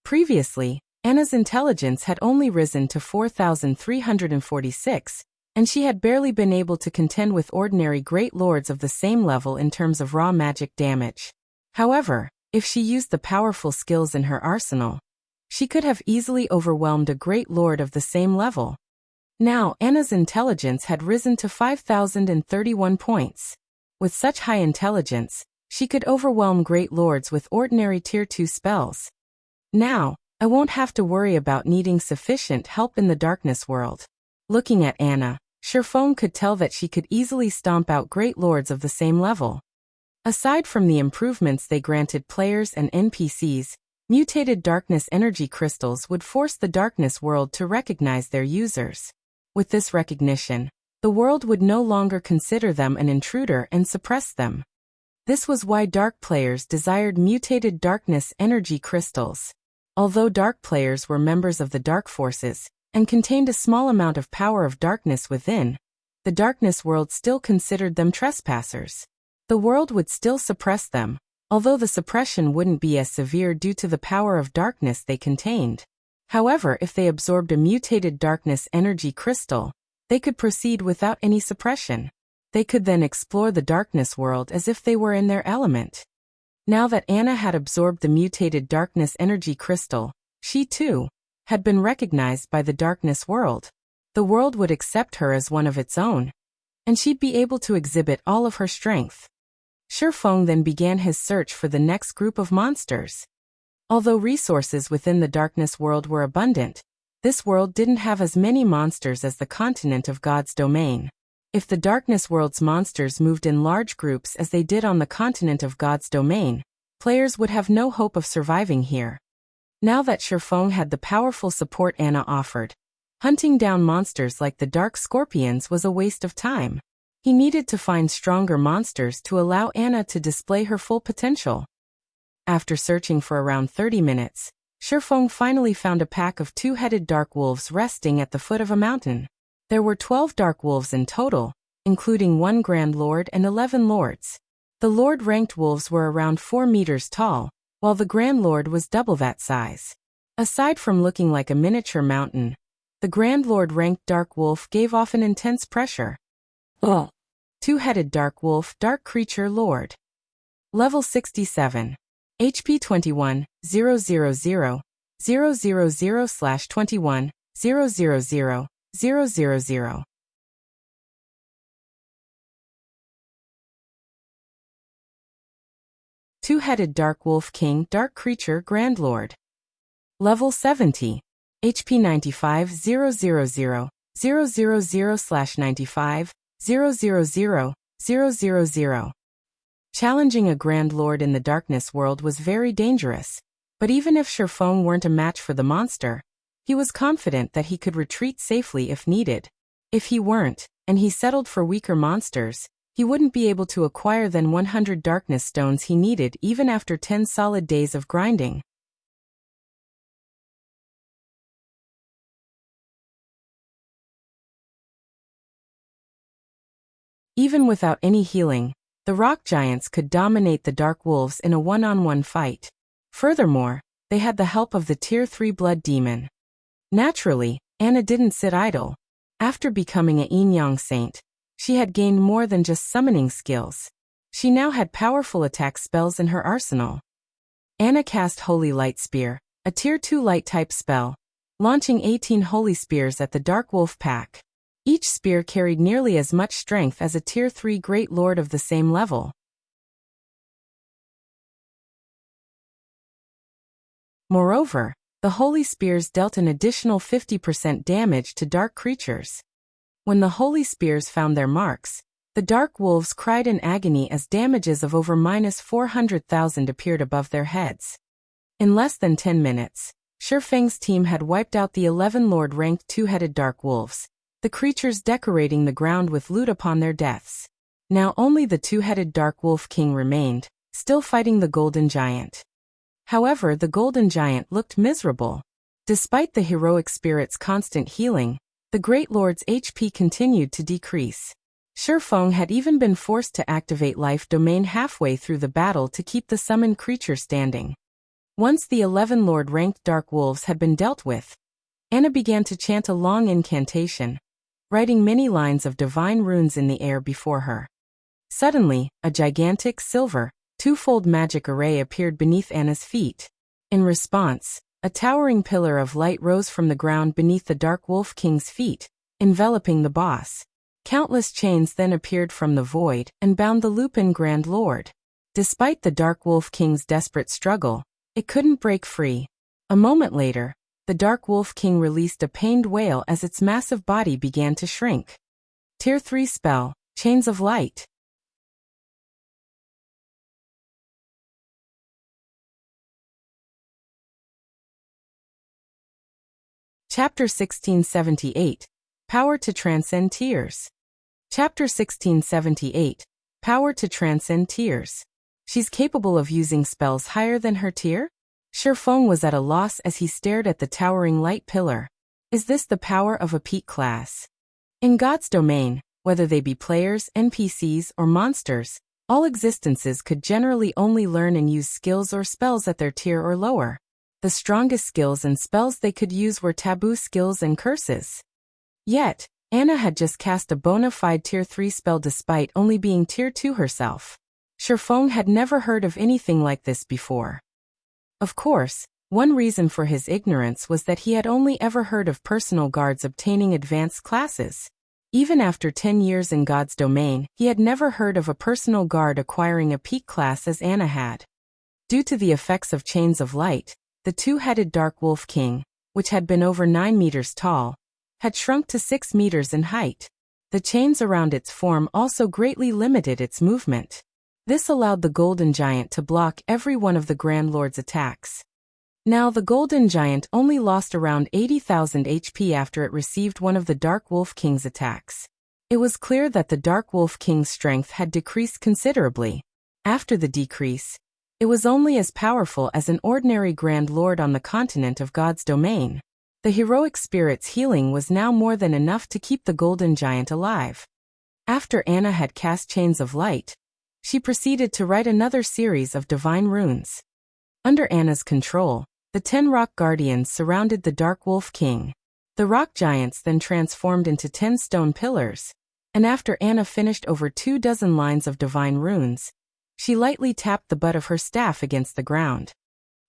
S1: Previously, Anna's intelligence had only risen to 4,346, and she had barely been able to contend with ordinary great lords of the same level in terms of raw magic damage. However, if she used the powerful skills in her arsenal, she could have easily overwhelmed a great lord of the same level. Now Anna's intelligence had risen to 5,031 points. With such high intelligence, she could overwhelm great lords with ordinary Tier 2 spells. Now, I won't have to worry about needing sufficient help in the darkness world. Looking at Anna, Shifeng could tell that she could easily stomp out great lords of the same level. Aside from the improvements they granted players and NPCs, mutated darkness energy crystals would force the darkness world to recognize their users. With this recognition, the world would no longer consider them an intruder and suppress them. This was why dark players desired mutated darkness energy crystals. Although dark players were members of the dark forces and contained a small amount of power of darkness within, the darkness world still considered them trespassers. The world would still suppress them, although the suppression wouldn't be as severe due to the power of darkness they contained. However, if they absorbed a mutated darkness energy crystal, they could proceed without any suppression. They could then explore the darkness world as if they were in their element. Now that Anna had absorbed the mutated darkness energy crystal, she too had been recognized by the darkness world. The world would accept her as one of its own, and she'd be able to exhibit all of her strength. Shifeng then began his search for the next group of monsters. Although resources within the darkness world were abundant, this world didn't have as many monsters as the continent of God's domain. If the darkness world's monsters moved in large groups as they did on the continent of God's domain, players would have no hope of surviving here. Now that Shifeng had the powerful support Anna offered, hunting down monsters like the dark scorpions was a waste of time. He needed to find stronger monsters to allow Anna to display her full potential. After searching for around 30 minutes, Shifeng finally found a pack of two-headed dark wolves resting at the foot of a mountain. There were 12 dark wolves in total, including 1 Grand Lord and 11 Lords. The Lord-ranked wolves were around 4 meters tall, while the Grand Lord was double that size. Aside from looking like a miniature mountain, The Grand Lord ranked Dark Wolf gave off an intense pressure.
S2: Ugh.
S1: Two-headed Dark Wolf, Dark Creature Lord. Level 67. HP 21, 000, 000/21, 000, 000. Two-headed Dark Wolf King, Dark Creature Grand Lord. Level 70. HP 95, 000, 000/95, 000, 000. Challenging a Grand Lord in the Darkness world was very dangerous, but even if Shifeng weren't a match for the monster, he was confident that he could retreat safely if needed. If he weren't, and he settled for weaker monsters, he wouldn't be able to acquire the 100 Darkness Stones he needed even after 10 solid days of grinding. Even without any healing, the rock giants could dominate the Dark Wolves in a one-on-one fight. Furthermore, they had the help of the Tier 3 Blood Demon. Naturally, Anna didn't sit idle. After becoming a Yin-Yang Saint, she had gained more than just summoning skills. She now had powerful attack spells in her arsenal. Anna cast Holy Light Spear, a Tier 2 Light-type spell, launching 18 Holy Spears at the Dark Wolf pack. Each spear carried nearly as much strength as a Tier 3 Great Lord of the same level. Moreover, the Holy Spears dealt an additional 50% damage to dark creatures. When the Holy Spears found their marks, the Dark Wolves cried in agony as damages of over -400,000 appeared above their heads. In less than 10 minutes, Shifeng's team had wiped out the 11 Lord-ranked two-headed Dark Wolves, the creatures decorating the ground with loot upon their deaths. Now only the two-headed Dark Wolf King remained, still fighting the Golden Giant. However, the Golden Giant looked miserable. Despite the heroic spirit's constant healing, the Great Lord's HP continued to decrease. Shifeng had even been forced to activate Life Domain halfway through the battle to keep the summoned creature standing. Once the 11 Lord-ranked Dark Wolves had been dealt with, Anna began to chant a long incantation, writing many lines of divine runes in the air before her. Suddenly, a gigantic silver, two-fold magic array appeared beneath Anna's feet. In response, a towering pillar of light rose from the ground beneath the Dark Wolf King's feet, enveloping the boss. Countless chains then appeared from the void and bound the Lupin Grand Lord. Despite the Dark Wolf King's desperate struggle, it couldn't break free. A moment later, the Dark Wolf King released a pained wail as its massive body began to shrink. Tier 3 Spell, Chains of Light. Chapter 1678. Power to Transcend Tears. Chapter 1678. Power to Transcend Tears. She's capable of using spells higher than her tier? Shifeng was at a loss as he stared at the towering light pillar. Is this the power of a peak class? In God's domain, whether they be players, NPCs, or monsters, all existences could generally only learn and use skills or spells at their tier or lower. The strongest skills and spells they could use were taboo skills and curses. Yet, Anna had just cast a bona fide Tier 3 spell despite only being Tier 2 herself. Shifeng had never heard of anything like this before. Of course, one reason for his ignorance was that he had only ever heard of personal guards obtaining advanced classes. Even after 10 years in God's domain, he had never heard of a personal guard acquiring a peak class as Anna had. Due to the effects of Chains of Light, the two-headed Dark Wolf King, which had been over 9 meters tall, had shrunk to 6 meters in height. The chains around its form also greatly limited its movement. This allowed the Golden Giant to block every one of the Grand Lord's attacks. Now the Golden Giant only lost around 80,000 HP after it received one of the Dark Wolf King's attacks. It was clear that the Dark Wolf King's strength had decreased considerably. After the decrease, it was only as powerful as an ordinary Grand Lord on the continent of God's domain. The heroic spirit's healing was now more than enough to keep the Golden Giant alive. After Anna had cast Chains of Light, she proceeded to write another series of divine runes. Under Anna's control, the 10 rock guardians surrounded the Dark Wolf King. The rock giants then transformed into 10 stone pillars, and after Anna finished over 24 lines of divine runes, she lightly tapped the butt of her staff against the ground.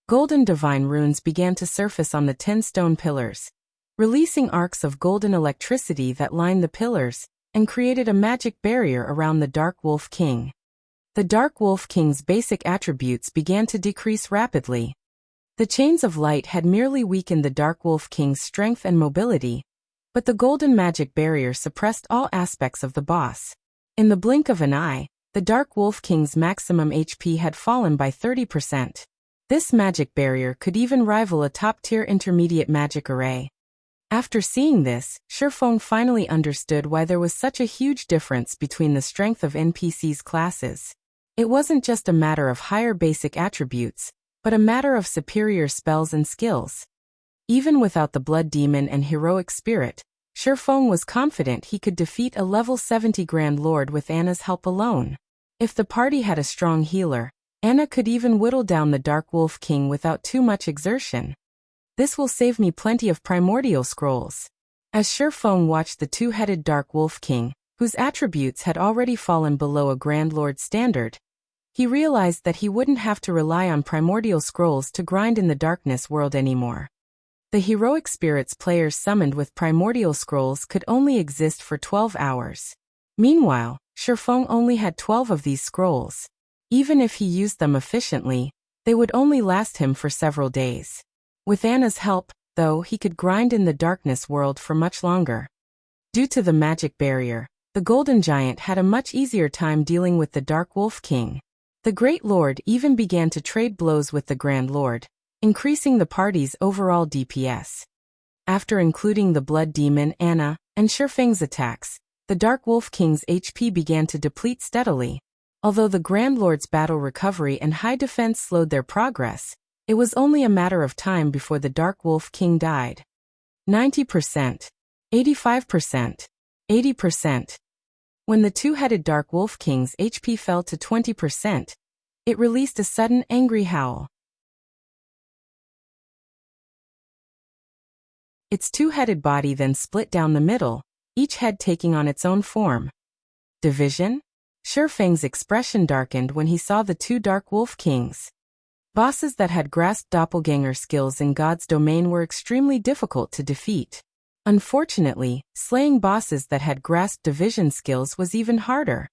S1: Golden divine runes began to surface on the 10 stone pillars, releasing arcs of golden electricity that lined the pillars and created a magic barrier around the Dark Wolf King. The Dark Wolf King's basic attributes began to decrease rapidly. The chains of light had merely weakened the Dark Wolf King's strength and mobility, but the golden magic barrier suppressed all aspects of the boss. In the blink of an eye, the Dark Wolf King's maximum HP had fallen by 30%. This magic barrier could even rival a top-tier intermediate magic array. After seeing this, Shifeng finally understood why there was such a huge difference between the strength of NPC's classes. It wasn't just a matter of higher basic attributes, but a matter of superior spells and skills. Even without the Blood Demon and Heroic Spirit, Shifeng was confident he could defeat a level 70 Grand Lord with Anna's help alone. If the party had a strong healer, Anna could even whittle down the Dark Wolf King without too much exertion. This will save me plenty of primordial scrolls. As Shifeng watched the two-headed Dark Wolf King, whose attributes had already fallen below a Grand Lord standard, he realized that he wouldn't have to rely on primordial scrolls to grind in the darkness world anymore. The heroic spirits players summoned with primordial scrolls could only exist for 12 hours. Meanwhile, Shifeng only had 12 of these scrolls. Even if he used them efficiently, they would only last him for several days. With Anna's help, though, he could grind in the darkness world for much longer. Due to the magic barrier, the Golden Giant had a much easier time dealing with the Dark Wolf King. The Great Lord even began to trade blows with the Grand Lord, increasing the party's overall DPS. After including the Blood Demon, Anna, and Shifeng's attacks, the Dark Wolf King's HP began to deplete steadily. Although the Grand Lord's battle recovery and high defense slowed their progress, it was only a matter of time before the Dark Wolf King died. 90%, 85%, 80%. When the two-headed Dark Wolf King's HP fell to 20%, it released a sudden angry howl. Its two-headed body then split down the middle, each head taking on its own form. Division? Shifeng's expression darkened when he saw the two Dark Wolf Kings. Bosses that had grasped doppelganger skills in God's domain were extremely difficult to defeat. Unfortunately, slaying bosses that had grasped division skills was even harder.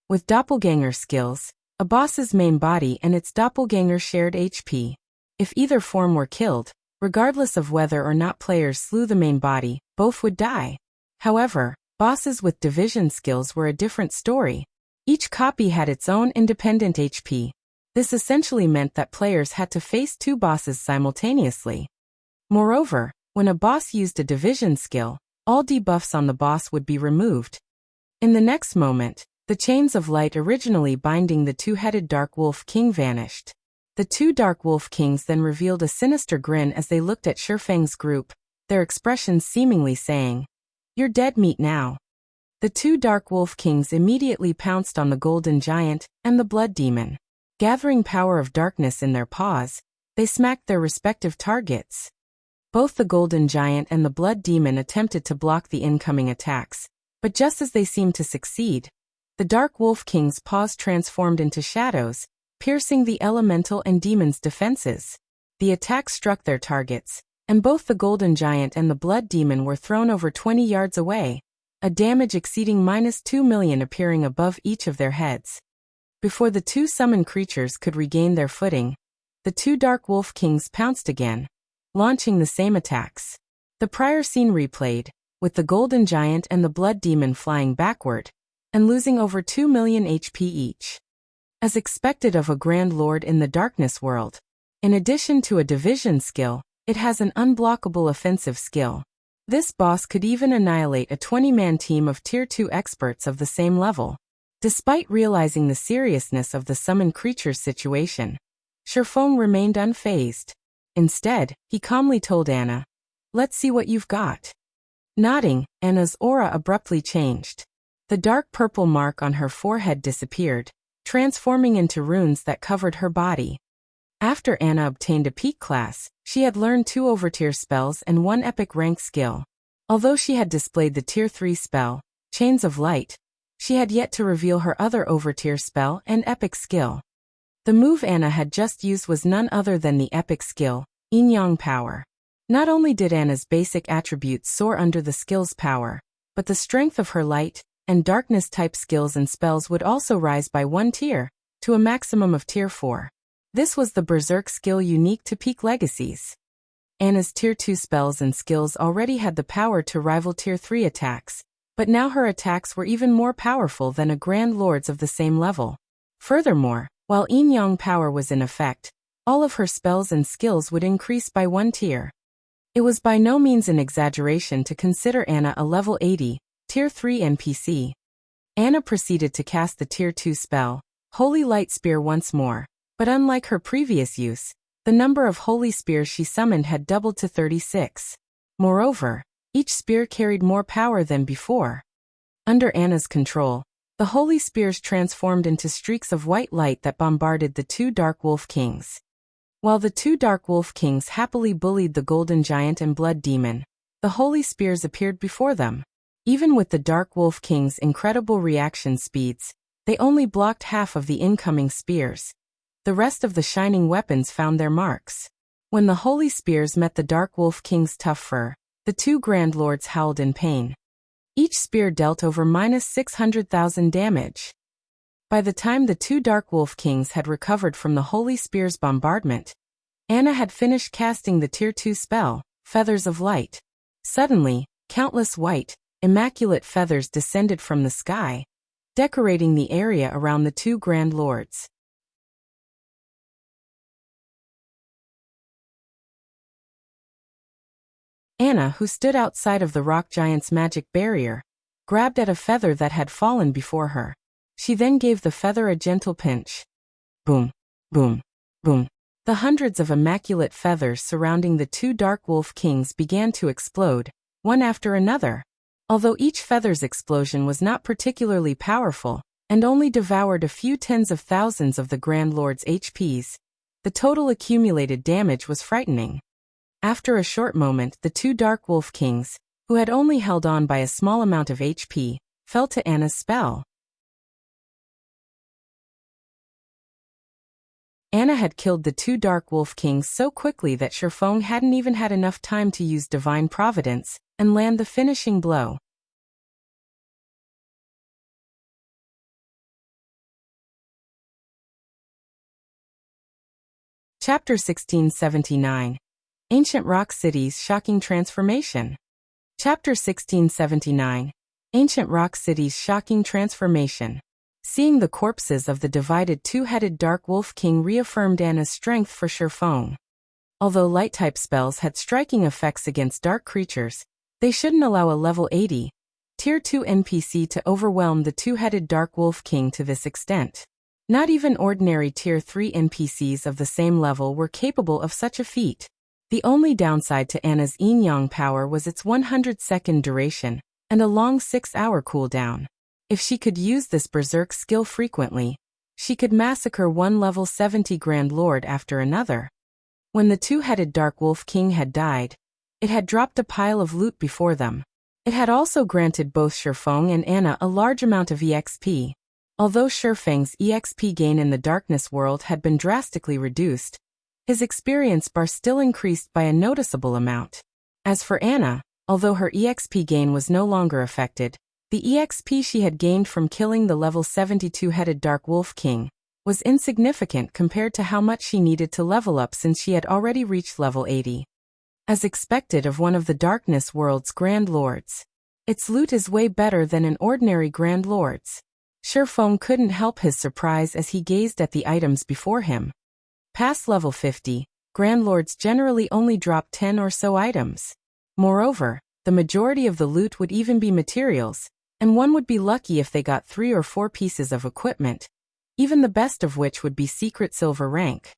S1: With doppelganger skills, a boss's main body and its doppelganger shared HP. If either form were killed, regardless of whether or not players slew the main body, both would die. However, bosses with division skills were a different story. Each copy had its own independent HP. This essentially meant that players had to face two bosses simultaneously. Moreover, when a boss used a division skill, all debuffs on the boss would be removed. In the next moment, the chains of light originally binding the two-headed Dark Wolf King vanished. The two Dark Wolf Kings then revealed a sinister grin as they looked at Shifeng's group, their expressions seemingly saying, "You're dead meat now." The two Dark Wolf Kings immediately pounced on the Golden Giant and the Blood Demon. Gathering power of darkness in their paws, they smacked their respective targets. Both the Golden Giant and the Blood Demon attempted to block the incoming attacks, but just as they seemed to succeed, the Dark Wolf King's paws transformed into shadows, piercing the elemental and demon's defenses. The attack struck their targets, and both the Golden Giant and the Blood Demon were thrown over 20 yards away, a damage exceeding -2 million appearing above each of their heads. Before the two summoned creatures could regain their footing, the two Dark Wolf Kings pounced again, launching the same attacks. The prior scene replayed, with the Golden Giant and the Blood Demon flying backward, and losing over 2 million HP each. As expected of a Grand Lord in the Darkness world, in addition to a division skill, it has an unblockable offensive skill. This boss could even annihilate a 20-man team of Tier 2 experts of the same level. Despite realizing the seriousness of the summoned creature's situation, Shifeng remained unfazed. Instead, he calmly told Anna, "Let's see what you've got." Nodding, Anna's aura abruptly changed. The dark purple mark on her forehead disappeared, transforming into runes that covered her body. After Anna obtained a peak class, she had learned 2 overtier spells and 1 epic rank skill. Although she had displayed the tier 3 spell, Chains of Light, she had yet to reveal her other overtier spell and epic skill. The move Anna had just used was none other than the epic skill, Yin Yang Power. Not only did Anna's basic attributes soar under the skill's power, but the strength of her light and darkness type skills and spells would also rise by 1 tier, to a maximum of tier 4. This was the Berserk skill unique to peak legacies. Anna's tier 2 spells and skills already had the power to rival tier 3 attacks, but now her attacks were even more powerful than a Grand Lord's of the same level. Furthermore, while Yin Yang Power was in effect, all of her spells and skills would increase by 1 tier. It was by no means an exaggeration to consider Anna a level 80, tier 3 NPC. Anna proceeded to cast the tier 2 spell, Holy Light Spear once more, but unlike her previous use, the number of holy spears she summoned had doubled to 36. Moreover, each spear carried more power than before. Under Anna's control, the holy spears transformed into streaks of white light that bombarded the 2 Dark Wolf Kings. While the 2 Dark Wolf Kings happily bullied the Golden Giant and Blood Demon, the holy spears appeared before them. Even with the Dark Wolf King's incredible reaction speeds, they only blocked half of the incoming spears. The rest of the shining weapons found their marks. When the holy spears met the Dark Wolf King's tough fur, the 2 Grand Lords howled in pain. Each spear dealt over -600,000 damage. By the time the 2 Dark Wolf Kings had recovered from the holy spear's bombardment, Anna had finished casting the tier 2 spell, Feathers of Light. Suddenly, countless white, immaculate feathers descended from the sky, decorating the area around the 2 Grand Lords. Anna, who stood outside of the rock giant's magic barrier, grabbed at a feather that had fallen before her. She then gave the feather a gentle pinch. Boom, boom, boom. The hundreds of immaculate feathers surrounding the 2 Dark Wolf Kings began to explode, one after another. Although each feather's explosion was not particularly powerful, and only devoured a few tens of thousands of the Grand Lord's HPs, the total accumulated damage was frightening. After a short moment, the 2 Dark Wolf Kings, who had only held on by a small amount of HP, fell to Anna's spell. Anna had killed the 2 Dark Wolf Kings so quickly that Shifeng hadn't even had enough time to use Divine Providence and land the finishing blow. Chapter 1679. Ancient Rock City's Shocking Transformation. Chapter 1679. Ancient Rock City's Shocking Transformation. Seeing the corpses of the divided 2-headed Dark Wolf King reaffirmed Anna's strength for Shifeng. Although light-type spells had striking effects against dark creatures, they shouldn't allow a level 80, Tier 2 NPC to overwhelm the 2-headed Dark Wolf King to this extent. Not even ordinary Tier 3 NPCs of the same level were capable of such a feat. The only downside to Anna's Yin Yang power was its 100-second duration, and a long 6-hour cooldown. If she could use this Berserk skill frequently, she could massacre one level 70 Grand Lord after another. When the 2-headed Dark Wolf King had died, it had dropped a pile of loot before them. It had also granted both Shifeng and Anna a large amount of EXP. Although Shifeng's EXP gain in the Darkness world had been drastically reduced, his experience bar still increased by a noticeable amount. As for Anna, although her EXP gain was no longer affected, the EXP she had gained from killing the level 72-headed Dark Wolf King was insignificant compared to how much she needed to level up since she had already reached level 80. As expected of one of the Darkness world's Grand Lords, its loot is way better than an ordinary Grand Lord's. Shifeng couldn't help his surprise as he gazed at the items before him. Past level 50, Grand Lords generally only drop 10 or so items. Moreover, the majority of the loot would even be materials, and one would be lucky if they got 3 or 4 pieces of equipment, even the best of which would be secret silver rank.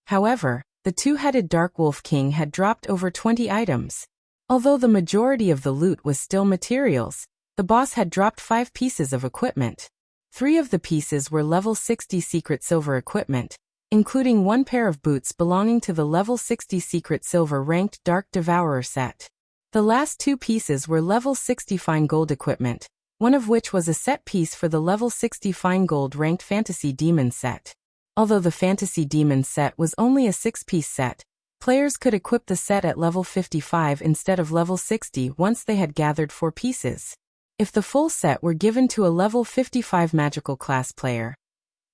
S1: However, the 2-headed Dark Wolf King had dropped over 20 items. Although the majority of the loot was still materials, the boss had dropped 5 pieces of equipment. 3 of the pieces were level 60 secret silver equipment, including one pair of boots belonging to the level 60 Secret Silver ranked Dark Devourer set. The last two pieces were level 60 Fine Gold equipment, one of which was a set piece for the level 60 Fine Gold ranked Fantasy Demon set. Although the Fantasy Demon set was only a 6-piece set, players could equip the set at level 55 instead of level 60 once they had gathered 4 pieces. If the full set were given to a level 55 magical class player,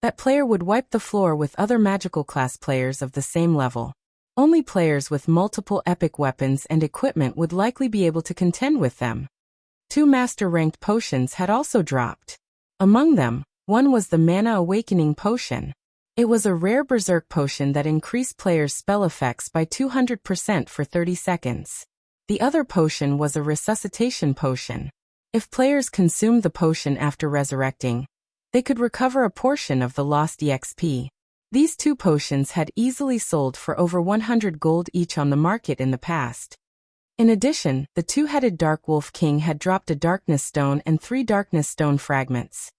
S1: that player would wipe the floor with other magical class players of the same level. Only players with multiple epic weapons and equipment would likely be able to contend with them. 2 master-ranked potions had also dropped. Among them, one was the Mana Awakening Potion. It was a rare Berserk potion that increased players' spell effects by 200% for 30 seconds. The other potion was a Resuscitation Potion. If players consumed the potion after resurrecting, they could recover a portion of the lost EXP. These 2 potions had easily sold for over 100 gold each on the market in the past. In addition, the 2-headed Dark Wolf King had dropped a Darkness Stone and 3 Darkness Stone fragments.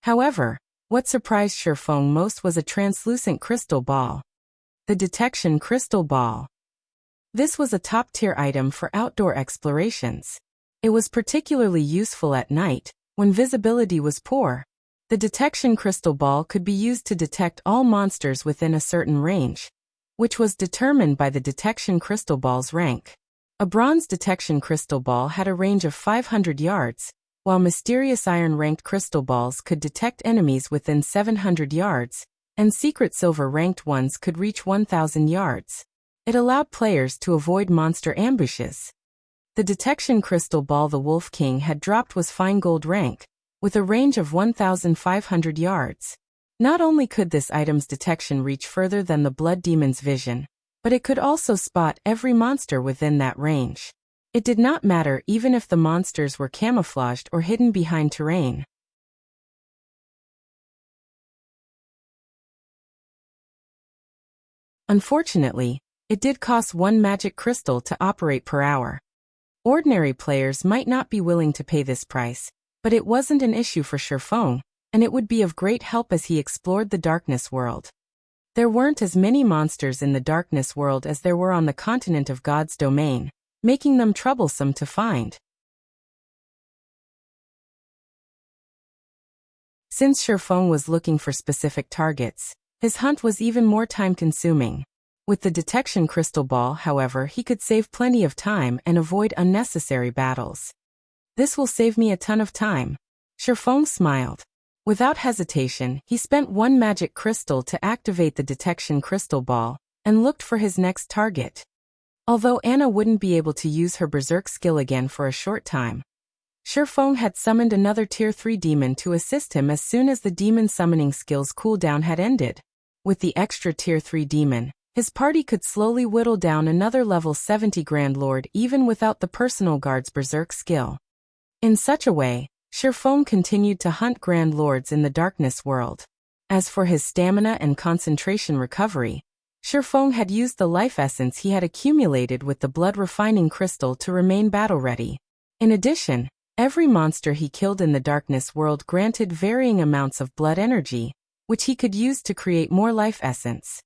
S1: However, what surprised Shifeng most was a translucent crystal ball. The Detection Crystal Ball. This was a top-tier item for outdoor explorations. It was particularly useful at night, when visibility was poor. The Detection Crystal Ball could be used to detect all monsters within a certain range, which was determined by the Detection Crystal Ball's rank. A Bronze Detection Crystal Ball had a range of 500 yards, while Mysterious Iron-ranked crystal balls could detect enemies within 700 yards, and Secret Silver-ranked ones could reach 1,000 yards. It allowed players to avoid monster ambushes. The Detection Crystal Ball the Wolf King had dropped was Fine Gold rank, with a range of 1,500 yards. Not only could this item's detection reach further than the Blood Demon's vision, but it could also spot every monster within that range. It did not matter even if the monsters were camouflaged or hidden behind terrain. Unfortunately, it did cost 1 magic crystal to operate per hour. Ordinary players might not be willing to pay this price, but it wasn't an issue for Shifeng, and it would be of great help as he explored the Darkness World. There weren't as many monsters in the Darkness World as there were on the continent of God's domain, making them troublesome to find. Since Shifeng was looking for specific targets, his hunt was even more time-consuming. With the Detection Crystal Ball, however, he could save plenty of time and avoid unnecessary battles. This will save me a ton of time. Shifeng smiled. Without hesitation, he spent 1 magic crystal to activate the Detection Crystal Ball, and looked for his next target. Although Anna wouldn't be able to use her Berserk skill again for a short time, Shifeng had summoned another Tier 3 demon to assist him as soon as the demon summoning skill's cooldown had ended. With the extra Tier 3 demon, his party could slowly whittle down another level 70 Grand Lord even without the personal guard's Berserk skill. In such a way, Shifeng continued to hunt Grand Lords in the Darkness World. As for his stamina and concentration recovery, Shifeng had used the life essence he had accumulated with the blood refining crystal to remain battle-ready. In addition, every monster he killed in the Darkness World granted varying amounts of blood energy, which he could use to create more life essence.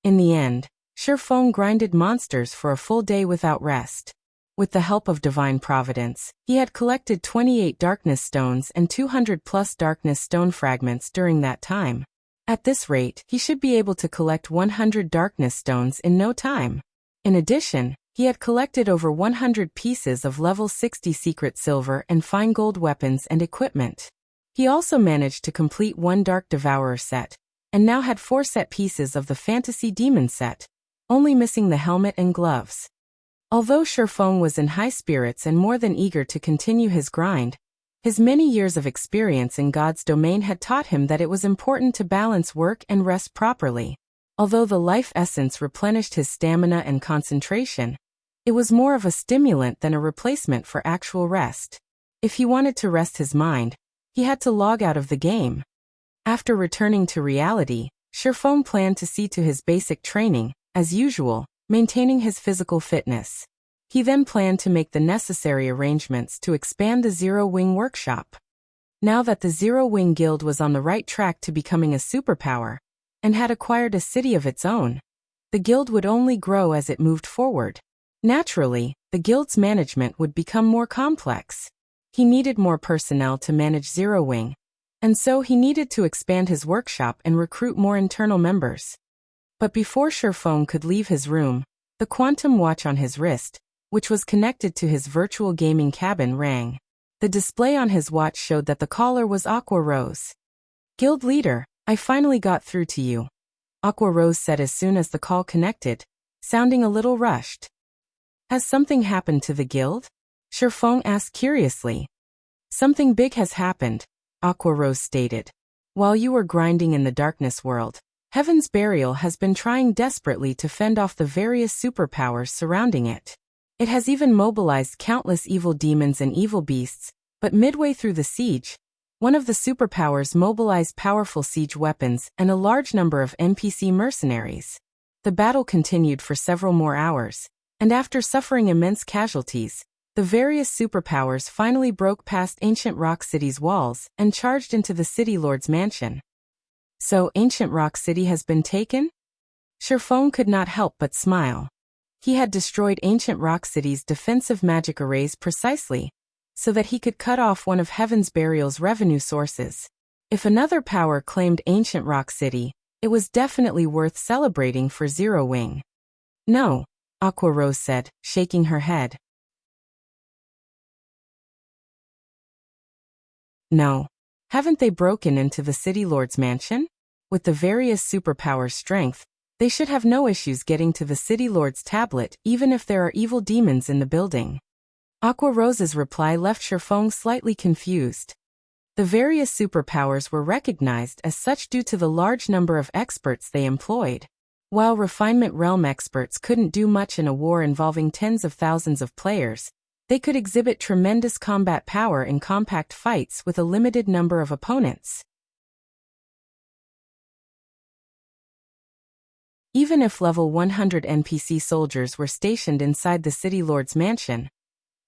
S1: In the end, Shifeng grinded monsters for a full day without rest. With the help of Divine Providence, he had collected 28 Darkness Stones and 200+ Darkness Stone fragments during that time. At this rate, he should be able to collect 100 Darkness Stones in no time. In addition, he had collected over 100 pieces of level 60 Secret Silver and Fine Gold weapons and equipment. He also managed to complete 1 Dark Devourer set, and now had 4 set pieces of the Fantasy Demon set, only missing the helmet and gloves. Although Shifeng was in high spirits and more than eager to continue his grind, his many years of experience in God's domain had taught him that it was important to balance work and rest properly. Although the life essence replenished his stamina and concentration, it was more of a stimulant than a replacement for actual rest. If he wanted to rest his mind, he had to log out of the game. After returning to reality, Shifeng planned to see to his basic training, as usual, maintaining his physical fitness. He then planned to make the necessary arrangements to expand the Zero Wing workshop. Now that the Zero Wing Guild was on the right track to becoming a superpower, and had acquired a city of its own. The guild would only grow as it moved forward. Naturally, the guild's management would become more complex. He needed more personnel to manage Zero Wing, and so he needed to expand his workshop and recruit more internal members. But before Shifeng could leave his room, the quantum watch on his wrist, which was connected to his virtual gaming cabin, rang. The display on his watch showed that the caller was Aqua Rose. "Guild leader, I finally got through to you," Aqua Rose said as soon as the call connected, sounding a little rushed. "Has something happened to the guild?" Shifeng asked curiously. "Something big has happened," Aqua Rose stated. "While you were grinding in the darkness world, Heaven's Burial has been trying desperately to fend off the various superpowers surrounding it. It has even mobilized countless evil demons and evil beasts, but midway through the siege, one of the superpowers mobilized powerful siege weapons and a large number of NPC mercenaries. The battle continued for several more hours, and after suffering immense casualties, the various superpowers finally broke past Ancient Rock City's walls and charged into the City Lord's mansion." "So, Ancient Rock City has been taken?" Shifeng could not help but smile. He had destroyed Ancient Rock City's defensive magic arrays precisely so that he could cut off one of Heaven's Burial's revenue sources. If another power claimed Ancient Rock City, it was definitely worth celebrating for Zero Wing. "No," Aqua Rose said, shaking her head. "No. Haven't they broken into the City Lord's mansion? With the various superpowers' strength, they should have no issues getting to the City Lord's tablet even if there are evil demons in the building." Aqua Rose's reply left Shifeng slightly confused. The various superpowers were recognized as such due to the large number of experts they employed. While Refinement Realm experts couldn't do much in a war involving tens of thousands of players, they could exhibit tremendous combat power in compact fights with a limited number of opponents. Even if level 100 NPC soldiers were stationed inside the City Lord's mansion,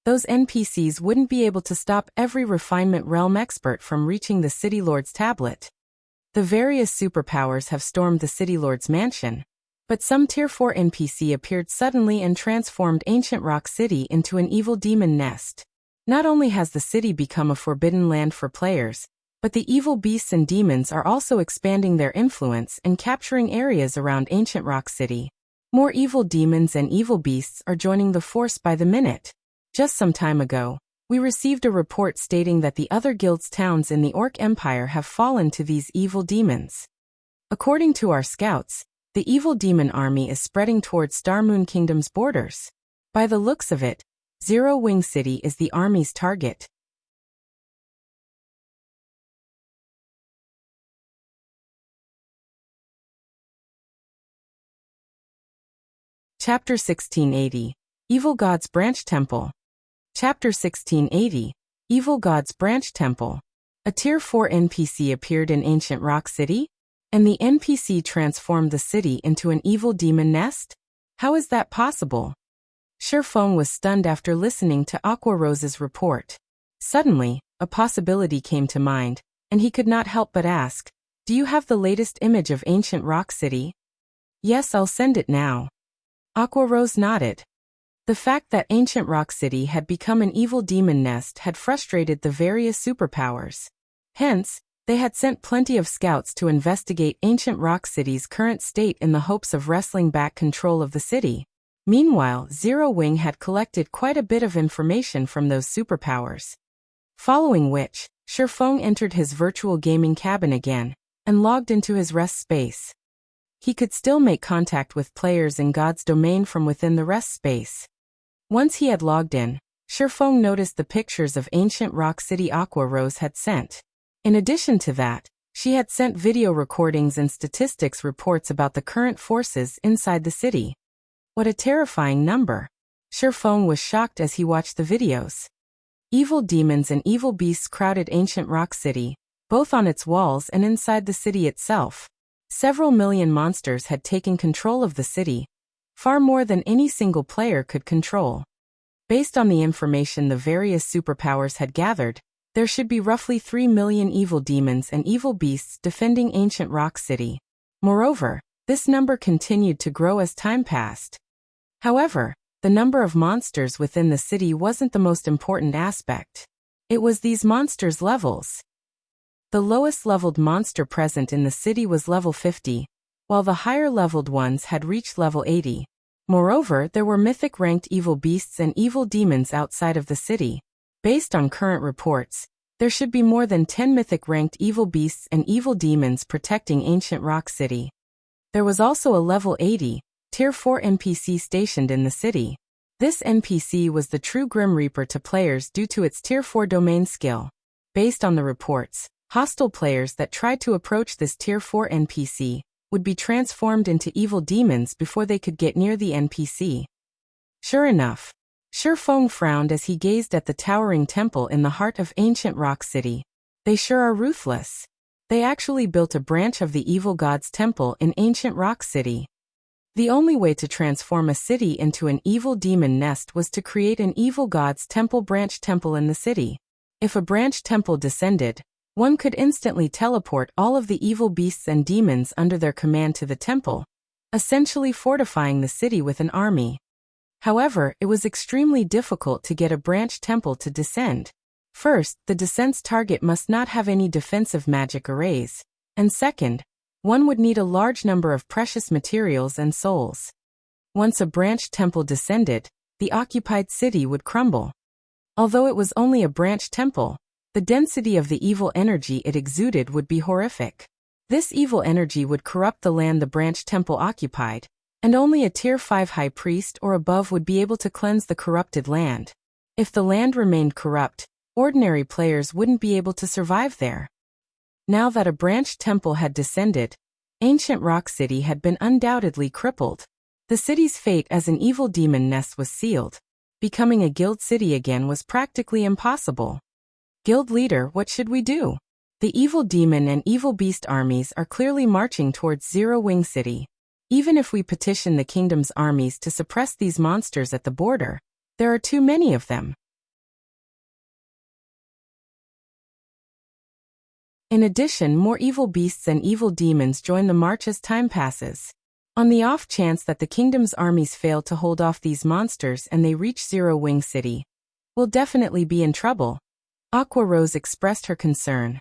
S1: those NPCs wouldn't be able to stop every Refinement Realm expert from reaching the City Lord's tablet. The various superpowers have stormed the City Lord's mansion, but some Tier 4 NPC appeared suddenly and transformed Ancient Rock City into an evil demon nest. Not only has the city become a forbidden land for players, but the evil beasts and demons are also expanding their influence and capturing areas around Ancient Rock City. More evil demons and evil beasts are joining the force by the minute. Just some time ago, we received a report stating that the other guild's towns in the Orc Empire have fallen to these evil demons. According to our scouts, the evil demon army is spreading towards Star Moon Kingdom's borders. By the looks of it, Zero Wing City is the army's target. Chapter 1680, Evil God's Branch Temple. Chapter 1680, Evil God's Branch Temple. A Tier 4 NPC appeared in Ancient Rock City, and the NPC transformed the city into an evil demon nest? How is that possible? Shifeng was stunned after listening to Aqua Rose's report. Suddenly, a possibility came to mind, and he could not help but ask, "Do you have the latest image of Ancient Rock City?" "Yes, I'll send it now." Aqua Rose nodded. The fact that Ancient Rock City had become an evil demon nest had frustrated the various superpowers. Hence, they had sent plenty of scouts to investigate Ancient Rock City's current state in the hopes of wresting back control of the city. Meanwhile, Zero Wing had collected quite a bit of information from those superpowers. Following which, Shifeng entered his virtual gaming cabin again, and logged into his rest space. He could still make contact with players in God's domain from within the rest space. Once he had logged in, Shifeng noticed the pictures of Ancient Rock City Aqua Rose had sent. In addition to that, she had sent video recordings and statistics reports about the current forces inside the city. What a terrifying number. Shifeng was shocked as he watched the videos. Evil demons and evil beasts crowded Ancient Rock City, both on its walls and inside the city itself. Several million monsters had taken control of the city, far more than any single player could control. Based on the information the various superpowers had gathered, there should be roughly 3 million evil demons and evil beasts defending Ancient Rock City. Moreover, this number continued to grow as time passed. However, the number of monsters within the city wasn't the most important aspect. It was these monsters' levels. The lowest leveled monster present in the city was level 50, while the higher leveled ones had reached level 80. Moreover, there were mythic ranked evil beasts and evil demons outside of the city. Based on current reports, there should be more than 10 mythic ranked evil beasts and evil demons protecting Ancient Rock City. There was also a level 80, Tier 4 NPC stationed in the city. This NPC was the true Grim Reaper to players due to its Tier 4 domain skill. Based on the reports, hostile players that tried to approach this Tier 4 NPC would be transformed into evil demons before they could get near the NPC. Sure enough, Shifeng frowned as he gazed at the towering temple in the heart of Ancient Rock City. They sure are ruthless. They actually built a branch of the evil god's temple in Ancient Rock City. The only way to transform a city into an evil demon nest was to create an evil god's temple branch temple in the city. If a branch temple descended, one could instantly teleport all of the evil beasts and demons under their command to the temple, essentially fortifying the city with an army. However, it was extremely difficult to get a branch temple to descend. First, the descent's target must not have any defensive magic arrays, and second, one would need a large number of precious materials and souls. Once a branch temple descended, the occupied city would crumble. Although it was only a branch temple, the density of the evil energy it exuded would be horrific. This evil energy would corrupt the land the branch temple occupied, and only a Tier 5 high priest or above would be able to cleanse the corrupted land. If the land remained corrupt, ordinary players wouldn't be able to survive there. Now that a branch temple had descended, Ancient Rock City had been undoubtedly crippled. The city's fate as an evil demon nest was sealed. Becoming a guild city again was practically impossible. Guild leader, what should we do? The evil demon and evil beast armies are clearly marching towards Zero Wing City. Even if we petition the kingdom's armies to suppress these monsters at the border, there are too many of them. In addition, more evil beasts and evil demons join the march as time passes. On the off chance that the kingdom's armies fail to hold off these monsters and they reach Zero Wing City, we'll definitely be in trouble. Aqua Rose expressed her concern.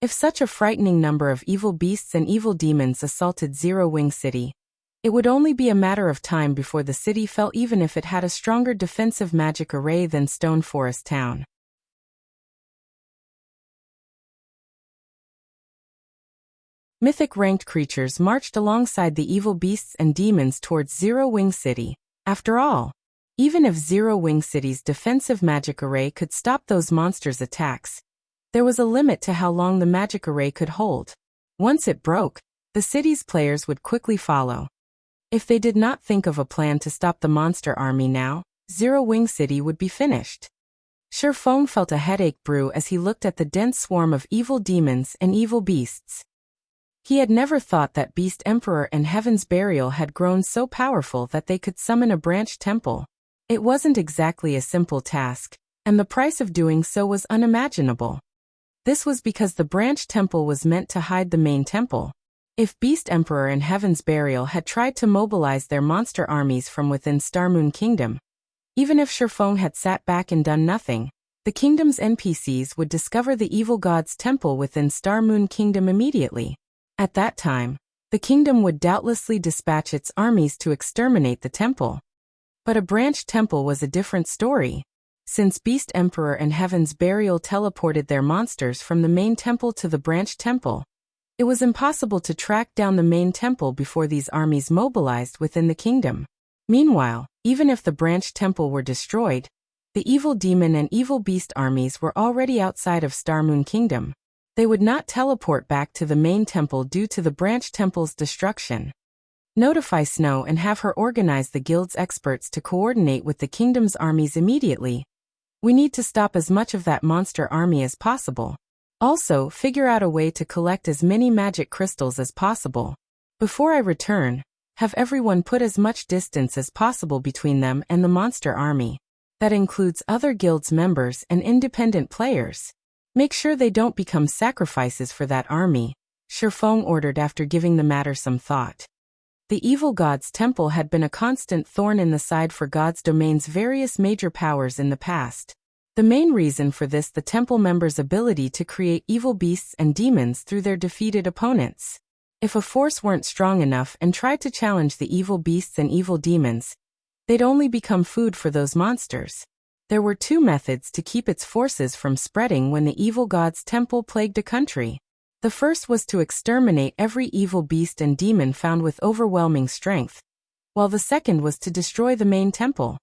S1: If such a frightening number of evil beasts and evil demons assaulted Zero Wing City, it would only be a matter of time before the city fell even if it had a stronger defensive magic array than Stone Forest Town. Mythic ranked creatures marched alongside the evil beasts and demons towards Zero Wing City. After all, even if Zero Wing City's defensive magic array could stop those monsters' attacks, there was a limit to how long the magic array could hold. Once it broke, the city's players would quickly follow. If they did not think of a plan to stop the monster army now, Zero Wing City would be finished. Shifeng felt a headache brew as he looked at the dense swarm of evil demons and evil beasts. He had never thought that Beast Emperor and Heaven's Burial had grown so powerful that they could summon a branch temple. It wasn't exactly a simple task, and the price of doing so was unimaginable. This was because the branch temple was meant to hide the main temple. If Beast Emperor and Heaven's Burial had tried to mobilize their monster armies from within Starmoon Kingdom, even if Shifeng had sat back and done nothing, the kingdom's NPCs would discover the evil god's temple within Starmoon Kingdom immediately. At that time, the kingdom would doubtlessly dispatch its armies to exterminate the temple. But a branch temple was a different story. Since Beast Emperor and Heaven's Burial teleported their monsters from the main temple to the branch temple, it was impossible to track down the main temple before these armies mobilized within the kingdom. Meanwhile, even if the branch temple were destroyed, the evil demon and evil beast armies were already outside of Starmoon Kingdom. They would not teleport back to the main temple due to the branch temple's destruction. Notify Snow and have her organize the guild's experts to coordinate with the kingdom's armies immediately. We need to stop as much of that monster army as possible. Also, figure out a way to collect as many magic crystals as possible. Before I return, have everyone put as much distance as possible between them and the monster army. That includes other guild's members and independent players. Make sure they don't become sacrifices for that army. Shifeng ordered after giving the matter some thought. The evil god's temple had been a constant thorn in the side for God's domain's various major powers in the past. The main reason for this, the temple members' ability to create evil beasts and demons through their defeated opponents. If a force weren't strong enough and tried to challenge the evil beasts and evil demons, they'd only become food for those monsters. There were two methods to keep its forces from spreading when the evil god's temple plagued a country. The first was to exterminate every evil beast and demon found with overwhelming strength, while the second was to destroy the main temple.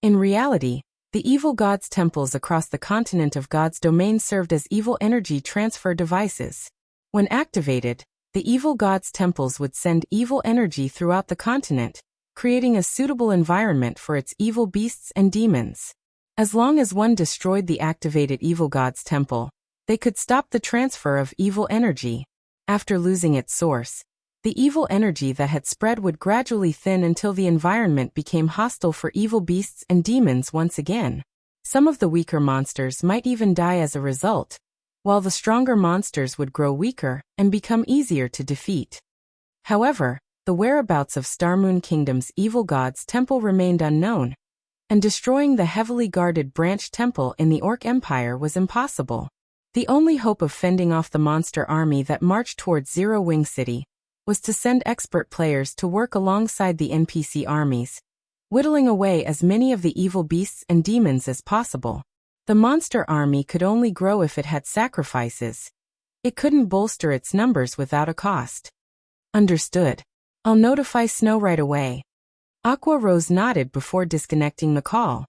S1: In reality, the evil god's temples across the continent of God's domain served as evil energy transfer devices. When activated, the evil god's temples would send evil energy throughout the continent, creating a suitable environment for its evil beasts and demons. As long as one destroyed the activated evil god's temple, they could stop the transfer of evil energy. After losing its source, the evil energy that had spread would gradually thin until the environment became hostile for evil beasts and demons once again. Some of the weaker monsters might even die as a result, while the stronger monsters would grow weaker and become easier to defeat. However, the whereabouts of Starmoon Kingdom's evil god's temple remained unknown, and destroying the heavily guarded branch temple in the Orc Empire was impossible. The only hope of fending off the monster army that marched towards Zero Wing City was to send expert players to work alongside the NPC armies, whittling away as many of the evil beasts and demons as possible. The monster army could only grow if it had sacrifices. It couldn't bolster its numbers without a cost. Understood. I'll notify Snow right away. Aqua Rose nodded before disconnecting the call.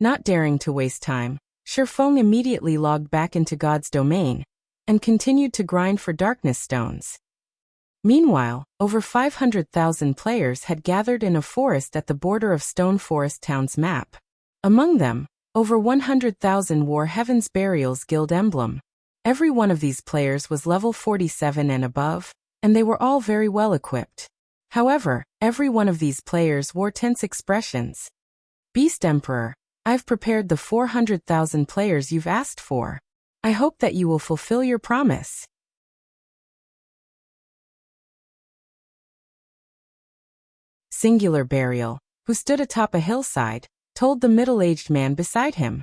S1: Not daring to waste time, Shifeng immediately logged back into God's domain and continued to grind for darkness stones. Meanwhile, over 500,000 players had gathered in a forest at the border of Stone Forest Town's map. Among them, over 100,000 wore Heaven's Burial's guild emblem. Every one of these players was level 47 and above, and they were all very well equipped. However, every one of these players wore tense expressions. Beast Emperor, I've prepared the 400,000 players you've asked for. I hope that you will fulfill your promise. Singular Burial, who stood atop a hillside, told the middle-aged man beside him.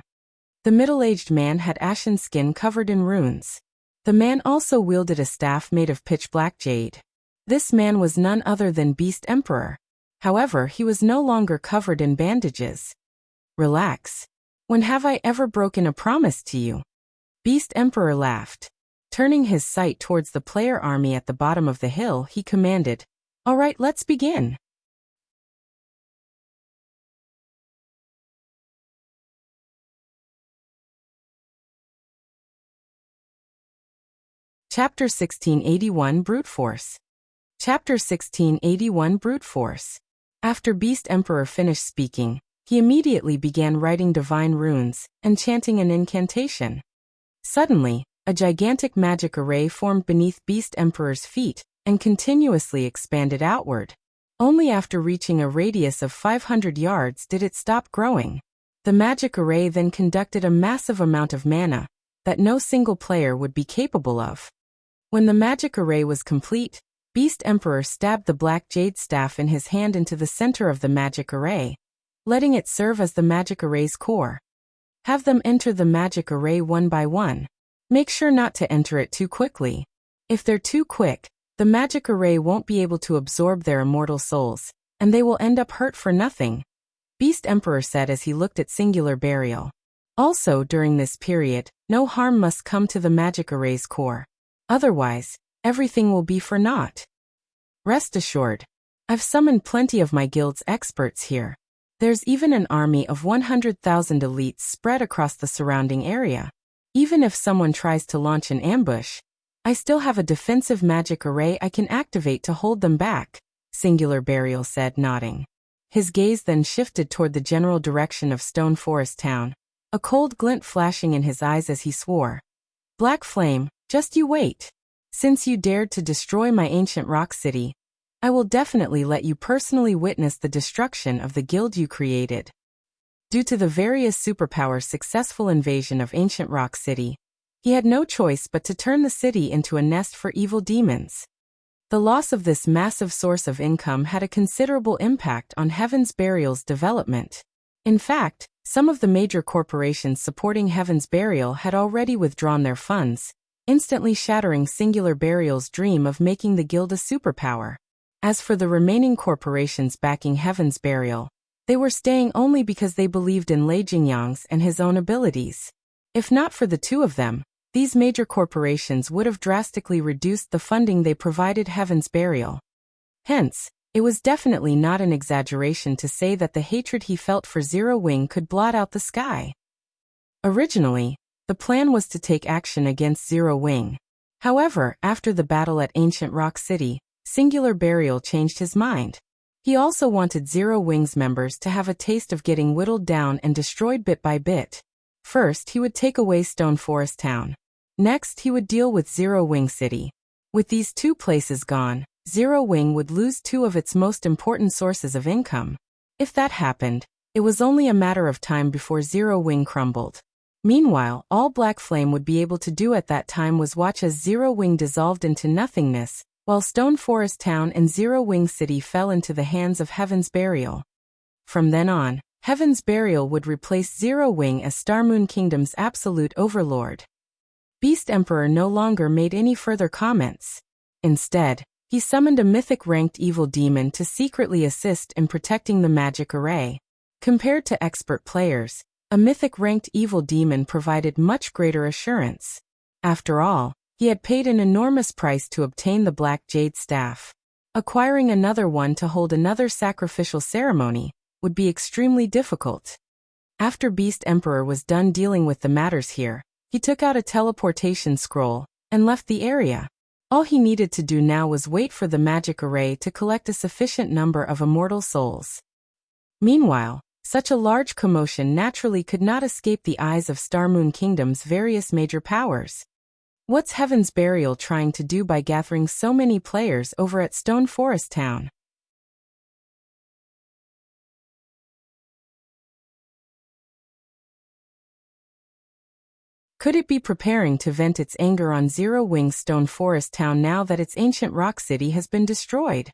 S1: The middle-aged man had ashen skin covered in runes. The man also wielded a staff made of pitch-black jade. This man was none other than Beast Emperor. However, he was no longer covered in bandages. Relax. When have I ever broken a promise to you? Beast Emperor laughed. Turning his sight towards the player army at the bottom of the hill, he commanded, "All right, let's begin." Chapter 1681 Brute Force. Chapter 1681 Brute Force. After Beast Emperor finished speaking, he immediately began writing divine runes and chanting an incantation. Suddenly, a gigantic magic array formed beneath Beast Emperor's feet and continuously expanded outward. Only after reaching a radius of 500 yards did it stop growing. The magic array then conducted a massive amount of mana that no single player would be capable of. When the magic array was complete, Beast Emperor stabbed the black jade staff in his hand into the center of the magic array, letting it serve as the magic array's core. Have them enter the magic array one by one. Make sure not to enter it too quickly. If they're too quick, the magic array won't be able to absorb their immortal souls, and they will end up hurt for nothing, Beast Emperor said as he looked at Singular Burial. Also, during this period, no harm must come to the magic array's core. Otherwise, everything will be for naught. Rest assured, I've summoned plenty of my guild's experts here. There's even an army of 100,000 elites spread across the surrounding area. Even if someone tries to launch an ambush, I still have a defensive magic array I can activate to hold them back, Singular Burial said, nodding. His gaze then shifted toward the general direction of Stone Forest Town, a cold glint flashing in his eyes as he swore. Black Flame, just you wait. Since you dared to destroy my ancient rock city, I will definitely let you personally witness the destruction of the guild you created. Due to the various superpowers' successful invasion of ancient Rock City, he had no choice but to turn the city into a nest for evil demons. The loss of this massive source of income had a considerable impact on Heaven's Burial's development. In fact, some of the major corporations supporting Heaven's Burial had already withdrawn their funds, instantly shattering Singular Burial's dream of making the guild a superpower. As for the remaining corporations backing Heaven's Burial, they were staying only because they believed in Lei Jingyang's and his own abilities. If not for the two of them, these major corporations would have drastically reduced the funding they provided Heaven's Burial. Hence, it was definitely not an exaggeration to say that the hatred he felt for Zero Wing could blot out the sky. Originally, the plan was to take action against Zero Wing. However, after the battle at Ancient Rock City, Singular Burial changed his mind. He also wanted Zero Wing's members to have a taste of getting whittled down and destroyed bit by bit. First, he would take away Stone Forest Town. Next, he would deal with Zero Wing City. With these two places gone, Zero Wing would lose two of its most important sources of income. If that happened, it was only a matter of time before Zero Wing crumbled. Meanwhile, all Black Flame would be able to do at that time was watch as Zero Wing dissolved into nothingness, while Stone Forest Town and Zero Wing City fell into the hands of Heaven's Burial. From then on, Heaven's Burial would replace Zero Wing as Starmoon Kingdom's absolute overlord. Beast Emperor no longer made any further comments. Instead, he summoned a mythic-ranked evil demon to secretly assist in protecting the magic array. Compared to expert players, a mythic-ranked evil demon provided much greater assurance. After all, he had paid an enormous price to obtain the Black Jade Staff. Acquiring another one to hold another sacrificial ceremony would be extremely difficult. After Beast Emperor was done dealing with the matters here, he took out a teleportation scroll and left the area. All he needed to do now was wait for the magic array to collect a sufficient number of immortal souls. Meanwhile, such a large commotion naturally could not escape the eyes of Starmoon Kingdom's various major powers. What's Heaven's Burial trying to do by gathering so many players over at Stone Forest Town? Could it be preparing to vent its anger on Zero Wing Stone Forest Town now that its ancient rock city has been destroyed?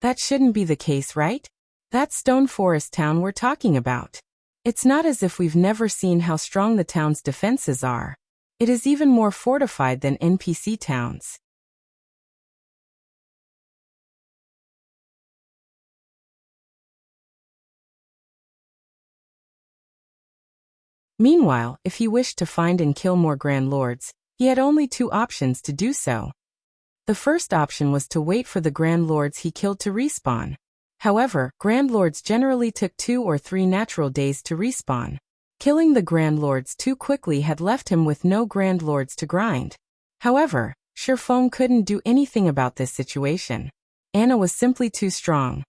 S1: That shouldn't be the case, right? That's Stone Forest Town we're talking about. It's not as if we've never seen how strong the town's defenses are. It is even more fortified than NPC towns. Meanwhile, if he wished to find and kill more Grand Lords, he had only two options to do so. The first option was to wait for the Grand Lords he killed to respawn. However, Grand Lords generally took 2 or 3 natural days to respawn. Killing the Grand Lords too quickly had left him with no Grand Lords to grind. However, Shifeng couldn't do anything about this situation. Anna was simply too strong.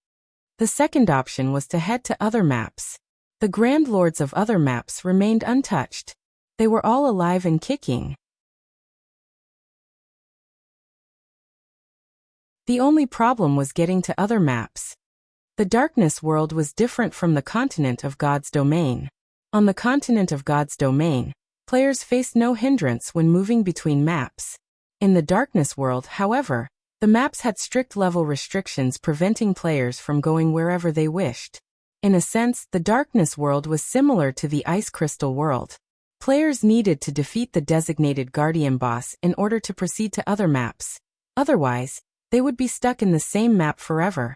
S1: The second option was to head to other maps. The Grand Lords of other maps remained untouched. They were all alive and kicking. The only problem was getting to other maps. The Darkness world was different from the continent of God's domain. On the continent of God's domain, players faced no hindrance when moving between maps. In the Darkness world, however, the maps had strict level restrictions preventing players from going wherever they wished. In a sense, the Darkness world was similar to the Ice Crystal world. Players needed to defeat the designated Guardian boss in order to proceed to other maps. Otherwise, they would be stuck in the same map forever.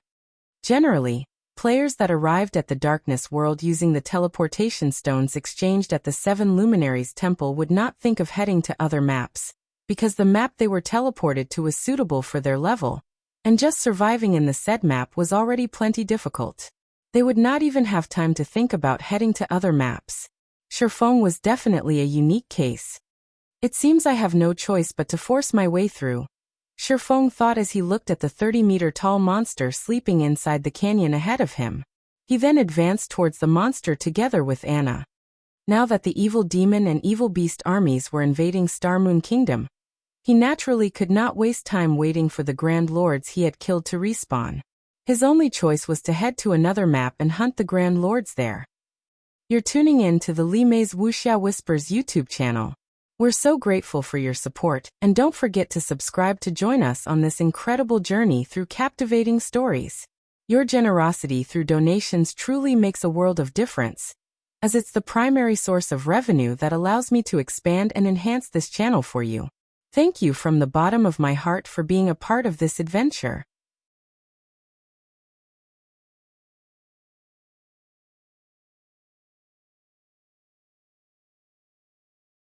S1: Generally, players that arrived at the Darkness world using the teleportation stones exchanged at the 7 Luminaries temple would not think of heading to other maps, because the map they were teleported to was suitable for their level, and just surviving in the said map was already plenty difficult. They would not even have time to think about heading to other maps. Shifeng was definitely a unique case. It seems I have no choice but to force my way through, Shifeng thought as he looked at the 30-meter-tall monster sleeping inside the canyon ahead of him. He then advanced towards the monster together with Anna. Now that the evil demon and evil beast armies were invading Starmoon Kingdom, he naturally could not waste time waiting for the Grand Lords he had killed to respawn. His only choice was to head to another map and hunt the Grand Lords there. You're tuning in to the Li Mei's Wuxia Whispers YouTube channel. We're so grateful for your support, and don't forget to subscribe to join us on this incredible journey through captivating stories. Your generosity through donations truly makes a world of difference, as it's the primary source of revenue that allows me to expand and enhance this channel for you. Thank you from the bottom of my heart for being a part of this adventure.